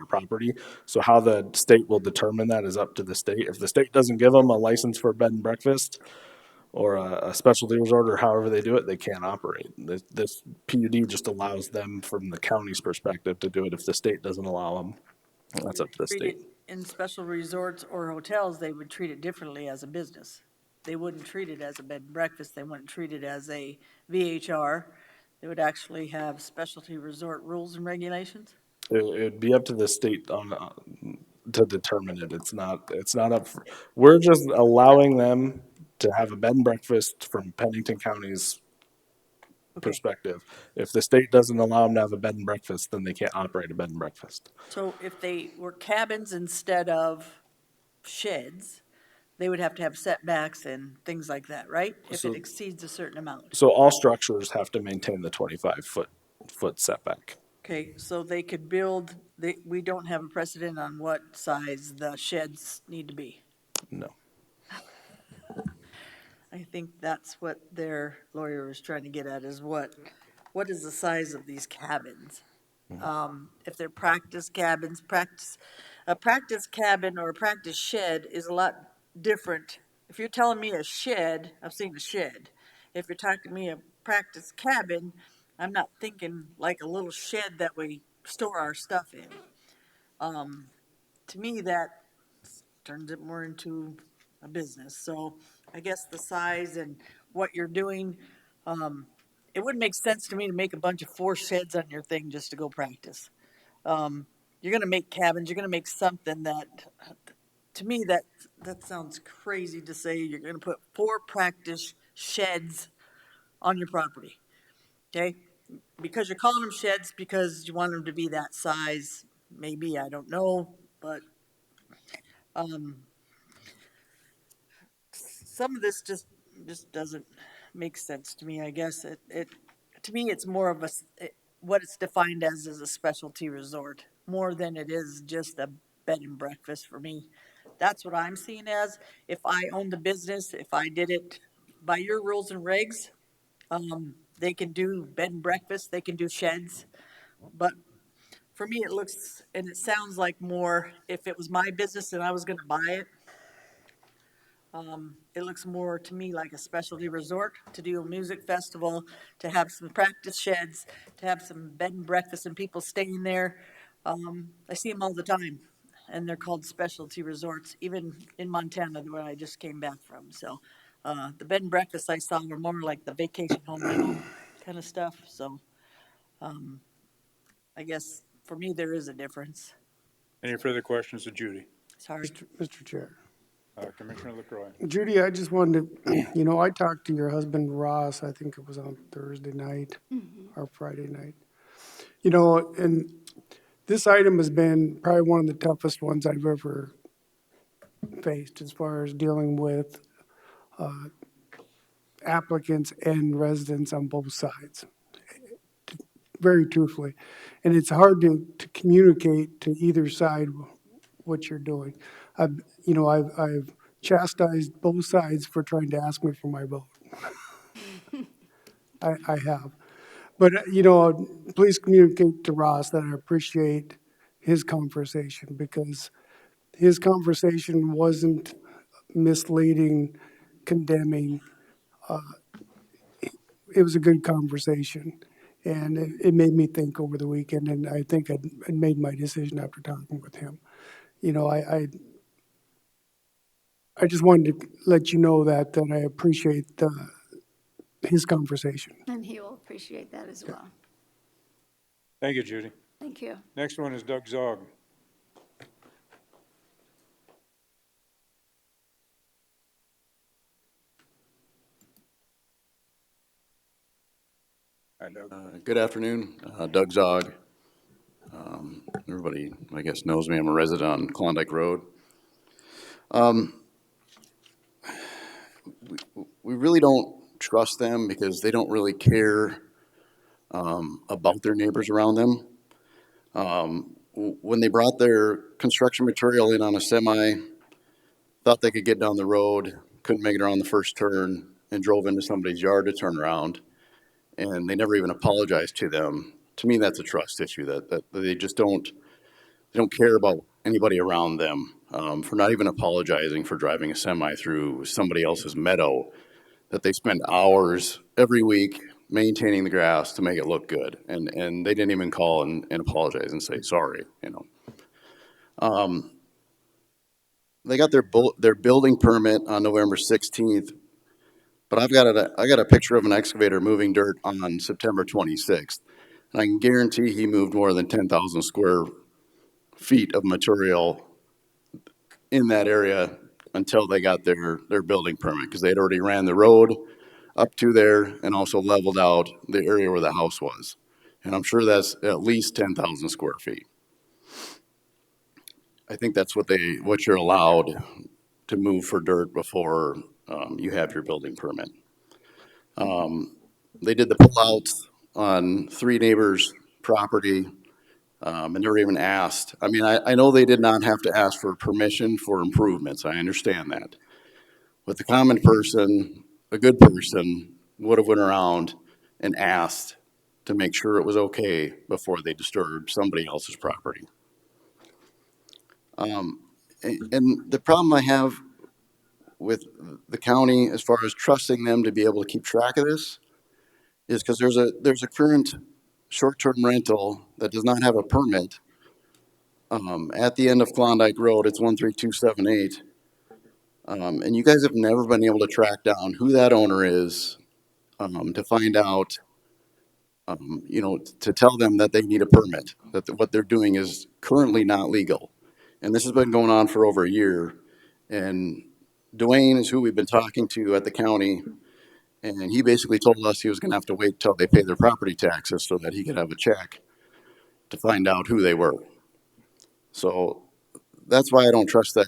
property. So how the state will determine that is up to the state. If the state doesn't give them a license for a bed and breakfast or a specialty resort or however they do it, they can't operate. This PUD just allows them from the county's perspective to do it. If the state doesn't allow them, that's up to the state. In special resorts or hotels, they would treat it differently as a business. They wouldn't treat it as a bed and breakfast. They wouldn't treat it as a VHR. They would actually have specialty resort rules and regulations. It would be up to the state to determine it. It's not up for, we're just allowing them to have a bed and breakfast from Pennington County's perspective. If the state doesn't allow them to have a bed and breakfast, then they can't operate a bed and breakfast. So if they were cabins instead of sheds, they would have to have setbacks and things like that, right? If So- it exceeds a certain amount. So all structures have to maintain the 25-foot setback. Okay, so they could build, we don't have a precedent on what size the sheds need to be. No. I think that's what their lawyer was trying to get at, is what is the size of these cabins? If they're practice cabins, a practice cabin or a practice shed is a lot different. If you're telling me a shed, I've seen a shed. If you're talking to me a practice cabin, I'm not thinking like a little shed that we store our stuff in. To me, that turns it more into a business. So I guess the size and what you're doing, it wouldn't make sense to me to make a bunch of 4 sheds on your thing just to go practice. You're gonna make cabins, you're gonna make something that, to me, that sounds crazy to say you're gonna put 4 practice sheds on your property, okay? Because you're calling them sheds because you want them to be that size, maybe, I don't know, but, some of this just doesn't make sense to me, I guess. To me, it's more of what it's defined as is a specialty resort, more than it is just a bed and breakfast for me. That's what I'm seeing as, if I owned the business, if I did it by your rules and regs, they can do bed and breakfast, they can do sheds, but for me, it looks, and it sounds like more, if it was my business and I was gonna buy it, it looks more to me like a specialty resort, to do a music festival, to have some practice sheds, to have some bed and breakfast and people staying there. I see them all the time, and they're called specialty resorts, even in Montana, where I just came back from. So the bed and breakfast I saw were more like the vacation home rental kind of stuff. So I guess for me, there is a difference. Any further questions of Judy? Sorry. Mr. Chair. Commissioner LaCroy. Judy, I just wanted to, I talked to your husband Ross, I think it was on Thursday night or Friday night. And this item has been probably one of the toughest ones I've ever faced as far as dealing with applicants and residents on both sides, very truthfully. And it's hard to communicate to either side what you're doing. I've chastised both sides for trying to ask me for my vote. I have. But, please communicate to Ross that I appreciate his conversation, because his conversation wasn't misleading, condemning. It was a good conversation. And it made me think over the weekend, and I think I made my decision after talking with him. I just wanted to let you know that I appreciate his conversation. And he will appreciate that as well. Thank you, Judy. Thank you. Next one is Doug Zog. Hi, Doug. Good afternoon, Doug Zog. Everybody, I guess, knows me. I'm a resident on Klondike Road. We really don't trust them because they don't really care about their neighbors around them. When they brought their construction material in on a semi, thought they could get down the road, couldn't make it around the first turn, and drove into somebody's yard to turn around, and they never even apologized to them. To me, that's a trust issue, that they just don't care about anybody around them, for not even apologizing for driving a semi through somebody else's meadow, that they spend hours every week maintaining the grass to make it look good. And they didn't even call and apologize and say sorry, They got their building permit on November 16th, but I got a picture of an excavator moving dirt on September 26th. And I can guarantee he moved more than 10,000 square feet of material in that area until they got their building permit, because they'd already ran the road up to there and also leveled out the area where the house was. And I'm sure that's at least 10,000 square feet. I think that's what you're allowed to move for dirt before, you have your building permit. They did the pullouts on 3 neighbors' property, and never even asked. I mean, I know they did not have to ask for permission for improvements, I understand that. But the common person, a good person, would have went around and asked to make sure it was okay before they disturbed somebody else's property. And the problem I have with the county as far as trusting them to be able to keep track of this is because there's a current short-term rental that does not have a permit at the end of Klondike Road. It's 13278. And you guys have never been able to track down who that owner is, to find out, you know, to tell them that they need a permit, that what they're doing is currently not legal. And this has been going on for over a year. And Dwayne is who we've been talking to at the county. And he basically told us he was going to have to wait till they pay their property taxes so that he could have a check to find out who they were. So that's why I don't trust that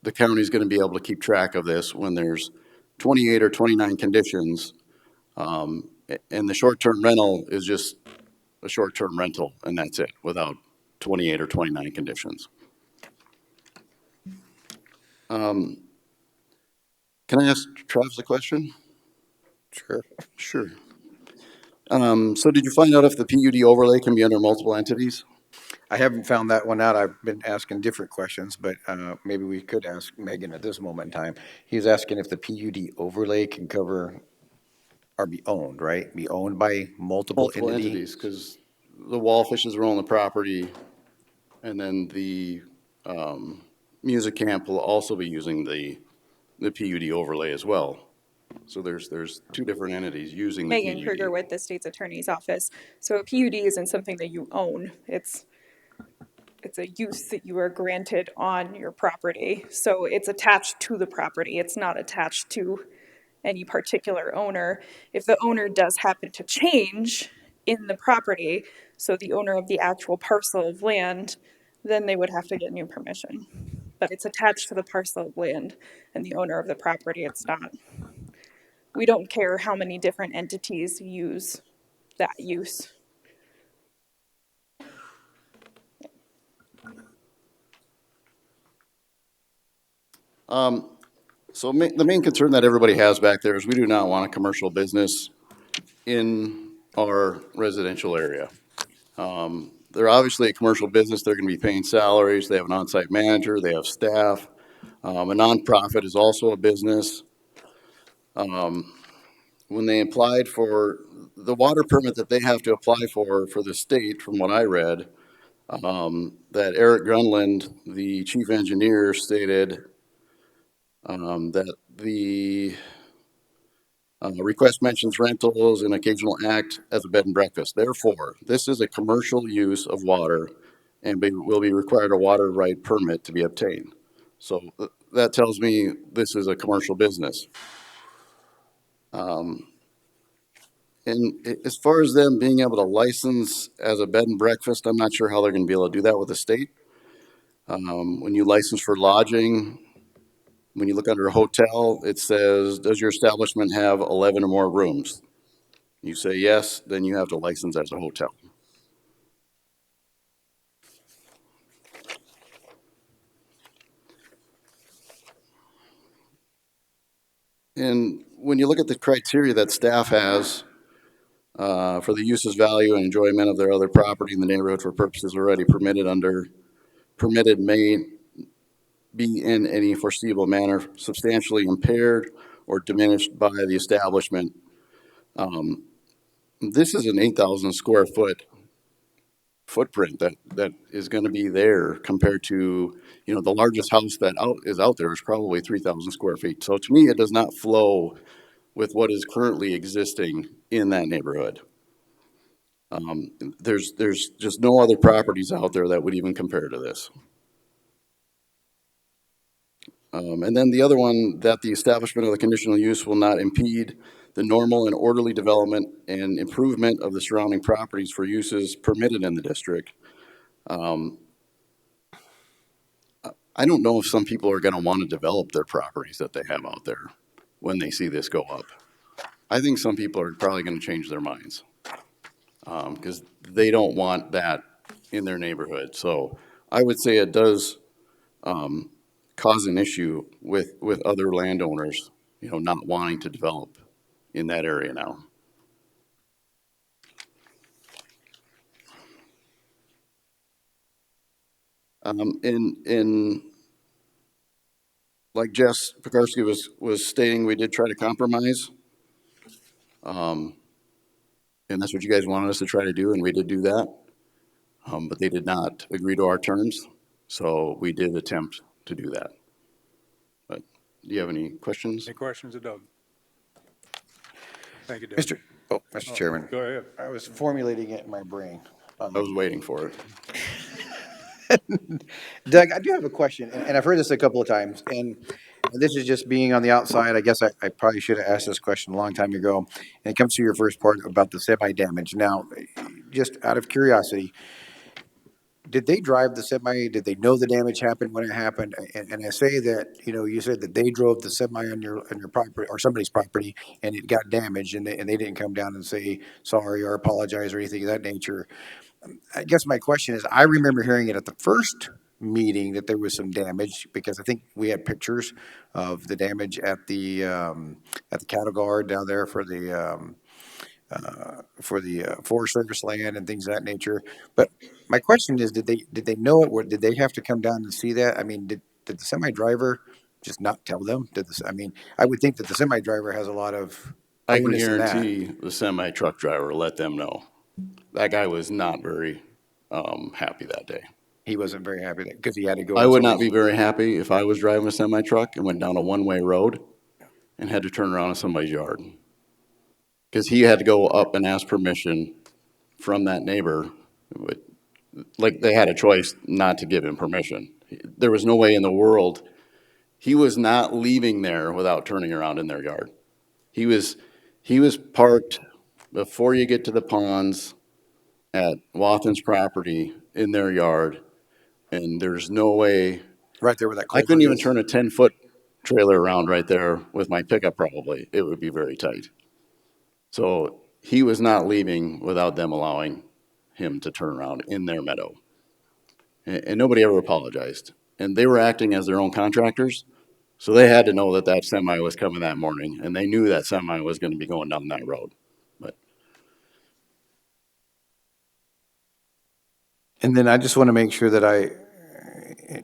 the county's going to be able to keep track of this when there's 28 or 29 conditions. And the short-term rental is just a short-term rental, and that's it, without 28 or 29 conditions. Can I ask Travis a question? Sure. Sure. So did you find out if the PUD overlay can be under multiple entities? I haven't found that one out. I've been asking different questions, but maybe we could ask Megan at this moment in time. He's asking if the PUD overlay can cover or be owned, right? Be owned by multiple entities. Because the Wallfishes will own the property, and then the music camp will also be using the PUD overlay as well. So there's 2 different entities using the Megan PUD. Kruger with the state's attorney's office. So a PUD isn't something that you own. It's a use that you are granted on your property. So it's attached to the property. It's not attached to any particular owner. If the owner does happen to change in the property, so the owner of the actual parcel of land, then they would have to get new permission. But it's attached to the parcel of land and the owner of the property, it's not. We don't care how many different entities use that use. So the main concern that everybody has back there is we do not want a commercial business in our residential area. They're obviously a commercial business. They're going to be paying salaries. They have an on-site manager. They have staff. A nonprofit is also a business. When they applied for the water permit that they have to apply for the state, from what I read, that Eric Grunland, the chief engineer, stated that the request mentions rentals and occasional act as a bed and breakfast. Therefore, this is a commercial use of water and will be required a water right permit to be obtained. So that tells me this is a commercial business. And as far as them being able to license as a bed and breakfast, I'm not sure how they're going to be able to do that with the state. When you license for lodging, when you look under a hotel, it says, does your establishment have 11 or more rooms? You say yes, then you have to license as a hotel. And when you look at the criteria that staff has for the uses, value, and enjoyment of their other property in the neighborhood for purposes already permitted may be in any foreseeable manner substantially impaired or diminished by the establishment. This is an 8,000 square foot footprint that is going to be there compared to, you know, the largest house that is out there is probably 3,000 square feet. So to me, it does not flow with what is currently existing in that neighborhood. There's just no other properties out there that would even compare to this. And then the other one, that the establishment of the conditional use will not impede the normal and orderly development and improvement of the surrounding properties for uses permitted in the district. I don't know if some people are gonna wanna develop their properties that they have out there when they see this go up. I think some people are probably gonna change their minds, because they don't want that in their neighborhood. So I would say it does, cause an issue with other landowners, you know, not wanting to develop in that area now. In like Jess Pekarsky was stating, we did try to compromise. And that's what you guys wanted us to try to do, and we did do that. But they did not agree to our terms, so we did attempt to do that. But do you have any questions? Any questions of Doug? Thank you, Doug. Mr. Chairman. Go ahead. I was formulating it in my brain. I was waiting for it. Doug, I do have a question, and I've heard this a couple of times, and this is just being on the outside. I guess I probably should have asked this question a long time ago. And it comes to your first part about the semi damage. Now, just out of curiosity, did they drive the semi? Did they know the damage happened when it happened? And I say that, you know, you said that they drove the semi on your property or somebody's property, and it got damaged, and they didn't come down and say sorry or apologize or anything of that nature. I guess my question is, I remember hearing it at the first meeting that there was some damage, because I think we had pictures of the damage at the cattle guard down there for the Forest Service land and things of that nature. But my question is, did they know it? Or did they have to come down and see that? I mean, did the semi driver just not tell them? I mean, I would think that the semi driver has a lot of I can onus in that. guarantee the semi truck driver let them know. That guy was not very happy that day. He wasn't very happy because he had to go. I would not be very happy if I was driving a semi truck and went down a one-way road and had to turn around in somebody's yard. Because he had to go up and ask permission from that neighbor. Like, they had a choice not to give him permission. There was no way in the world. He was not leaving there without turning around in their yard. He was parked before you get to the ponds at Wathen's property in their yard, and there's no way. Right there where that I couldn't even is. turn a 10-foot trailer around right there with my pickup probably. It would be very tight. So he was not leaving without them allowing him to turn around in their meadow. And nobody ever apologized. And they were acting as their own contractors, so they had to know that that semi was coming that morning, and they knew that semi was going to be going down that road. And then I just want to make sure that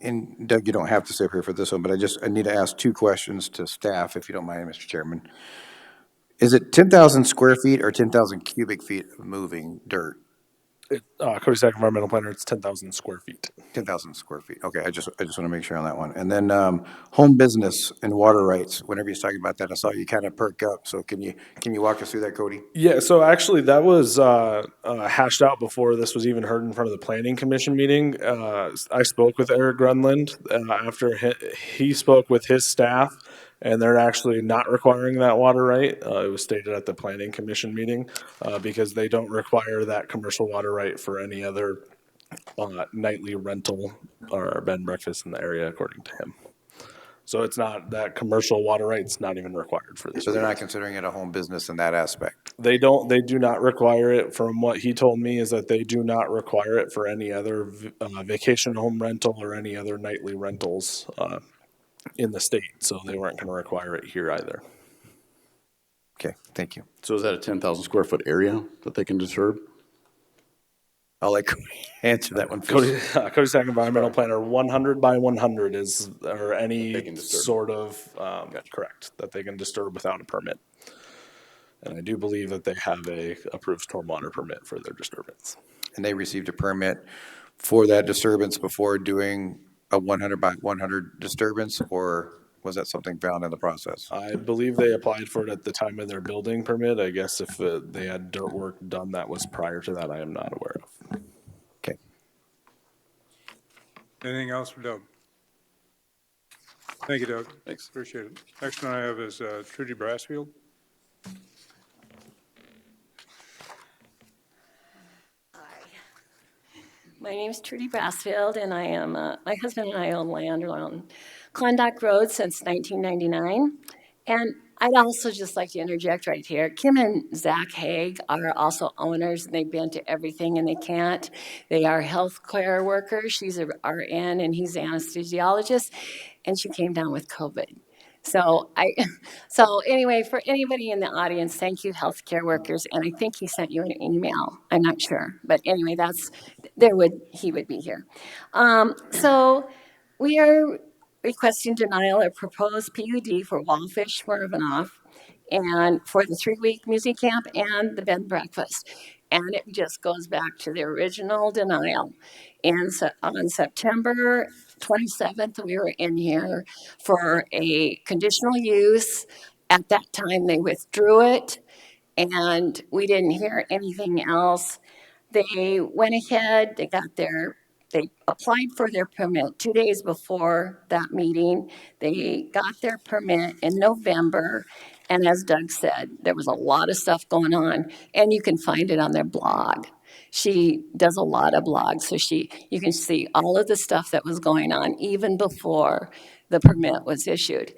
and Doug, you don't have to sit here for this one, but I need to ask two questions to staff, if you don't mind, Mr. Chairman. Is it 10,000 square feet or 10,000 cubic feet of moving dirt? Cody Sack, environmental planner, it's 10,000 square feet. 10,000 square feet. Okay, I just want to make sure on that one. And then home business and water rights, whenever you're talking about that, I saw you kind of perk up. So can you walk us through that, Cody? Yeah, so actually that was hashed out before this was even heard in front of the planning commission meeting. I spoke with Eric Grunland after he spoke with his staff, and they're actually not requiring that water right. It was stated at the planning commission meeting because they don't require that commercial water right for any other nightly rental or bed and breakfast in the area, according to him. So it's not that commercial water rights not even required for this. So they're not considering it a home business in that aspect? They do not require it. From what he told me is that they do not require it for any other vacation home rental or any other nightly rentals in the state. So they weren't going to require it here either. Okay, thank you. So is that a 10,000 square foot area that they can disturb? I'll let Cody answer that one. Cody Sack, environmental planner, 100 by 100 is, or any sort of, correct, that they can disturb without a permit. And I do believe that they have a approved stormwater permit for their disturbance. And they received a permit for that disturbance before doing a 100 by 100 disturbance, or was that something found in the process? I believe they applied for it at the time of their building permit. I guess if they had dirt work done that was prior to that, I am not aware of. Okay. Anything else for Doug? Thank you, Doug. Thanks. Appreciate it. Next one I have is Trudy Brassfield. My name is Trudy Brassfield, and I am, my husband and I own land on Klondike Road since 1999. And I'd also just like to interject right here. Kim and Zach Haig are also owners, and they've been to everything, and they can't. They are healthcare workers. She's a RN, and he's an anesthesiologist, and she came down with COVID. So anyway, for anybody in the audience, thank you, healthcare workers. And I think he sent you an email. I'm not sure, but anyway, he would be here. So we are requesting denial of proposed PUD for Wallfish Smirnoff and for the 3-week music camp and the bed and breakfast. And it just goes back to the original denial. And so on September 27th, we were in here for a conditional use. At that time, they withdrew it, and we didn't hear anything else. They went ahead, they applied for their permit 2 days before that meeting. They got their permit in November. And as Doug said, there was a lot of stuff going on, and you can find it on their blog. She does a lot of blogs, so you can see all of the stuff that was going on even before the permit was issued.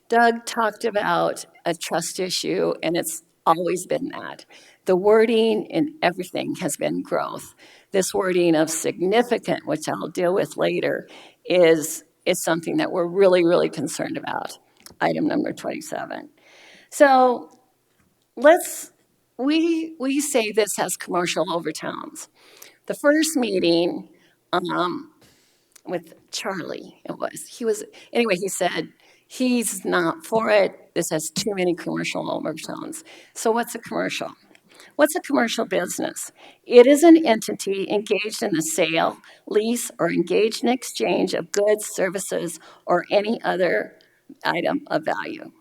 Doug talked about a trust issue, and it's always been that. The wording in everything has been growth. This wording of significant, which I'll deal with later, is something that we're really, really concerned about. Item number 27. So we say this has commercial overtones. The first meeting with Charlie, he said, he's not for it. This has too many commercial overtones. So what's a commercial? What's a commercial business? It is an entity engaged in the sale, lease, or engaged in exchange of goods, services, or any other item of value.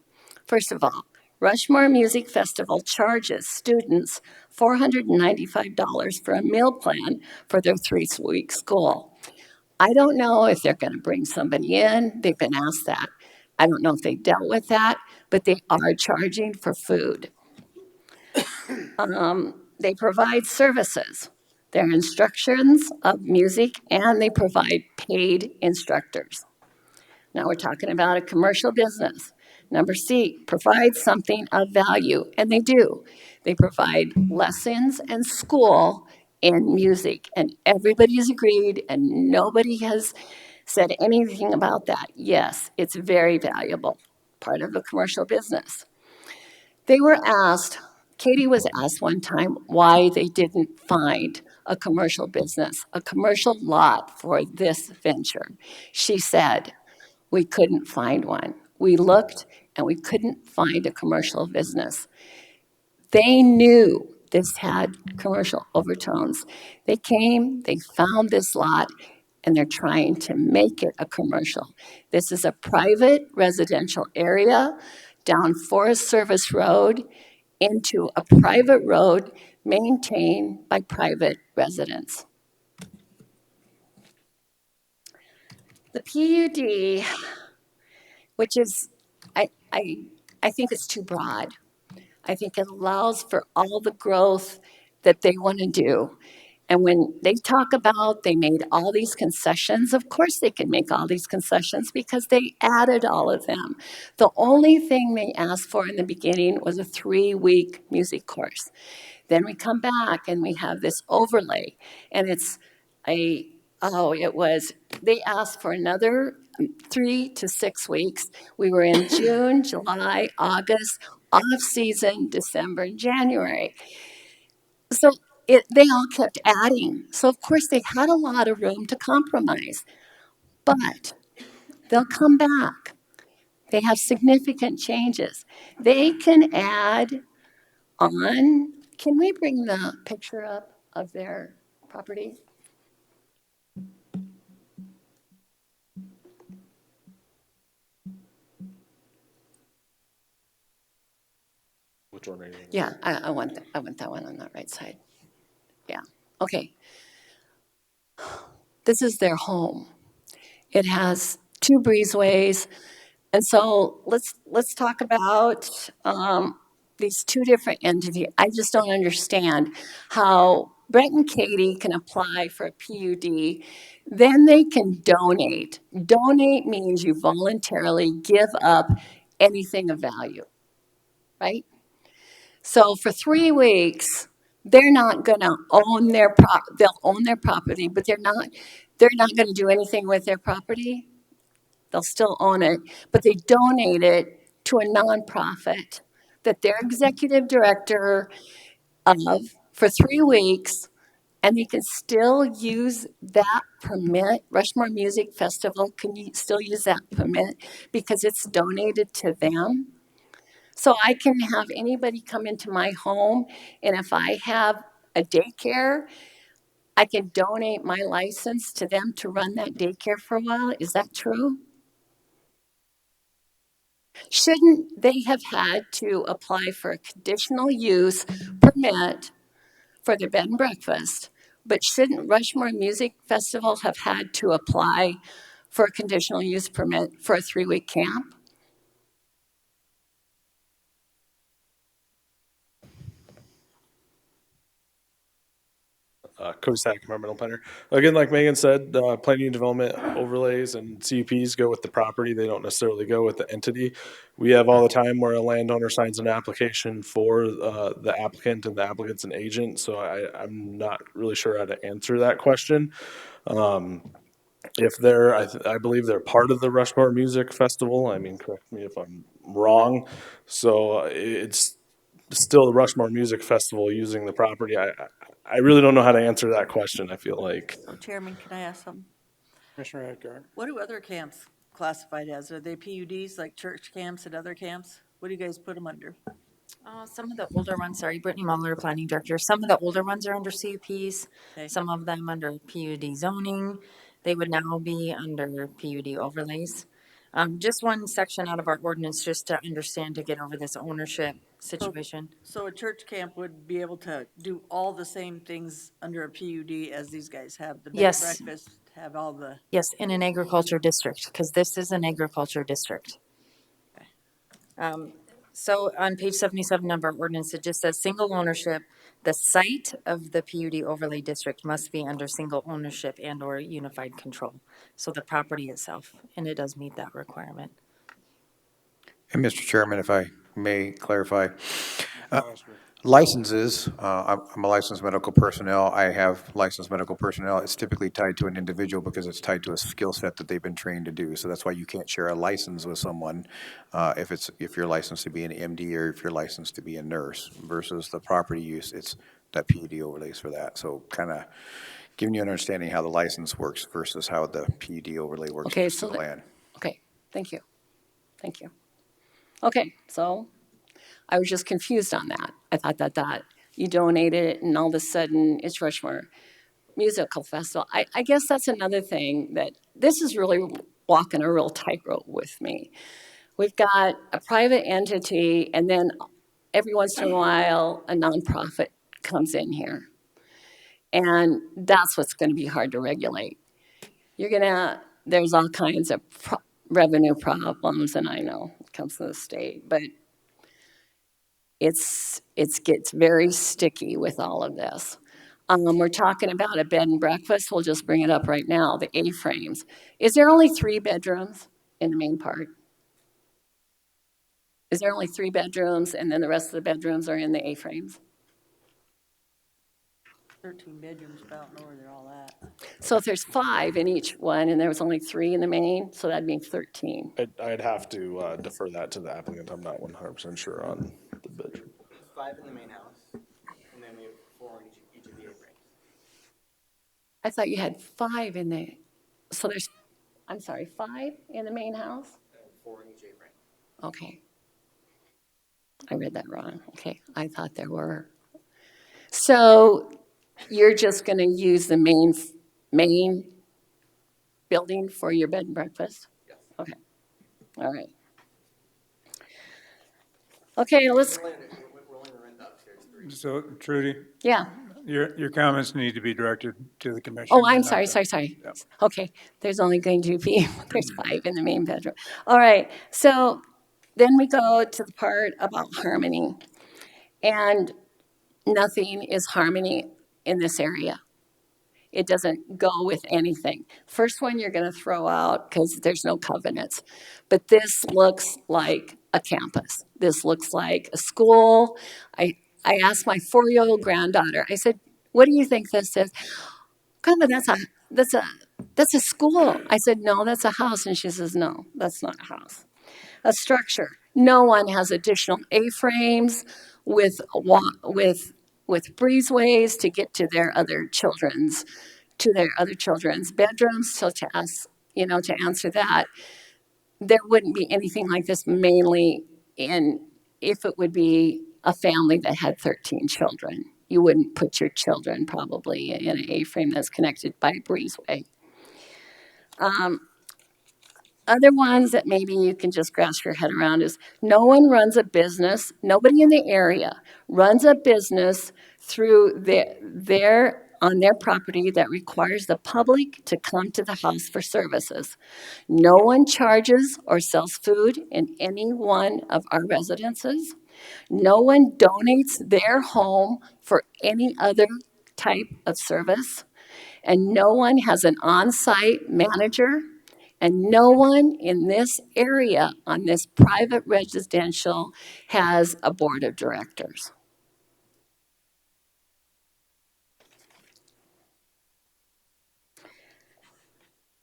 First of all, Rushmore Music Festival charges students $495 for a meal plan for their 3-week school. I don't know if they're going to bring somebody in. They've been asked that. I don't know if they dealt with that, but they are charging for food. They provide services. There are instructions of music, and they provide paid instructors. Now we're talking about a commercial business. Number C, provide something of value, and they do. They provide lessons and school in music, and everybody's agreed, and nobody has said anything about that. Yes, it's very valuable, part of a commercial business. They were asked, Katie was asked one time why they didn't find a commercial business, a commercial lot for this venture. She said, we couldn't find one. We looked and we couldn't find a commercial business. They knew this had commercial overtones. They came, they found this lot, and they're trying to make it a commercial. This is a private residential area down Forest Service Road into a private road maintained by private residents. The PUD, which is, I think it's too broad. I think it allows for all the growth that they want to do. And when they talk about they made all these concessions, of course they can make all these concessions because they added all of them. The only thing they asked for in the beginning was a 3-week music course. Then we come back and we have this overlay, and they asked for another 3 to 6 weeks. We were in June, July, August, off season, December, and January. So they all kept adding. So of course they had a lot of room to compromise, but they'll come back. They have significant changes. They can add on. Can we bring the picture up of their property? Which one are you? Yeah, I want that one on that right side. Yeah, okay. This is their home. It has 2 breezeways. And so let's talk about these 2 different entities. I just don't understand how Brett and Katie can apply for a PUD, then they can donate. Donate means you voluntarily give up anything of value, right? So for 3 weeks, they're not gonna own they'll own their property, but they're not gonna do anything with their property. They'll still own it, but they donate it to a nonprofit that they're executive director of for 3 weeks, and they can still use that permit. Rushmore Music Festival can still use that permit because it's donated to them. So I can have anybody come into my home, and if I have a daycare, I can donate my license to them to run that daycare for a while. Is that true? Shouldn't they have had to apply for a conditional use permit for their bed and breakfast? But shouldn't Rushmore Music Festival have had to apply for a conditional use permit for a 3-week camp? Cody Stack, environmental planner. Again, like Megan said, planning and development overlays and CUPs go with the property. They don't necessarily go with the entity. We have all the time where a landowner signs an application for the applicant, and the applicant's an agent. So I'm not really sure how to answer that question. If they're, I believe they're part of the Rushmore Music Festival. I mean, correct me if I'm wrong. So it's still the Rushmore Music Festival using the property. I really don't know how to answer that question, I feel like. So Chairman, can I ask something? Commissioner Edgar. What do other camps classified as? Are they PUDs like church camps and other camps? What do you guys put them under? Some of the older ones, sorry, Brittany Muller, Planning Director, some of the older ones are under CUPs, Okay. some of them under PUD zoning. They would now be under PUD overlays. Just one section out of our ordinance, just to understand, to get over this ownership situation. So a church camp would be able to do all the same things under a PUD as these guys have? The bed and Yes. breakfast, have all the, Yes, in an agriculture district, because this is an agriculture district. So on page 77 of our ordinance, it just says single ownership. The site of the PUD overlay district must be under single ownership and or unified control. So the property itself, and it does meet that requirement. And Mr. Chairman, if I may clarify, licenses, I'm a licensed medical personnel. I have licensed medical personnel. It's typically tied to an individual because it's tied to a skill set that they've been trained to do. So that's why you can't share a license with someone if you're licensed to be an MD or if you're licensed to be a nurse versus the property use. It's that PUD overlays for that. So kind of giving you an understanding how the license works versus how the PUD overlay works Okay, for the land. Okay, thank you. Thank you. Okay, so I was just confused on that. I thought that you donated it and all of a sudden it's Rushmore Musical Festival. I guess that's another thing that this is really walking a real tightrope with me. We've got a private entity and then every once in a while a nonprofit comes in here. And that's what's going to be hard to regulate. There's all kinds of revenue problems, and I know it comes to the state, but it gets very sticky with all of this. We're talking about a bed and breakfast. We'll just bring it up right now, the A-frames. Is there only 3 bedrooms in the main part? Is there only 3 bedrooms and then the rest of the bedrooms are in the A-frames? 13 bedrooms, but I don't know where they're all at. So if there's 5 in each one and there was only 3 in the main, so that'd be 13. I'd have to defer that to the applicant. I'm not 100% sure on the bedroom. 5 in the main house, and then we have 4 in each of the A-frames. I thought you had 5 in the, so there's, I'm sorry, 5 in the main house? 4 in each A-frame. Okay. I read that wrong. Okay, I thought there were. So you're just going to use the main building for your bed and breakfast? Yes. Okay. All right. Okay, let's. We're only going to rent the upstairs 3. So Trudy, Yeah. your comments need to be directed to the commission. Oh, I'm not sorry. the- Yep. Okay, there's only going to be, there's 5 in the main bedroom. All right, so then we go to the part about harmony. And nothing is harmony in this area. It doesn't go with anything. First one you're going to throw out because there's no covenants. But this looks like a campus. This looks like a school. I asked my 4-year-old granddaughter, I said, what do you think this is? Grandma, that's a school. I said, no, that's a house. And she says, no, that's not a house. A structure. No one has additional A-frames with breezeways to get to their other children's bedrooms. So to ask, to answer that, there wouldn't be anything like this mainly if it would be a family that had 13 children. You wouldn't put your children probably in an A-frame that's connected by a breezeway. Other ones that maybe you can just grasp your head around is no one runs a business, nobody in the area runs a business through on their property that requires the public to come to the house for services. No one charges or sells food in any one of our residences. No one donates their home for any other type of service. And no one has an on-site manager. And no one in this area on this private residential has a board of directors.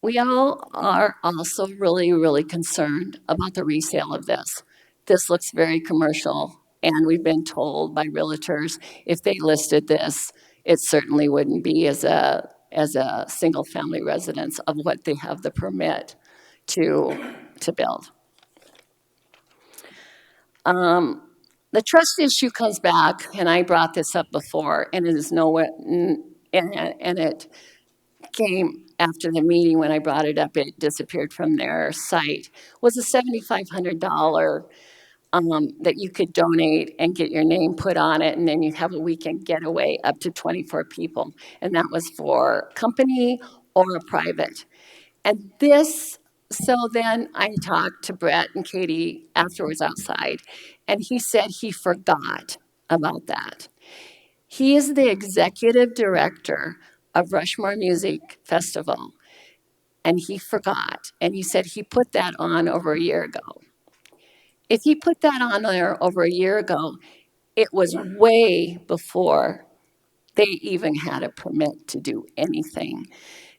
We all are also really, really concerned about the resale of this. This looks very commercial, and we've been told by realtors if they listed this, it certainly wouldn't be as a single-family residence of what they have the permit to build. The trust issue comes back, and I brought this up before, and it is nowhere, and it came after the meeting when I brought it up, it disappeared from their site, was a $7,500 that you could donate and get your name put on it, and then you'd have a weekend getaway up to 24 people. And that was for company or a private. And so then I talked to Brett and Katie afterwards outside, and he said he forgot about that. He is the executive director of Rushmore Music Festival, and he forgot. And he said he put that on over a year ago. If he put that on there over a year ago, it was way before they even had a permit to do anything.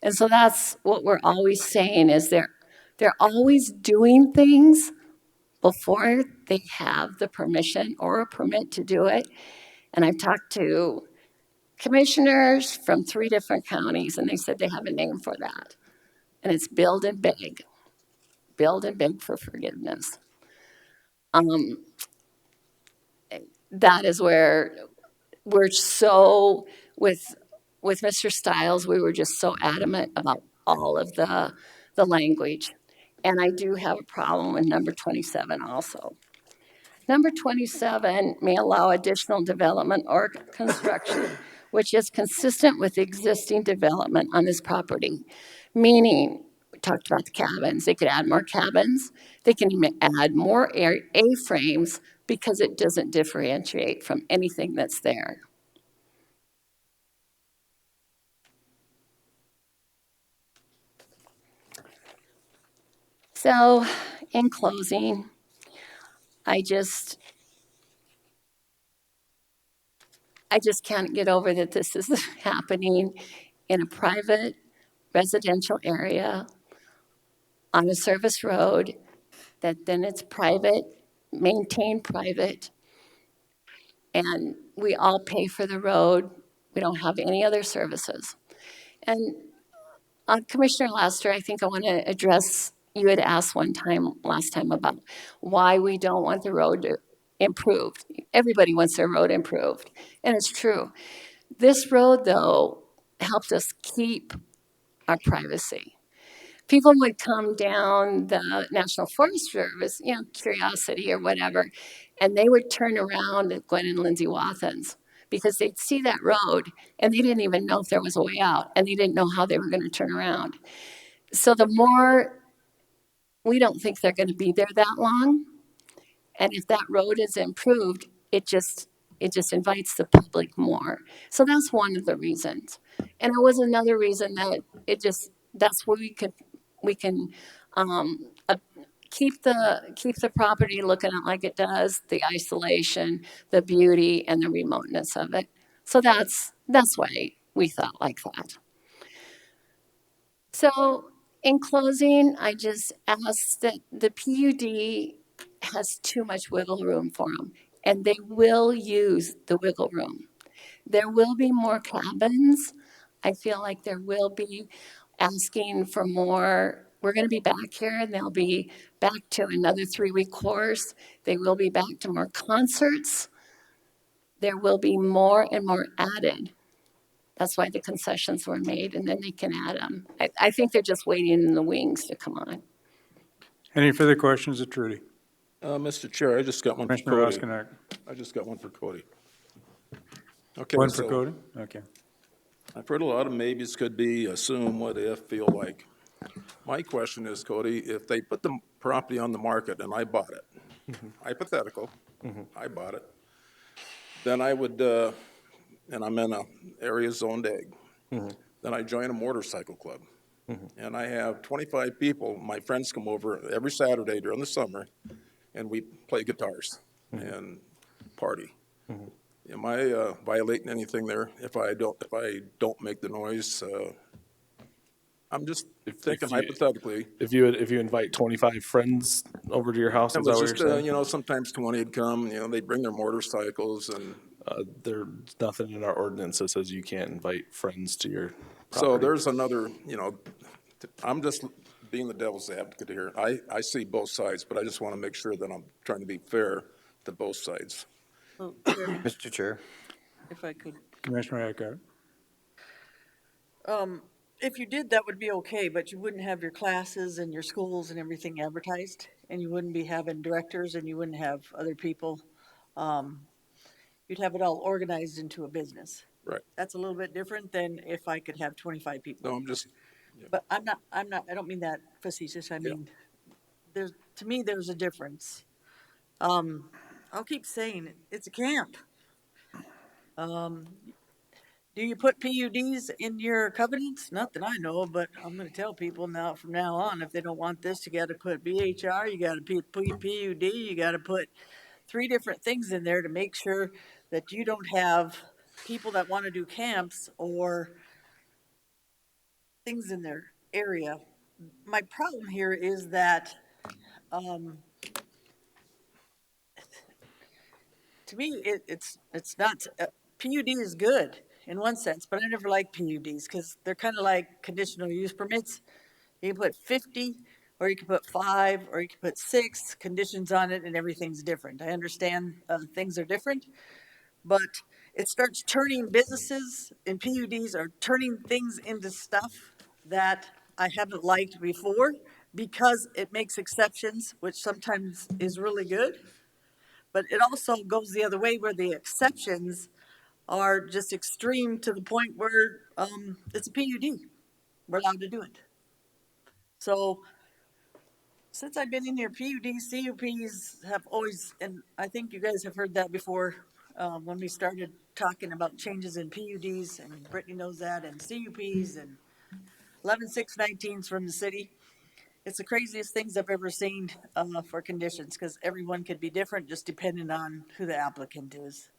And so that's what we're always saying is they're always doing things before they have the permission or a permit to do it. And I've talked to commissioners from 3 different counties, and they said they have a name for that. And it's build and beg. Build and beg for forgiveness. That is where we're so, with Mr. Stiles, we were just so adamant about all of the language. And I do have a problem with number 27 also. Number 27 may allow additional development or construction, which is consistent with existing development on this property. Meaning, we talked about the cabins. They could add more cabins. They can even add more A-frames because it doesn't differentiate from anything that's there. So, in closing, I just can't get over that this is happening in a private residential area on a service road, that then it's private, maintained private, and we all pay for the road. We don't have any other services. And Commissioner Laster, I think I want to address, you had asked last time about why we don't want the road improved. Everybody wants their road improved, and it's true. This road, though, helped us keep our privacy. People would come down the National Forest Service, curiosity or whatever, and they would turn around at Gwen and Lindsay Wathans because they'd see that road, and they didn't even know if there was a way out, and they didn't know how they were going to turn around. So the more, we don't think they're going to be there that long, and if that road is improved, it just It just invites the public more. So that's one of the reasons. And it was another reason that that's where we can, keep the property looking at like it does, the isolation, the beauty, and the remoteness of it. So that's why we thought like that. So in closing, I just ask that the PUD has too much wiggle room for them, and they will use the wiggle room. There will be more cabins. I feel like there will be asking for more. We're going to be back here, and they'll be back to another 3-week course. They will be back to more concerts. There will be more and more added. That's why the concessions were made, and then they can add them. I think they're just waiting in the wings to come on. Any further questions of Trudy? Mr. Chair, I just got one for Commissioner Cody. Roskinek. I just got one for Cody. Okay, One for so Cody? Okay. I've heard a lot of maybes, could be, assume, what if, feel like. My question is, Cody, if they put the property on the market and I bought it, hypothetical, I bought it, then I would, and I'm in a area zoned egg, then I join a motorcycle club. And I have 25 people, my friends come over every Saturday during the summer, and we play guitars and party. Am I violating anything there if I don't make the noise? I'm just thinking hypothetically. If you invite 25 friends over to your house, It is that was what just, you're saying? you know, sometimes 20 would come, you know, they'd bring their motorcycles and. There's nothing in our ordinance that says you can't invite friends to your property. So there's another, you know, I'm just being the devil's advocate here. I see both sides, but I just want to make sure that I'm trying to be fair to both sides. Oh, Chairman, Mr. Chair. if I could. Commissioner Eckhart. If you did, that would be okay, but you wouldn't have your classes and your schools and everything advertised, and you wouldn't be having directors, and you wouldn't have other people. You'd have it all organized into a business. Right. That's a little bit different than if I could have 25 people. No, I'm just. But I don't mean that facetious. I mean, to me, there's a difference. I'll keep saying it. It's a camp. Do you put PUDs in your covenants? Not that I know of, but I'm going to tell people now from now on, if they don't want this, you got to put BHR, you got to put PUD, you got to put 3 different things in there to make sure that you don't have people that want to do camps or things in their area. My problem here is that, to me, it's not, PUD is good in one sense, but I never liked PUDs because they're kind of like conditional use permits. You can put 50, or you can put 5, or you can put 6 conditions on it, and everything's different. I understand things are different, but it starts turning businesses and PUDs are turning things into stuff that I haven't liked before because it makes exceptions, which sometimes is really good. But it also goes the other way where the exceptions are just extreme to the point where it's a PUD. We're allowed to do it. So since I've been in here, PUDs, CUPs have always, and I think you guys have heard that before when we started talking about changes in PUDs, and Brittany knows that, and CUPs, and 11.619s from the city. It's the craziest things I've ever seen for conditions because everyone could be different just depending on who the applicant is.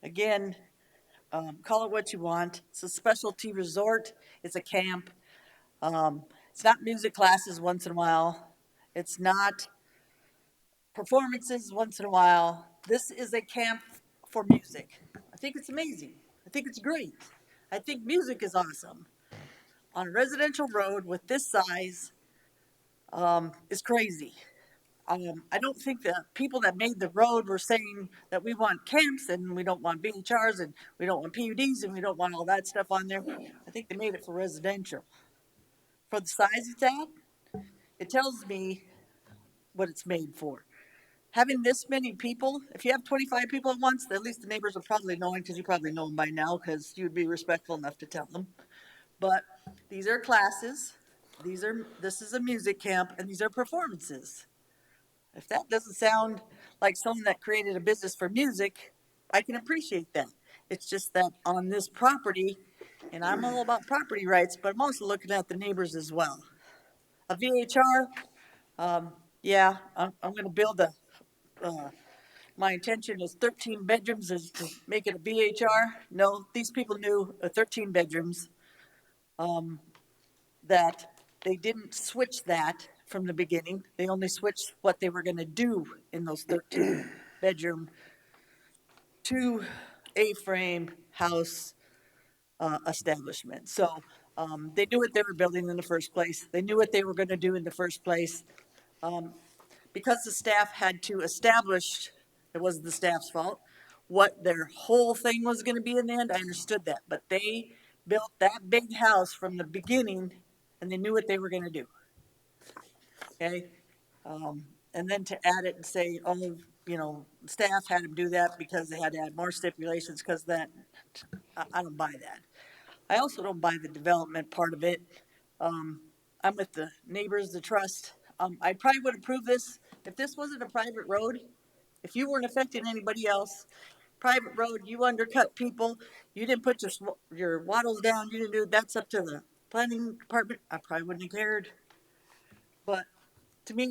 Again, call it what you want. It's a specialty resort. It's a camp. It's not music classes once in a while. It's not performances once in a while. This is a camp for music. I think it's amazing. I think it's great. I think music is awesome. On a residential road with this size is crazy. I don't think the people that made the road were saying that we want camps and we don't want BHRs and we don't want PUDs and we don't want all that stuff on there. I think they made it for residential. For the size it's at, it tells me what it's made for. Having this many people, if you have 25 people at once, at least the neighbors will probably know because you probably know them by now because you'd be respectful enough to tell them. But these are classes, this is a music camp, and these are performances. If that doesn't sound like someone that created a business for music, I can appreciate that. It's just that on this property, and I'm all about property rights, but I'm also looking at the neighbors as well. A VHR, yeah, I'm gonna build my intention is 13 bedrooms is to make it a VHR. No, these people knew 13 bedrooms, that they didn't switch that from the beginning. They only switched what they were gonna do in those 13 bedroom to A-frame house establishment. So they knew what they were building in the first place. They knew what they were gonna do in the first place. Because the staff had to establish, it wasn't the staff's fault, what their whole thing was gonna be in the end, I understood that. But they built that big house from the beginning and they knew what they were gonna do. Okay? And then to add it and say, oh, you know, staff had to do that because they had to add more stipulations because that, I don't buy that. I also don't buy the development part of it. I'm with the neighbors, the trust. I probably would approve this if this wasn't a private road. If you weren't affecting anybody else, private road, you undercut people, you didn't put your wattles down, you didn't do, that's up to the planning department. I probably wouldn't have cared. But to me,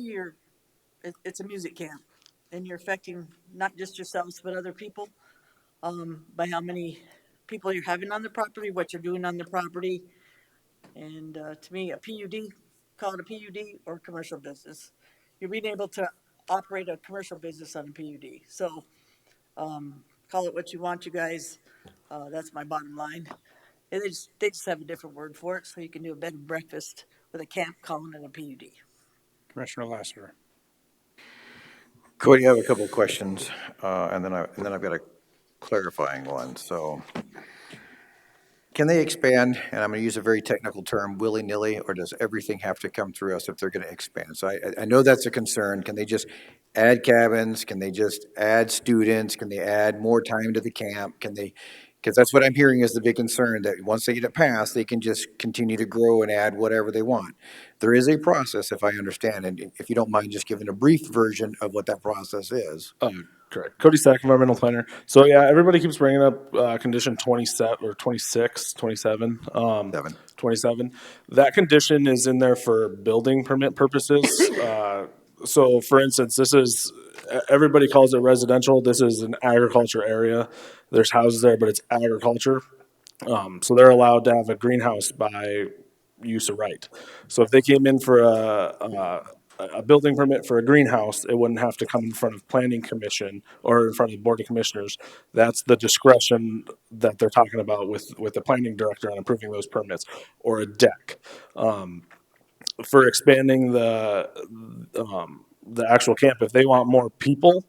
it's a music camp, and you're affecting not just yourselves but other people by how many people you're having on the property, what you're doing on the property. And to me, a PUD, call it a PUD or commercial business. You're being able to operate a commercial business on a PUD. So call it what you want, you guys. That's my bottom line. And they just have a different word for it, so you can do a bed and breakfast with a camp calling it a PUD. Commissioner Lassiter. Cody, I have a couple of questions, and then I've got a clarifying one. So, can they expand? And I'm going to use a very technical term, willy-nilly, or does everything have to come through us if they're going to expand? So I know that's a concern. Can they just add cabins? Can they just add students? Can they add more time to the camp? Can they? Because that's what I'm hearing is the big concern, that once they get it passed, they can just continue to grow and add whatever they want. There is a process, if I understand, and if you don't mind just giving a brief version of what that process is. Correct. Cody Stack, environmental planner. So yeah, everybody keeps bringing up condition 27 or 26, 27, 27. That condition is in there for building permit purposes. So for instance, this is, everybody calls it residential. This is an agriculture area. There's houses there, but it's agriculture. So they're allowed to have a greenhouse by use of right. So if they came in for a building permit for a greenhouse, it wouldn't have to come in front of planning commission or in front of the board of commissioners. That's the discretion that they're talking about with the planning director on approving those permits, or a deck. For expanding the actual camp, if they want more people,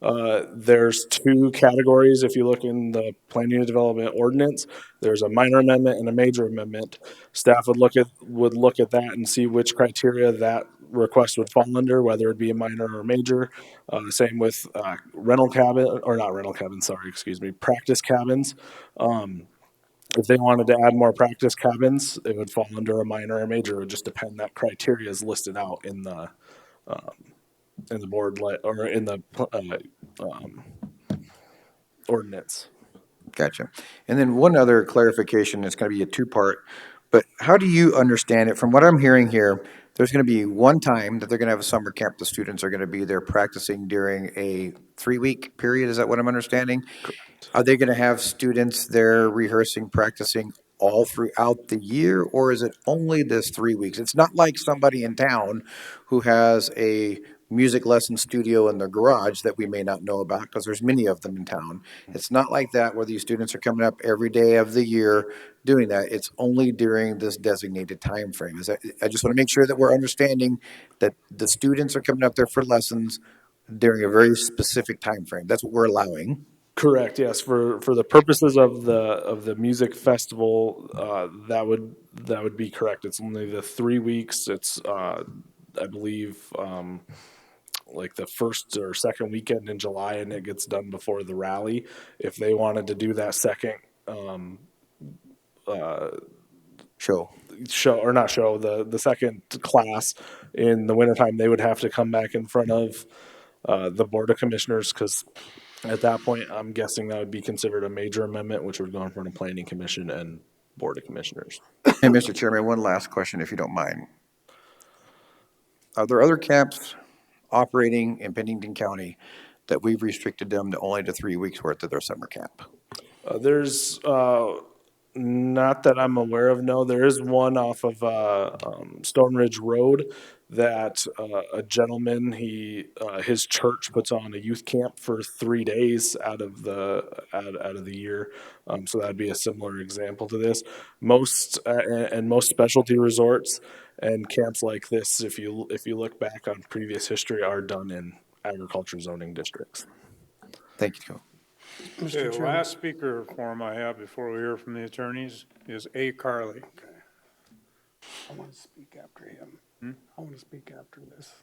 there's two categories. If you look in the planning and development ordinance, there's a minor amendment and a major amendment. Staff would look at that and see which criteria that request would fall under, whether it be a minor or major. Same with practice cabins. If they wanted to add more practice cabins, it would fall under a minor or major. It would just depend. That criteria is listed out in the board or in the ordinance. Gotcha. And then one other clarification, it's going to be a two-part, but how do you understand it? From what I'm hearing here, there's going to be one time that they're going to have a summer camp. The students are going to be there practicing during a 3-week period. Is that what I'm understanding? Correct. Are they going to have students there rehearsing, practicing all throughout the year, or is it only this 3 weeks? It's not like somebody in town who has a music lesson studio in their garage that we may not know about, because there's many of them in town. It's not like that where these students are coming up every day of the year doing that. It's only during this designated time frame. I just want to make sure that we're understanding that the students are coming up there for lessons during a very specific time frame. That's what we're allowing. Correct. Yes, for the purposes of the music festival, that would be correct. It's only the 3 weeks. It's I believe like the first or second weekend in July, and it gets done before the rally. If they wanted to do that second the second class in the wintertime, they would have to come back in front of the Board of Commissioners, because at that point, I'm guessing that would be considered a major amendment, which would go in front of Planning Commission and Board of Commissioners. And Mr. Chairman, one last question, if you don't mind. Are there other camps operating in Pennington County that we've restricted them to only to 3 weeks worth of their summer camp? There's not that I'm aware of, no. There is one off of Stone Ridge Road that a gentleman, his church puts on a youth camp for 3 days out of the year. So that'd be a similar example to this. Most specialty resorts and camps like this, if you look back on previous history, are done in agriculture zoning districts. Thank you. Okay, the last speaker form I have before we hear from the attorneys is A. Carly. I want to speak after him. I want to speak after this.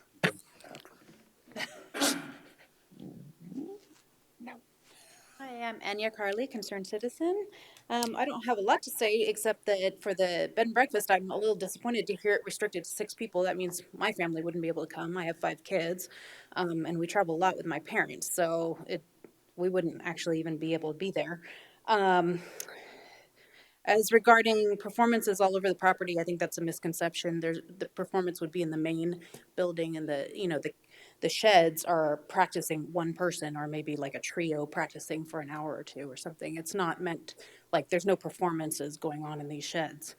Hi, I'm Anya Carly, Concerned Citizen. I don't have a lot to say, except that for the bed and breakfast, I'm a little disappointed to hear it restricted to 6 people. That means my family wouldn't be able to come. I have 5 kids, and we travel a lot with my parents, so we wouldn't actually even be able to be there. As regarding performances all over the property, I think that's a misconception. The performance would be in the main building, and the sheds are practicing one person, or maybe like a trio practicing for an hour or 2 or something. It's not meant, like, there's no performances going on in these sheds.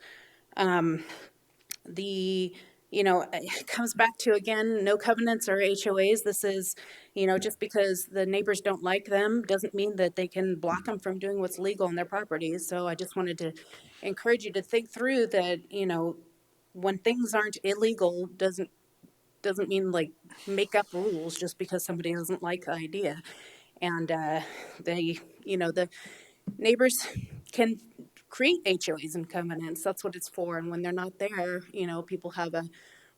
It comes back to, again, no covenants or HOAs. This is, just because the neighbors don't like them doesn't mean that they can block them from doing what's legal on their properties. So I just wanted to encourage you to think through that, when things aren't illegal, doesn't mean, like, make up rules just because somebody doesn't like the idea. And the neighbors can create HOAs and covenants. That's what it's for. And when they're not there, people have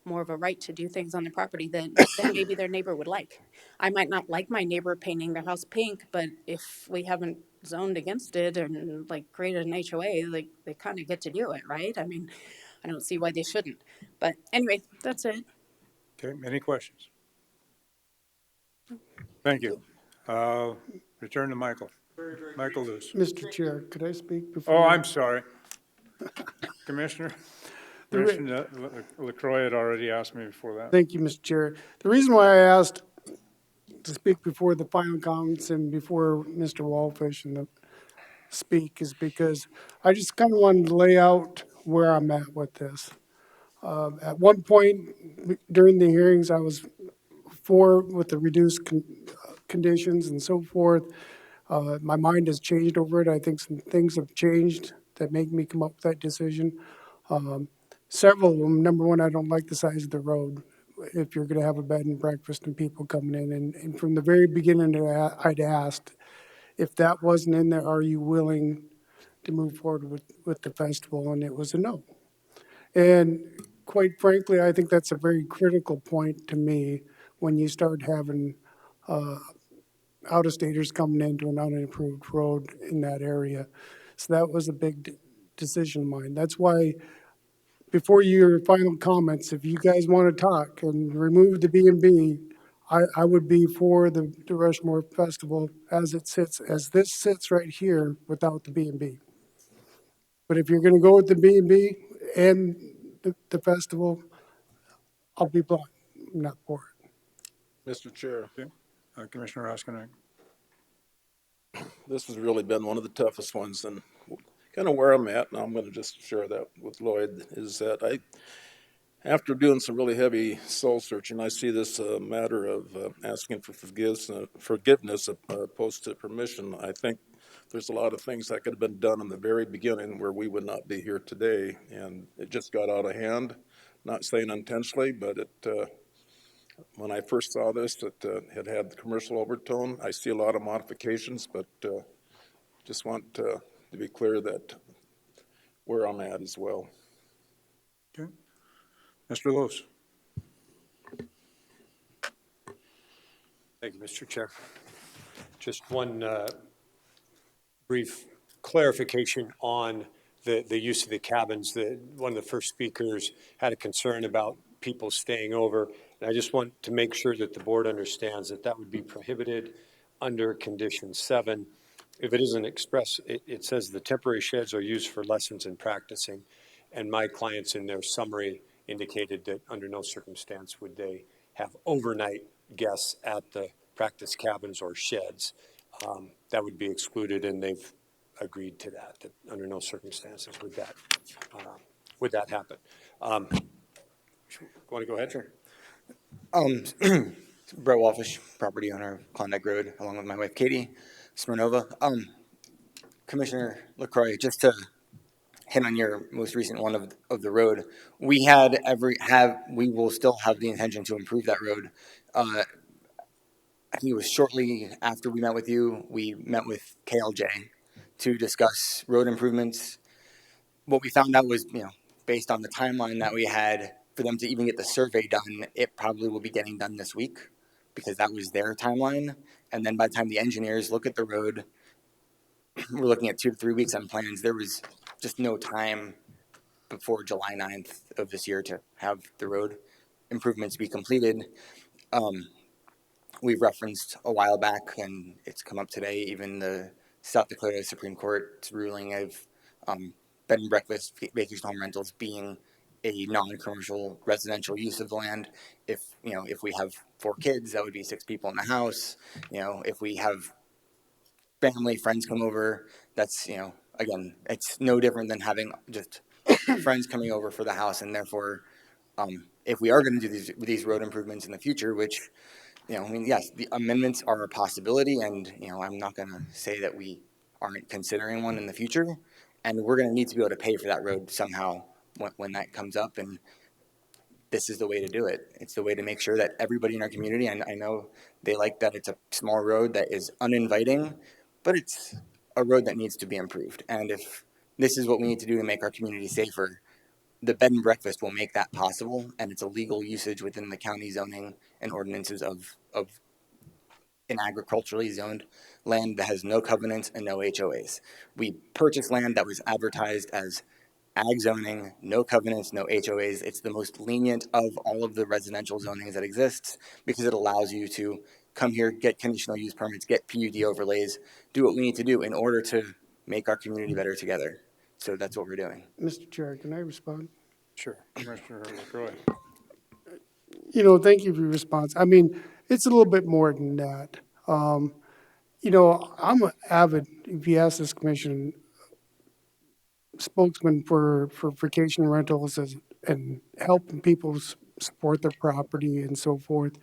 more of a right to do things on their property that maybe their neighbor would like. I might not like my neighbor painting their house pink, but if we haven't zoned against it and, like, created an HOA, like, they kind of get to do it, right? I mean, I don't see why they shouldn't. But anyway, that's it. Okay, any questions? Thank you. Return to Michael. Michael Luce. Mr. Chair, could I speak before? Oh, I'm sorry. Commissioner LaCroix had already asked me before that. Thank you, Mr. Chair. The reason why I asked to speak before the final comments and before Mr. Wallfish and speak is because I just kind of wanted to lay out where I'm at with this. At one point during the hearings, I was for with the reduced conditions and so forth. My mind has changed over it. I think some things have changed that make me come up with that decision. Several of them. Number one, I don't like the size of the road. If you're going to have a bed and breakfast and people coming in, and from the very beginning, I'd asked if that wasn't in there, are you willing to move forward with the festival? And it was a no. And quite frankly, I think that's a very critical point to me when you start having out-of-staters coming into an unimproved road in that area. So that was a big decision of mine. That's why, before your final comments, if you guys want to talk and remove the B&B, I would be for the Rushmore Festival as this sits right here without the B&B. But if you're going to go with the B&B and the festival, I'll be blunt, I'm not for it. Mr. Chair. Okay. Commissioner Oskinek. This has really been one of the toughest ones, and kind of where I'm at, and I'm going to just share that with Lloyd, is that after doing some really heavy soul searching, I see this matter of asking for forgiveness opposed to permission. I think there's a lot of things that could have been done in the very beginning where we would not be here today, and it just got out of hand. Not saying intentionally, but when I first saw this, it had the commercial overtone. I see a lot of modifications, but just want to be clear that where I'm at as well. Okay. Mr. Lewis. Thank you, Mr. Chair. Just one brief clarification on the use of the cabins. One of the first speakers had a concern about people staying over. And I just want to make sure that the board understands that that would be prohibited under condition 7. If it isn't expressed, it says the temporary sheds are used for lessons and practicing. And my clients in their summary indicated that under no circumstance would they have overnight guests at the practice cabins or sheds. That would be excluded, and they've agreed to that, that under no circumstances would that happen. Want to go ahead? Sure. Brett Walfish, property owner of Klondike Road, along with my wife Katie Smirnova. Commissioner LaCroix, just to hit on your most recent one of the road, we will still have the intention to improve that road. I think it was shortly after we met with you, we met with KLJ to discuss road improvements. What we found out was, based on the timeline that we had for them to even get the survey done, it probably will be getting done this week because that was their timeline. And then by the time the engineers look at the road, we're looking at 2 to 3 weeks on plans. There was just no time before July 9th of this year to have the road improvements be completed. We referenced a while back, and it's come up today, even the South Dakota Supreme Court's ruling of bed and breakfast, vacation home rentals being a non-commercial residential use of the land. If we have 4 kids, that would be 6 people in the house. If we have family, friends come over, that's, again, it's no different than having just friends coming over for the house. And therefore, if we are going to do these road improvements in the future, which, yes, the amendments are a possibility, and, I'm not going to say that we aren't considering one in the future. And we're going to need to be able to pay for that road somehow when that comes up. And this is the way to do it. It's the way to make sure that everybody in our community, and I know they like that it's a small road that is uninviting, but it's a road that needs to be improved. And if this is what we need to do to make our community safer, the bed and breakfast will make that possible, and it's a legal usage within the county zoning and ordinances of an agriculturally zoned land that has no covenants and no HOAs. We purchased land that was advertised as ag zoning, no covenants, no HOAs. It's the most lenient of all of the residential zonings that exists because it allows you to come here, get conditional use permits, get PUD overlays, do what we need to do in order to make our community better together. So that's what we're doing. Mr. Chair, can I respond? Sure. Commissioner LaCroix. Thank you for your response. I mean, it's a little bit more than that. I'm an avid, if you ask this commission, spokesman for vacation rentals and helping people support their property and so forth.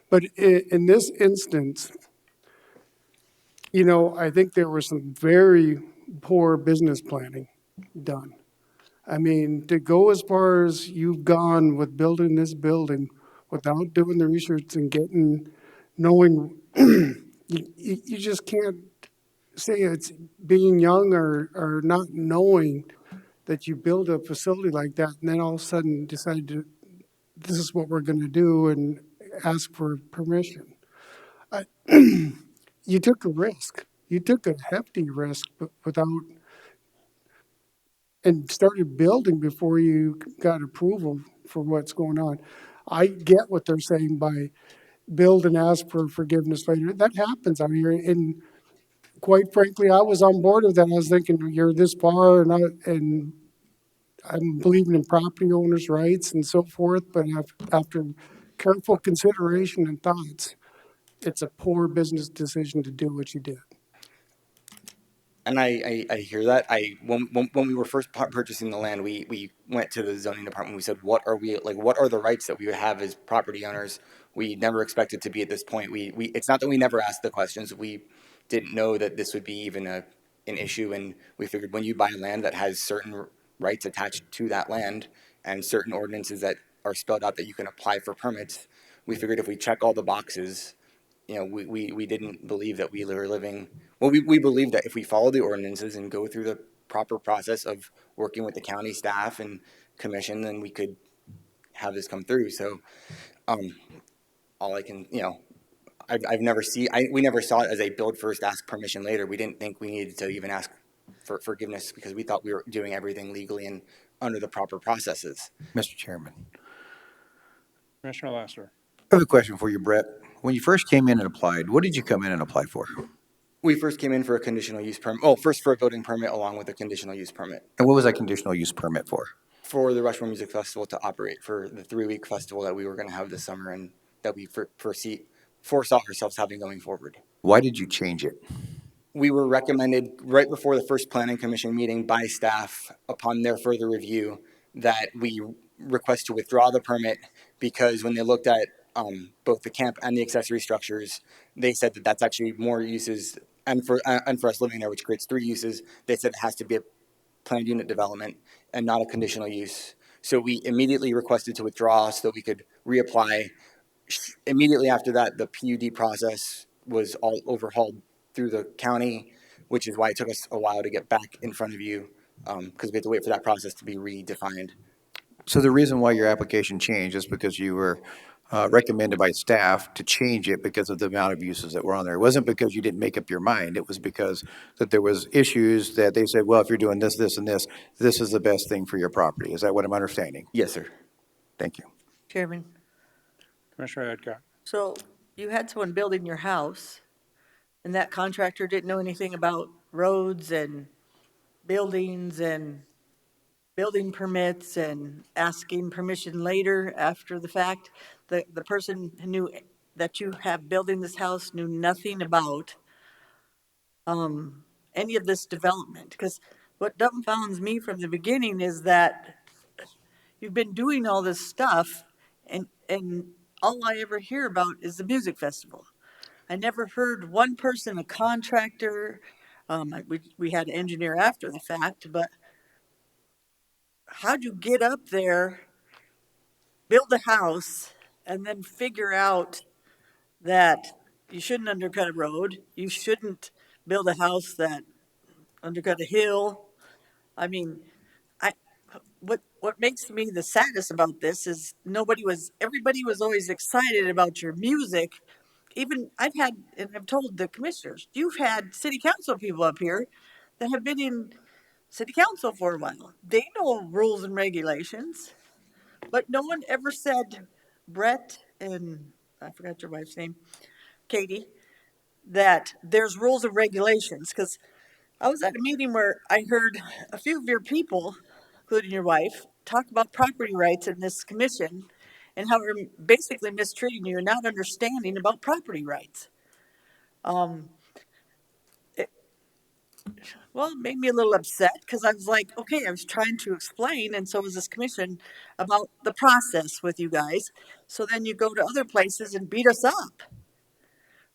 But in this instance, I think there was some very poor business planning done. I mean, to go as far as you've gone with building this building without doing the research and knowing, you just can't say it's being young or not knowing that you build a facility like that and then all of a sudden decide this is what we're going to do and ask for permission. You took a risk. You took a hefty risk and started building before you got approval for what's going on. I get what they're saying by build and ask for forgiveness later. That happens out here. And quite frankly, I was on board with that. I was thinking, you're this far, and I'm believing in property owners' rights and so forth. But after careful consideration and thoughts, it's a poor business decision to do what you did. And I hear that. When we were first purchasing the land, we went to the zoning department. We said, what are the rights that we would have as property owners? We never expected to be at this point. It's not that we never asked the questions. We didn't know that this would be even an issue. And we figured when you buy land that has certain rights attached to that land and certain ordinances that are spelled out that you can apply for permits, we figured if we check all the boxes, we didn't believe that we were living. Well, we believe that if we follow the ordinances and go through the proper process of working with the county staff and commission, then we could have this come through. So, all I can, we never saw it as a build first, ask permission later. We didn't think we needed to even ask for forgiveness because we thought we were doing everything legally and under the proper processes. Mr. Chairman. Commissioner Lassiter. I have a question for you, Brett. When you first came in and applied, what did you come in and apply for? We first came in for a conditional use permit, oh, first for a building permit along with a conditional use permit And what was that conditional use permit for? for the Rushmore Music Festival to operate for the 3-week festival that we were going to have this summer and that we foresaw ourselves having going forward. Why did you change it? We were recommended right before the first planning commission meeting by staff upon their further review that we request to withdraw the permit because when they looked at both the camp and the accessory structures, they said that that's actually more uses and for us living there, which creates 3 uses, they said it has to be a planned unit development and not a conditional use. So we immediately requested to withdraw so that we could reapply. Immediately after that, the PUD process was all overhauled through the county, which is why it took us a while to get back in front of you because we had to wait for that process to be redefined. So the reason why your application changed is because you were recommended by staff to change it because of the amount of uses that were on there. It wasn't because you didn't make up your mind. It was because that there was issues that they said, well, if you're doing this, this, and this, this is the best thing for your property. Is that what I'm understanding? Yes, sir. Thank you. Chairman, Commissioner Adcock. so you had someone building your house, and that contractor didn't know anything about roads and buildings and building permits and asking permission later after the fact. The person who knew that you have building this house knew nothing about any of this development. Because what dumbfounds me from the beginning is that you've been doing all this stuff and all I ever hear about is the music festival. I never heard one person, a contractor, we had an engineer after the fact, but how'd you get up there, build a house, and then figure out that you shouldn't undercut a road, you shouldn't build a house that undercut a hill? I mean, what makes me the saddest about this is everybody was always excited about your music. Even I've told the commissioners, you've had city council people up here that have been in city council for a while. They know rules and regulations, but no one ever said, Brett and I forgot your wife's name, Katie, that there's rules and regulations. Because I was at a meeting where I heard a few of your people, including your wife, talk about property rights in this commission and how we're basically mistreating you and not understanding about property rights. Well, it made me a little upset because I was like, okay, I was trying to explain, and so was this commission, about the process with you guys. So then you go to other places and beat us up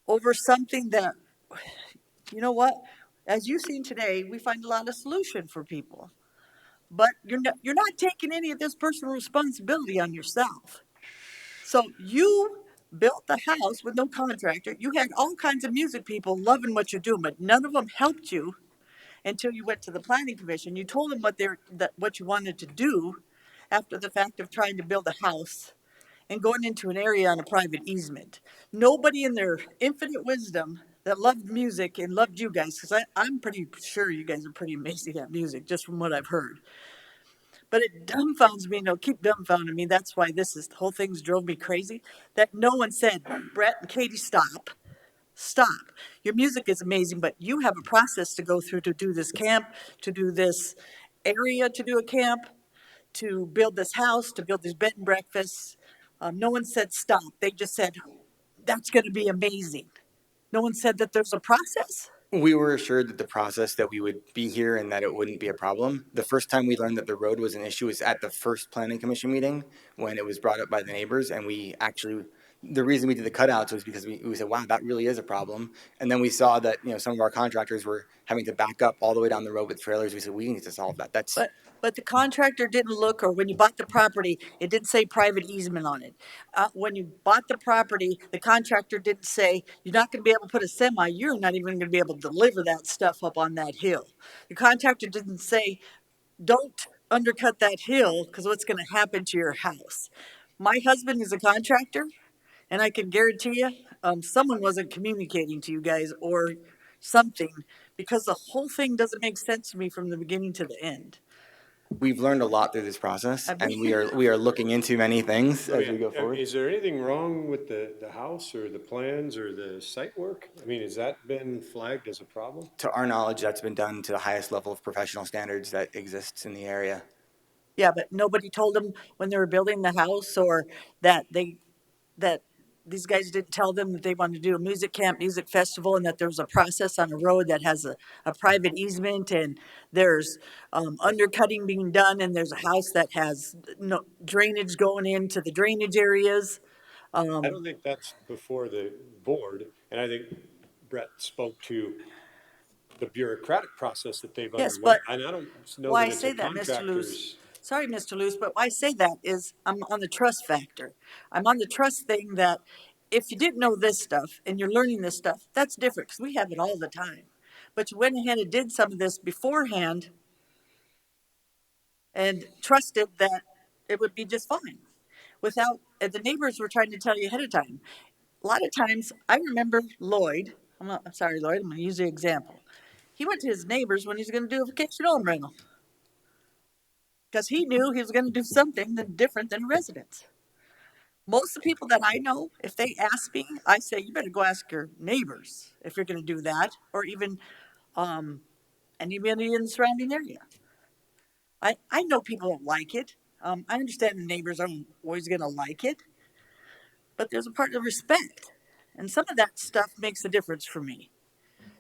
over something that, you know what? As you've seen today, we find a lot of solution for people. But you're not taking any of this personal responsibility on yourself. So you built the house with no contractor. You had all kinds of music people loving what you're doing, but none of them helped you until you went to the planning commission. You told them what you wanted to do after the fact of trying to build a house and going into an area on a private easement. Nobody in their infinite wisdom that loved music and loved you guys, because I'm pretty sure you guys are pretty amazing at music, just from what I've heard. But it dumbfounds me, keep dumbfounding me. That's why the whole thing's drove me crazy, that no one said, Brett and Katie, stop. Stop. Your music is amazing, but you have a process to go through to do this camp, to do this area, to do a camp, to build this house, to build this bed and breakfast. No one said stop. They just said, that's going to be amazing. No one said that there's a process. We were assured that the process that we would be here and that it wouldn't be a problem. The first time we learned that the road was an issue was at the first planning commission meeting when it was brought up by the neighbors, and the reason we did the cutouts was because we said, wow, that really is a problem. And then we saw that, some of our contractors were having to back up all the way down the road with trailers. We said, we need to solve that. But the contractor didn't look, or when you bought the property, it didn't say private easement on it. When you bought the property, the contractor didn't say, you're not going to be able to put a semi, you're not even going to be able to deliver that stuff up on that hill. The contractor didn't say, don't undercut that hill because what's going to happen to your house. My husband is a contractor, and I can guarantee you, someone wasn't communicating to you guys or something, because the whole thing doesn't make sense to me from the beginning to the end. We've learned a lot through this process, I and mean- we are looking into many things as we go forward. Is there anything wrong with the house or the plans or the site work? I mean, has that been flagged as a problem? To our knowledge, that's been done to the highest level of professional standards that exists in the area. Yeah, but nobody told them when they were building the house, or that these guys didn't tell them that they wanted to do a music camp, music festival, and that there's a process on a road that has a private easement, and there's undercutting being done, and there's a house that has no drainage going into the drainage areas. I don't think that's before the board, and I think Brett spoke to the bureaucratic process that they've Yes, underwent, but and I don't know why that I it's say a that, Mr. Luce, contractor's. sorry, Mr. Luce, but why I say that is I'm on the trust factor. I'm on the trust thing that if you didn't know this stuff and you're learning this stuff, that's different because we have it all the time. But you went ahead and did some of this beforehand and trusted that it would be just fine. Without, the neighbors were trying to tell you ahead of time. A lot of times, I remember Lloyd, I'm sorry, Lloyd, I'm going to use the example. He went to his neighbors when he was going to do a vacation home rental because he knew he was going to do something different than residents. Most of the people that I know, if they ask me, I say, you better go ask your neighbors if you're going to do that, or even anybody in the surrounding area. I know people don't like it. I understand the neighbors aren't always going to like it, but there's a part of respect. And some of that stuff makes a difference for me.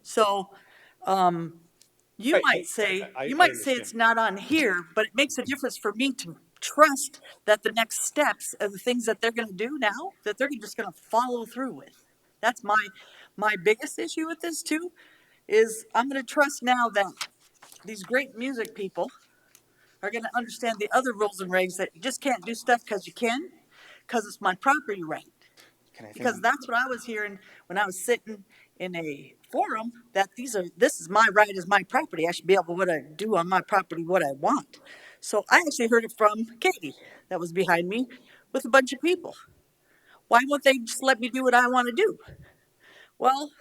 So you might say it's not on here, but it makes a difference for me to trust that the next steps of the things that they're going to do now, that they're just going to follow through with. That's my biggest issue with this too, is I'm going to trust now that these great music people are going to understand the other rules and regs, that you just can't do stuff because you can, because it's my property right. Because that's what I was hearing when I was sitting in a forum, that this is my right as my property. I should be able to do on my property what I want. So I actually heard it from Katie that was behind me with a bunch of people. Why won't they just let me do what I want to do? Well,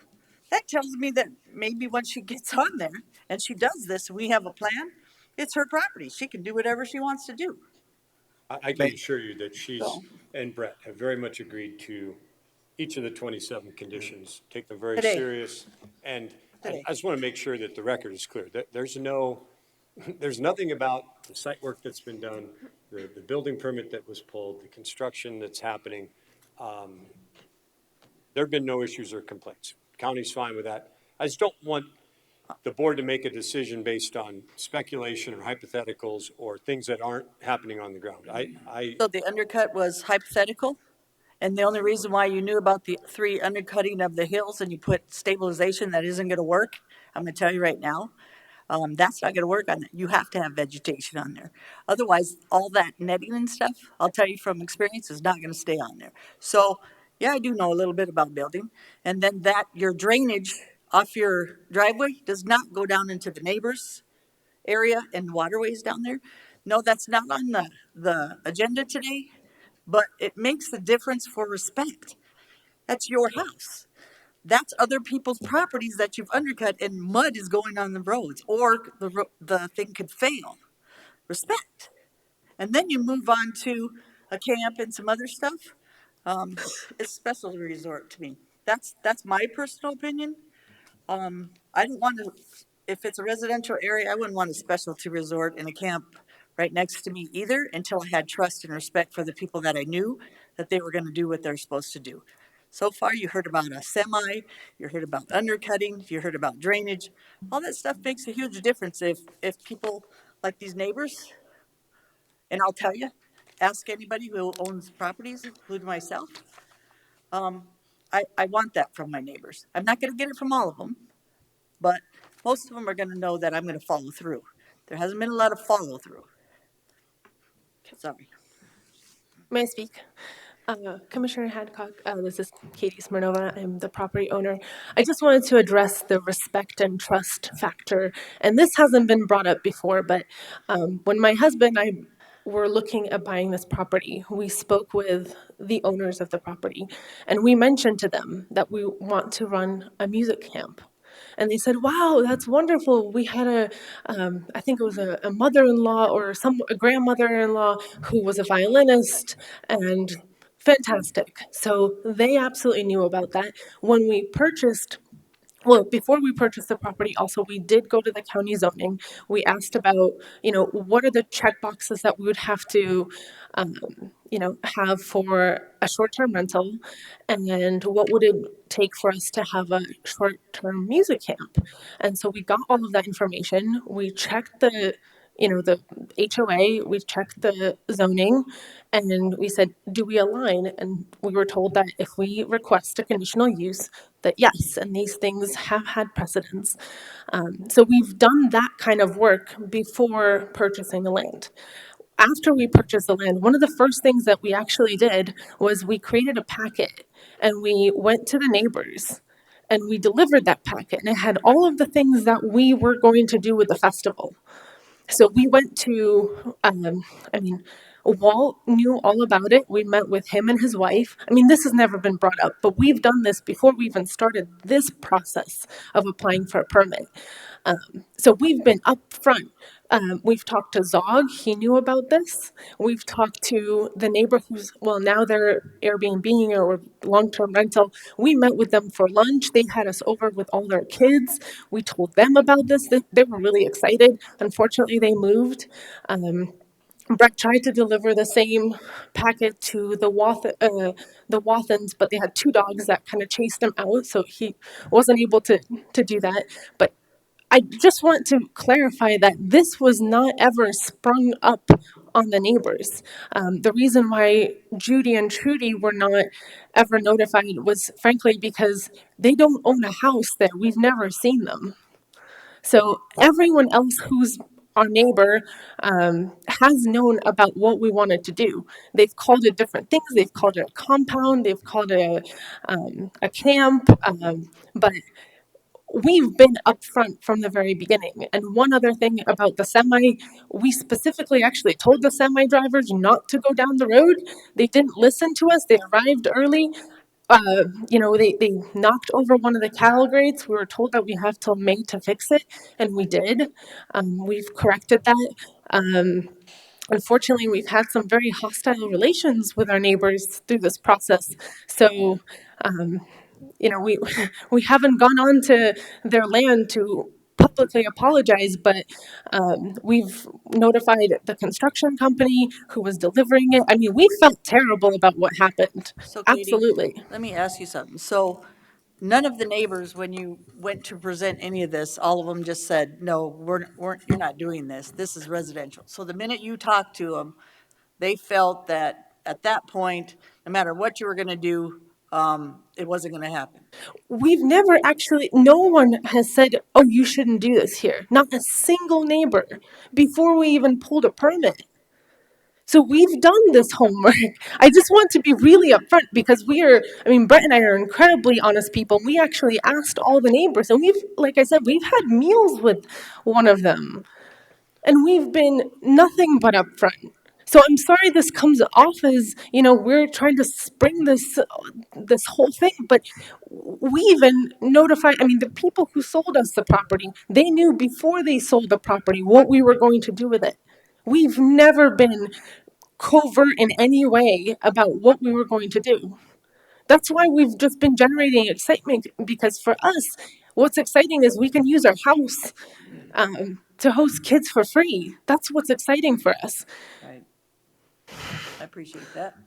that tells me that maybe when she gets on there and she does this and we have a plan, it's her property. She can do whatever she wants to do. I can assure you that she's, and Brett have very much agreed to each of the 27 conditions, take them very serious. And I just want to make sure that the record is clear. That there's nothing about the site work that's been done, the building permit that was pulled, the construction that's happening. There have been no issues or complaints. County's fine with that. I just don't want the board to make a decision based on speculation or hypotheticals or things that aren't happening on the ground. So the undercut was hypothetical? And the only reason why you knew about the 3 undercutting of the hills and you put stabilization, that isn't going to work, I'm going to tell you right now, that's not going to work on that. You have to have vegetation on there. Otherwise, all that netting and stuff, I'll tell you from experience, is not going to stay on there. So, yeah, I do know a little bit about building. And then your drainage off your driveway does not go down into the neighbor's area and waterways down there. No, that's not on the agenda today, but it makes the difference for respect. That's your house. That's other people's properties that you've undercut, and mud is going on the roads, or the thing could fail. Respect. And then you move on to a camp and some other stuff. It's special resort to me. That's my personal opinion. I don't want to, if it's a residential area, I wouldn't want a specialty resort and a camp right next to me either, until I had trust and respect for the people that I knew that they were going to do what they're supposed to do. So far, you heard about a semi, you heard about undercutting, you heard about drainage. All that stuff makes a huge difference if people like these neighbors, and I'll tell you, ask anybody who owns properties, including myself. I want that from my neighbors. I'm not going to get it from all of them, but most of them are going to know that I'm going to follow through. There hasn't been a lot of follow through. Sorry. May I speak? Commissioner Hadcock, this is Katie Smirnova. I'm the property owner. I just wanted to address the respect and trust factor. And this hasn't been brought up before, but when my husband and I were looking at buying this property, we spoke with the owners of the property, and we mentioned to them that we want to run a music camp. And they said, wow, that's wonderful. We had I think it was a mother-in-law or a grandmother-in-law who was a violinist, and fantastic. So they absolutely knew about that. When we purchased before we purchased the property, also, we did go to the county zoning. We asked about, what are the check boxes that we would have to, have for a short-term rental, and what would it take for us to have a short-term music camp? And so we got all of that information. We checked the HOA, we checked the zoning, and we said, do we align? And we were told that if we request a conditional use, that yes, and these things have had precedence. So we've done that kind of work before purchasing the land. After we purchased the land, one of the first things that we actually did was we created a packet, and we went to the neighbors and we delivered that packet, and it had all of the things that we were going to do with the festival. So we went to, Walt knew all about it. We met with him and his wife. This has never been brought up, but we've done this before we even started this process of applying for a permit. So we've been upfront. We've talked to Zog, he knew about this. We've talked to the neighbor now they're Airbnb or long-term rental. We met with them for lunch. They had us over with all their kids. We told them about this. They were really excited. Unfortunately, they moved. Brett tried to deliver the same packet to the Wathans, but they had two dogs that kind of chased him out, so he wasn't able to do that. But I just want to clarify that this was not ever sprung up on the neighbors. The reason why Judy and Trudy were not ever notified was frankly because they don't own a house there. We've never seen them. So everyone else who's our neighbor has known about what we wanted to do. They've called it different things. They've called it a compound. They've called it a camp. But we've been upfront from the very beginning. And one other thing about the semi, we specifically actually told the semi drivers not to go down the road. They didn't listen to us. They arrived early. They knocked over one of the cattle grates. We were told that we have till May to fix it, and we did. We've corrected that. Unfortunately, we've had some very hostile relations with our neighbors through this process. So, we haven't gone on to their land to publicly apologize, but we've notified the construction company who was delivering it. We felt terrible about what happened. So Katie, Absolutely. let me ask you something. So none of the neighbors, when you went to present any of this, all of them just said, no, you're not doing this. This is residential. So the minute you talked to them, they felt that at that point, no matter what you were going to do, it wasn't going to happen. We've never actually, no one has said, oh, you shouldn't do this here. Not a single neighbor before we even pulled a permit. So we've done this homework. I just want to be really upfront because Brett and I are incredibly honest people. We actually asked all the neighbors, and like I said, we've had meals with one of them, and we've been nothing but upfront. So I'm sorry this comes off as, we're trying to spring this whole thing, but we even notified, the people who sold us the property, they knew before they sold the property what we were going to do with it. We've never been covert in any way about what we were going to do. That's why we've just been generating excitement, because for us, what's exciting is we can use our house to host kids for free. That's what's exciting for us. Right. I appreciate that.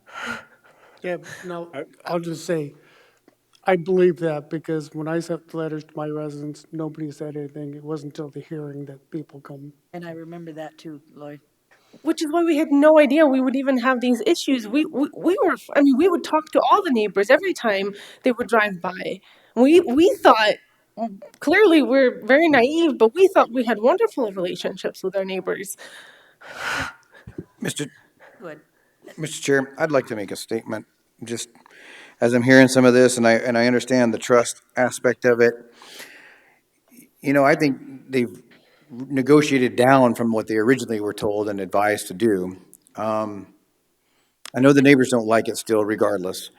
Yeah, no, I'll just say, I believe that because when I sent the letters to my residents, nobody said anything. It wasn't until the hearing that people come. And I remember that too, Lloyd. Which is why we had no idea we would even have these issues. We would talk to all the neighbors every time they would drive by. We thought, clearly we're very naive, but we thought we had wonderful relationships with our neighbors. Mr. Good. Mr. Chair, I'd like to make a statement, just as I'm hearing some of this, and I understand the trust aspect of it. I think they've negotiated down from what they originally were told and advised to do. I know the neighbors don't like it still, regardless.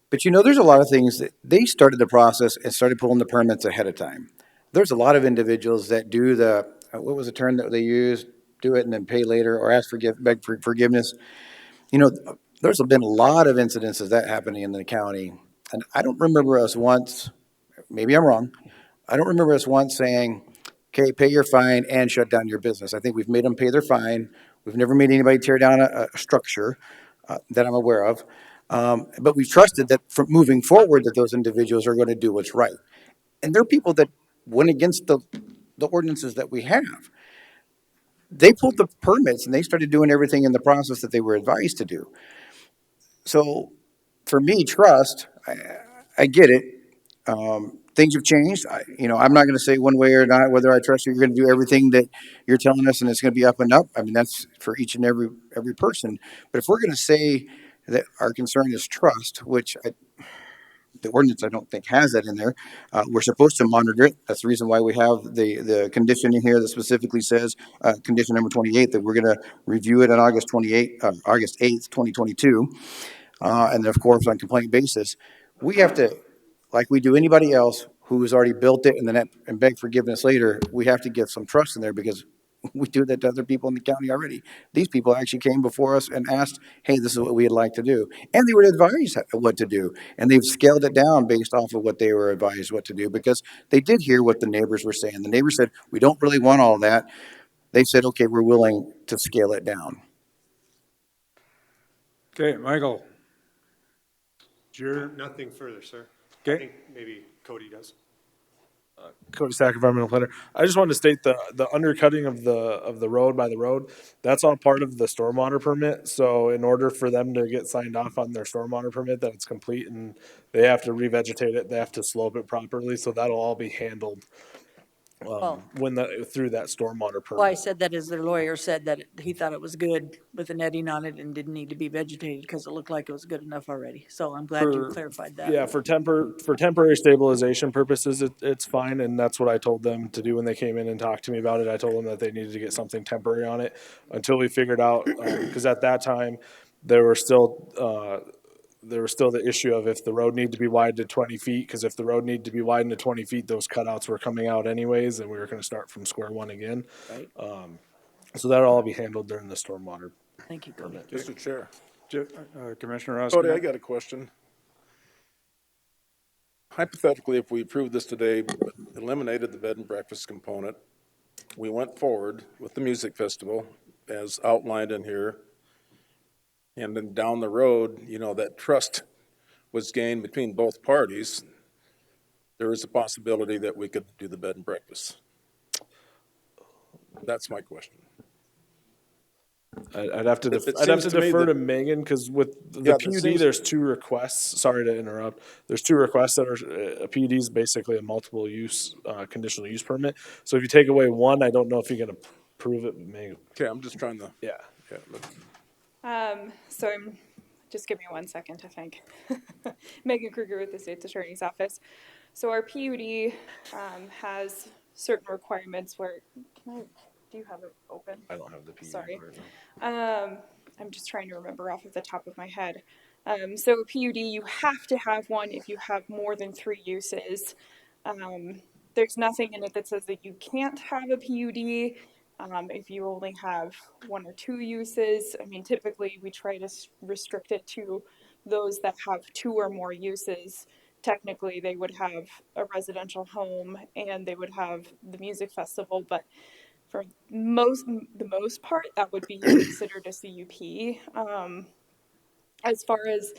But there's a lot of things that they started the process and started pulling the permits ahead of time. There's a lot of individuals that do what was the term that they used? Do it and then pay later or beg for forgiveness. You know, there's been a lot of incidences that happening in the county. And I don't remember us once, maybe I'm wrong, I don't remember us once saying, okay, pay your fine and shut down your business. I think we've made them pay their fine. We've never made anybody tear down a structure that I'm aware of. But we've trusted that from moving forward that those individuals are going to do what's right. And there are people that went against the ordinances that we have. They pulled the permits and they started doing everything in the process that they were advised to do. So for me, trust, I get it. Things have changed. I'm not going to say one way or not whether I trust you. You're going to do everything that you're telling us, and it's going to be up and up. I mean, that's for each and every person. But if we're going to say that our concern is trust, which the ordinance I don't think has that in there, we're supposed to monitor it. That's the reason why we have the condition in here that specifically says, condition number 28, that we're going to review it on August 8th, 2022. And then, of course, on complaint basis, we have to, like we do anybody else who has already built it and beg forgiveness later, we have to give some trust in there because we do that to other people in the county already. These people actually came before us and asked, hey, this is what we'd like to do. And they were advised what to do. And they've scaled it down based off of what they were advised what to do because they did hear what the neighbors were saying. The neighbors said, we don't really want all that. They said, okay, we're willing to scale it down. Okay, Michael. Nothing further, sir. Okay. I think maybe Cody does. Cody Stack, environmental planner. I just wanted to state the undercutting of the road by the road, that's all part of the stormwater permit. So in order for them to get signed off on their stormwater permit that it's complete and they have to revegetate it, they have to slope it properly. So that'll all be handled through that stormwater permit. Well, I said that as their lawyer said that he thought it was good with the netting on it and didn't need to be vegetated because it looked like it was good enough already. So I'm glad you clarified that. Yeah, for temporary stabilization purposes, it's fine, and that's what I told them to do when they came in and talked to me about it. I told them that they needed to get something temporary on it until we figured out, because at that time, there was still the issue of if the road needed to be widened to 20 feet, because if the road needed to be widened to 20 feet, those cutouts were coming out anyways, and we were going to start from square one again. Right. So that'll all be handled during the stormwater. Thank you, Cody. Mr. Chair. Commissioner Ross. Cody, I got a question. Hypothetically, if we approved this today, but eliminated the bed and breakfast component, we went forward with the music festival as outlined in here, and then down the road, that trust was gained between both parties, there is a possibility that we could do the bed and breakfast. That's my question. I'd have to defer to Megan, because with the PUD, there's two requests. Sorry to interrupt. There's two requests that are a PUD is basically a multiple use conditional use permit. So if you take away one, I don't know if you're going to approve it. Megan. Okay, I'm just trying to. Yeah. So just give me 1 second to think. Megan Kruger with the State's Attorney's Office. So our PUD has certain requirements where, do you have it open? I don't have the PUD. Sorry. I'm just trying to remember off of the top of my head. So PUD, you have to have one if you have more than 3 uses. There's nothing in it that says that you can't have a PUD if you only have 1 or 2 uses. I mean, typically we try to restrict it to those that have 2 or more uses. Technically, they would have a residential home and they would have the music festival, but for the most part, that would be considered a CUP. As far as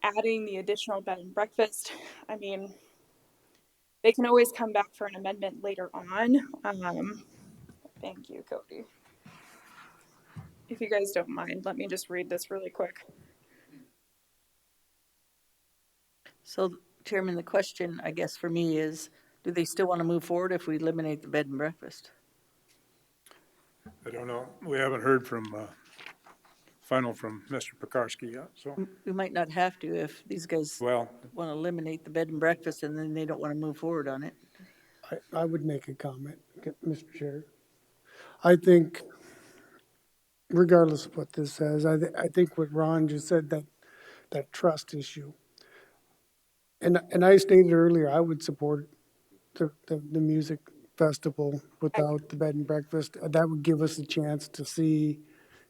adding the additional bed and breakfast, I mean, they can always come back for an amendment later on. Thank you, Cody. If you guys don't mind, let me just read this really quick. So, Chairman, the question, I guess, for me is, do they still want to move forward if we eliminate the bed and breakfast? I don't know. We haven't heard from Mr. Pekarsky yet, so. We might not have to if these guys want to eliminate the bed and breakfast and then they don't want to move forward on it. I would make a comment, Mr. Chair. I think, regardless of what this says, I think what Ron just said, that trust issue, And I stated earlier, I would support the music festival without the bed and breakfast. That would give us a chance to see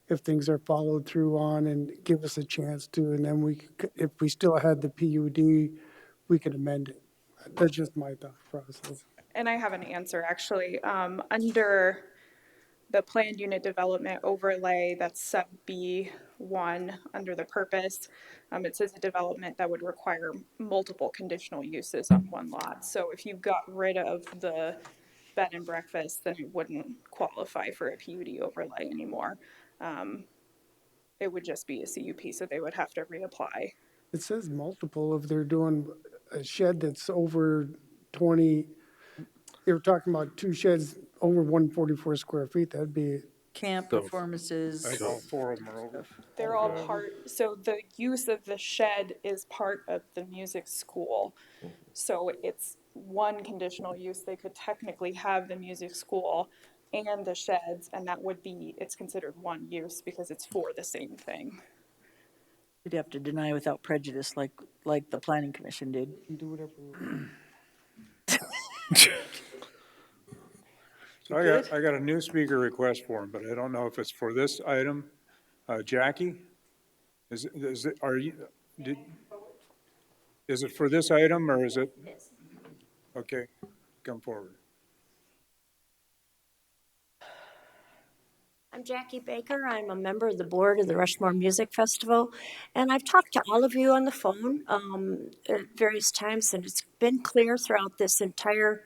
if things are followed through on and give us a chance to, and then we could, if we still had the PUD, we could amend it. That's just my thought process. And I have an answer, actually. Under the planned unit development overlay, that's sub B1 under the purpose, it says a development that would require multiple conditional uses on one lot. So if you got rid of the bed and breakfast, then it wouldn't qualify for a PUD overlay anymore. It would just be a CUP, so they would have to reapply. It says multiple if they're doing a shed that's over 20, they were talking about two sheds over 144 square feet, that'd be. Camp performances. I think all four of them are over. They're all part, so the use of the shed is part of the music school. So it's one conditional use. They could technically have the music school and the sheds, and that would be, it's considered one use because it's for the same thing. You'd have to deny without prejudice, like the planning commission did. Do whatever. So I got a new speaker request for him, but I don't know if it's for this item. Jackie, is it for this item or is it? Okay, come forward. I'm Jackie Baker. I'm a member of the board of the Rushmore Music Festival, and I've talked to all of you on the phone at various times, and it's been clear throughout this entire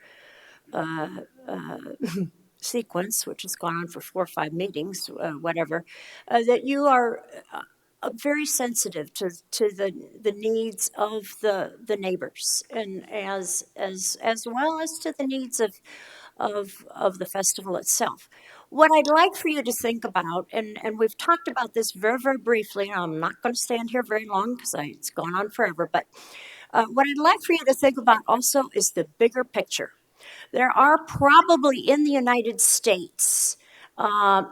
sequence, which has gone on for 4 or 5 meetings, whatever, that you are very sensitive to the needs of the neighbors, and as well as to the needs of the festival itself. What I'd like for you to think about, and we've talked about this very, very briefly, and I'm not going to stand here very long because it's gone on forever, but what I'd like for you to think about also is the bigger picture. There are probably in the United States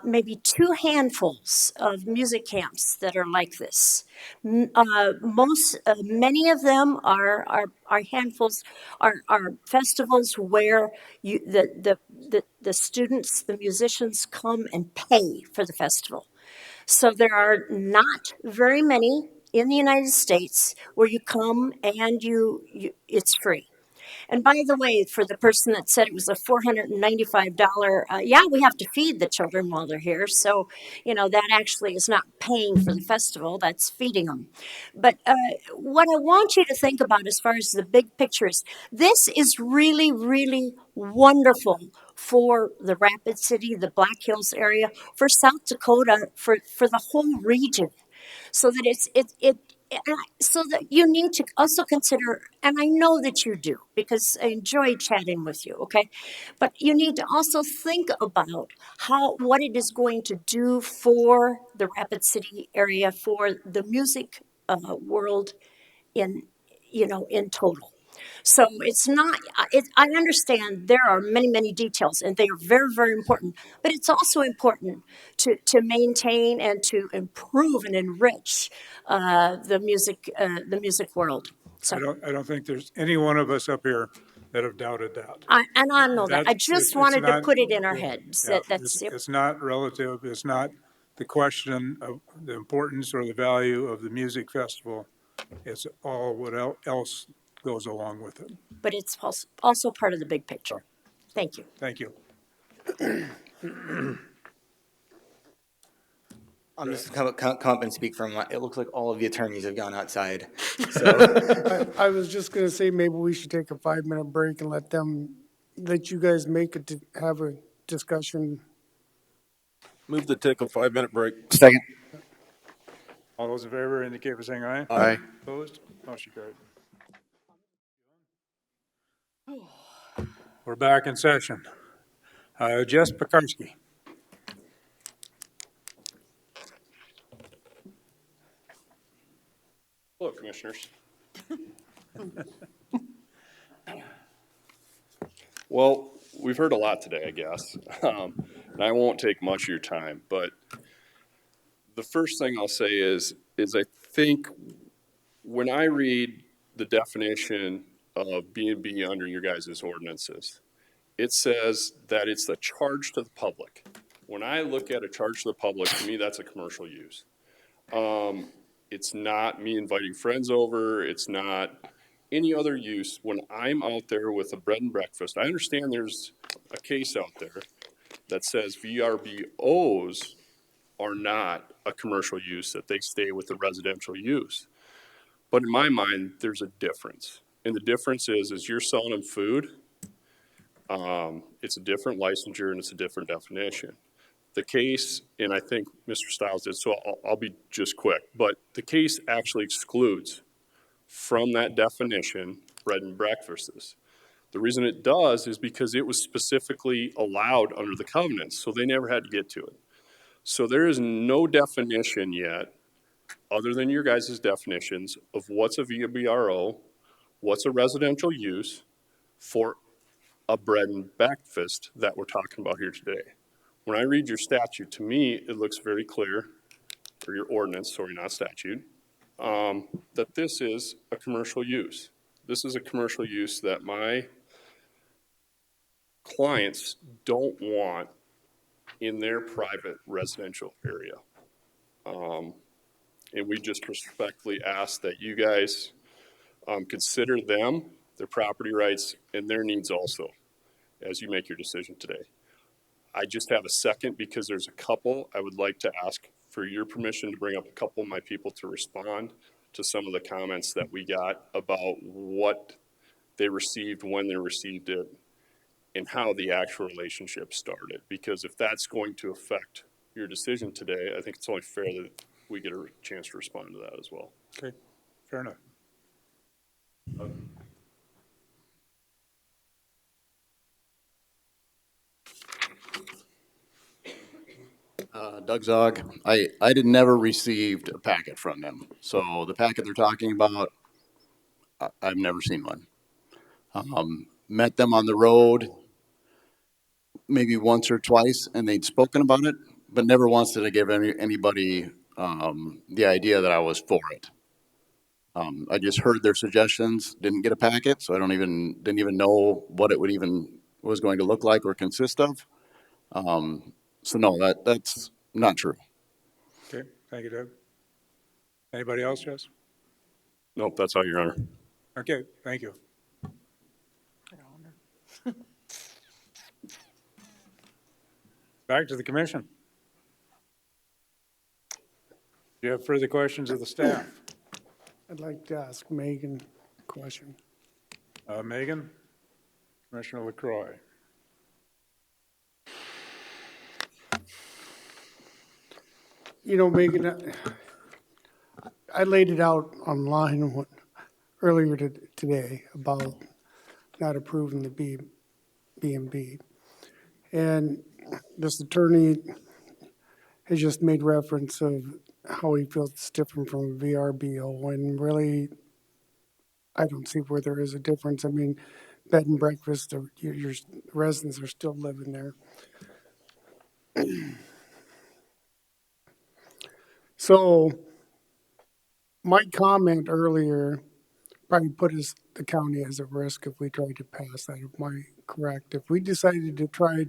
maybe 2 handfuls of music camps that are like this. Many of them are handfuls, are festivals where the students, the musicians come and pay for the festival. So there are not very many in the United States where you come and it's free. And by the way, for the person that said it was a $495, yeah, we have to feed the children while they're here. So, that actually is not paying for the festival, that's feeding them. But what I want you to think about as far as the big picture is, this is really, really wonderful for the Rapid City, the Black Hills area, for South Dakota, for the whole region. So that so that you need to also consider, and I know that you do because I enjoy chatting with you, okay? But you need to also think about what it is going to do for the Rapid City area, for the music world in total. So it's not, I understand there are many, many details and they are very, very important, but it's also important to maintain and to improve and enrich the music world. So I don't think there's any one of us up here that have doubted that. I know that. I just wanted to put it in our heads. Yeah, That's it's not relative. It's not the question of the importance or the value of the music festival. It's all what else goes along with it. But it's also part of the big picture. Thank you. Thank you. I'm just come up and speak from, it looks like all of the attorneys have gone outside. So I was just gonna say, maybe we should take a 5-minute break and let you guys make it to have a discussion. Move to take a 5-minute break. Second. All those in favor indicate by saying aye. Aye. Opposed? Motion carried. We're back in session. Jess Pekarsky. Hello, Commissioners. Well, we've heard a lot today, I guess, and I won't take much of your time, but the first thing I'll say is I think when I read the definition of B&B under your guys' ordinances. It says that it's a charge to the public. When I look at a charge to the public, to me, that's a commercial use. It's not me inviting friends over. It's not any other use. When I'm out there with a bread and breakfast, I understand there's a case out there that says VRBOs are not a commercial use, that they stay with the residential use. But in my mind, there's a difference. And the difference is you're selling them food. It's a different licensure and it's a different definition. The case, and I think Mr. Stiles did, so I'll be just quick, but the case actually excludes from that definition bread and breakfasts. The reason it does is because it was specifically allowed under the covenants, so they never had to get to it. So there is no definition yet, other than your guys' definitions, of what's a VBRO, what's a residential use for a bread and breakfast that we're talking about here today. When I read your statute, to me, it looks very clear, or your ordinance, sorry, not statute, that this is a commercial use. This is a commercial use that my clients don't want in their private residential area. And we just respectfully ask that you guys consider them, their property rights, and their needs also as you make your decision today. I just have a second because there's a couple I would like to ask for your permission to bring up a couple of my people to respond to some of the comments that we got about what they received, when they received it, and how the actual relationship started. Because if that's going to affect your decision today, I think it's only fair that we get a chance to respond to that as well. Okay, fair enough. Doug Zog, I never received a packet from them. So the packet they're talking about, I've never seen one. Met them on the road maybe once or twice, and they'd spoken about it, but never once did I give anybody the idea that I was for it. I just heard their suggestions, didn't get a packet, so I didn't even know what it was going to look like or consist of. So no, that's not true. Okay, thank you, Doug. Anybody else, Jess? Nope, that's all, Your Honor. Okay, thank you. Back to the commission. Do you have further questions of the staff? I'd like to ask Megan a question. Megan? Commissioner LaCroix? You know, Megan, I laid it out online earlier today about not approving the B&B. And this attorney has just made reference of how he feels it's different from a VRBO, and really, I don't see where there is a difference. I mean, bed and breakfast, your residents are still living there. So my comment earlier probably put the county as a risk if we tried to pass that. Am I correct? If we decided to try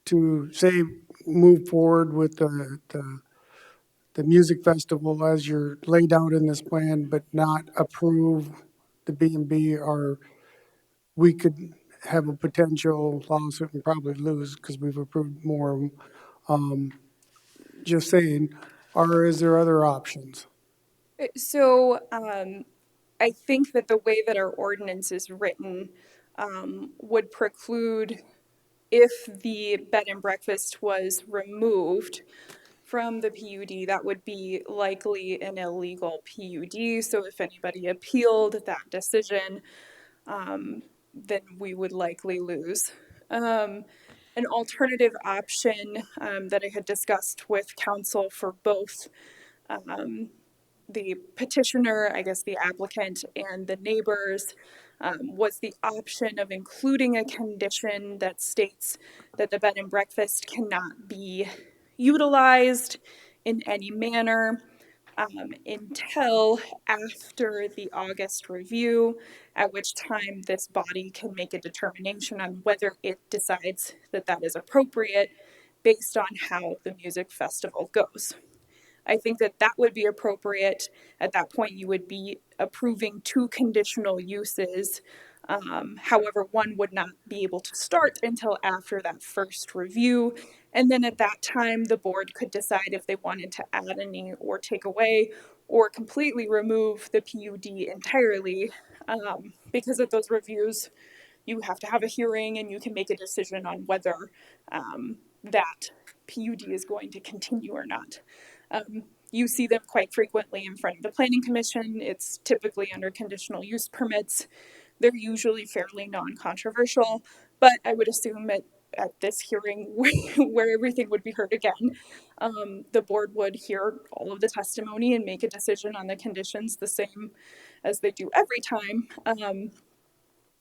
to say move forward with the music festival as you're laid out in this plan, but not approve the B&B, or we could have a potential lawsuit and probably lose because we've approved more. Just saying, or is there other options? So I think that the way that our ordinance is written would preclude, if the bed and breakfast was removed from the PUD, that would be likely an illegal PUD. So if anybody appealed that decision, then we would likely lose. An alternative option that I had discussed with counsel for both the petitioner, I guess the applicant, and the neighbors was the option of including a condition that states that the bed and breakfast cannot be utilized in any manner until after the August review, at which time this body can make a determination on whether it decides that that is appropriate based on how the music festival goes. I think that that would be appropriate. At that point, you would be approving 2 conditional uses. However, one would not be able to start until after that first review. And then at that time, the board could decide if they wanted to add any or take away or completely remove the PUD entirely. Because at those reviews, you have to have a hearing and you can make a decision on whether that PUD is going to continue or not. You see them quite frequently in front of the Planning Commission. It's typically under conditional use permits. They're usually fairly non-controversial, but I would assume at this hearing where everything would be heard again, the board would hear all of the testimony and make a decision on the conditions the same as they do every time.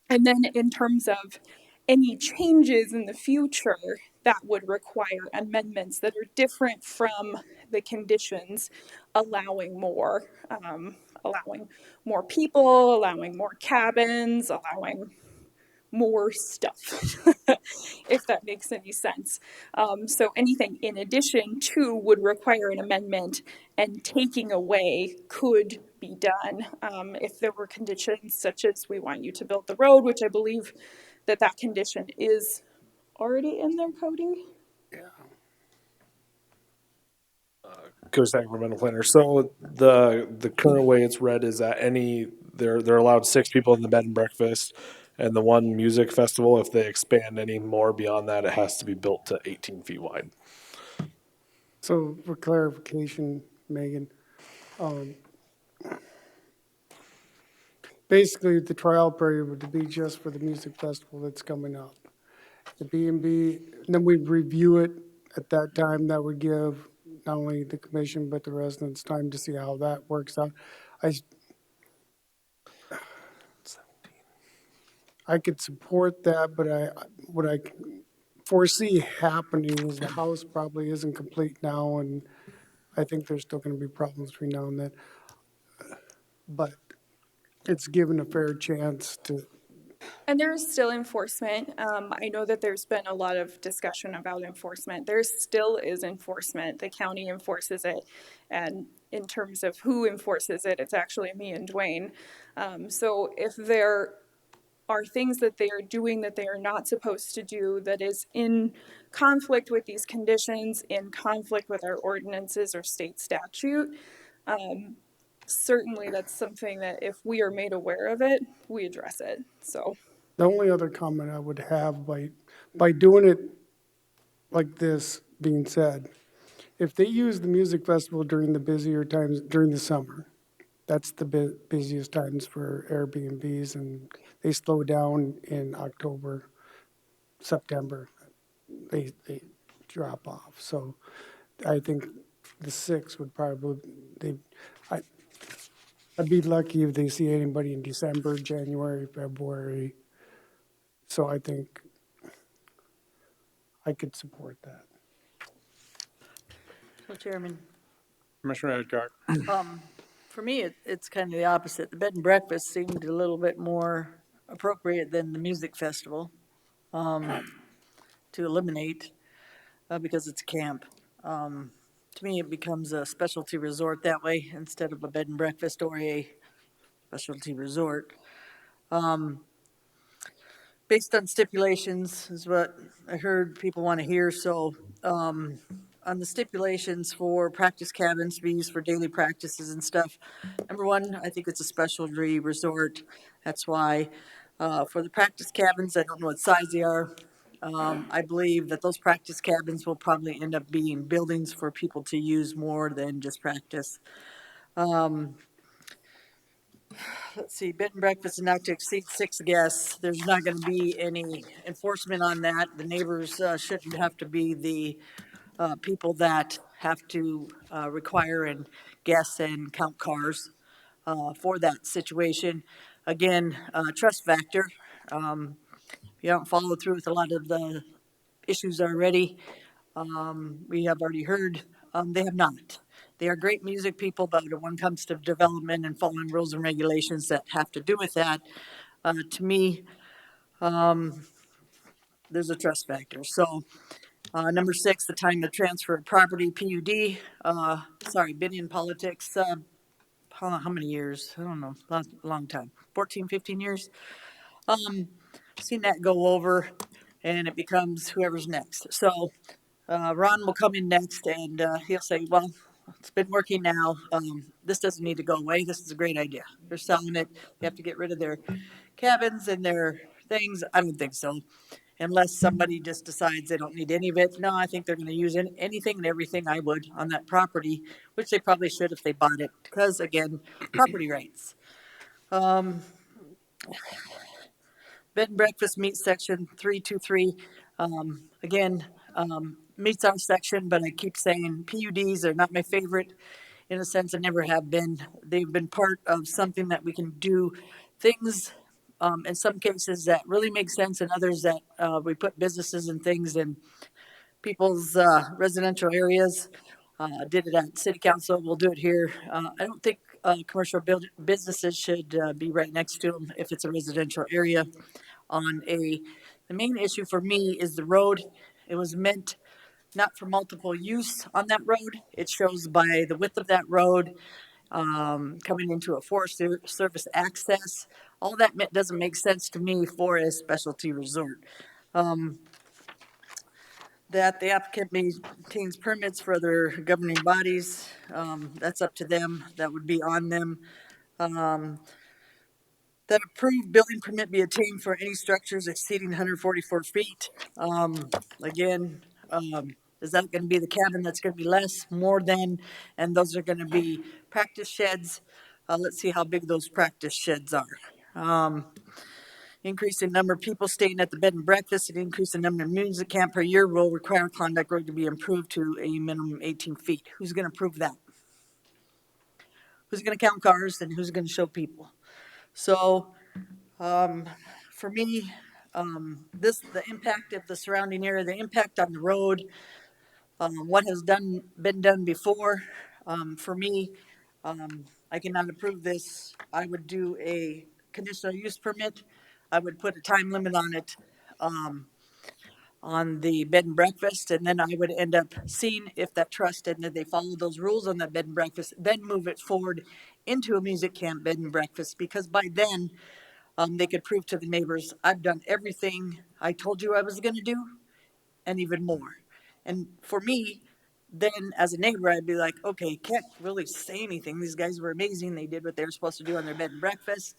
And then in terms of any changes in the future, that would require amendments that are different from the conditions, allowing more people, allowing more cabins, allowing more stuff, if that makes any sense. So anything in addition to would require an amendment, and taking away could be done if there were conditions such as we want you to build the road, which I believe that that condition is already in there, Cody. Co-Sacramento planner. So the current way it's read is that they're allowed 6 people in the bed and breakfast, and the one music festival, if they expand any more beyond that, it has to be built to 18 feet wide. So for clarification, Megan, basically the trial period would be just for the music festival that's coming up. The B&B, and then we'd review it at that time. That would give not only the commission, but the residents time to see how that works out. I could support that, but what I foresee happening is the house probably isn't complete now, and I think there's still gonna be problems between now and then. But it's given a fair chance to. And there is still enforcement. I know that there's been a lot of discussion about enforcement. There still is enforcement. The county enforces it. And in terms of who enforces it, it's actually me and Dwayne. So if there are things that they are doing that they are not supposed to do, that is in conflict with these conditions, in conflict with our ordinances or state statute, certainly that's something that if we are made aware of it, we address it. So The only other comment I would have by doing it like this being said, if they use the music festival during the busier times, during the summer, that's the busiest times for Airbnbs, and they slow down in October, September. They drop off. So I think the 6 would probably, I'd be lucky if they see anybody in December, January, February. So I think I could support that. So Chairman, Commissioner Adcock. for me, it's kind of the opposite. The bed and breakfast seemed a little bit more appropriate than the music festival to eliminate because it's camp. To me, it becomes a specialty resort that way instead of a bed and breakfast or a specialty resort. Based on stipulations is what I heard people want to hear. So on the stipulations for practice cabins, fees for daily practices and stuff, number one, I think it's a specialty resort. That's why for the practice cabins, I don't know what size they are. I believe that those practice cabins will probably end up being buildings for people to use more than just practice. Let's see, bed and breakfast not to exceed 6 guests. There's not going to be any enforcement on that. The neighbors shouldn't have to be the people that have to require and guess and count cars for that situation. Again, trust factor. You haven't followed through with a lot of the issues already. We have already heard they have not. They are great music people, but when it comes to development and following rules and regulations that have to do with that, to me, there's a trust factor. So number 6, the time to transfer of property, PUD. Been in politics, how many years? I don't know, long time, 14, 15 years. Seen that go over, and it becomes whoever's next. So Ron will come in next, and he'll say, well, it's been working now. This doesn't need to go away. This is a great idea. They're selling it. They have to get rid of their cabins and their things. I don't think so. Unless somebody just decides they don't need any of it. No, I think they're going to use anything and everything I would on that property, which they probably should if they bought it. Because, again, property rights. Bed and breakfast meets section 323. Again, meets our section, but I keep saying PUDs are not my favorite. In a sense, I never have been. They've been part of something that we can do things in some cases that really make sense, and others that we put businesses and things in people's residential areas. Did it at city council. We'll do it here. I don't think commercial businesses should be right next to them if it's a residential area. The main issue for me is the road. It was meant not for multiple use on that road. It shows by the width of that road, coming into a Forest Service access. All that doesn't make sense to me for a specialty resort. That the applicant maintains permits for other governing bodies, that's up to them. That would be on them. That approved building permit be obtained for any structures exceeding 144 feet. Again, is that going to be the cabin that's going to be less, more than, and those are going to be practice sheds. Let's see how big those practice sheds are. Increase in number of people staying at the bed and breakfast and increase in number of music camp per year will require Klondike Road to be improved to a minimum 18 feet. Who's going to prove that? Who's going to count cars and who's going to show people? So for me, the impact of the surrounding area, the impact on the road, what has been done before. For me, I cannot approve this. I would do a conditional use permit. I would put a time limit on it, on the bed and breakfast, and then I would end up seeing if that trust and that they follow those rules on that bed and breakfast, then move it forward into a music camp bed and breakfast, because by then they could prove to the neighbors, I've done everything I told you I was going to do and even more. And for me, then as a neighbor, I'd be like, okay, can't really say anything. These guys were amazing. They did what they were supposed to do on their bed and breakfast.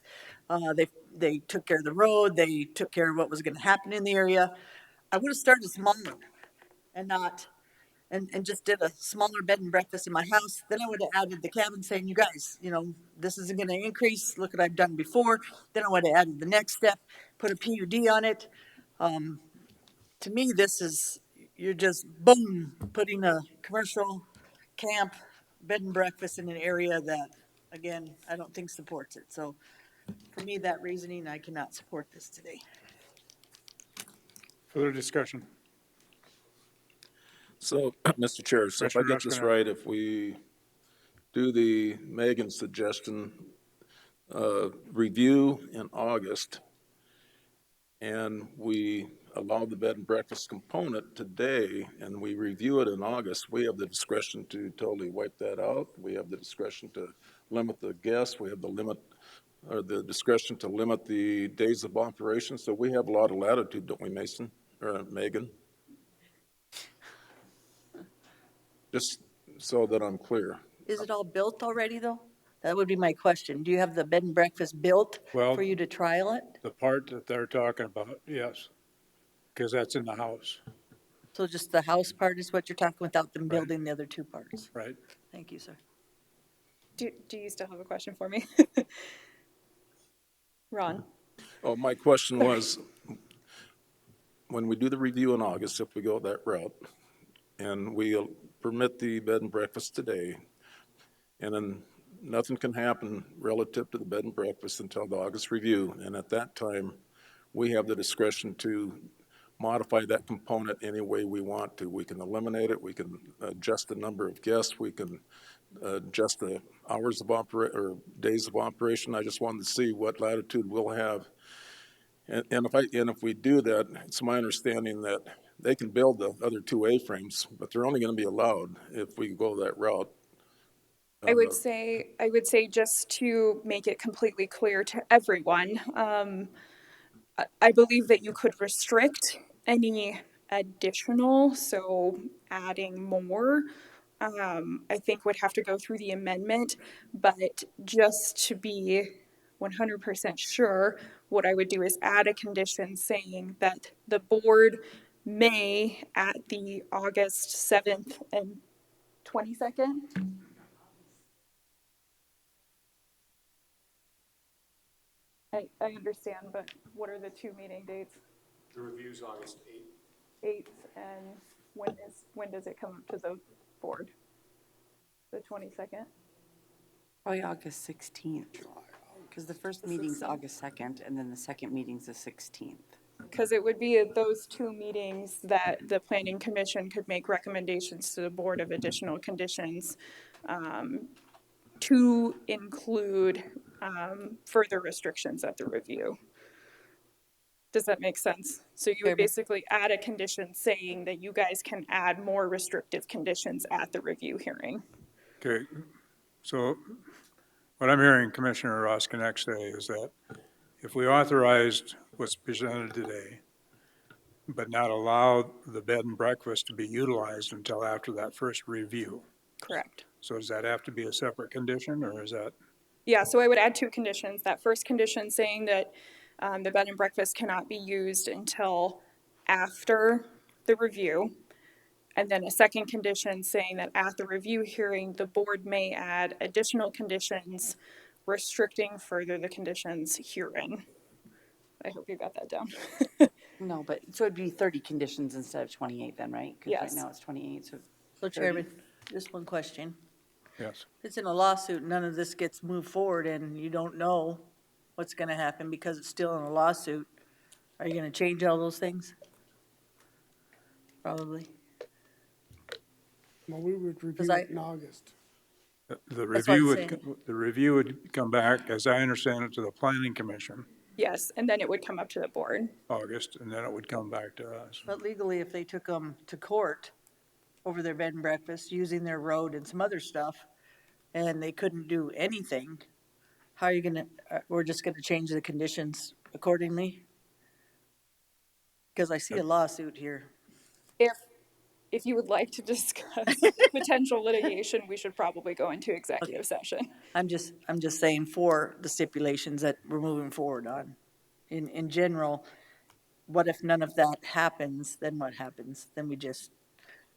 They took care of the road. They took care of what was going to happen in the area. I would have started smaller and not and just did a smaller bed and breakfast in my house. Then I would have added the cabin saying, you guys, this isn't going to increase. Look what I've done before. Then I would have added the next step, put a PUD on it. To me, you're just, boom, putting a commercial camp bed and breakfast in an area that, again, I don't think supports it. So for me, that reasoning, I cannot support this today. Further discussion? So, Mr. Chair, so if I get this right, if we do the Megan suggestion, review in August, and we allow the bed and breakfast component today, and we review it in August, we have the discretion to totally wipe that out. We have the discretion to limit the guests. We have the discretion to limit the days of operation. So we have a lot of latitude, don't we, Mason, or Megan? Just so that I'm clear. Is it all built already, though? That would be my question. Do you have the bed and breakfast built for you to trial it? The part that they're talking about, yes, because that's in the house. So just the house part is what you're talking without them building the other two parts? Right. Thank you, sir. Do you still have a question for me? Ron? Oh, my question was, when we do the review in August, if we go that route, and we permit the bed and breakfast today, and then nothing can happen relative to the bed and breakfast until the August review, and at that time, we have the discretion to modify that component any way we want to. We can eliminate it, we can adjust the number of guests, we can just the hours of or days of operation. I just wanted to see what latitude we'll have. And if we do that, it's my understanding that they can build the other two A-frames, but they're only going to be allowed if we go that route. I would say just to make it completely clear to everyone, I believe that you could restrict any additional, so adding more, I think would have to go through the amendment, but just to be 100% sure, what I would do is add a condition saying that the board may, at the August 7th and 22nd, I understand, but what are the two meeting dates? The review's August 8th, and when does it come up to the board? The 22nd? Probably August 16th. Because the first meeting's August 2nd, and then the second meeting's the 16th. Because it would be at those two meetings that the planning commission could make recommendations to the board of additional conditions to include further restrictions at the review. Does that make sense? So you would basically add a condition saying that you guys can add more restrictive conditions at the review hearing. Okay, so what I'm hearing Commissioner Roskinek say is that if we authorized what's presented today, but not allow the bed and breakfast to be utilized until after that first review. Correct. So does that have to be a separate condition, or is that? Yeah, so I would add two conditions. That first condition saying that the bed and breakfast cannot be used until after the review. And then a second condition saying that at the review hearing, the board may add additional conditions restricting further the conditions herein. I hope you got that down. No, but, so it'd be 30 conditions instead of 28 then, right? Yes. Because right now it's 28, so. So Chairman, just one question. Yes. If it's in a lawsuit, none of this gets moved forward and you don't know what's gonna happen because it's still in a lawsuit, are you gonna change all those things? Probably. Well, we would review 'Cause it in August. The That's what I'm review saying. the review would come back, as I understand it, to the planning commission, Yes, and then it would come up to the board. August, and then it would come back to us. But legally, if they took them to court over their bed and breakfast, using their road and some other stuff, and they couldn't do anything, how are you gonna, we're just gonna change the conditions accordingly? Because I see a lawsuit here. If you would like to discuss potential litigation, we should probably go into executive session. I'm just saying for the stipulations that we're moving forward on. In general, what if none of that happens, then what happens? Then we just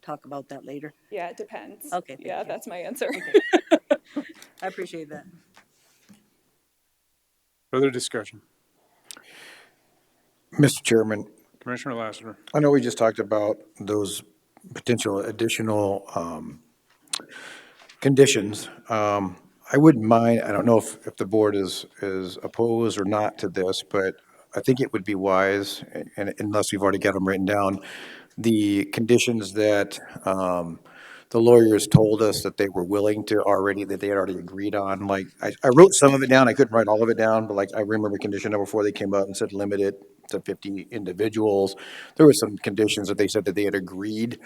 talk about that later? Yeah, it depends. Okay, thank yeah, you. that's my answer. Okay. I appreciate that. Further discussion? Mr. Chairman, Commissioner Lassiter. I know we just talked about those potential additional conditions. I wouldn't mind, I don't know if the board is opposed or not to this, but I think it would be wise, and unless we've already got them written down, the conditions that the lawyers told us that they were willing to already, that they had already agreed on, like, I wrote some of it down, I couldn't write all of it down, but like, I remember condition number 4, they came up and said limit it to 50 individuals. There were some conditions that they said that they had agreed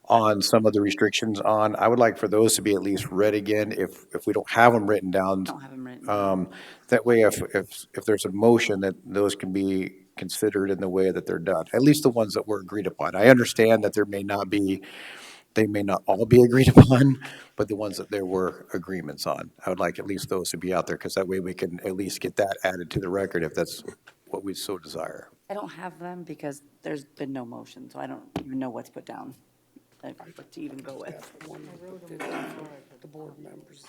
on some of the restrictions on. I would like for those to be at least read again if we don't have them written down. Don't have them written down. That way, if there's a motion, that those can be considered in the way that they're done, at least the ones that were agreed upon. I understand that there may not be, they may not all be agreed upon, but the ones that there were agreements on, I would like at least those to be out there, because that way we can at least get that added to the record if that's what we so desire. I don't have them because there's been no motion, so I don't even know what's put down. What to even go with. The board members.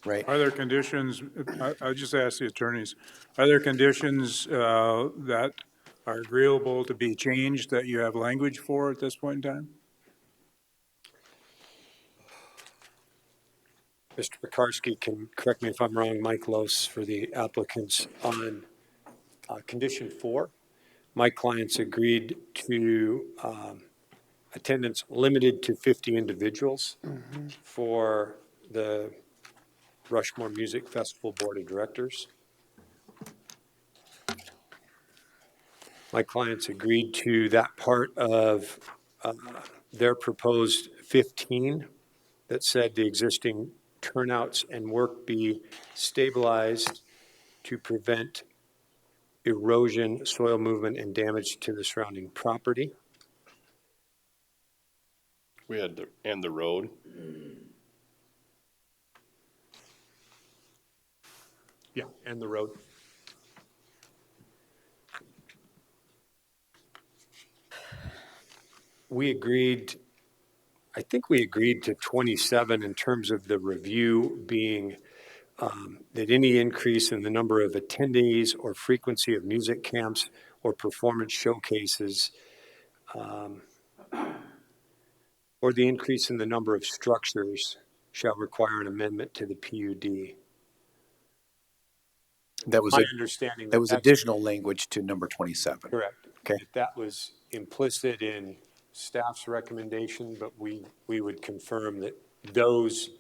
Right. Are there conditions, I just asked the attorneys, are there conditions that are agreeable to be changed that you have language for at this point in time? Mr. Pekarsky can correct me if I'm wrong, Mike Lose for the applicants on condition 4. My clients agreed to attendance limited to 50 individuals for the Rushmore Music Festival Board of Directors. My clients agreed to that part of their proposed 15 that said the existing turnouts and work be stabilized to prevent erosion, soil movement, and damage to the surrounding property. We had the road. Yeah, and the road. We agreed, I think we agreed to 27 in terms of the review being that any increase in the number of attendees or frequency of music camps or performance showcases or the increase in the number of structures shall require an amendment to the PUD. That was, My understanding that was that's additional language to number 27. correct. Okay. That was implicit in staff's recommendation, but we would confirm that those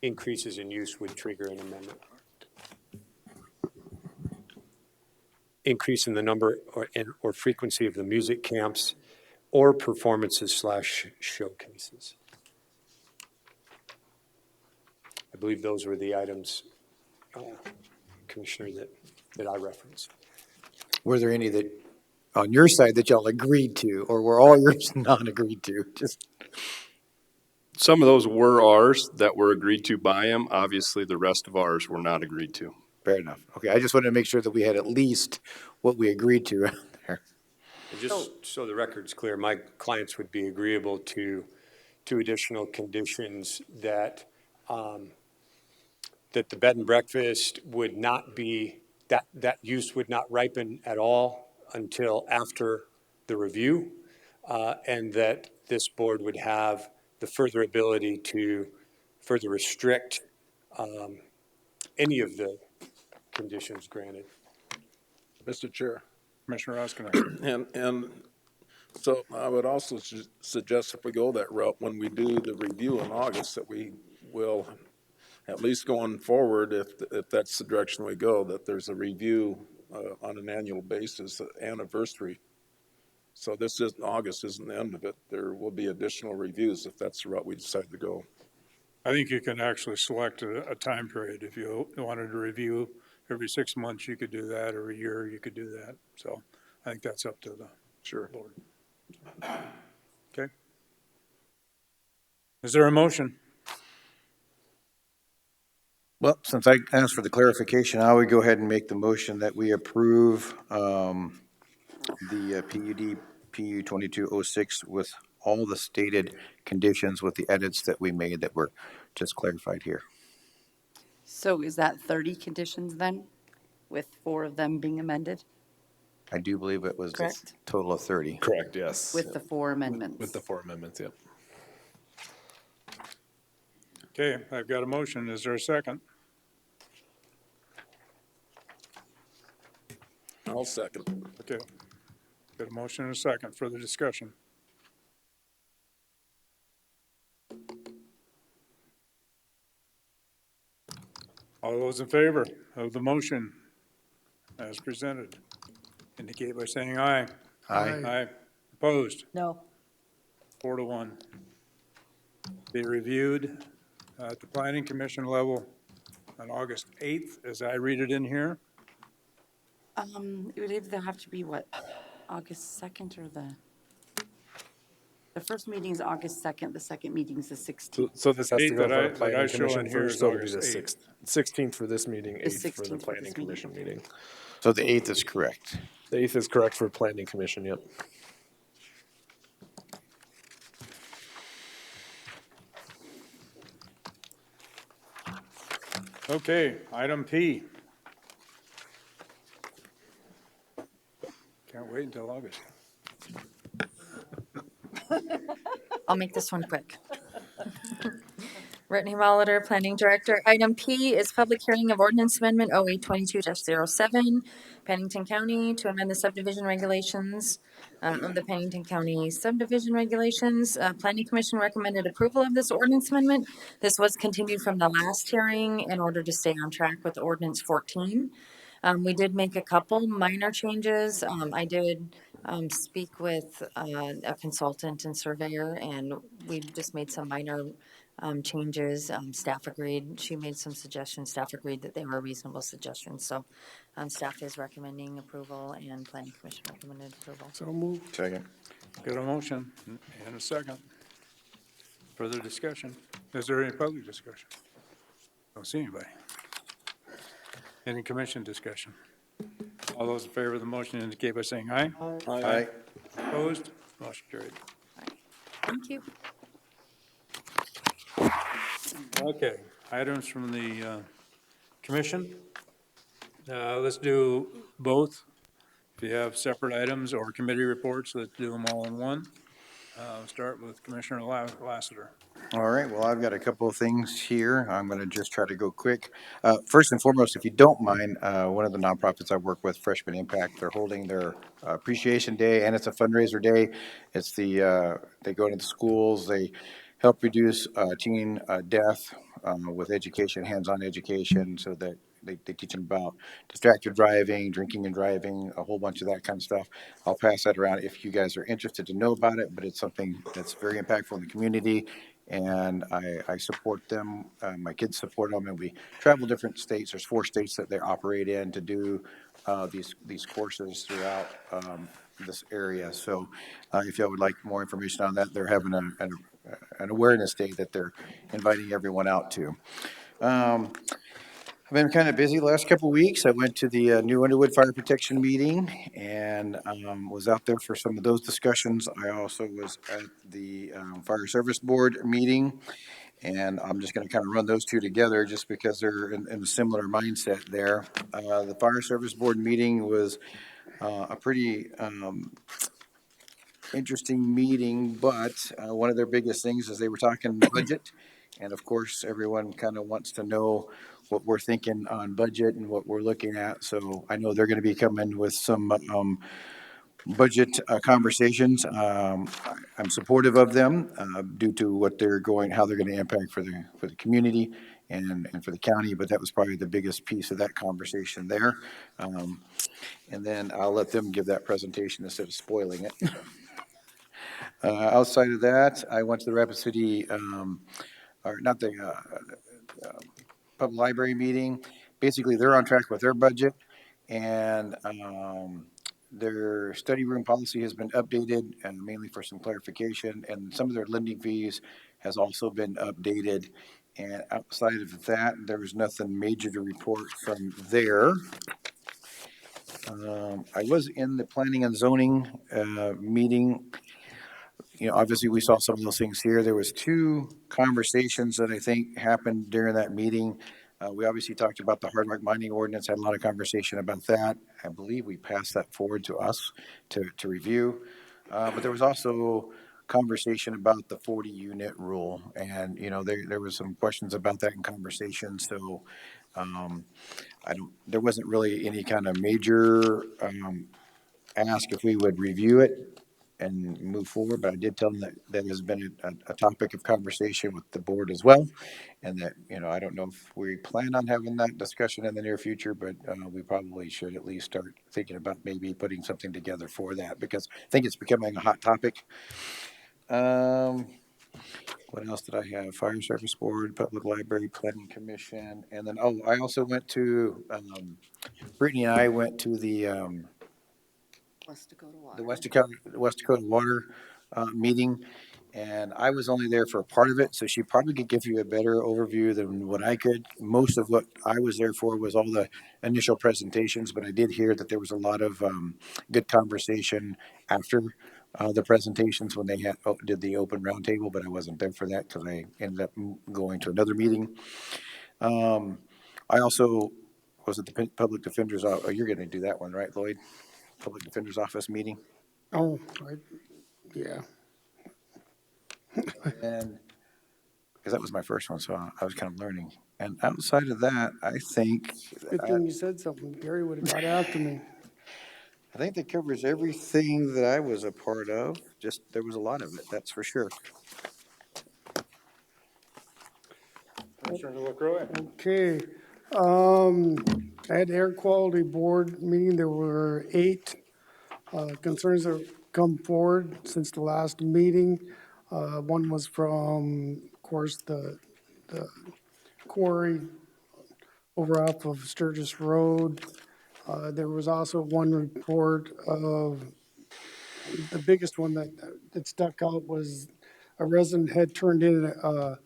increases in use would trigger an amendment. Increase in the number or frequency of the music camps or performances / showcases. I believe those were the items, Commissioner, that I referenced. Were there any that, on your side, that y'all agreed to, or were all yours non-agreed to? Just Some of those were ours that were agreed to by him. Obviously, the rest of ours were not agreed to. fair enough. Okay, I just wanted to make sure that we had at least what we agreed to out there. And just so the record's clear, my clients would be agreeable to additional conditions that that the bed and breakfast would not be, that use would not ripen at all until after the review, and that this board would have the further ability to further restrict any of the conditions granted. Mr. Chair. Commissioner Oskinen. And so I would also suggest if we go that route, when we do the review in August, that we will, at least going forward, if that's the direction we go, that there's a review on an annual basis, anniversary. So this is, August isn't the end of it. There will be additional reviews if that's the route we decide to go. I think you can actually select a time period. If you wanted to review every 6 months, you could do that, or a year, you could do that. So I think that's up to the board. Okay. Is there a motion? Well, since I asked for the clarification, I would go ahead and make the motion that we approve the PUD PU 2206 with all the stated conditions with the edits that we made that were just clarified here. So is that 30 conditions then, with 4 of them being amended? I do believe it was a Correct. total of 30. Correct, yes. With the 4 amendments? With the 4 amendments, yep. Okay, I've got a motion. Is there a second? I'll second. Okay. Got a motion and a second. Further discussion? All those in favor of the motion as presented, indicate by saying aye. Aye. Aye. Opposed? No. 4 to 1. Be reviewed at the planning commission level on August 8th, as I read it in here. It would either have to be what, August 2nd or the first meeting is August 2nd, the second meeting is the 16th. So this has to Eight go that for the I planning show in commission here first, is so it'll be August the 8th. 16th for this meeting, The 8th for the 16th for planning this commission meeting. So the 8th is correct. The 8th is correct for planning commission, yep. Okay, item P. Can't wait until August. I'll make this one quick. Brittany Molitor, Planning Director. Item P is public hearing of ordinance amendment 0822-07, Pennington County, to amend the subdivision regulations of the Pennington County subdivision regulations. Planning Commission recommended approval of this ordinance amendment. This was continued from the last hearing in order to stay on track with ordinance 14. We did make a couple minor changes. I did speak with a consultant and surveyor, and we just made some minor changes. Staff agreed. She made some suggestions. Staff agreed that they were reasonable suggestions. So staff is recommending approval, and Planning Commission recommended approval. So moved. Second. Got a motion and a second. Further discussion? Is there any public discussion? Don't see anybody. Any commission discussion? All those in favor of the motion indicate by saying aye. Aye. Opposed? Motion carried. Thank you. Okay, items from the commission. Let's do both. If you have separate items or committee reports, let's do them all in one. Start with Commissioner Lassiter. All right, well, I've got a couple of things here. I'm going to just try to go quick. First and foremost, if you don't mind, one of the nonprofits I work with, Freshman Impact, they're holding their appreciation day, and it's a fundraiser day. It's they go into the schools, they help reduce teen death with education, hands-on education, so that they teach them about distracted driving, drinking and driving, a whole bunch of that kind of stuff. I'll pass that around if you guys are interested to know about it, but it's something that's very impactful in the community, and I support them. My kids support them, and we travel different states. There's 4 states that they operate in to do these courses throughout this area. So if y'all would like more information on that, they're having an awareness day that they're inviting everyone out to. I've been kind of busy the last couple of weeks. I went to the New Underwood Fire Protection meeting and was out there for some of those discussions. I also was at the Fire Service Board meeting, and I'm just going to kind of run those two together just because they're in a similar mindset there. The Fire Service Board meeting was a pretty interesting meeting, but one of their biggest things is they were talking budget. And of course, everyone kind of wants to know what we're thinking on budget and what we're looking at. So I know they're going to be coming with some budget conversations. I'm supportive of them due to what they're how they're going to impact for the community and for the county. But that was probably the biggest piece of that conversation there. And then I'll let them give that presentation instead of spoiling it. Outside of that, I went to the Rapid City, or not the public library meeting. Basically, they're on track with their budget, and their study room policy has been updated, and mainly for some clarification, and some of their lending fees has also been updated. And outside of that, there was nothing major to report from there. I was in the planning and zoning meeting. You know, obviously we saw some of those things here. There was 2 conversations that I think happened during that meeting. We obviously talked about the hard rock mining ordinance, had a lot of conversation about that. I believe we passed that forward to us to review. But there was also conversation about the 40 unit rule. And, you know, there was some questions about that in conversation. So there wasn't really any kind of major ask if we would review it and move forward, but I did tell them that that has been a topic of conversation with the board as well, and that, you know, I don't know if we plan on having that discussion in the near future, but we probably should at least start thinking about maybe putting something together for that, because I think it's becoming a hot topic. What else did I have? Fire Service Board, Public Library, Planning Commission, and then, I also went to, Brittany and I went to the West Dakota Water meeting, and I was only there for a part of it, so she probably could give you a better overview than what I could. Most of what I was there for was all the initial presentations, but I did hear that there was a lot of good conversation after the presentations when they did the open roundtable, but I wasn't there for that because I ended up going to another meeting. I also was at the Public Defender's Office. Oh, you're going to do that one, right, Lloyd? Public Defender's Office meeting. Oh, yeah. And because that was my first one, so I was kind of learning. And outside of that, I think, Good thing you said something. Gary would have got after me. I think that covers everything that I was a part of. Just, there was a lot of it, that's for sure. Commissioner LaCroix. Okay, I had the air quality board meeting. There were 8 concerns that have come forward since the last meeting. One was from, of course, the quarry over off of Sturgis Road. There was also one report of, the biggest one that stuck out was a resident had turned in a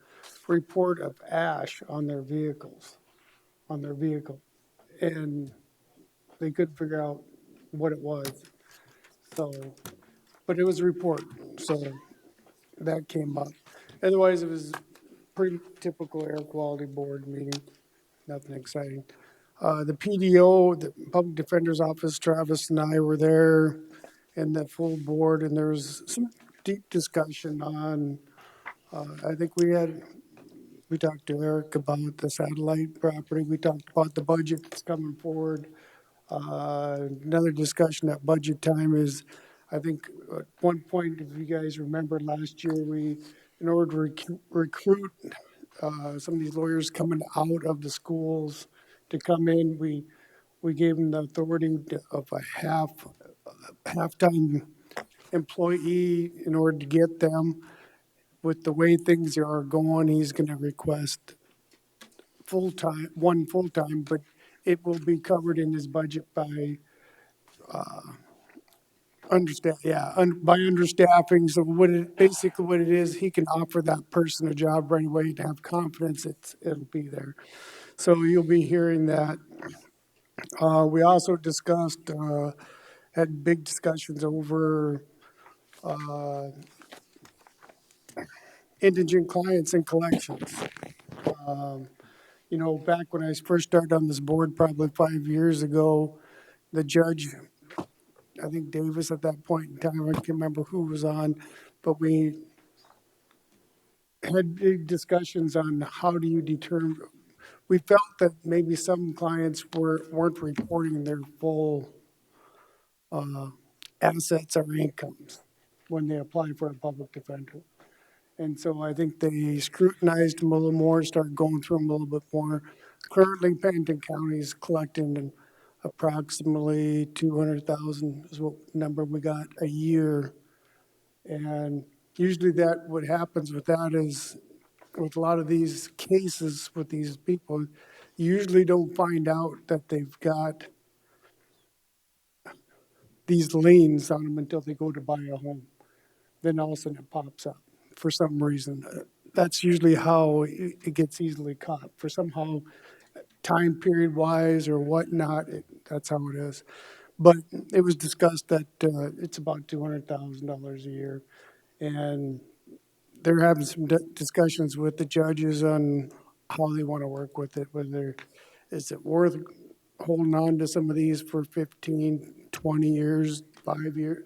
report of ash on their vehicle. And they couldn't figure out what it was. So, but it was a report, so that came up. Otherwise, it was pretty typical air quality board meeting, nothing exciting. The PDO, the Public Defender's Office, Travis and I were there and the full board, and there was some deep discussion on, I think we talked to Eric about the satellite property. We talked about the budget that's coming forward. Another discussion at budget time is, I think at one point, if you guys remember last year, in order to recruit some of these lawyers coming out of the schools to come in, we gave them the authority of a half-time employee in order to get them. With the way things are going, he's going to request one full-time, but it will be covered in his budget by by understaffing. So basically what it is, he can offer that person a job right away to have confidence it'll be there. So you'll be hearing that. We also discussed, had big discussions over indigent clients and collections. You know, back when I first started on this board, probably 5 years ago, the judge, I think Davis at that point in time, I can't remember who was on, but we had big discussions on how do you determine, we felt that maybe some clients weren't reporting their full assets or incomes when they apply for a public defender. And so I think they scrutinized them a little more, started going through them a little bit more. Currently, Pennington County is collecting approximately 200,000 is what number we got a year. And usually what happens with that is, with a lot of these cases with these people, you usually don't find out that they've got these liens on them until they go to buy a home. Then all of a sudden it pops up for some reason. That's usually how it gets easily caught. For somehow, time period wise or whatnot, that's how it is. But it was discussed that it's about $200,000 a year. And they're having some discussions with the judges on how they want to work with it, whether is it worth holding on to some of these for 15, 20 years, 5 years,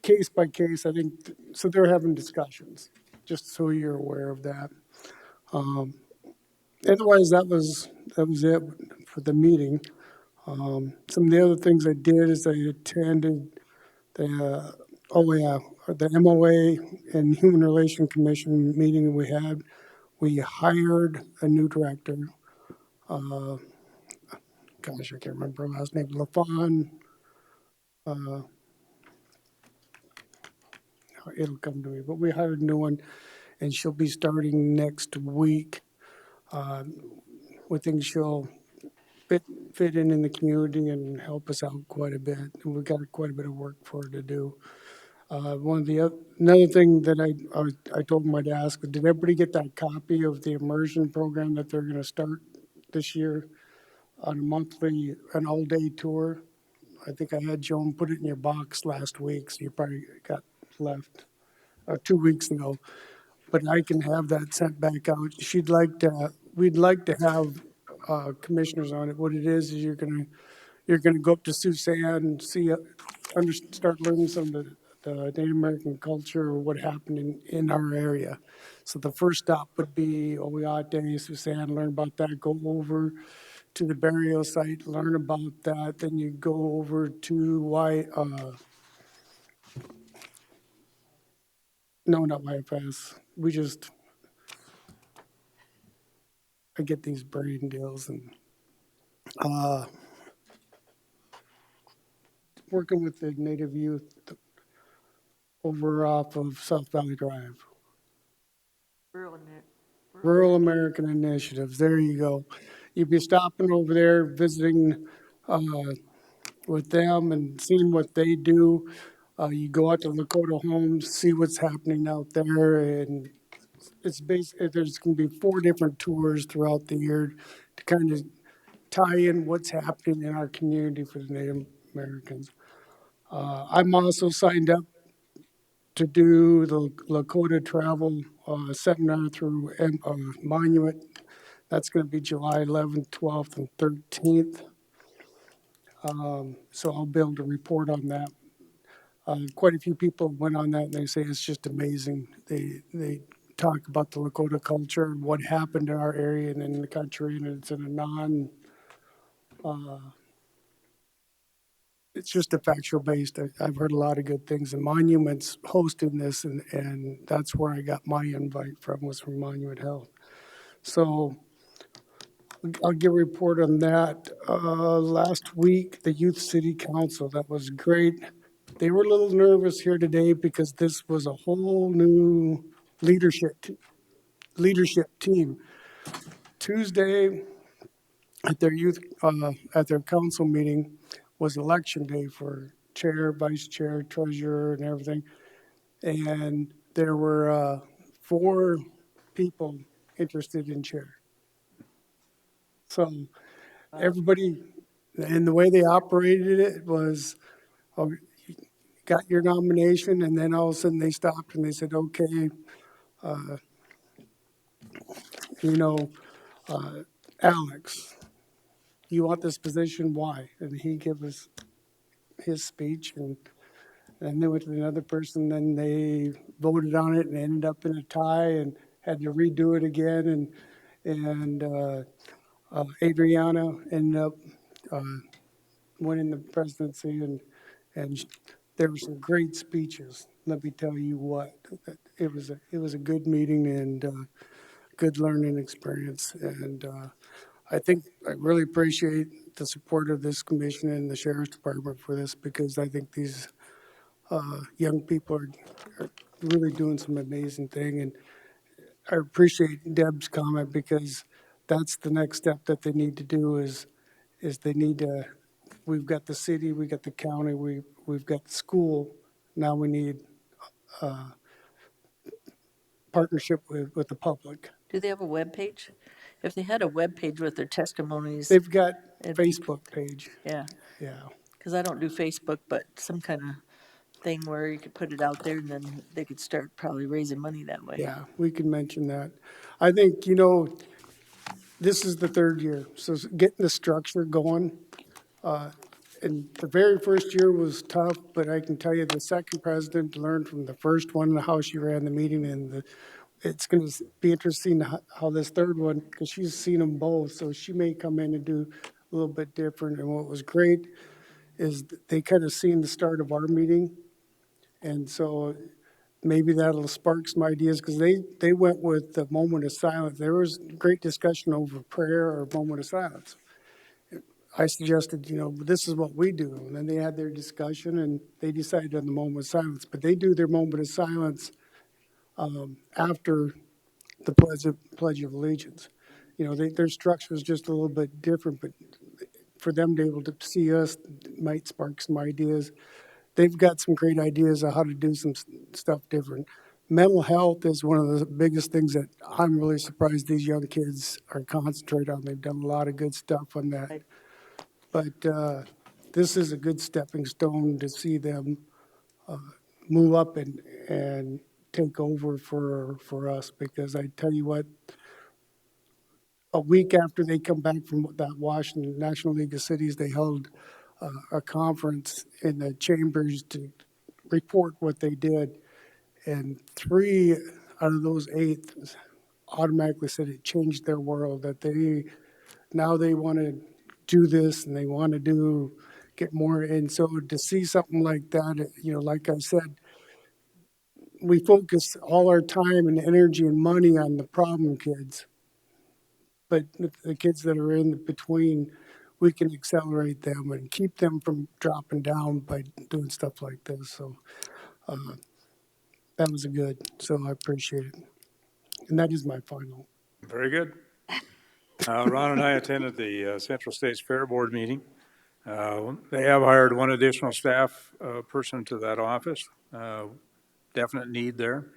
case by case, I think. So they're having discussions, just so you're aware of that. Otherwise, that was it for the meeting. Some of the other things I did is I attended the MOA and Human Relation Commission meeting we had. We hired a new director. Gosh, I can't remember her last name. LaFawn. It'll come to me. But we hired a new one, and she'll be starting next week. We think she'll fit in the community and help us out quite a bit. And we've got quite a bit of work for her to do. Another thing that I told them I'd ask, did everybody get that copy of the immersion program that they're going to start this year on an all-day tour? I think I had Joan put it in your box last week, so you probably got left 2 weeks ago. But I can have that sent back out. We'd like to have commissioners on it. What it is you're gonna go up to Suzanne and start learning some of Native American culture or what happened in our area. So the first stop would be Oyate, Susan, learn about that, go over to the burial site, learn about that. Then you go over to no, not YFS. I get these brain deals and working with the Native youth over off of South Valley Drive. Rural American Initiatives. There you go. You'd be stopping over there, visiting with them and seeing what they do. You go out to Lakota Homes, see what's happening out there, and it's basically there's going to be 4 different tours throughout the year to kind of tie in what's happening in our community for the Native Americans. I'm also signed up to do the Lakota Travel Seminar through Monument. That's going to be July 11th, 12th, and 13th. So I'll be able to report on that. Quite a few people went on that and they say it's just amazing. They talk about the Lakota culture and what happened in our area and in the country, and it's in a it's just a factual based. I've heard a lot of good things, and Monuments hosting this, and that's where I got my invite from, was from Monument Health. So I'll give a report on that. Last week, the Youth City Council, that was great. They were a little nervous here today because this was a whole new leadership team. Tuesday at their council meeting was election day for chair, vice chair, treasurer, and everything. And there were 4 people interested in chair. So everybody, and the way they operated it was, oh, you got your nomination, and then all of a sudden they stopped and they said, okay, Alex, you want this position, why? And he gave us his speech, and then they went to another person, then they voted on it and ended up in a tie and had to redo it again, and Adriana ended up winning the presidency, and there were some great speeches. Let me tell you what, it was a good meeting and good learning experience, and I really appreciate the support of this commission and the sheriff's department for this, because I think these young people are really doing some amazing thing, and I appreciate Deb's comment, because that's the next step that they need to do is they need to, we've got the city, we got the county, we've got the school, now we need partnership with the public. Do they have a web page? If they had a web page with their testimonies. They've got Facebook page. Yeah, Yeah. because I don't do Facebook, but some kind of thing where you could put it out there and then they could start probably raising money that way. Yeah, we can mention that. I think, this is the 3rd year, so getting the structure going. And the very first year was tough, but I can tell you the second president learned from the first one, how she ran the meeting, and it's going to be interesting how this third one, because she's seen them both, so she may come in and do a little bit different. And what was great is they kind of seen the start of our meeting, and so maybe that'll spark some ideas, because they went with the moment of silence. There was great discussion over prayer or moment of silence. I suggested, this is what we do. And then they had their discussion and they decided on the moment of silence. But they do their moment of silence after the Pledge of Allegiance. Their structure is just a little bit different, but for them to be able to see us might spark some ideas. They've got some great ideas on how to do some stuff different. Mental health is one of the biggest things that I'm really surprised these young kids are concentrating on. They've done a lot of good stuff on that. But this is a good stepping stone to see them move up and take over for us, because I tell you what, a week after they come back from that Washington National League of Cities, they held a conference in the chambers to report what they did. And 3 out of those 8 automatically said it changed their world, that now they want to do this and they want to get more. And so to see something like that, like I said, we focus all our time and energy and money on the problem kids, but the kids that are in between, we can accelerate them and keep them from dropping down by doing stuff like this. So that was good. So I appreciate it. And that is my final. Very good. Ron and I attended the Central States Fair Board meeting. They have hired one additional staff person to that office. Definite need there.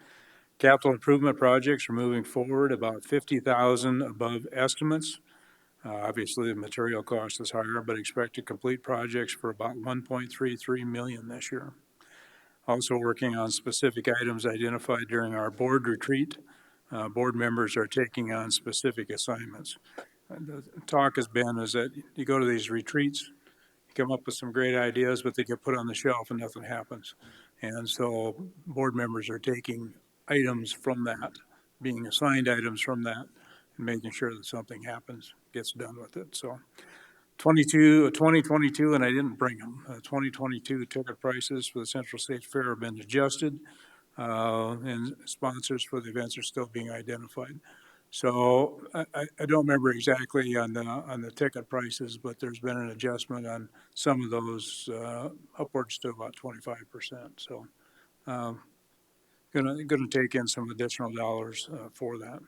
Capital improvement projects are moving forward about 50,000 above estimates. Obviously, the material cost is higher, but expect to complete projects for about 1.33 million this year. Also working on specific items identified during our board retreat. Board members are taking on specific assignments. The talk has been is that you go to these retreats, you come up with some great ideas, but they get put on the shelf and nothing happens. And so board members are taking items from that, being assigned items from that, and making sure that something happens, gets done with it. So 2022, and I didn't bring them, 2022 ticket prices for the Central States Fair have been adjusted, and sponsors for the events are still being identified. So I don't remember exactly on the ticket prices, but there's been an adjustment on some of those upwards to about 25%. So gonna take in some additional dollars for that.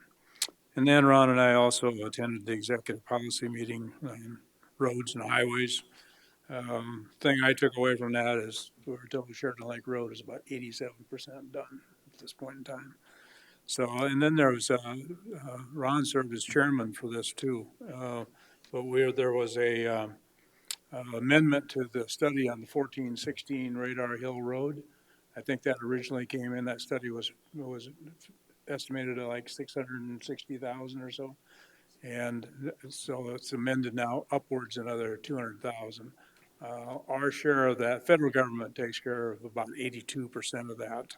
And then Ron and I also attended the executive policy meeting on roads and highways. Thing I took away from that is we were told Sheridan Lake Road is about 87% done at this point in time. So, and then there was, Ron served as chairman for this too. But there was a amendment to the study on the 1416 Radar Hill Road. I think that originally came in, that study was estimated at like 660,000 or so. And so it's amended now upwards another 200,000. Our share of that, federal government takes care of about 82% of that.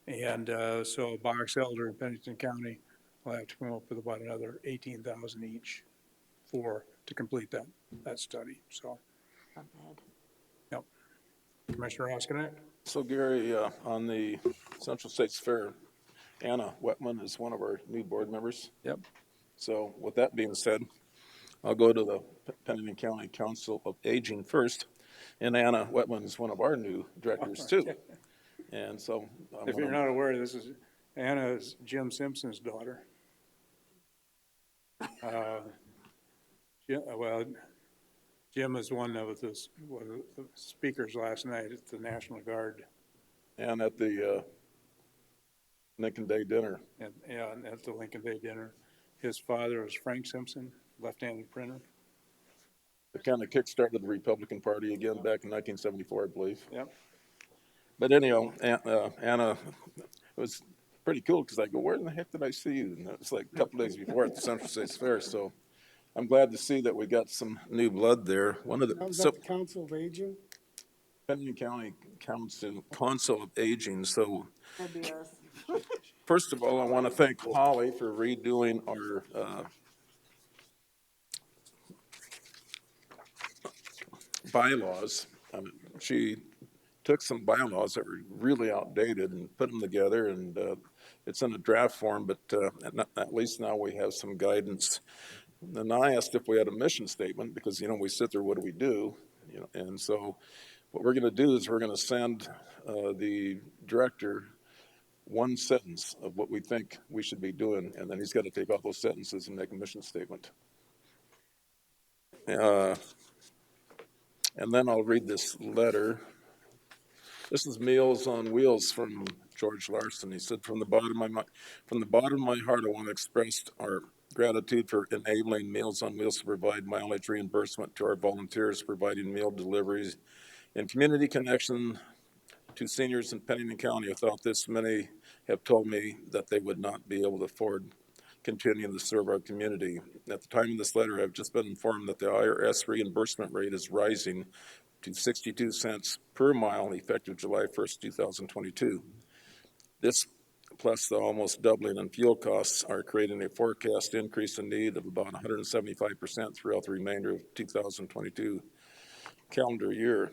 And so Box Elder and Pennington County will have to come up with about another 18,000 each to complete that study. So, Not bad. yep. Commissioner Oskinek? So Gary, on the Central States Fair, Anna Wetman is one of our new board members. Yep. So with that being said, I'll go to the Pennington County Council of Aging first. And Anna Wetman is one of our new directors too. And so. If you're not aware, Anna is Jim Simpson's daughter. Jim is one of the speakers last night at the National Guard. And at the Lincoln Day dinner. And at the Lincoln Day dinner. His father was Frank Simpson, left-handed printer. It kind of kickstarted the Republican Party again back in 1974, I believe. Yep. But anyhow, Anna, it was pretty cool because I go, where in the heck did I see you? And it was like a couple days before at the Central States Fair. So I'm glad to see that we got some new blood there. That was at the Council of Aging? Pennington County Council of Aging. So first of all, I want to thank Holly for redoing our bylaws. She took some bylaws that were really outdated and put them together, and it's in a draft form, but at least now we have some guidance. And I asked if we had a mission statement because, we sit there, what do we do? And so what we're going to do is we're going to send the director one sentence of what we think we should be doing, and then he's got to take all those sentences and make a mission statement. And then I'll read this letter. This is Meals on Wheels from George Larson. He said, from the bottom of my heart, I want to express our gratitude for enabling Meals on Wheels to provide mileage reimbursement to our volunteers, providing meal deliveries and community connection to seniors in Pennington County. Without this, many have told me that they would not be able to afford continuing to serve our community. At the time of this letter, I've just been informed that the IRS reimbursement rate is rising to 62 cents per mile effective July 1st, 2022. This, plus the almost doubling in fuel costs, are creating a forecast increase in need of about 175% throughout the remainder of 2022 calendar year.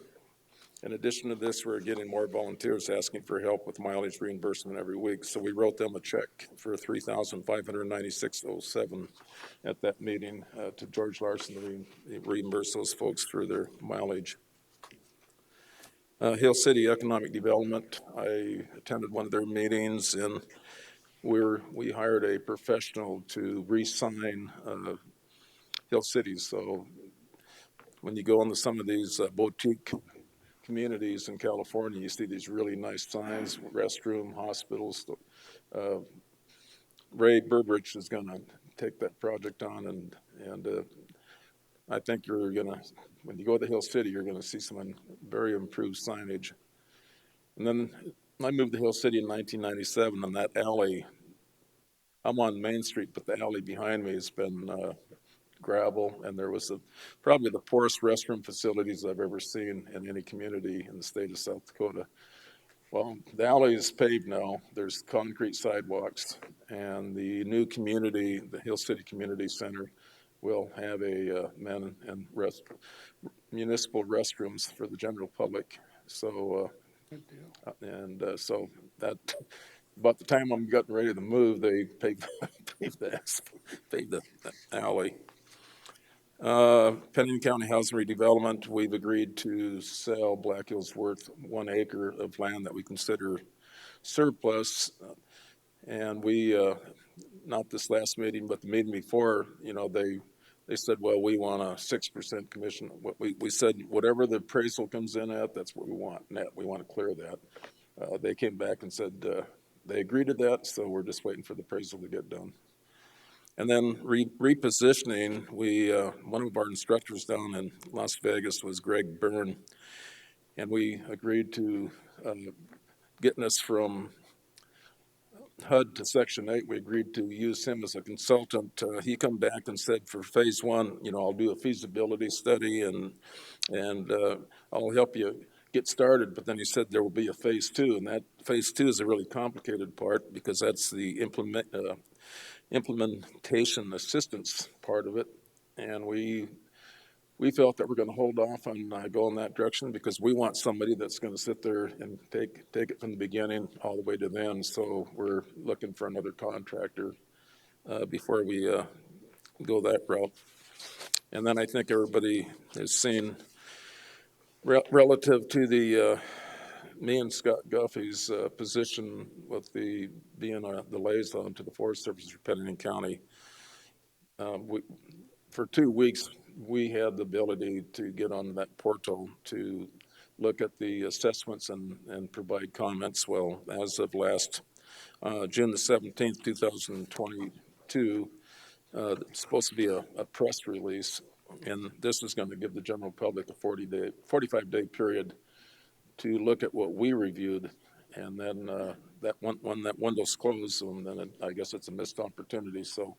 In addition to this, we're getting more volunteers asking for help with mileage reimbursement every week. So we wrote them a check for $3,596.07 at that meeting to George Larson to reimburse those folks for their mileage. Hill City Economic Development, I attended one of their meetings, and we hired a professional to re-sign Hill City. So when you go into some of these boutique communities in California, you see these really nice signs, restroom, hospitals. Ray Burbridge is going to take that project on, and I think you're going to, when you go to Hill City, you're going to see some very improved signage. And then I moved to Hill City in 1997, and that alley, I'm on Main Street, but the alley behind me has been gravel, and there was probably the poorest restroom facilities I've ever seen in any community in the state of South Dakota. Well, the alley is paved now. There's concrete sidewalks, and the new community, the Hill City Community Center, will have a men and municipal restrooms for the general public. So, so that about the time I'm getting ready to move, they paved the alley. Pennington County Housing Redevelopment, we've agreed to sell Black Hills Worth 1 acre of land that we consider surplus. And we, not this last meeting, but the meeting before, they said, well, we want a 6% commission. We said, whatever the appraisal comes in at, that's what we want net. We want to clear that. They came back and said they agreed to that, so we're just waiting for the appraisal to get done. And then repositioning, one of our instructors down in Las Vegas was Greg Byrne, and we agreed to getting us from HUD to Section 8. We agreed to use him as a consultant. He come back and said for phase 1, I'll do a feasibility study and I'll help you get started. But then he said there will be a phase 2, and that phase 2 is a really complicated part because that's the implementation assistance part of it, and we felt that we're going to hold off on going that direction because we want somebody that's going to sit there and take it from the beginning all the way to the end. So we're looking for another contractor before we go that route. And then I think everybody has seen relative to the me and Scott Guffey's position with being the liaison to the Forest Service for Pennington County. For 2 weeks, we had the ability to get on that portal to look at the assessments and provide comments. Well, as of last June the 17th, 2022, it's supposed to be a press release, and this is going to give the general public a 45-day period to look at what we reviewed, and then when that window's closed, and then I guess it's a missed opportunity. So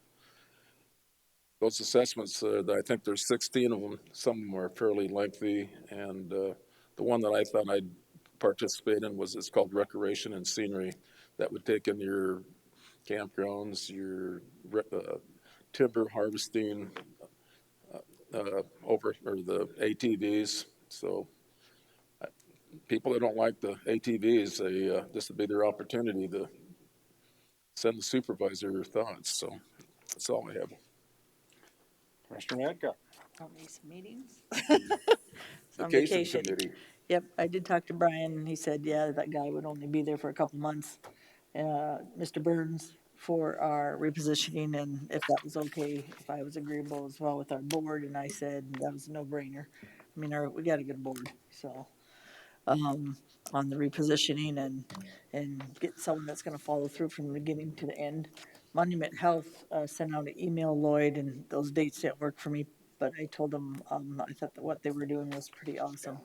those assessments, I think there's 16 of them. Some of them are fairly lengthy, and the one that I thought I'd participate in it's called Recreation and Scenery. That would take in your campgrounds, your timber harvesting, the ATVs. So people that don't like the ATVs, this would be their opportunity to send the supervisor their thoughts. So that's all I have. Commissioner Adcock. I'll miss meetings. On Vacation vacation. committee. Yep, I did talk to Brian, and he said, yeah, that guy would only be there for a couple months. Mr. Burns for our repositioning, and if that was okay, if I was agreeable as well with our board, and I said that was a no-brainer. I mean, we got a good board, so, on the repositioning and get someone that's gonna follow through from the beginning to the end. Monument Health sent out an email, Lloyd, and those dates didn't work for me, but I told them I thought that what they were doing was pretty awesome.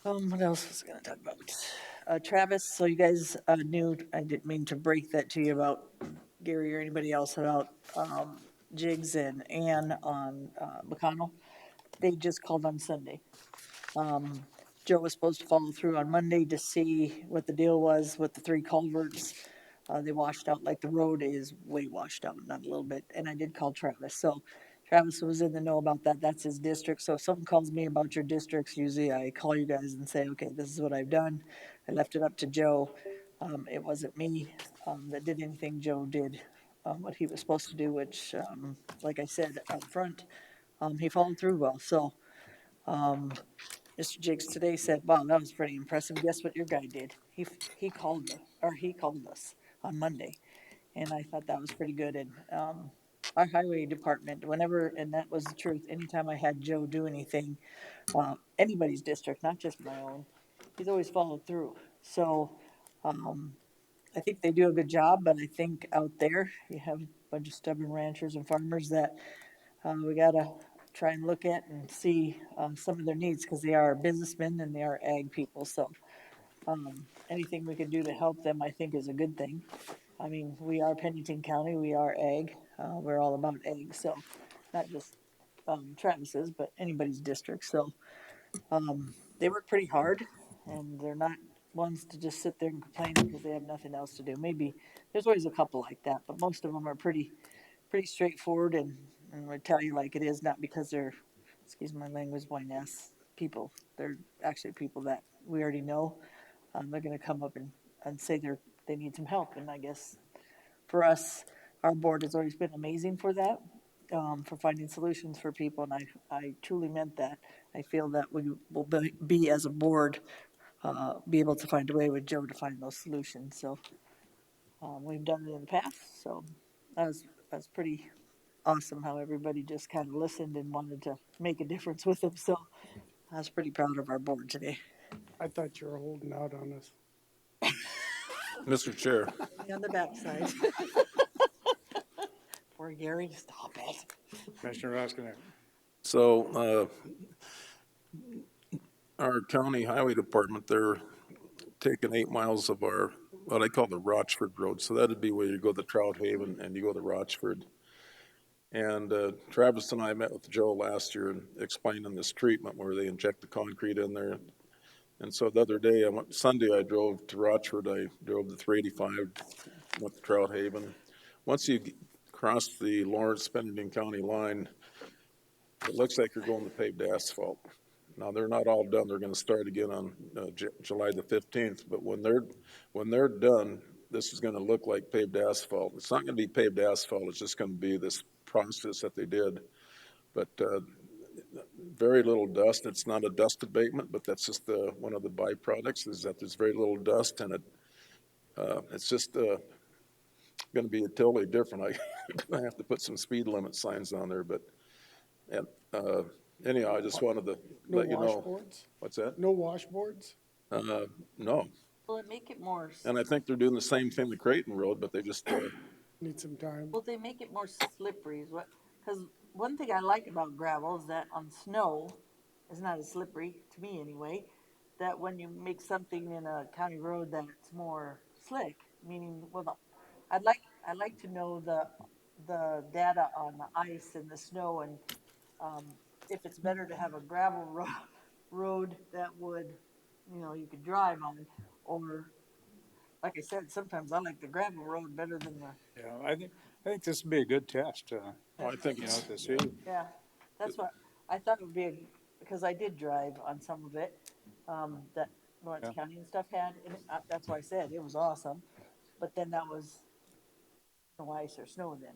What else was I gonna talk about? Travis, so you guys knew, I didn't mean to break that to you about Gary or anybody else about Jigs and Ann on McConnell. They just called on Sunday. Joe was supposed to follow through on Monday to see what the deal was with the 3 culverts. They washed out, like the road is way washed out, not a little bit, and I did call Travis, so Travis was in the know about that, that's his district, so if someone calls me about your districts, usually I call you guys and say, okay, this is what I've done. I left it up to Joe, it wasn't me, that did anything, Joe did, what he was supposed to do, which, like I said up front, he followed through well, so, Mr. Jigs today said, wow, that was pretty impressive. Guess what your guy did? He called me, or he called us on Monday. And I thought that was pretty good. And our highway department, whenever, and that was the truth, anytime I had Joe do anything, anybody's district, not just my own, he's always followed through. So I think they do a good job, but I think out there you have a bunch of stubborn ranchers and farmers that we got to try and look at and see some of their needs because they are businessmen and they are ag people. So anything we can do to help them, I think, is a good thing. I mean, we are Pennington County, we are ag. We're all about ag, so not just Travis's, but anybody's district. So they work pretty hard, and they're not ones to just sit there and complain because they have nothing else to do. Maybe there's always a couple like that, but most of them are pretty straightforward and would tell you like it is, not because they're, excuse my language, white ass people. They're actually people that we already know. They're going to come up and say they need some help. And I guess for us, our board has always been amazing for that, for finding solutions for people. And I truly meant that. I feel that we will be as a board, be able to find a way with Joe to find those solutions. So we've done it in the past. So that's pretty awesome how everybody just kind of listened and wanted to make a difference with them. So I was pretty proud of our board today. I thought you were holding out on us. Mr. Chair, On the backside. Poor Gary, stop it. Commissioner Roskinek. so our county highway department, they're taking 8 miles of our, what I call the Rochford Road. So that'd be where you go to Trout Haven and you go to Rochford. And Travis and I met with Joe last year and explaining this treatment where they inject the concrete in there. And so the other day, Sunday, I drove to Rochford. I drove the 385, went to Trout Haven. Once you cross the Lawrence-Pennington County line, it looks like you're going to paved asphalt. Now, they're not all done. They're going to start again on July the 15th. But when they're done, this is going to look like paved asphalt. It's not going to be paved asphalt. It's just going to be this process that they did. But very little dust. It's not a dust abatement, but that's just one of the byproducts is that there's very little dust, and it's just going to be totally different. I'm going to have to put some speed limit signs on there, but anyhow, I just wanted to let you know. Washboards? What's that? No washboards? No. Will it make it more? And I think they're doing the same thing with Creighton Road, but they just Need some time. Will they make it more slippery? Is what? Because one thing I like about gravel is that on snow, it's not as slippery to me anyway. That when you make something in a county road that's more slick, meaning I'd like to know the data on the ice and the snow and if it's better to have a gravel road that would, you could drive on, or like I said, sometimes I like the gravel road better than the. Yeah, I think this would be a good test, I think to it's, see. Yeah, that's what I thought it would be, because I did drive on some of it, that Lawrence County and stuff had, and that's why I said it was awesome. But then that was no ice or snow then.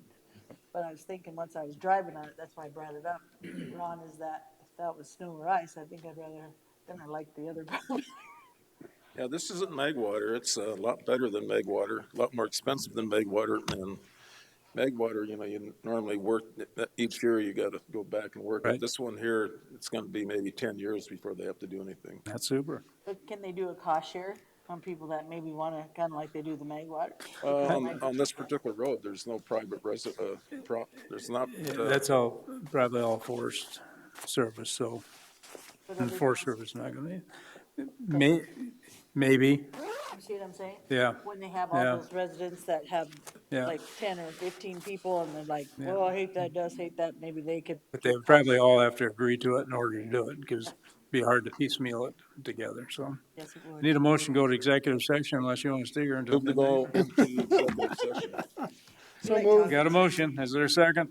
But I was thinking once I was driving on it, that's why I brought it up, Ron, is that if that was snow or ice, I think I'd rather, then I like the other. yeah, this isn't Megwater. It's a lot better than Megwater, a lot more expensive than Megwater, and Megwater, you normally work, each year you got to go back and work. Right. This one here, it's going to be maybe 10 years before they have to do anything. That's super. But can they do a cost share on people that maybe want to, kind of like they do the Megwater? On this particular road, there's no private there's not. That's probably all forest service, so, and Forest Service not gonna, maybe, You see what I'm saying? yeah. When they have all Yeah. those residents that have Yeah. like 10 or 15 people and they're like, well, I hate that, does hate that, maybe they could. But they would probably all have to agree to it in order to do it, because be hard to piecemeal it together, so. Yes, it would. Need a motion to go to executive session unless you want to stay here until Move to midnight. go into executive session. So moved. Got a motion. Is there a second?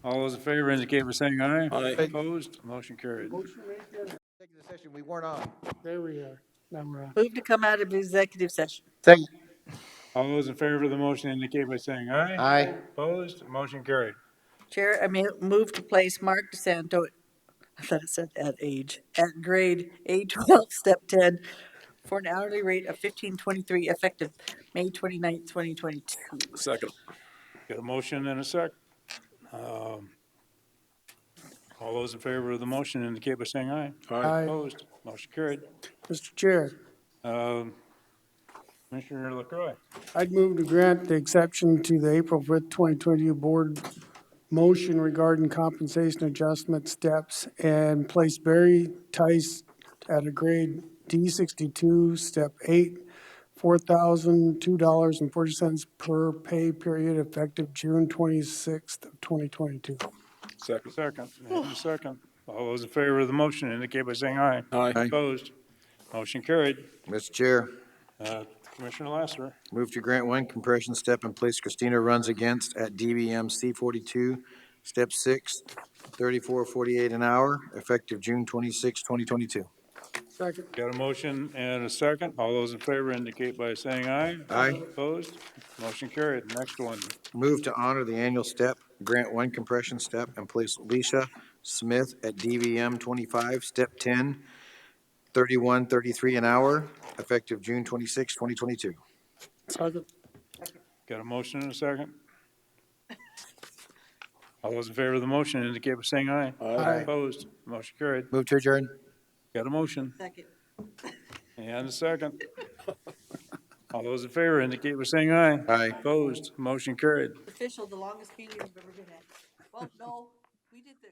All those in favor indicate by saying aye. Aye. Opposed? Motion carried. Executive session, we weren't on. There we are. Now we're on. Move to come out of executive session. Second. All those in favor of the motion indicate by saying aye. Aye. Opposed? Motion carried. Chair, I may move to place Mark DeSanto, I thought it said at age, at grade A12, step 10, for an hourly rate of $15.23 effective May 29th, 2022. Second. Got a motion and a sec. All those in favor of the motion indicate by saying aye. Aye. Opposed? Motion carried. Mr. Chair, Commissioner LaCroy. I'd move to grant the exception to the April 5th, 2022 board motion regarding compensation adjustment steps and place Barry Tice at a grade D62, step 8, $4,002.40 per pay period effective June 26th of 2022. Second. And a second. All those in favor of the motion indicate by saying aye. Aye. Opposed? Motion carried. Mr. Chair, Commissioner Lassiter. move to grant one compression step and place Christina runs against at DBM C42, step 6, 34.48 an hour, effective June 26, 2022. Second. Got a motion and a second. All those in favor indicate by saying aye. Aye. Opposed? Motion carried. Next one. Move to honor the annual step, grant one compression step, and place Alicia Smith at DVM 25, step 10, 31.33 an hour, effective June 26, 2022. Second. Got a motion and a second. All those in favor of the motion indicate by saying aye. Aye. Opposed? Motion carried. Move to adjourn. Got a motion Second. and a second. All those in favor indicate by saying aye. Aye. Opposed? Motion carried. Official, the longest meeting we've ever been at. Well, no, we did the